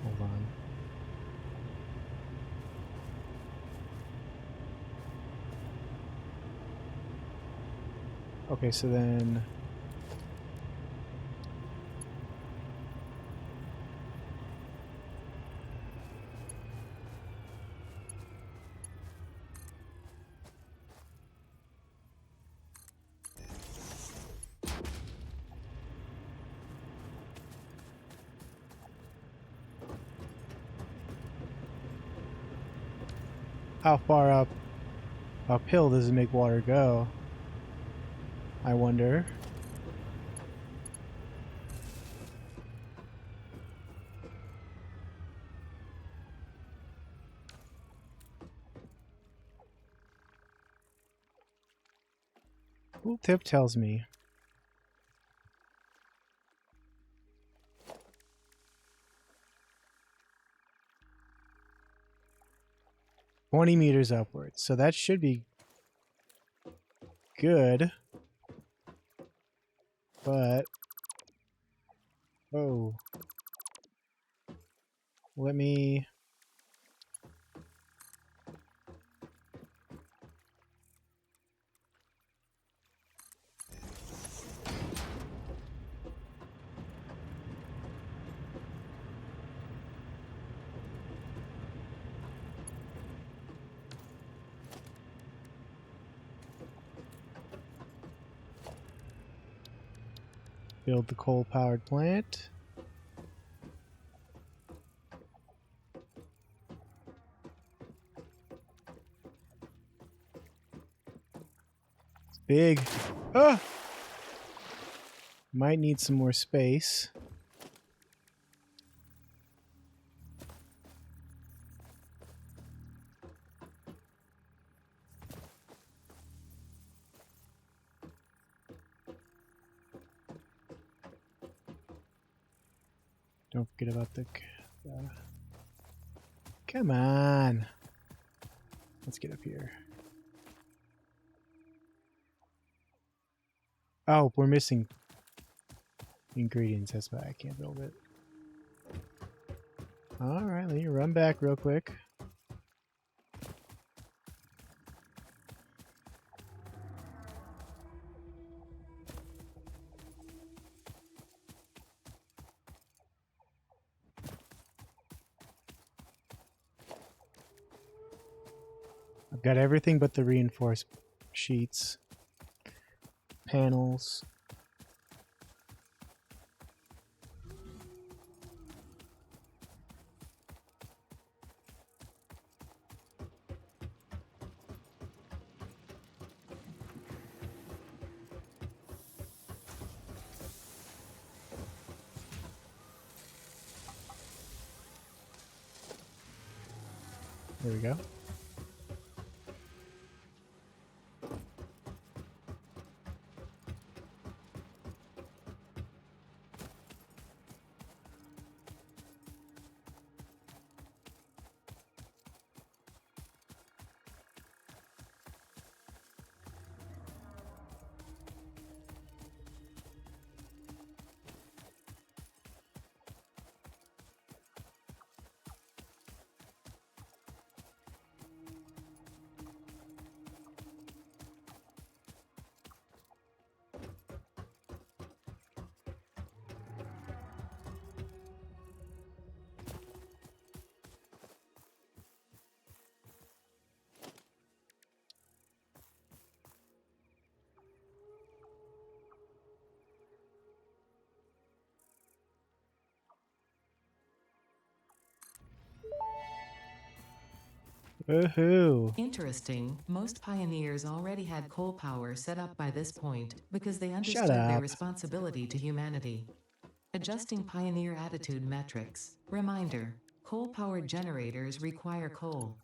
Hold on. Okay, so then... How far uphill does it make water go? I wonder. Tool tip tells me. $20 meters upwards, so that should be good. But... Oh. Let me... build the coal-powered plant. It's big. Ah! Might need some more space. Don't forget about the... Come on. Let's get up here. Oh, we're missing ingredients. That's why I can't build it. Alright, let me run back real quick. I've got everything but the reinforced sheets. Panels. There we go. Woohoo! Interesting, most pioneers already had coal power set up by this point because they Shut understood their up. responsibility to humanity. Adjusting pioneer attitude metrics. Reminder, coal-powered generators require coal.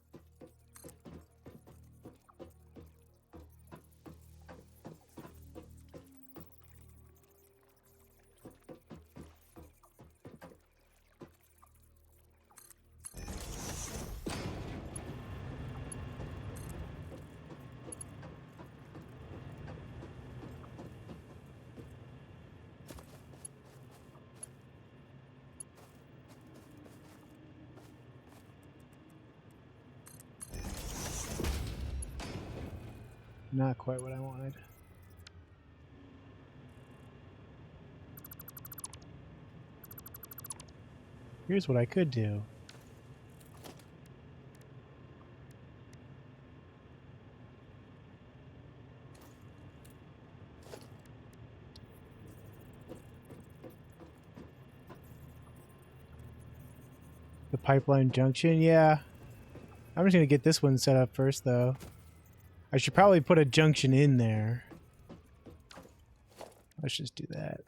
Not quite what I wanted. Here's what I could do. The pipeline junction, yeah. I'm just gonna get this one set up first, though. I should probably put a junction in there. Let's just do that.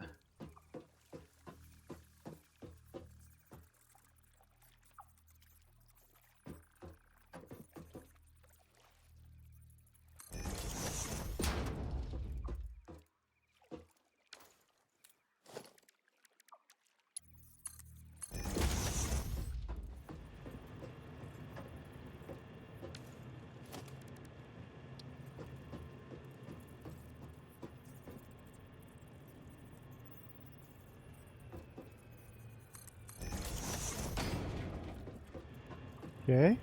Okay.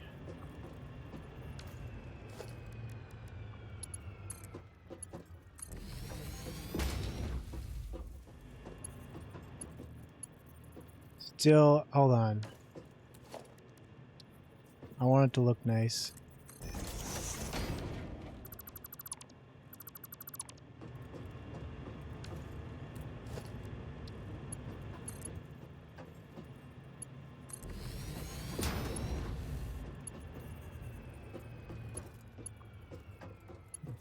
Still, hold on. I want it to look nice.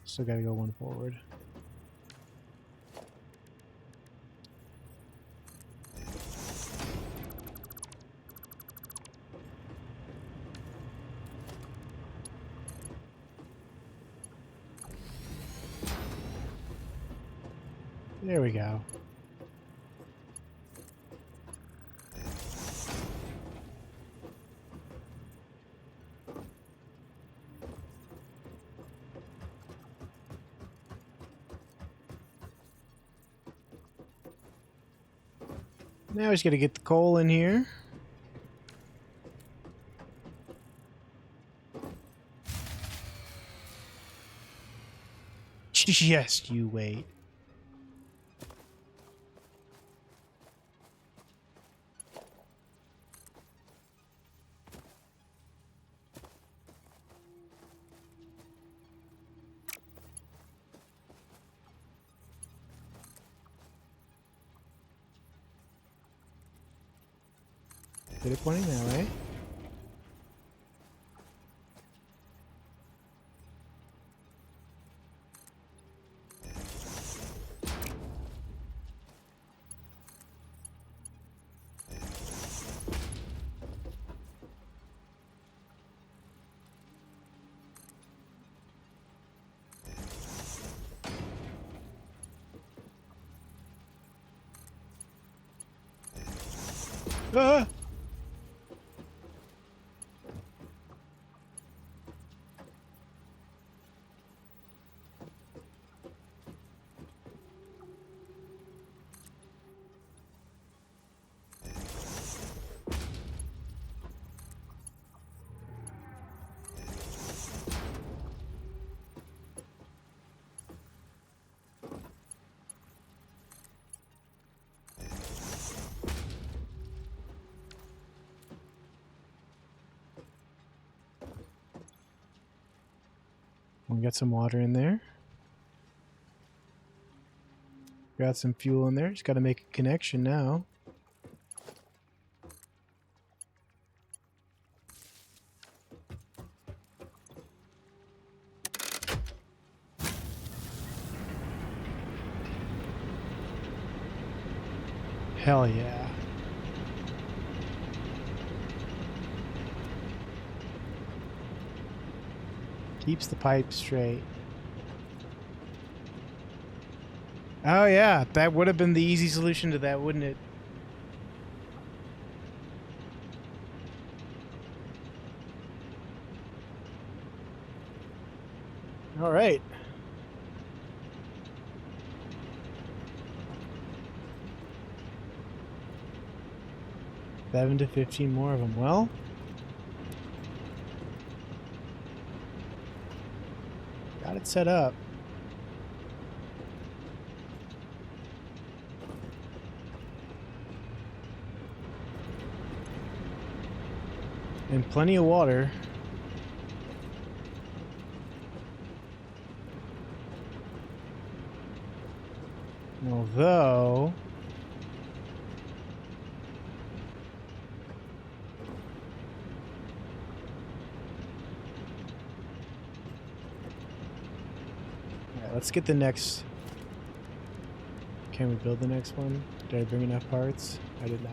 Still gotta go one forward. There we go. Now we just gotta get the coal in here. Just you wait. Get it pointing that way. Ah! We got some water in there. Got some fuel in there. Just gotta make a connection now. Hell yeah. Keeps the pipe straight. Oh yeah, that would have been the easy solution to that, wouldn't it? All right. Seven to 15 more of them. Well, got it set up. And plenty of water. Although... Alright, let's get the next... Can we build the next one? Did I bring enough parts? I did not.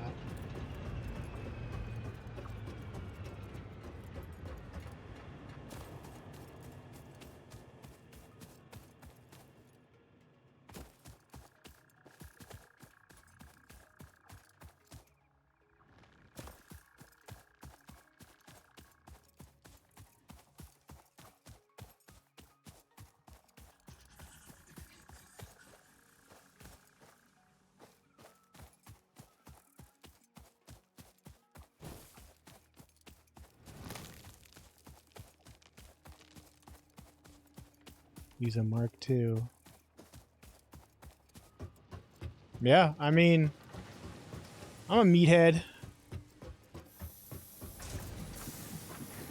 Use a Mark II. Yeah, I mean, I'm a meathead.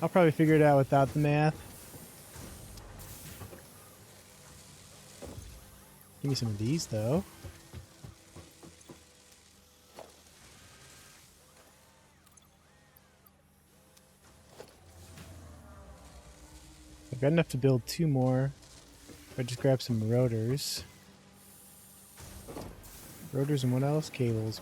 I'll probably figure it out without the math. Give me some of these, though. I've got enough to build 2 more. If I just grab some rotors. Rotors and what else? Cables.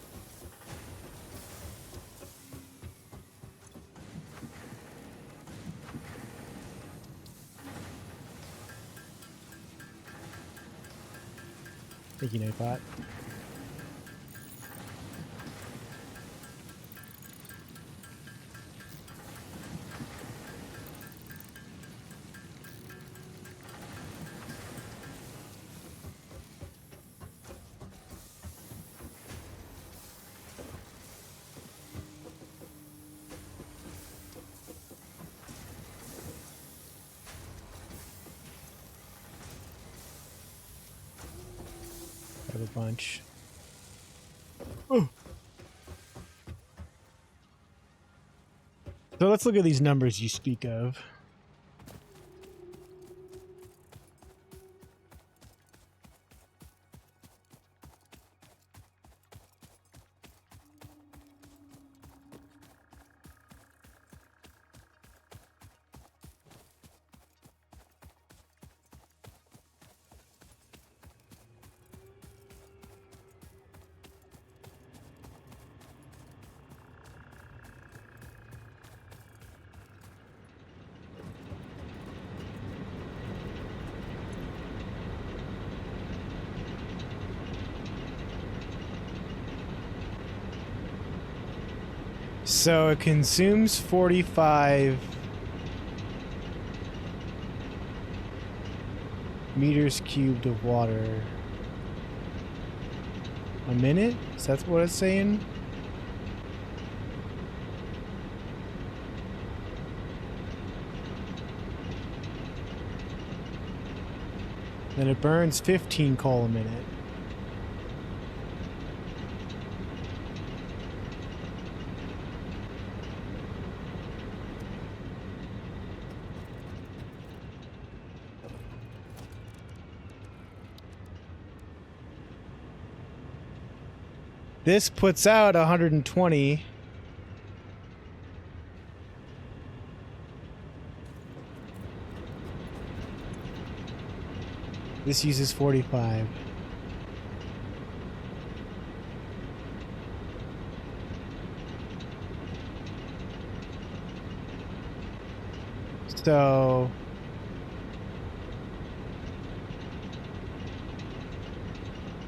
Thank you, Nightbot. I have a bunch. Oh. So let's look at these numbers you speak of. So it consumes 45 meters cubed of water a minute? Is that what it's saying? Then it burns 15 coal a minute. This puts out 120. This uses 45. So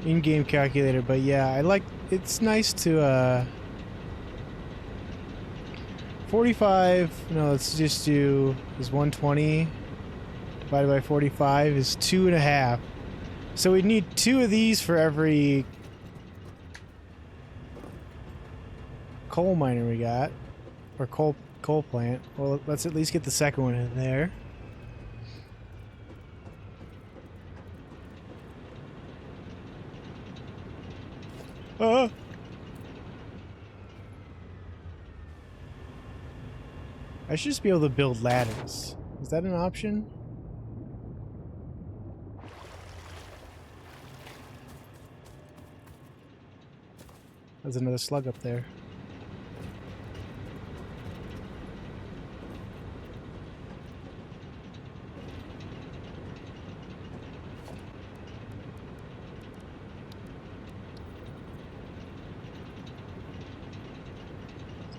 in-game calculator, but yeah, I like, it's nice to 45, no, let's just do, is 120 divided by 45 is 2.5. So we need 2 of these for every coal miner we got, or coal plant. Well, let's at least get the second one in there. I should just be able to build ladders. Is that an option? There's another slug up there.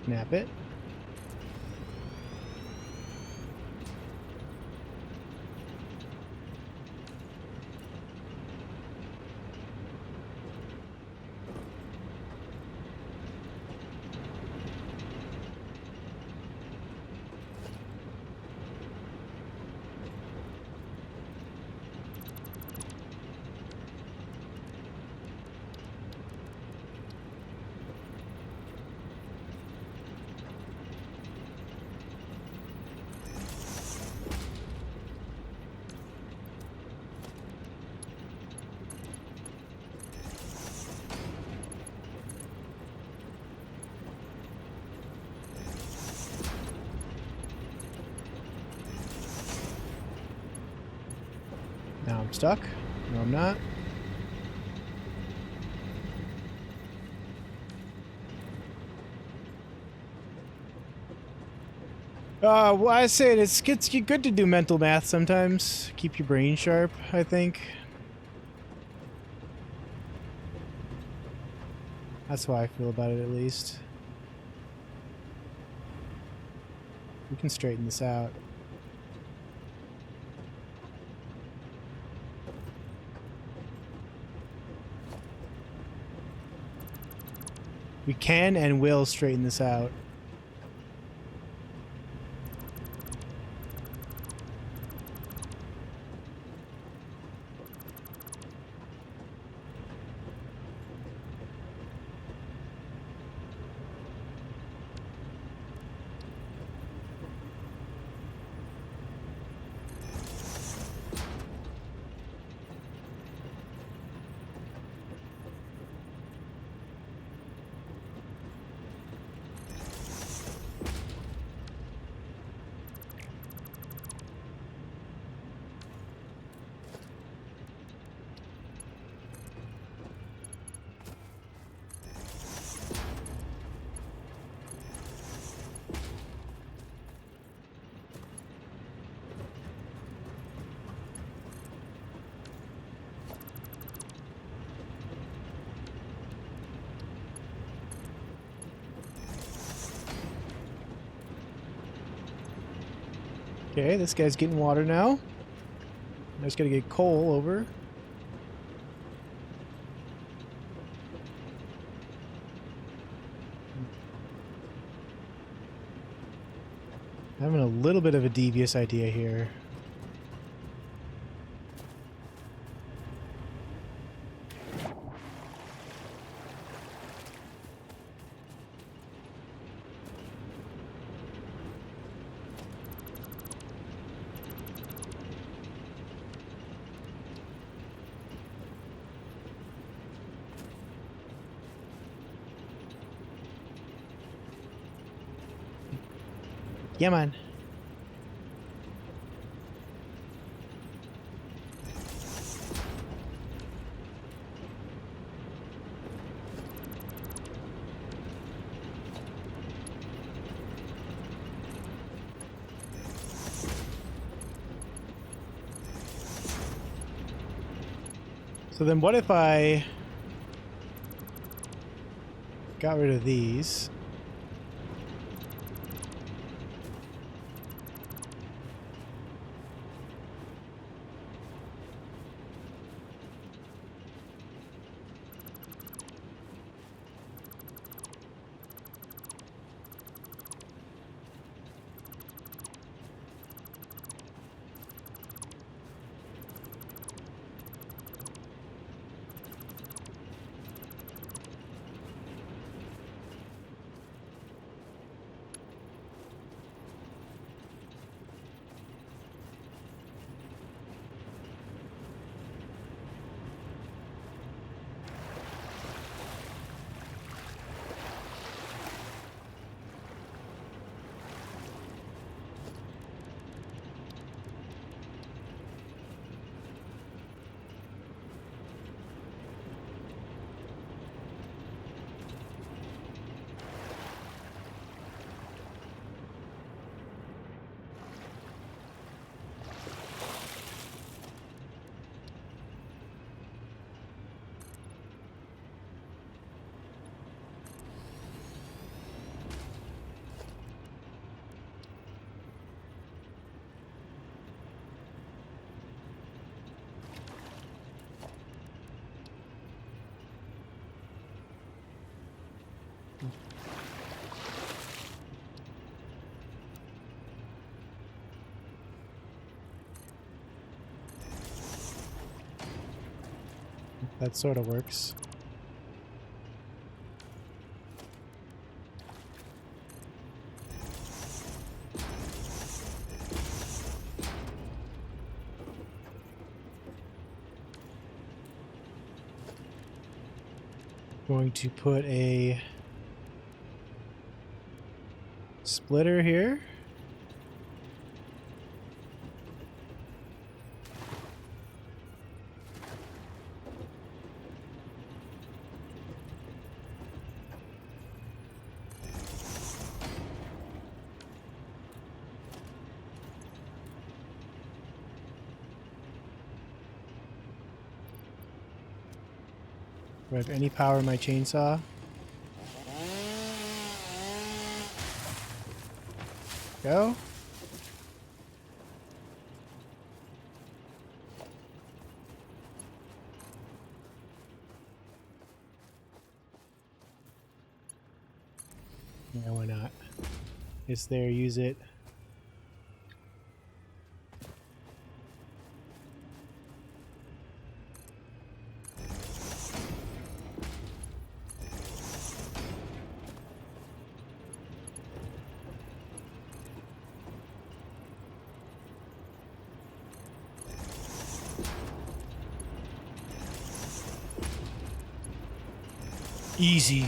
Snap it. Now I'm stuck. No, I'm not. Well, I say it's good to do mental math sometimes. Keep your brain sharp, I think. That's how I feel about it, at least. We can straighten this out. We can and will straighten this out. Okay, this guy's getting water now. I just gotta get coal over. I'm having a little bit of a devious idea here. Yeah, man. So then what if I got rid of these? That sort of works. Going to put a splitter here. Do I have any power in my chainsaw? Go. Yeah, why not? It's there, use it. Easy.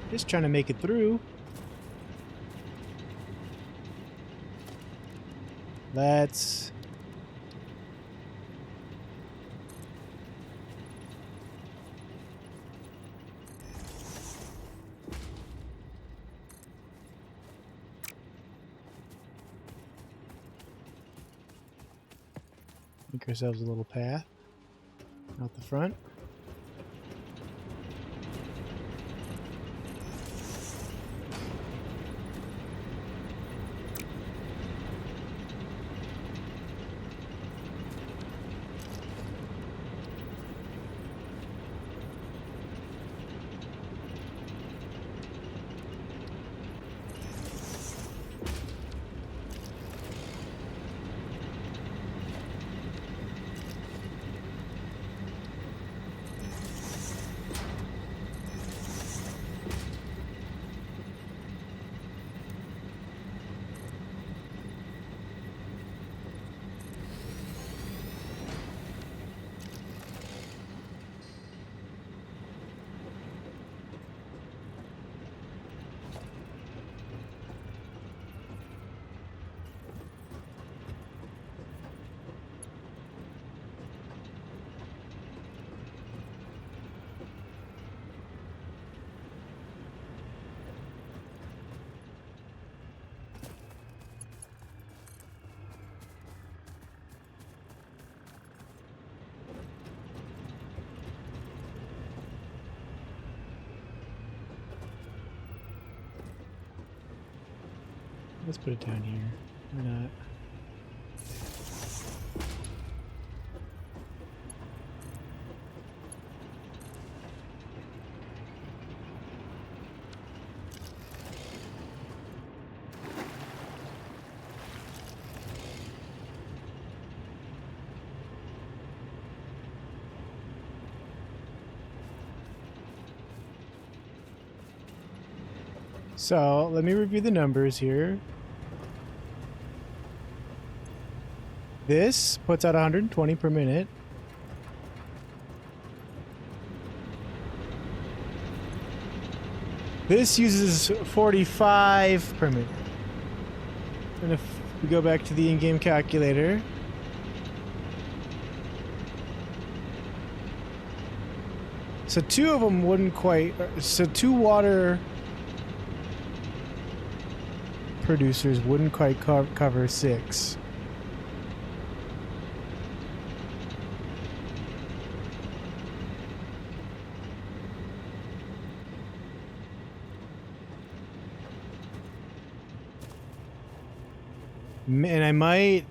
Just trying to make it through. Let's... make ourselves a little path out the front. Let's put it down here. Why not? So, let me review the numbers here. This puts out 120 per minute. This uses 45 per minute. And if we go back to the in-game calculator, so two of them wouldn't quite, so two water producers wouldn't quite cover 6. And I might...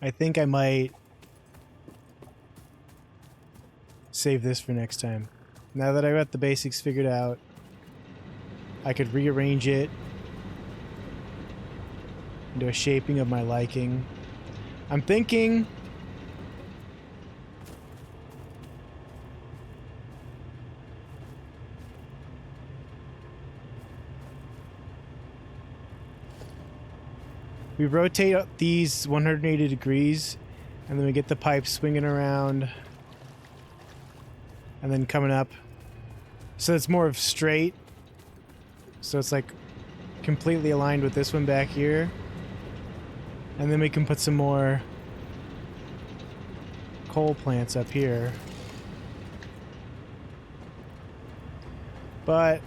I think I might save this for next time. Now that I got the basics figured out, I could rearrange it into a shaping of my liking. I'm thinking We rotate these 180 degrees, and then we get the pipe swinging around, and then coming up. So it's more of straight. So it's like completely aligned with this one back here. And then we can put some more coal plants up here. But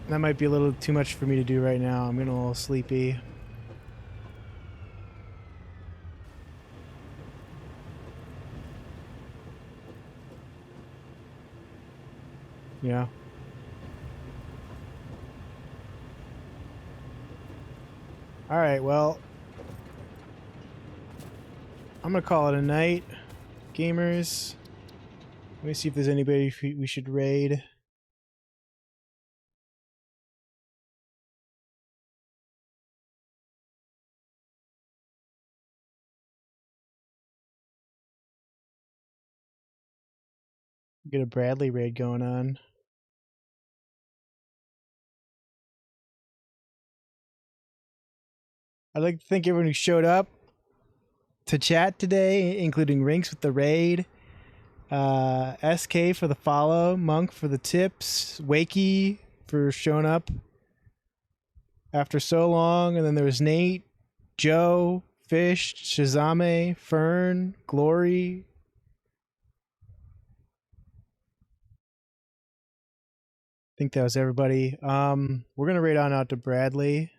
that might be a little too much for me to do right now. I'm getting a little sleepy. Yeah. Alright, well, I'm gonna call it a night, gamers. Let me see if there's anybody we should raid. Get a Bradley raid going on. I'd like to thank everyone who showed up to chat today, including Rinks with the raid, SK for the follow, Monk for the tips, Wakey for showing up after so long, and then there was Nate, Joe, Fish, Shazame, Fern, Glory. I think that was everybody. We're gonna raid on out to Bradley.